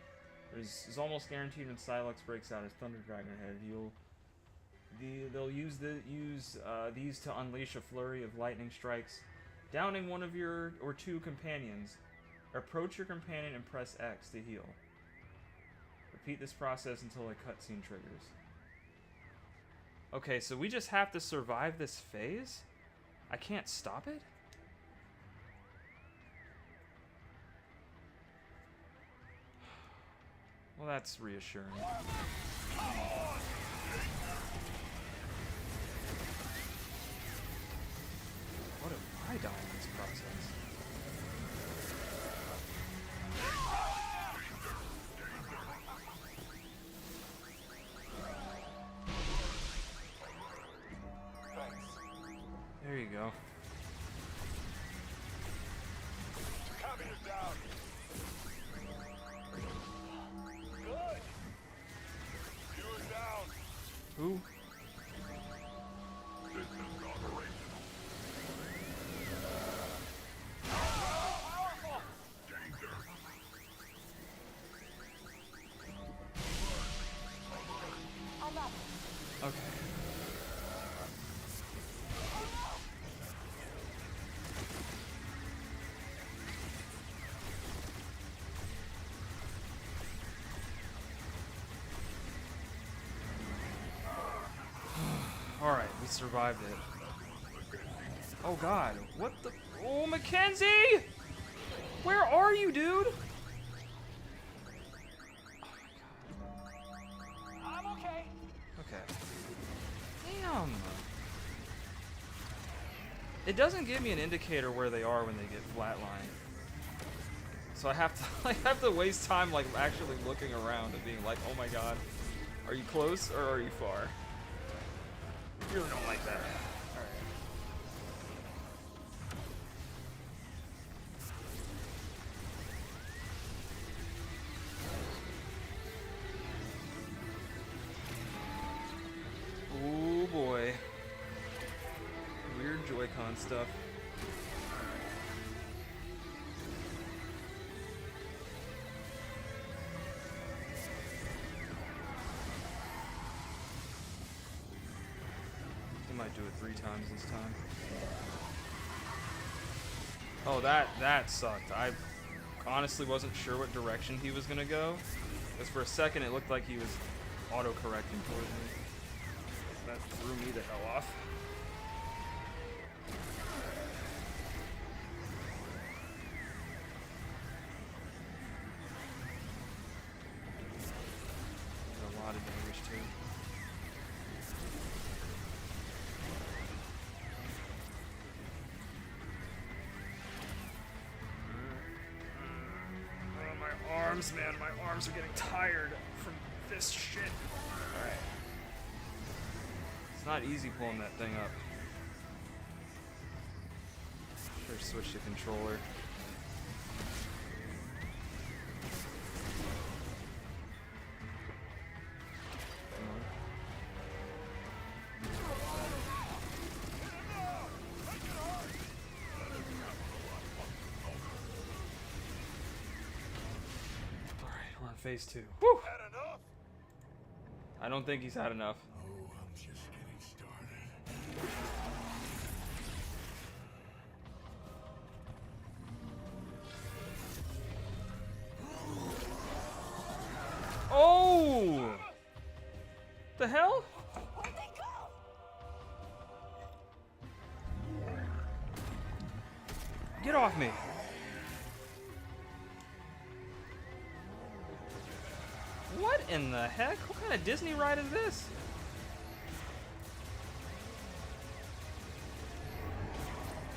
It's almost guaranteed when Psylocke breaks out as Thunder Dragon Head, they'll use these to unleash a flurry of lightning strikes, downing one of your or 2 companions. Approach your companion and press X to heal. Repeat this process until a cutscene triggers. Okay, so we just have to survive this phase? I can't stop it? Well, that's reassuring. What have I done in this process? There you go. Coming down. Good. You're down. Who? Systems operational. Powerful. Danger. I'm up. Okay. Alright, we survived it. Oh god, what the— oh, Mackenzie! Where are you, dude? I'm okay. Okay. Damn! It doesn't give me an indicator where they are when they get flatlined. So I have to waste time like actually looking around and being like, oh my god, are you close or are you far? I really don't like that. Alright. Oh boy. Weird Joy-Con stuff. I might do it 3 times this time. Oh, that sucked. I honestly wasn't sure what direction he was gonna go. Because for a second it looked like he was auto-correcting towards me. That threw me the hell off. There's a lot of damage too. Oh, my arms, man, my arms are getting tired from this shit. Alright. It's not easy pulling that thing up. Sure, switch the controller. Phase 2. Woo! Had enough? I don't think he's had enough. Oh, I'm just getting started. Oh! The hell? Where'd they go? Get off me. What in the heck? What kind of Disney ride is this?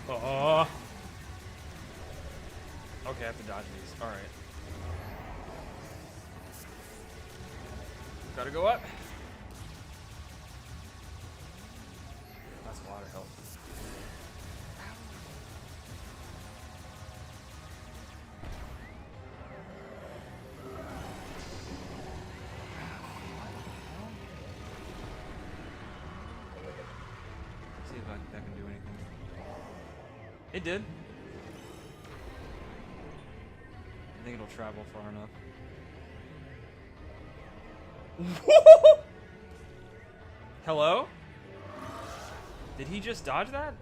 Oh. Okay, I have to dodge these. Alright. Gotta go up. That's a lot of help. See if that can do anything. It did. I think it'll travel far enough. Hello? Did he just dodge that?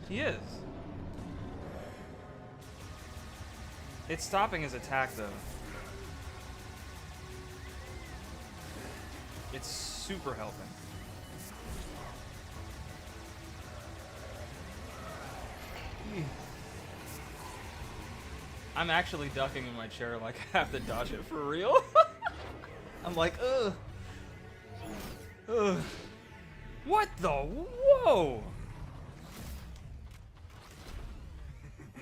He is. It's stopping his attack though. It's super helping. I'm actually ducking in my chair like I have to dodge it for real. I'm like, ugh. Ugh. What the? Whoa!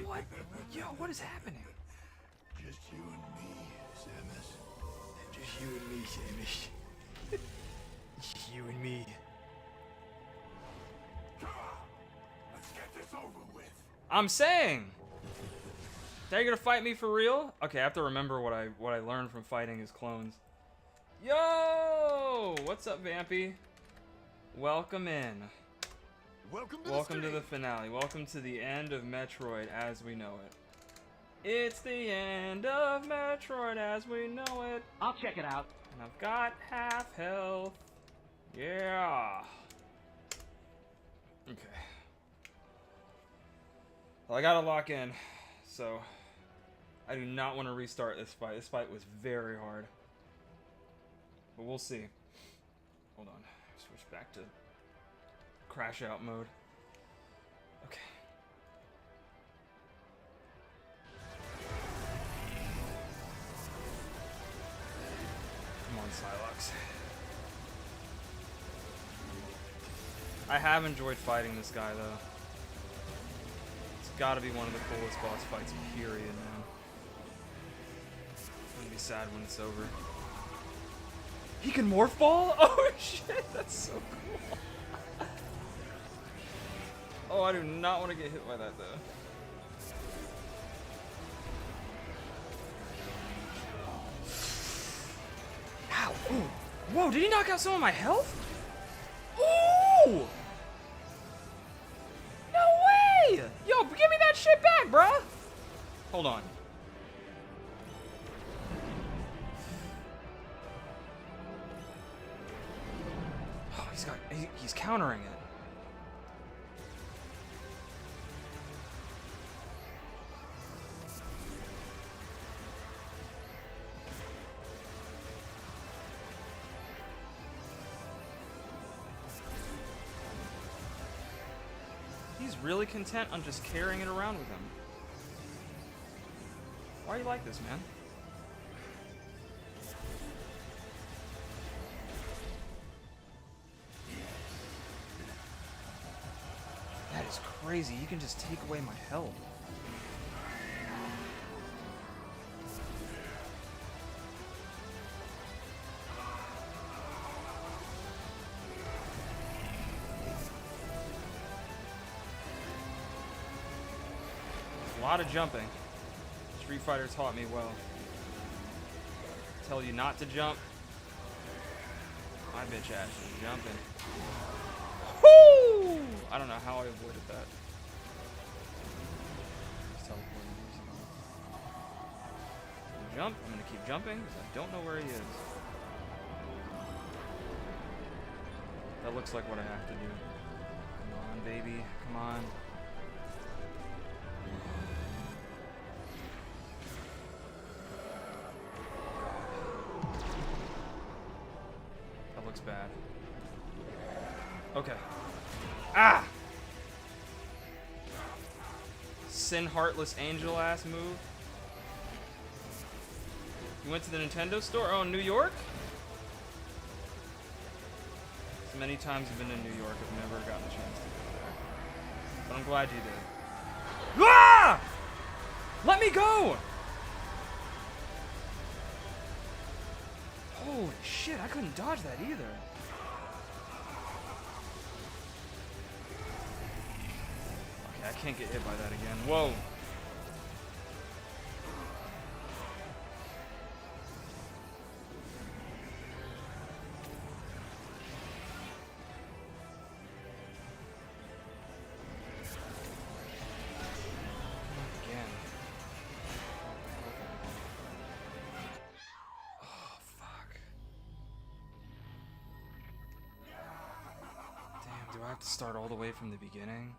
What? Yo, what is happening? Just you and me, Samus. Just you and me, Samus. Just you and me. Come on, let's get this over with. I'm saying. Now you're gonna fight me for real? Okay, I have to remember what I learned from fighting his clones. Yo! What's up, Vampy? Welcome in. Welcome to the finale. Welcome to the end of Metroid as we know it. It's the end of Metroid as we know it. I'll check it out. And I've got half health. Yeah. Okay. Well, I gotta lock in, so I do not want to restart this fight. This fight was very hard. But we'll see. Hold on. Switch back to crash out mode. Okay. Come on, Psylocke. I have enjoyed fighting this guy, though. It's gotta be one of the coolest boss fights, period, man. I'm gonna be sad when it's over. He can morph ball? Oh shit, that's so cool. Oh, I do not want to get hit by that, though. Ow! Ooh. Whoa, did he knock out some of my health? Ooh! No way! Yo, give me that shit back, bruh! Hold on. Oh, he's countering it. he's really content on just carrying it around with him. Why are you like this, man? That is crazy. You can just take away my health. A lot of jumping. Street Fighter taught me well. Tell you not to jump. My bitch ass is jumping. Woo! I don't know how I avoided that. Just teleporting. Jump. I'm gonna keep jumping because I don't know where he is. That looks like what I have to do. Come on, baby. Come on. That looks bad. Okay. Ah! Sin Heartless Angel ass move. You went to the Nintendo store? Oh, in New York? As many times I've been in New York, I've never gotten a chance to go there. But I'm glad you did. Ah! Let me go! Holy shit, I couldn't dodge that either. Okay, I can't get hit by that again. Whoa. Do I have to start all the way from the beginning?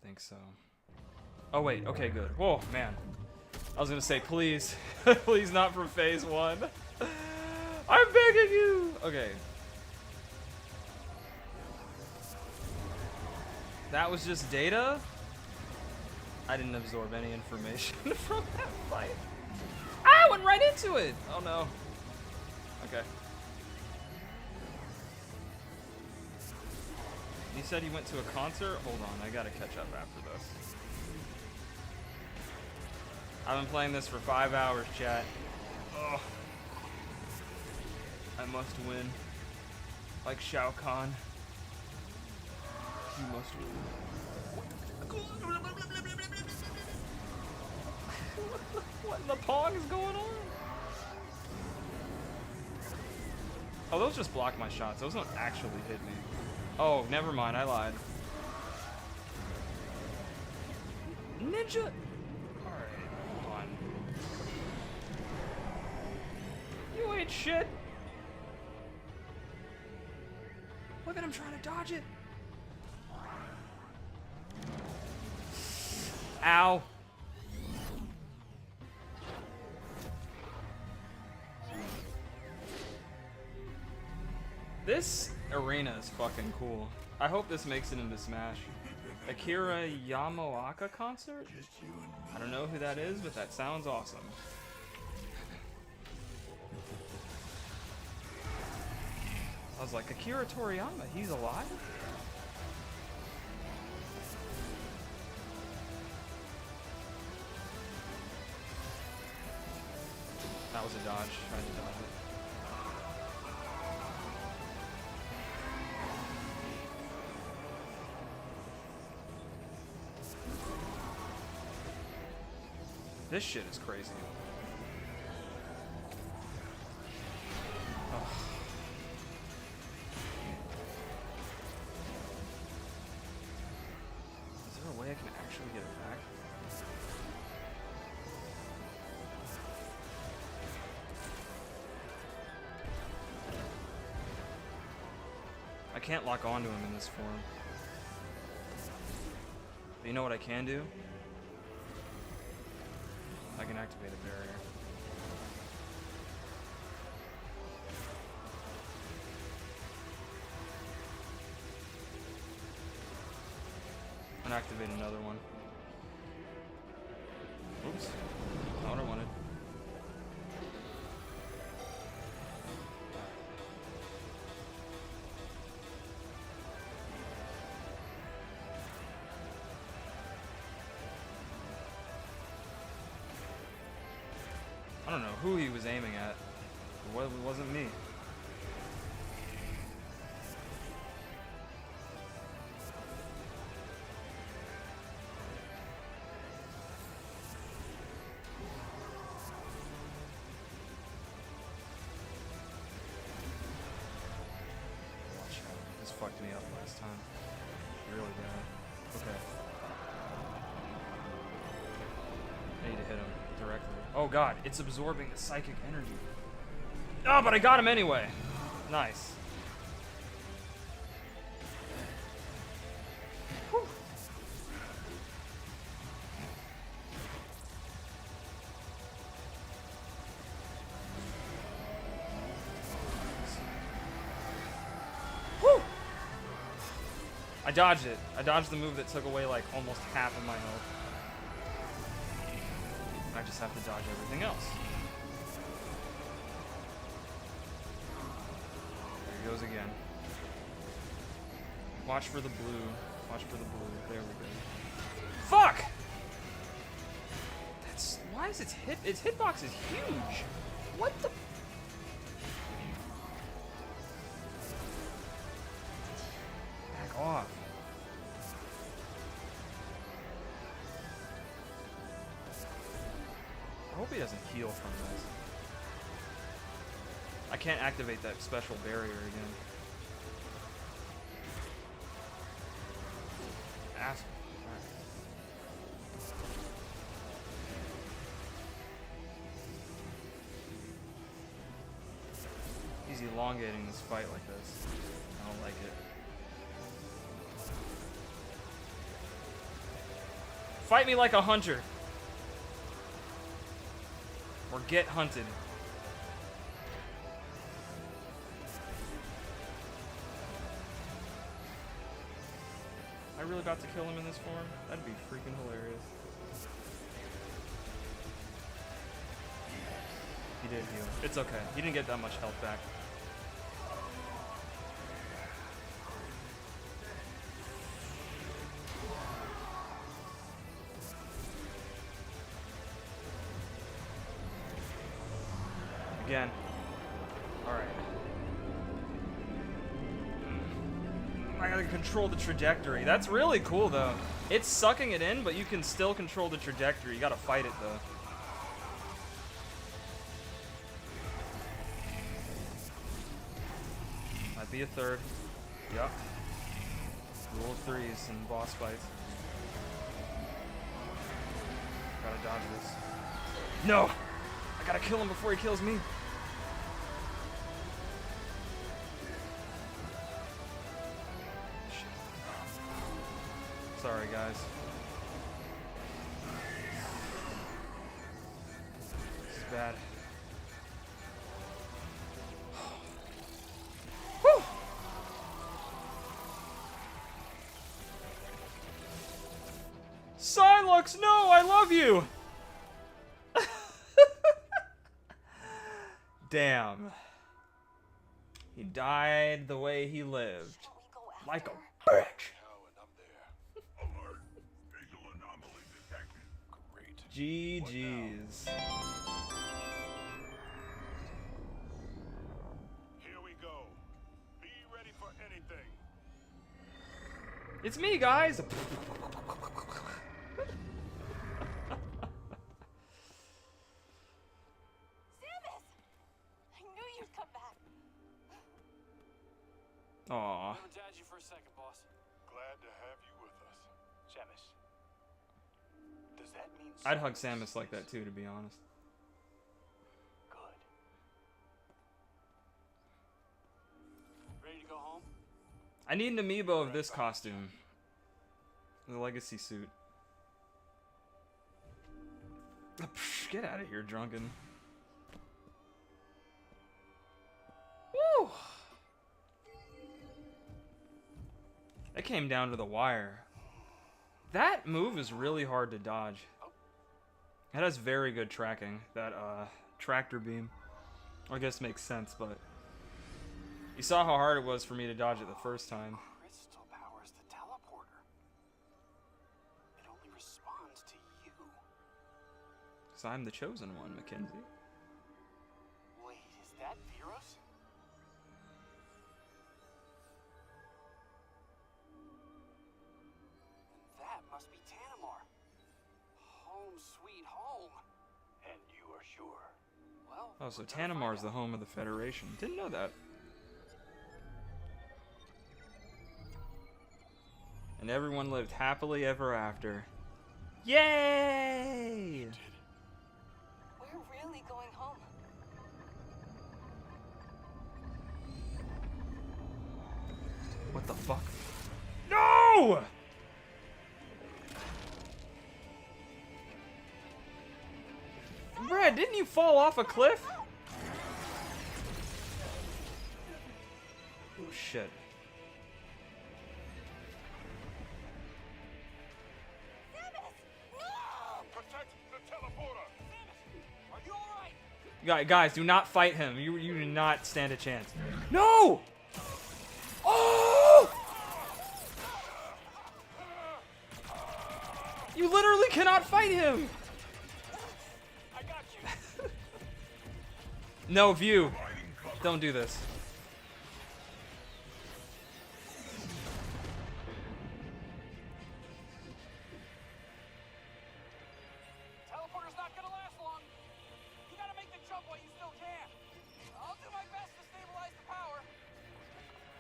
I think so. Oh wait, okay, good. Whoa, man. I was gonna say, please. Please not from phase 1. I'm begging you! Okay. That was just data? I didn't absorb any information from that fight. I went right into it! Oh no. Okay. You said you went to a concert? Hold on, I gotta catch up after this. I've been playing this for 5 hours, chat. Ugh. I must win. Like Shao Kahn. You must win. What in the pong is going on? Oh, those just block my shots. Those don't actually hit me. Oh, never mind. I lied. Ninja! Alright, hold on. You ain't shit! Look at him trying to dodge it! Ow! This arena is fucking cool. I hope this makes it into Smash. Akira Yamaoka concert? I don't know who that is, but that sounds awesome. I was like, Akira Toriyama, he's alive? That was a dodge. Trying to dodge it. This shit is crazy. Ugh. Is there a way I can actually get it back? I can't lock onto him in this form. But you know what I can do? I can activate a barrier. And activate another one. Oops. Not what I wanted. I don't know who he was aiming at. It wasn't me. Watch out. This fucked me up last time. Really bad. Okay. I need to hit him directly. Oh god, it's absorbing the psychic energy. Oh, but I got him anyway. Nice. Whew. Whew. I dodged it. I dodged the move that took away like almost half of my health. I just have to dodge everything else. There he goes again. Watch for the blue. Watch for the blue. There we go. Fuck! That's why is its hitbox is huge. What the? Back off. I hope he doesn't heal from this. I can't activate that special barrier again. Asshole. Alright. He's elongating this fight like this. I don't like it. Fight me like a hunter. Or get hunted. Am I really about to kill him in this form? That'd be freaking hilarious. He did heal. It's okay. He didn't get that much health back. Again. Alright. I gotta control the trajectory. That's really cool, though. It's sucking it in, but you can still control the trajectory. You gotta fight it, though. Might be a third. Yup. Rule of threes in boss fights. Gotta dodge this. No! I gotta kill him before he kills me. Shit. Sorry, guys. This is bad. Whew. Silux, no, I love you. Damn. He died the way he lived. Like a bitch. Alert. Visual anomaly detected. Great. GG's. Here we go. Be ready for anything. It's me, guys. Aw. Haven't had you for a second, boss. Glad to have you with us. Samus. Does that mean I'd hug Samus like that too, to be honest. good? Ready to go home? I need an amiibo of this costume. The legacy suit. Get out of here, drunken. Woo! It came down to the wire. That move is really hard to dodge. It has very good tracking, that tractor beam. I guess makes sense, but you saw how hard it was for me to dodge it the first time. Crystal powers the teleporter. It only responds to you. Because I'm the chosen one, Mackenzie. Wait, is that Virus? That must be Tanamar. Home sweet home. And you are sure? Well, Oh, so we're gonna find Tanamar's the out. home of the Federation. Didn't know that. And everyone lived happily ever after. Yay! We're really going home. What the fuck? No! Brad, didn't you fall off a cliff? Oh shit. Protect the teleporter! Are you alright? Guys, do not fight him. You do not stand a chance. No! Oh! You literally cannot fight him. I got you. No, View. Don't do this. Teleporter's not gonna last long. You gotta make the jump while you still can. I'll do my best to stabilize the power.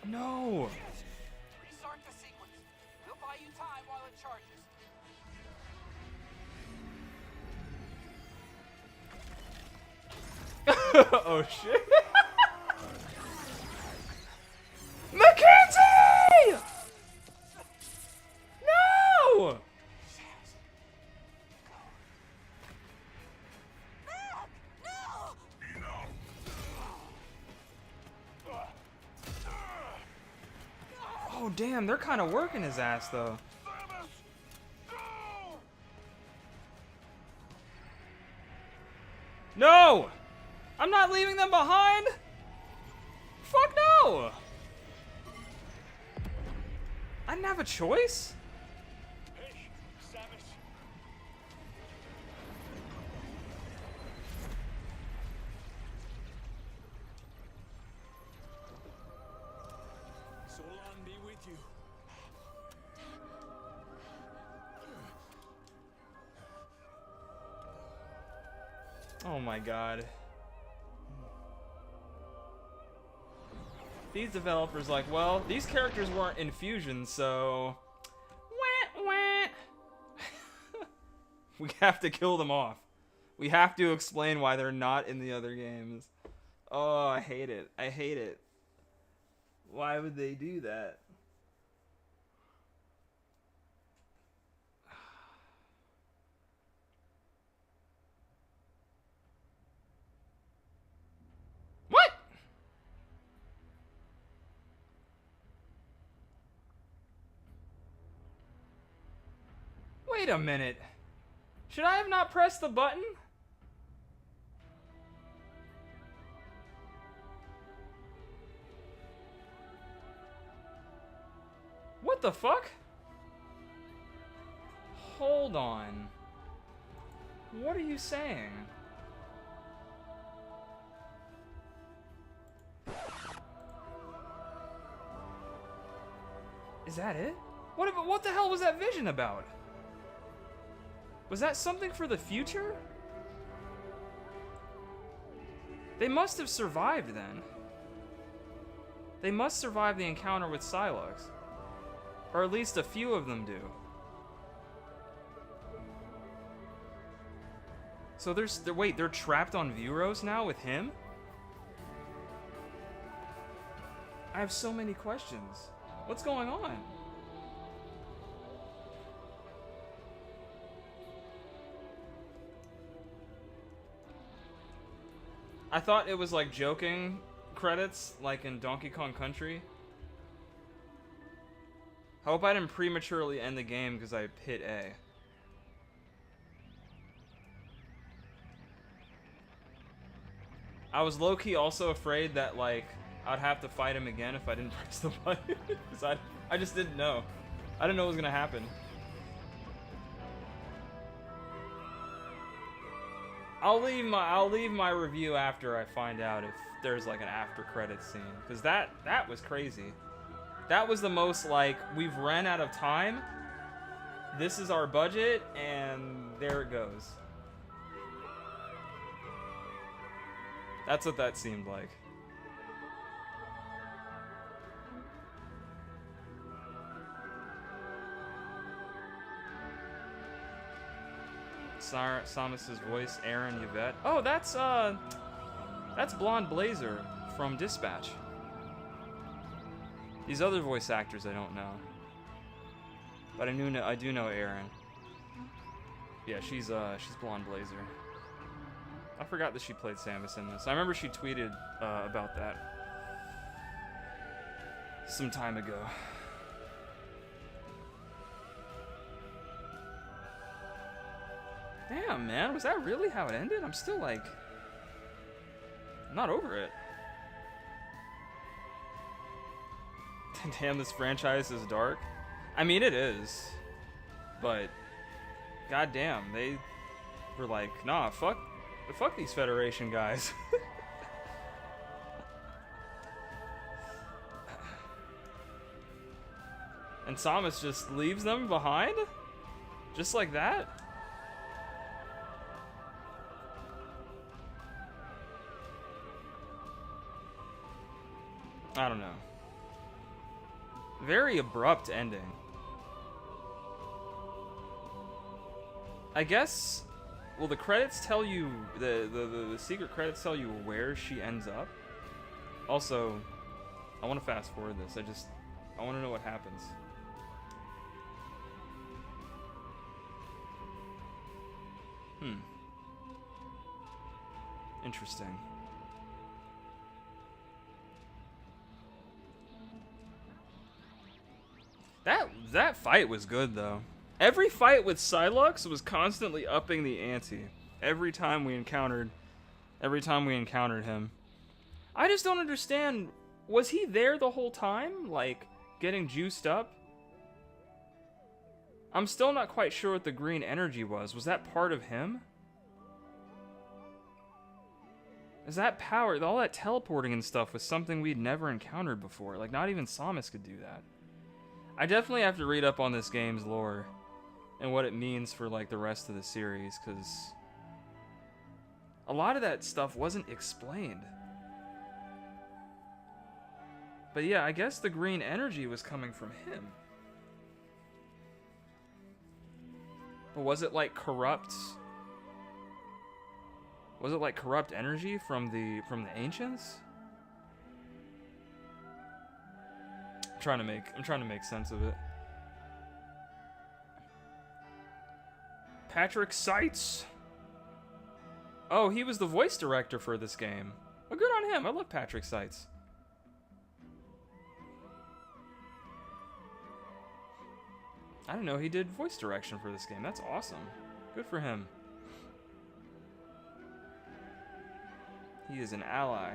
No. Restart the sequence. We'll buy you time while it charges. Oh shit. Mackenzie! No! Oh damn, they're kind of working his ass though. No! I'm not leaving them behind! Fuck no! I didn't have a choice? Hey, Samus. Solon be with you. Oh my god. These developers like, well, these characters weren't in Fusion, so... Wah, wah. We have to kill them off. We have to explain why they're not in the other games. Oh, I hate it. I hate it. Why would they do that? What? Wait a minute. Should I have not pressed the button? What the fuck? Hold on. What are you saying? Is that it? What the hell was that vision about? Was that something for the future? They must have survived then. They must survive the encounter with Psylocke. Or at least a few of them do. So wait, they're trapped on Vuros now with him? I have so many questions. What's going on? I thought it was like joking credits, like in Donkey Kong Country. I hope I didn't prematurely end the game because I hit A. I was low-key also afraid that, like, I'd have to fight him again if I didn't press the button. Because I just didn't know. I didn't know what was going to happen. I'll leave my review after I find out if there's, like, an after-credits scene. Because that was crazy. That was the most, like, we've ran out of time. This is our budget, and there it goes. That's what that seemed like. Samus's voice, Aaron Yvette. Oh, that's Blonde Blazer from Dispatch. These other voice actors I don't know. But I do know Aaron. Yeah, she's Blonde Blazer. I forgot that she played Samus in this. I remember she tweeted about that some time ago. Damn, man, was that really how it ended? I'm still like, I'm not over it. Damn, this franchise is dark. I mean, it is, but goddamn, they were like, nah, fuck these Federation guys. And Samus just leaves them behind? Just like that? I don't know. Very abrupt ending. I guess, well, the credits tell you, the secret credits tell you where she ends up. Also, I want to fast forward this. I want to know what happens. Interesting. That fight was good though. Every fight with Psylux was constantly upping the ante. Every time we encountered him. I just don't understand. Was he there the whole time, like getting juiced up? I'm still not quite sure what the green energy was. Was that part of him? Is that power, all that teleporting and stuff was something we'd never encountered before? Like, not even Samus could do that. I definitely have to read up on this game's lore and what it means for, like, the rest of the series, because a lot of that stuff wasn't explained. But yeah, I guess the green energy was coming from him. But was it like corrupt? Was it like corrupt energy from the ancients? I'm trying to make sense of it. Patrick Seitz. Oh, he was the voice director for this game. Oh, good on him. I love Patrick Seitz. I didn't know he did voice direction for this game. That's awesome. Good for him. He is an ally.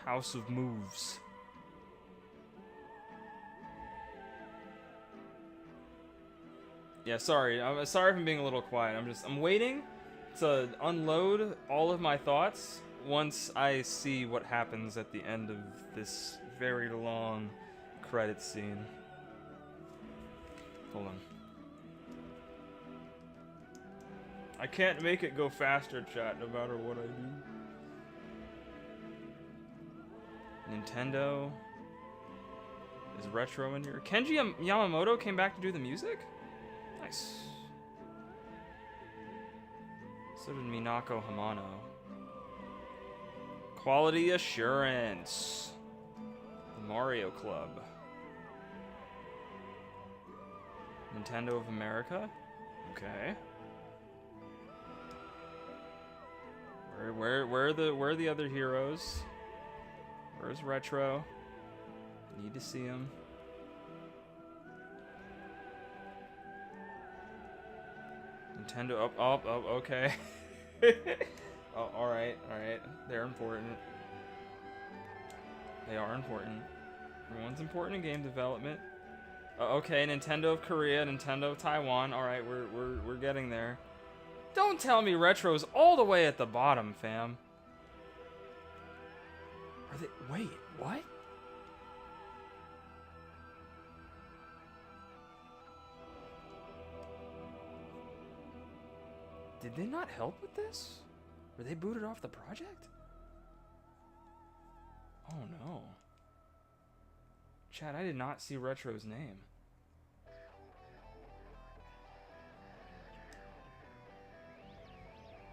House of Moves. Yeah, sorry. I'm sorry if I'm being a little quiet. I'm waiting to unload all of my thoughts once I see what happens at the end of this very long credit scene. Hold on. I can't make it go faster, chat, no matter what I do. Nintendo. Is Retro in here? Kenji Yamamoto came back to do the music? Nice. So did Minako Hamano. Quality Assurance. The Mario Club. Nintendo of America? Okay. Where are the other heroes? Where's Retro? Need to see him. Nintendo, oh, okay. Oh, alright. They're important. They are important. Everyone's important in game development. Okay, Nintendo of Korea, Nintendo of Taiwan. Alright, we're getting there. Don't tell me Retro's all the way at the bottom, fam. Are they... Wait, what? Did they not help with this? Were they booted off the project? Oh no. Chad, I did not see Retro's name.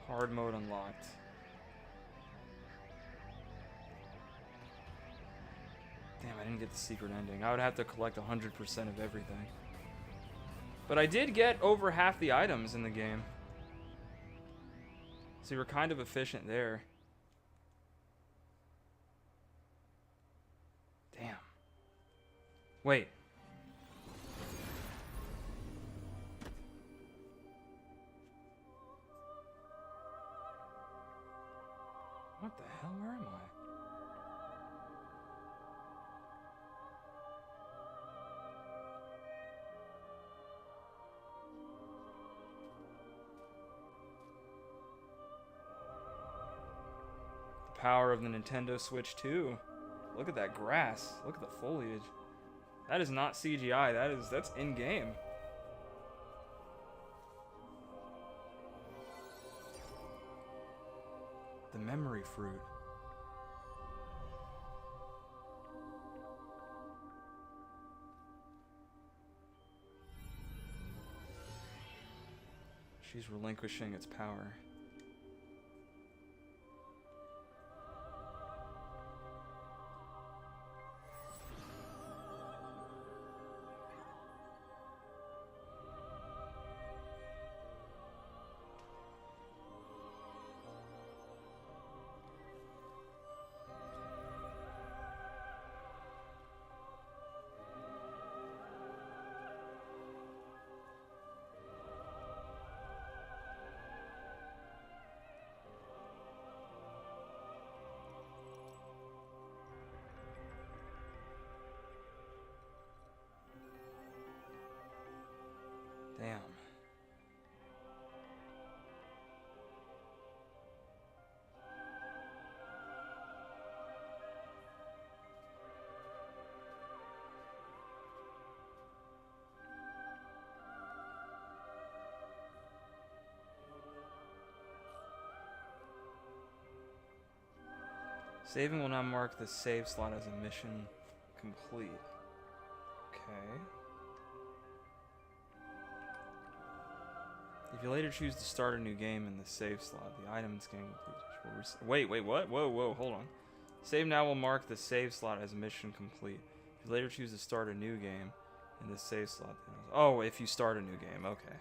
Hard mode unlocked. Damn, I didn't get the secret ending. I would have to collect 100% of everything. But I did get over half the items in the game. So we're kind of efficient there. Damn. Wait. What the hell? Where am I? Power of the Nintendo Switch 2. Look at that grass. Look at the foliage. That is not CGI. That's in-game. The memory fruit. She's relinquishing its power. Damn. Saving will now mark the save slot as a mission complete. Okay. If you later choose to start a new game in the save slot, the items game will wait, what? Whoa, hold on. Save now will mark the save slot as mission complete. If you later choose to start a new game in the save slot, oh, if you start a new game, okay.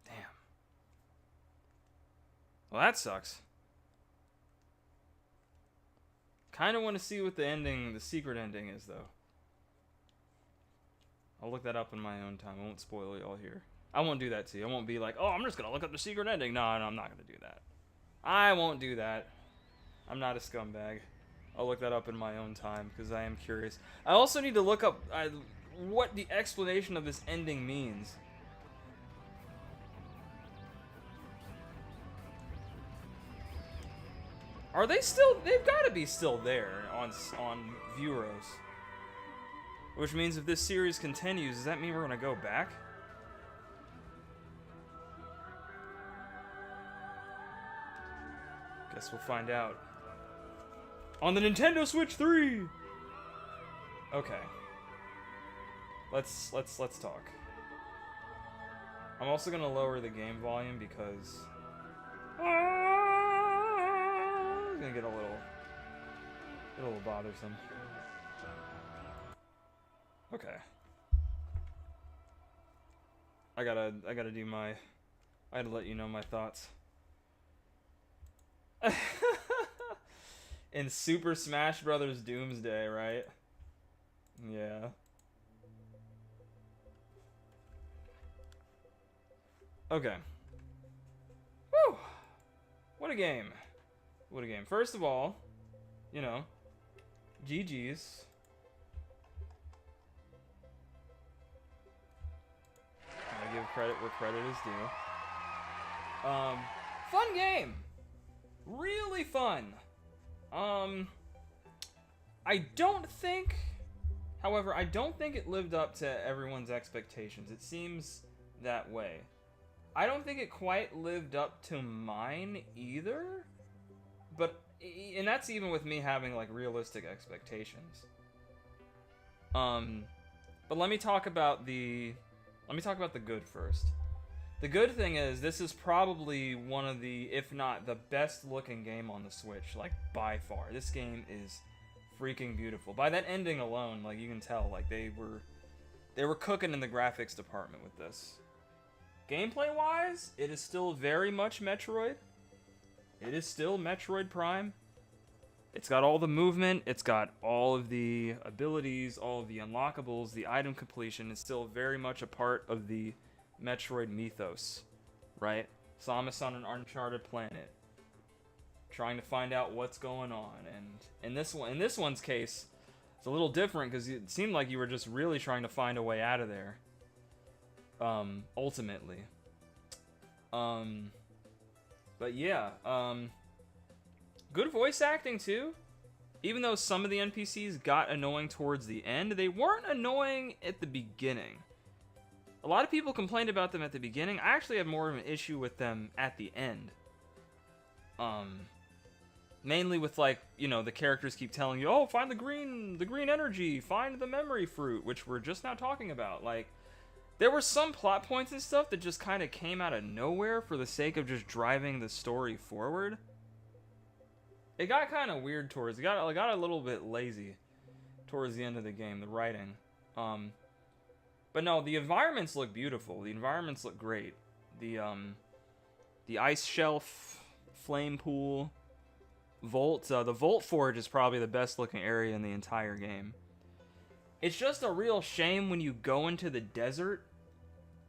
Damn. Well, that sucks. Kind of want to see what the secret ending is, though. I'll look that up in my own time. I won't spoil y'all here. I won't do that to you. I won't be like, oh, I'm just going to look up the secret ending. No, I'm not going to do that. I won't do that. I'm not a scumbag. I'll look that up in my own time, because I am curious. I also need to look up what the explanation of this ending means. Are they still? They've got to be still there on Vuros. Which means if this series continues, does that mean we're gonna go back? Guess we'll find out. On the Nintendo Switch 3. Okay. Let's talk. I'm also gonna lower the game volume because it's gonna get a little bothersome. Okay. I gotta do my... I gotta let you know my thoughts. In Super Smash Brothers Doomsday, right? Yeah. Okay. Woo! What a game. What a game. First of all, you know, GG's. I give credit where credit is due. Fun game. Really fun. I don't think, however, I don't think it lived up to everyone's expectations. It seems that way. I don't think it quite lived up to mine either, but, and that's even with me having, like, realistic expectations. But let me talk about the good first. The good thing is, this is probably one of the, if not the best looking game on the Switch, like, by far. This game is freaking beautiful. By that ending alone, like, you can tell, like, they were cooking in the graphics department with this. Gameplay-wise, it is still very much Metroid. It is still Metroid Prime. It's got all the movement, it's got all of the abilities, all of the unlockables, the item completion is still very much a part of the Metroid mythos, right? Samus on an uncharted planet, trying to find out what's going on, and in this one's case, it's a little different because it seemed like you were just really trying to find a way out of there. Ultimately. But yeah, good voice acting too. Even though some of the NPCs got annoying towards the end, they weren't annoying at the beginning. A lot of people complained about them at the beginning. I actually had more of an issue with them at the end. Mainly with, like, you know, the characters keep telling you, oh, find the green energy, find the memory fruit, which we're just now talking about. Like, there were some plot points and stuff that just kind of came out of nowhere for the sake of just driving the story forward. It got kind of weird towards, it got a little bit lazy towards the end of the game, the writing. But no, the environments look beautiful. The environments look great. The ice shelf, flame pool, Volt, the Volt Forge is probably the best looking area in the entire game. It's just a real shame when you go into the desert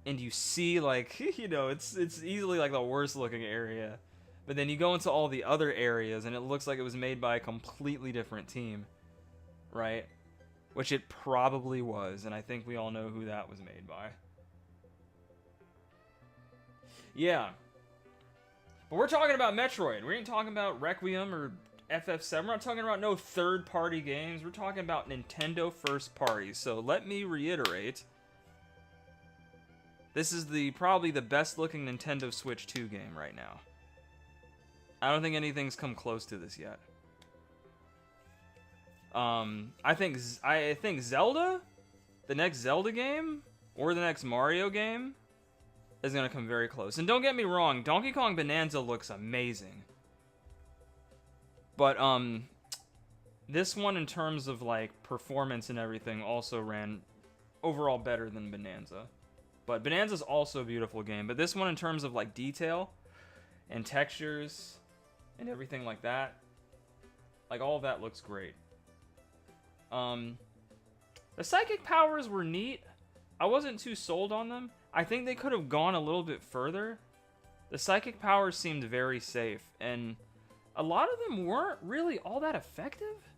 and you see, like, you know, it's easily like the worst looking area. But then you go into all the other areas and it looks like it was made by a completely different team, right? Which it probably was, and I think we all know who that was made by. Yeah. But we're talking about Metroid. We ain't talking about Requiem or FF7. We're not talking about no third-party games. We're talking about Nintendo first party. So let me reiterate. This is probably the best-looking Nintendo Switch 2 game right now. I don't think anything's come close to this yet. I think Zelda, the next Zelda game, or the next Mario game, is gonna come very close. And don't get me wrong, Donkey Kong Bonanza looks amazing. But, this one in terms of, like, performance and everything also ran overall better than Bonanza. But Bonanza's also a beautiful game. But this one in terms of, like, detail and textures and everything like that, like, all of that looks great. The psychic powers were neat. I wasn't too sold on them. I think they could have gone a little bit further. The psychic powers seemed very safe, and a lot of them weren't really all that effective.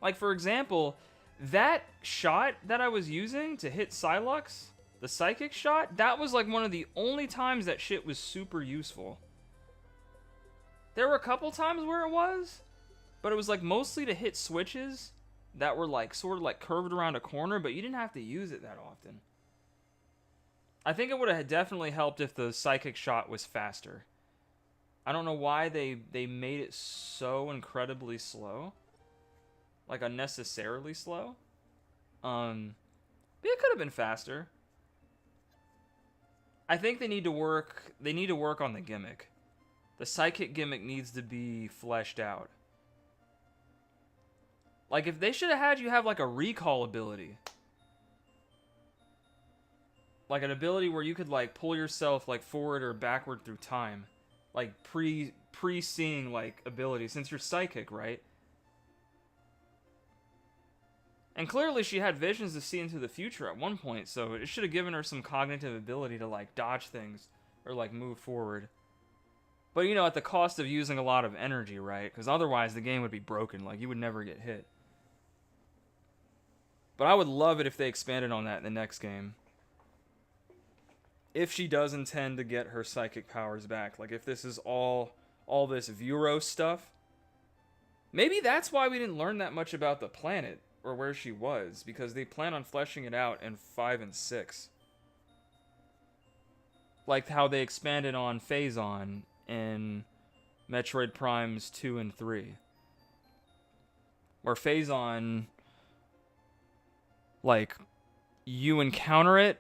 Like, for example, that shot that I was using to hit Psylocke, the psychic shot, that was like one of the only times that shit was super useful. There were a couple times where it was, but it was like mostly to hit switches that were like sort of like curved around a corner, but you didn't have to use it that often. I think it would have definitely helped if the psychic shot was faster. I don't know why they made it so incredibly slow. Like unnecessarily slow. But it could have been faster. I think they need to work on the gimmick. The psychic gimmick needs to be fleshed out. Like, if they should have had you have, like, a recall ability. like an ability where you could like pull yourself like forward or backward through time, like pre-seeing like ability, since you're psychic, right? And clearly she had visions to see into the future at one point, so it should have given her some cognitive ability to like dodge things or like move forward. But you know, at the cost of using a lot of energy, right? Because otherwise the game would be broken, like you would never get hit. But I would love it if they expanded on that in the next game. If she does intend to get her psychic powers back, like if this is all this Vuro stuff, maybe that's why we didn't learn that much about the planet or where she was, because they plan on fleshing it out in 5 and 6. Like how they expanded on Phazon in Metroid Primes 2 and 3. Where Phazon, like, you encounter it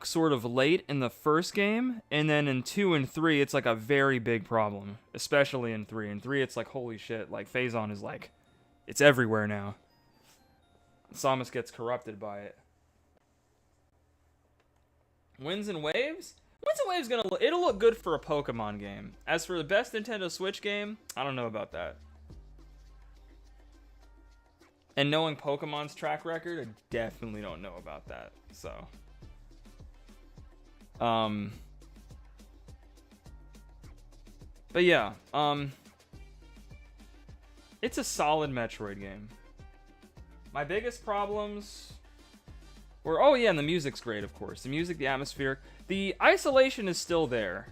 sort of late in the first game, and then in 2 and 3 it's like a very big problem, especially in 3. In 3 it's like, holy shit, like Phazon is like, it's everywhere now. Samus gets corrupted by it. Winds and Waves? Winds and Waves it'll look good for a Pokemon game. As for the best Nintendo Switch game, I don't know about that. And knowing Pokemon's track record, I definitely don't know about that. So, but yeah, it's a solid Metroid game. My biggest problems were, oh yeah, and the music's great, of course. The music, the atmosphere, the isolation is still there.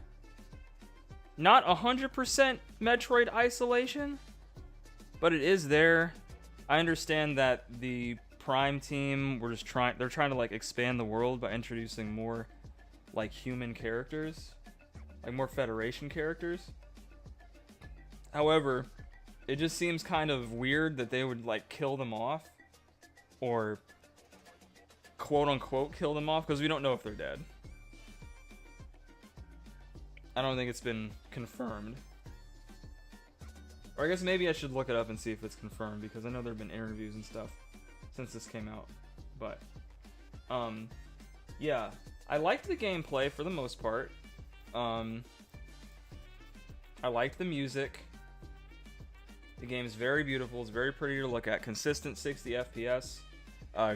Not 100% Metroid isolation, but it is there. I understand that the Prime team they're trying to like expand the world by introducing more like human characters, like more Federation characters. However, it just seems kind of weird that they would like kill them off, or quote unquote kill them off, because we don't know if they're dead. I don't think it's been confirmed. Or I guess maybe I should look it up and see if it's confirmed, because I know there have been interviews and stuff since this came out. But, yeah. I liked the gameplay for the most part. I liked the music. The game is very beautiful. It's very pretty to look at. Consistent 60 FPS.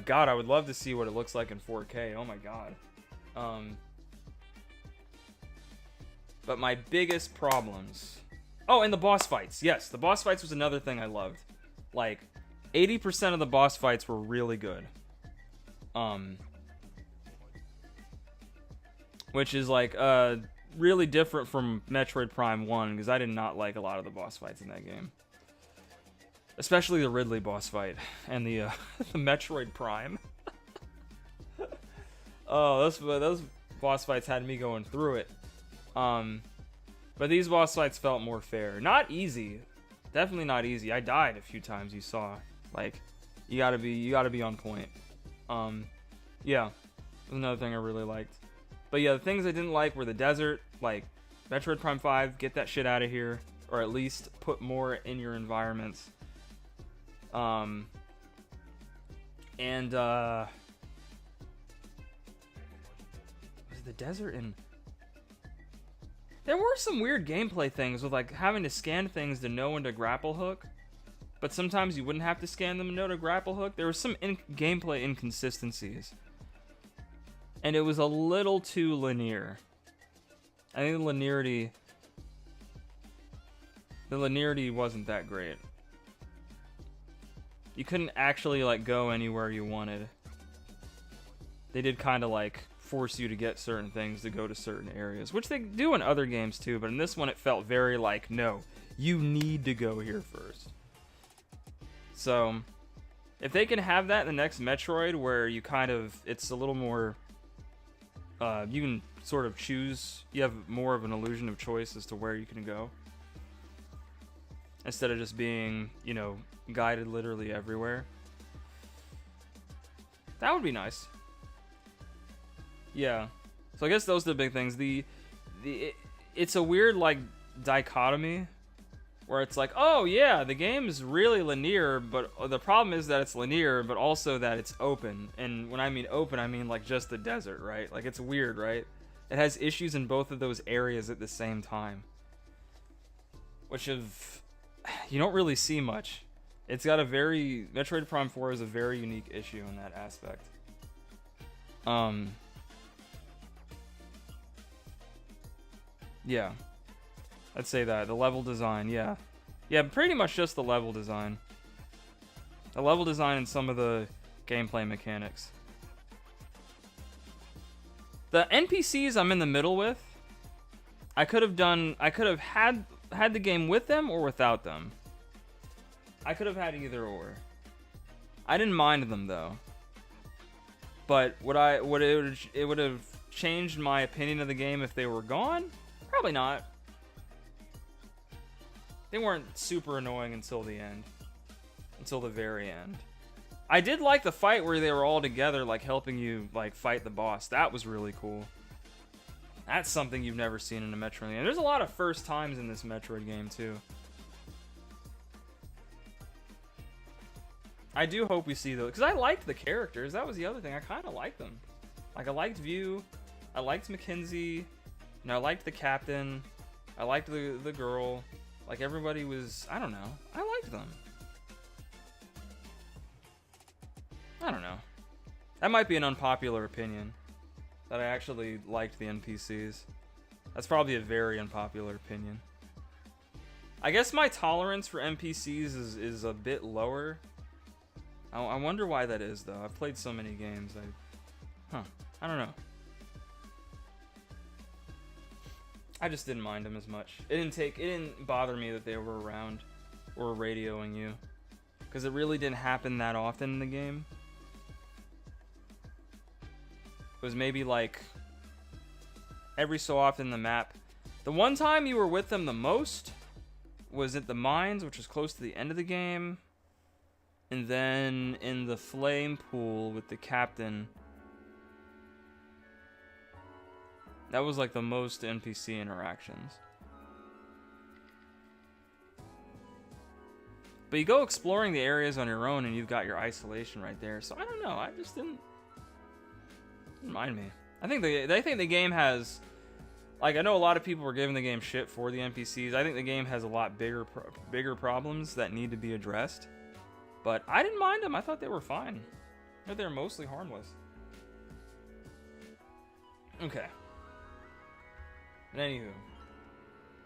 God, I would love to see what it looks like in 4K. Oh my god. But my biggest problems... Oh, and the boss fights. Yes, the boss fights was another thing I loved. Like, 80% of the boss fights were really good. Which is like really different from Metroid Prime 1, because I did not like a lot of the boss fights in that game. Especially the Ridley boss fight and the the Metroid Prime. Oh, those boss fights had me going through it. But these boss fights felt more fair. Not easy. Definitely not easy. I died a few times, you saw. Like, you gotta be on point. Yeah. That's another thing I really liked. But yeah, the things I didn't like were the desert. Like, Metroid Prime 5, get that shit out of here. Or at least put more in your environments. Was the desert in... There were some weird gameplay things with like having to scan things to know when to grapple hook, but sometimes you wouldn't have to scan them to know to grapple hook. There were some gameplay inconsistencies, and it was a little too linear. I think the linearity wasn't that great. You couldn't actually like go anywhere you wanted. They did kind of like force you to get certain things to go to certain areas, which they do in other games too, but in this one it felt very like, no, you need to go here first. So if they can have that in the next Metroid, where you kind of, it's a little more, you can sort of choose, you have more of an illusion of choice as to where you can go, instead of just being, you know, guided literally everywhere, that would be nice. Yeah, so I guess those are the big things. It's a weird like dichotomy where it's like, oh yeah, the game is really linear, but the problem is that it's linear, but also that it's open. And when I mean open, I mean like just the desert, right? Like it's weird, right? It has issues in both of those areas at the same time, which you don't really see much. It's got a very Metroid Prime 4 is a very unique issue in that aspect. Yeah. I'd say that. The level design, yeah. Yeah, pretty much just the level design. The level design and some of the gameplay mechanics. The NPCs I'm in the middle with, I could have had the game with them or without them. I could have had either or. I didn't mind them though. But it would have changed my opinion of the game if they were gone? Probably not. They weren't super annoying until the end. Until the very end. I did like the fight where they were all together, like helping you like fight the boss. That was really cool. That's something you've never seen in a Metroid game. There's a lot of first times in this Metroid game too. I do hope we see those, because I liked the characters. That was the other thing. I kind of liked them. Like I liked View, I liked Mackenzie, and I liked the captain. I liked the girl. Like everybody was, I don't know. I liked them. I don't know. That might be an unpopular opinion. That I actually liked the NPCs. That's probably a very unpopular opinion. I guess my tolerance for NPCs is a bit lower. I wonder why that is though. I've played so many games. I don't know. I just didn't mind them as much. It didn't bother me that they were around or radioing you, because it really didn't happen that often in the game. It was maybe like every so often the map. The one time you were with them the most was at the mines, which was close to the end of the game, and then in the flame pool with the captain. That was like the most NPC interactions. But you go exploring the areas on your own and you've got your isolation right there. So I don't know. I just didn't mind me. I think the game has, like, I know a lot of people were giving the game shit for the NPCs. I think the game has a lot bigger problems that need to be addressed. But I didn't mind them. I thought they were fine. I thought they were mostly harmless. Okay. But anywho,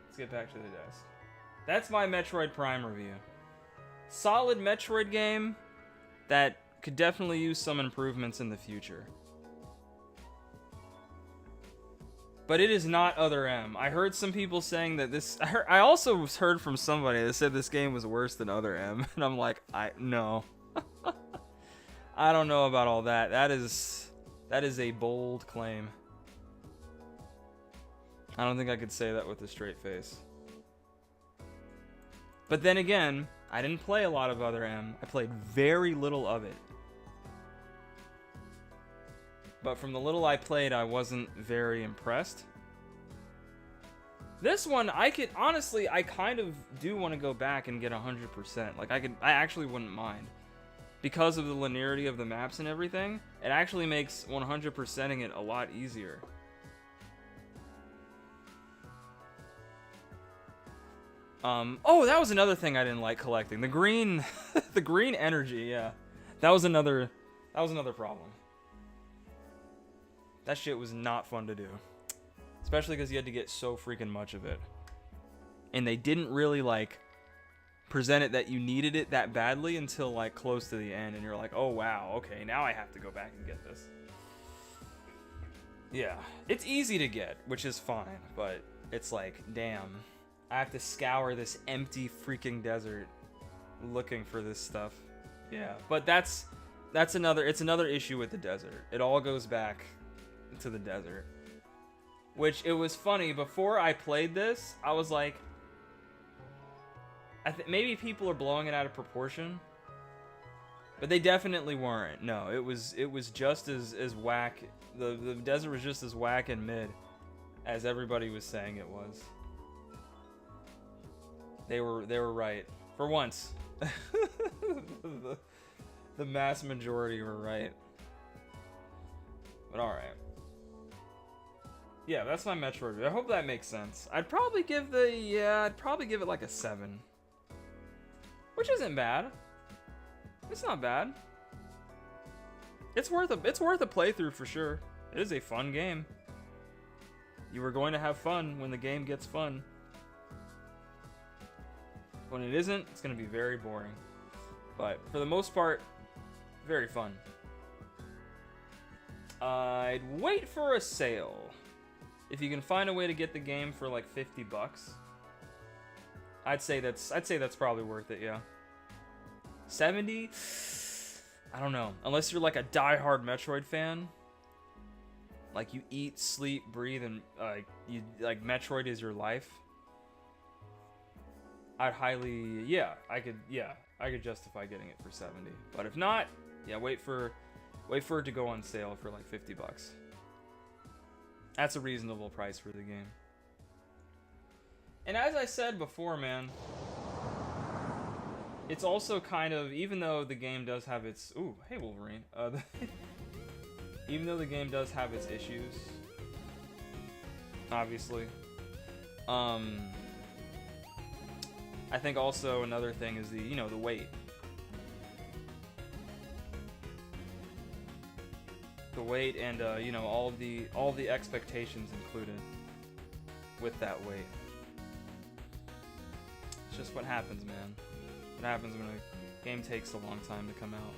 let's get back to the desk. That's my Metroid Prime review. Solid Metroid game that could definitely use some improvements in the future. But it is not Other M. I heard some people saying that this... I also heard from somebody that said this game was worse than Other M. And I'm like, no. I don't know about all that. That is a bold claim. I don't think I could say that with a straight face. But then again, I didn't play a lot of Other M. I played very little of it. But from the little I played, I wasn't very impressed. This one, I kind of do want to go back and get 100%. Like, I actually wouldn't mind. Because of the linearity of the maps and everything, it actually makes 100%ing it a lot easier. Oh, that was another thing I didn't like collecting. The green, the green energy, yeah. That was another problem. That shit was not fun to do. Especially because you had to get so freaking much of it. And they didn't really, like, present it that you needed it that badly until, like, close to the end. And you're like, oh, wow, okay, now I have to go back and get this. Yeah, it's easy to get, which is fine. But it's like, damn. I have to scour this empty freaking desert looking for this stuff. Yeah, but it's another issue with the desert. It all goes back to the desert. Which, it was funny, before I played this, I was like, maybe people are blowing it out of proportion. But they definitely weren't. No, it was just as whack. The desert was just as whack and mid as everybody was saying it was. They were right. For once. the mass majority were right. But alright. Yeah, that's my Metroid review. I hope that makes sense. I'd probably give it like a 7. Which isn't bad. It's not bad. It's worth a playthrough for sure. It is a fun game. You are going to have fun when the game gets fun. When it isn't, it's going to be very boring. But for the most part, very fun. I'd wait for a sale. If you can find a way to get the game for like $50, I'd say that's probably worth it, yeah. 70? I don't know. Unless you're like a die-hard Metroid fan. Like you eat, sleep, breathe, and Metroid is your life. I'd highly, I could justify getting it for 70. But if not, yeah, wait for it to go on sale for like $50. That's a reasonable price for the game. And as I said before, man, it's also kind of, even though the game does have its, ooh, hey Wolverine, even though the game does have its issues, obviously, I think also another thing is the weight. The weight and all the expectations included with that weight. It's just what happens, man. What happens when a game takes a long time to come out.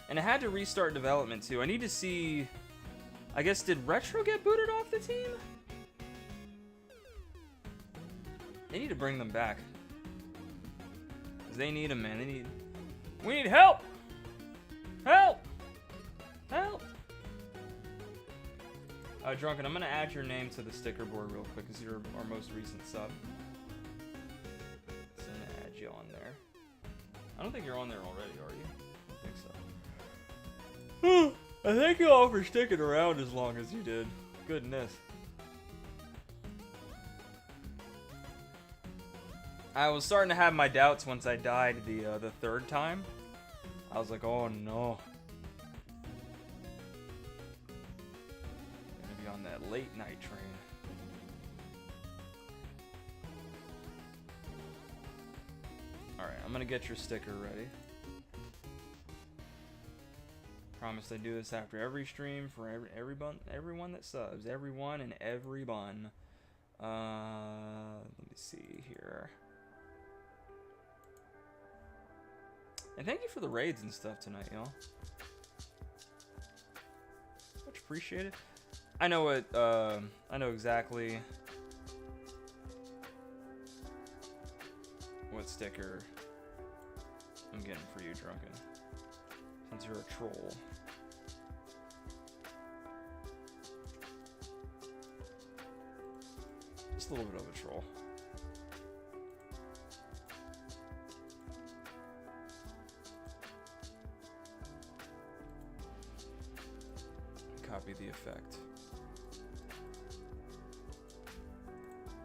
And it had to restart development too. I need to see, I guess, did Retro get booted off the team? They need to bring them back. 'Cause they need them, man. We need help! Help! Help! Drunken, I'm gonna add your name to the sticker board real quick because you're our most recent sub. So I'm gonna add you on there. I don't think you're on there already, are you? I don't think so. I thank you all for sticking around as long as you did. Goodness. I was starting to have my doubts once I died the third time. I was like, oh no. Gonna be on that late night train. Alright, I'm gonna get your sticker ready. Promise I do this after every stream for everyone that subs. Everyone and every bun. Let me see here. And thank you for the raids and stuff tonight, y'all. Much appreciated. I know what, I know exactly what sticker I'm getting for you, Drunken. Since you're a troll. Just a little bit of a troll. Copy the effect.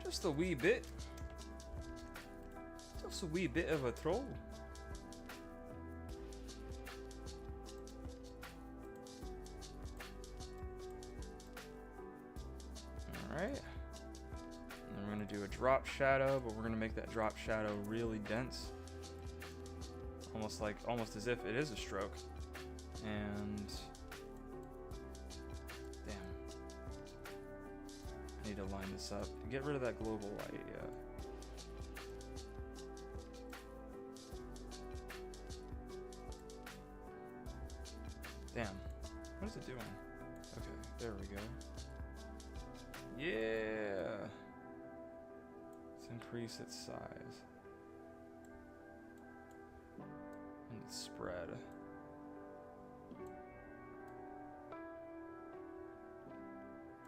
Just a wee bit. Just a wee bit of a troll. Alright. And then we're going to do a drop shadow, but we're going to make that drop shadow really dense. Almost as if it is a stroke. And need to line this up. Get rid of that global light, yeah. Damn. What is it doing? Okay, there we go. Yeah! Let's increase its size. And its spread.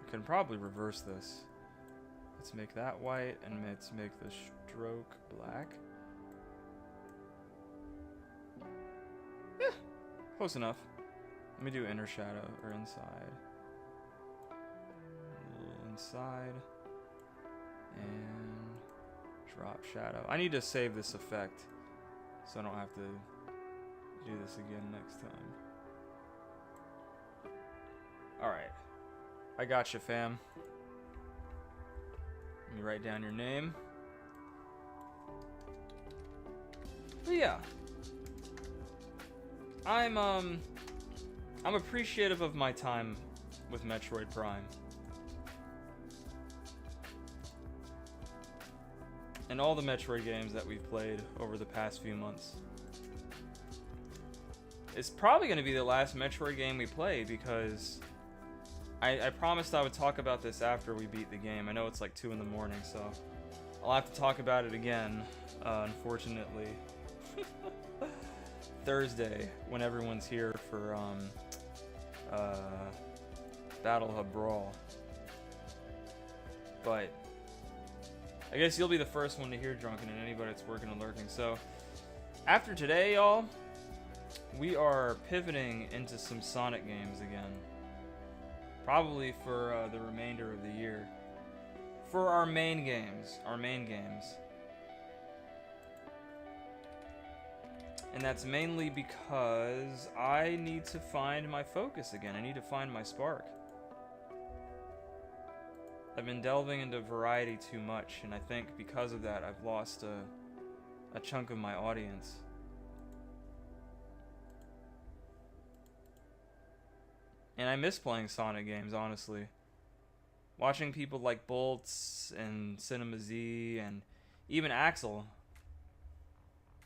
Can probably reverse this. Let's make that white and let's make the stroke black. Yeah, close enough. Let me do inner shadow or inside. A little inside and Drop shadow. I need to save this effect so I don't have to do this again next time. Alright. I got you, fam. Let me write down your name. But yeah. I'm appreciative of my time with Metroid Prime. And all the Metroid games that we've played over the past few months. It's probably going to be the last Metroid game we play because I promised I would talk about this after we beat the game. I know it's like 2 in the morning, so I'll have to talk about it again, unfortunately. Thursday, when everyone's here for Battle Hub Brawl. But I guess you'll be the first one to hear Drunken and anybody that's working and lurking. So after today, y'all, we are pivoting into some Sonic games again. Probably for the remainder of the year. For our main games. And that's mainly because I need to find my focus again. I need to find my spark. I've been delving into variety too much, and I think because of that, I've lost a chunk of my audience. And I miss playing Sonic games, honestly. Watching people like Bolts and Cinema Z and even Axel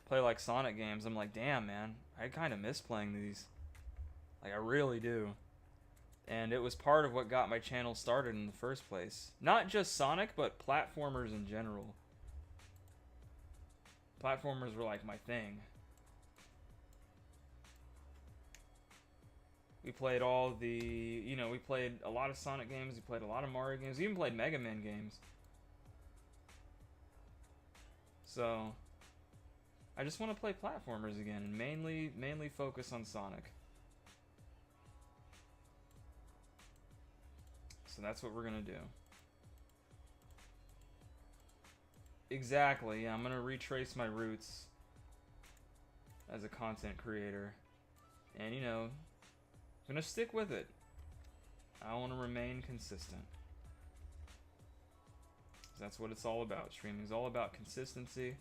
play like Sonic games, I'm like, damn, man, I kind of miss playing these. Like, I really do. And it was part of what got my channel started in the first place. Not just Sonic, but platformers in general. Platformers were like my thing. We played all the, you know, we played a lot of Sonic games, we played a lot of Mario games, we even played Mega Man games. So, I just want to play platformers again and mainly focus on Sonic. So that's what we're gonna do. Exactly, yeah, I'm gonna retrace my roots as a content creator. And you know, I'm gonna stick with it. I want to remain consistent. That's what it's all about. Streaming is all about consistency.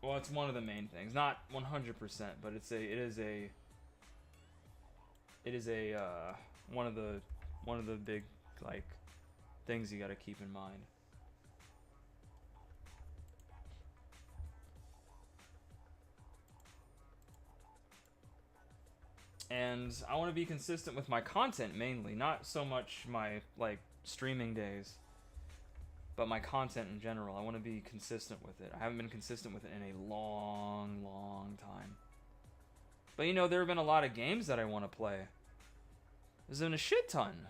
Well, it's one of the main things. Not 100%, but it is one of the big like things you got to keep in mind. And I want to be consistent with my content mainly, not so much my like streaming days, but my content in general. I want to be consistent with it. I haven't been consistent with it in a long time. But you know, there have been a lot of games that I want to play. There's been a shit ton.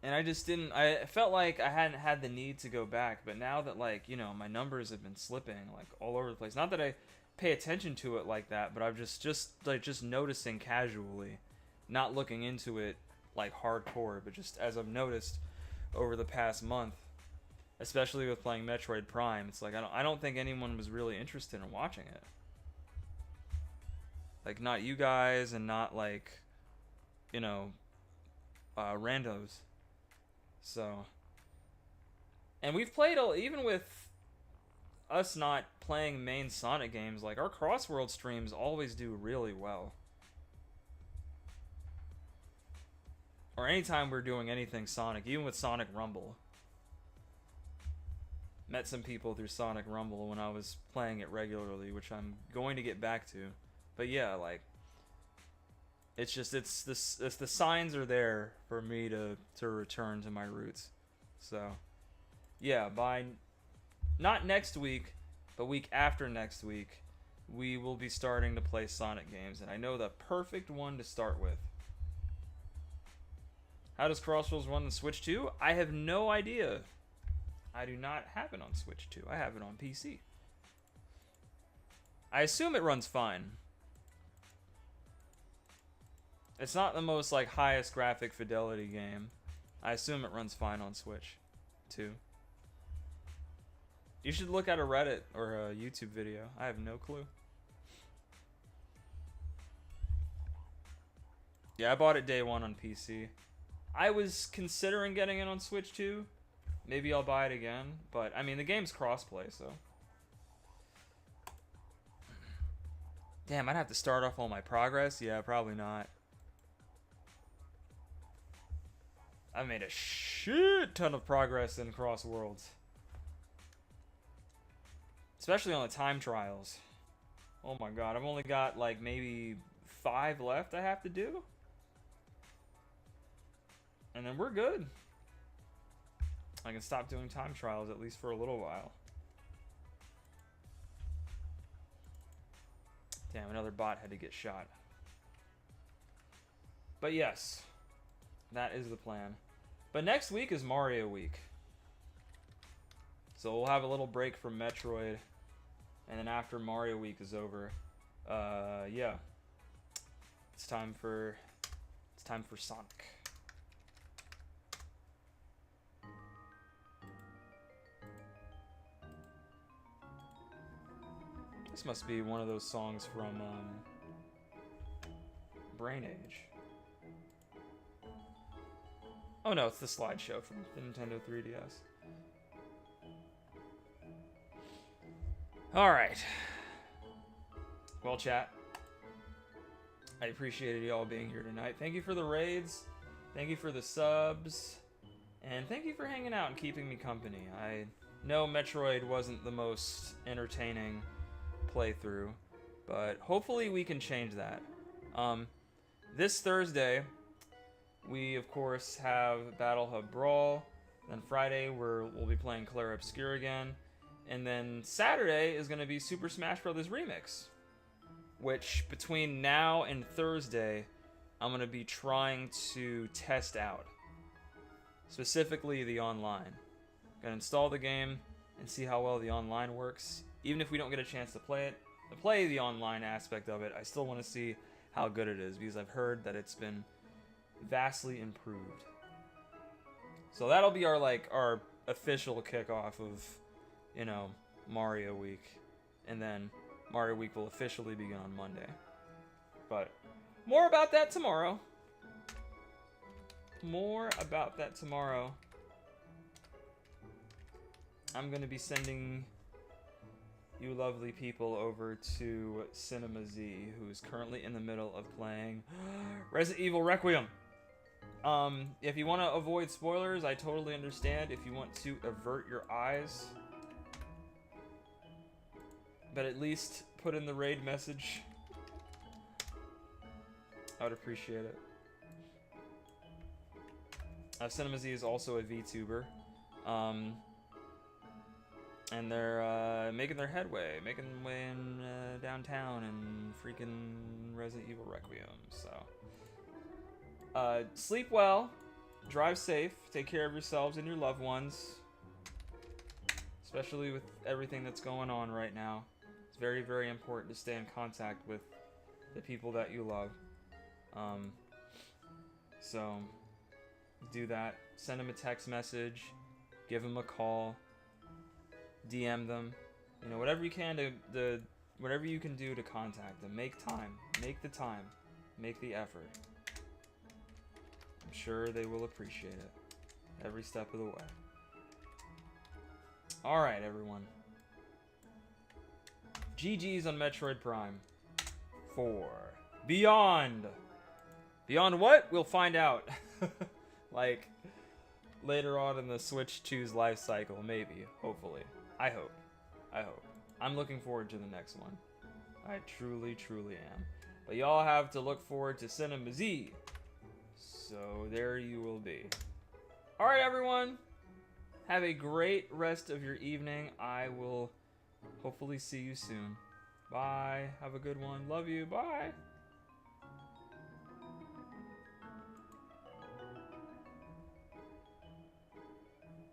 And I just didn't, I felt like I hadn't had the need to go back, but now that like, you know, my numbers have been slipping like all over the place. Not that I pay attention to it like that, but I've just noticing casually, not looking into it like hardcore, but just as I've noticed over the past month, especially with playing Metroid Prime, it's like I don't think anyone was really interested in watching it. Like not you guys and not like, you know, randos. So, and we've played even with us not playing main Sonic games, like our cross-world streams always do really well. Or anytime we're doing anything Sonic, even with Sonic Rumble. Met some people through Sonic Rumble when I was playing it regularly, which I'm going to get back to. But yeah, like, it's just, it's the signs are there for me to return to my roots. So, yeah, by not next week, but week after next week, we will be starting to play Sonic games, and I know the perfect one to start with. How does Crossroads run on Switch 2? I have no idea. I do not have it on Switch 2. I have it on PC. I assume it runs fine. It's not the most like highest graphic fidelity game. I assume it runs fine on Switch, too. You should look at a Reddit or a YouTube video. I have no clue. Yeah, I bought it day one on PC. I was considering getting it on Switch too. Maybe I'll buy it again. But, I mean, the game's crossplay, so. Damn, I'd have to start off all my progress. Yeah, probably not. I've made a shit ton of progress in Cross Worlds. Especially on the time trials. Oh my god, I've only got like maybe 5 left I have to do. And then we're good. I can stop doing time trials at least for a little while. Damn, another bot had to get shot. But yes, that is the plan. But next week is Mario Week. So we'll have a little break from Metroid. And then after Mario Week is over, yeah. It's time for Sonic. This must be one of those songs from Brain Age. Oh no, it's the slideshow from the Nintendo 3DS. Alright. Well, chat. I appreciated you all being here tonight. Thank you for the raids. Thank you for the subs. And thank you for hanging out and keeping me company. I know Metroid wasn't the most entertaining playthrough, but hopefully we can change that. This Thursday, we of course have Battle Hub Brawl. Then Friday, we'll be playing Clair Obscure again. And then Saturday is going to be Super Smash Bros. Remix, which between now and Thursday, I'm going to be trying to test out. Specifically the online. Going to install the game and see how well the online works. Even if we don't get a chance to play the online aspect of it, I still want to see how good it is, because I've heard that it's been vastly improved. So that'll be our official kickoff of, you know, Mario Week. And then Mario Week will officially begin on Monday. But more about that tomorrow. More about that tomorrow. I'm going to be sending you lovely people over to Cinema Z, who's currently in the middle of playing Resident Evil Requiem. If you want to avoid spoilers, I totally understand. If you want to avert your eyes, but at least put in the raid message, I would appreciate it. Cinema Z is also a VTuber. And they're making their headway, making way in downtown and freaking Resident Evil Requiem. So, sleep well, drive safe, take care of yourselves and your loved ones, especially with everything that's going on right now. It's very, very important to stay in contact with the people that you love. So, do that. Send them a text message, give them a call. DM them, you know, whatever you can to whatever you can do to contact them. Make time, make the time, make the effort. I'm sure they will appreciate it every step of the way. All right, everyone. GG's on Metroid Prime 4. Beyond what? We'll find out. Like later on in the Switch 2's life cycle, maybe, hopefully. I hope. I'm looking forward to the next one. I truly, truly am. But y'all have to look forward to Cinema Z. So there you will be. Alright, everyone. Have a great rest of your evening. I will hopefully see you soon. Bye. Have a good one. Love you. Bye.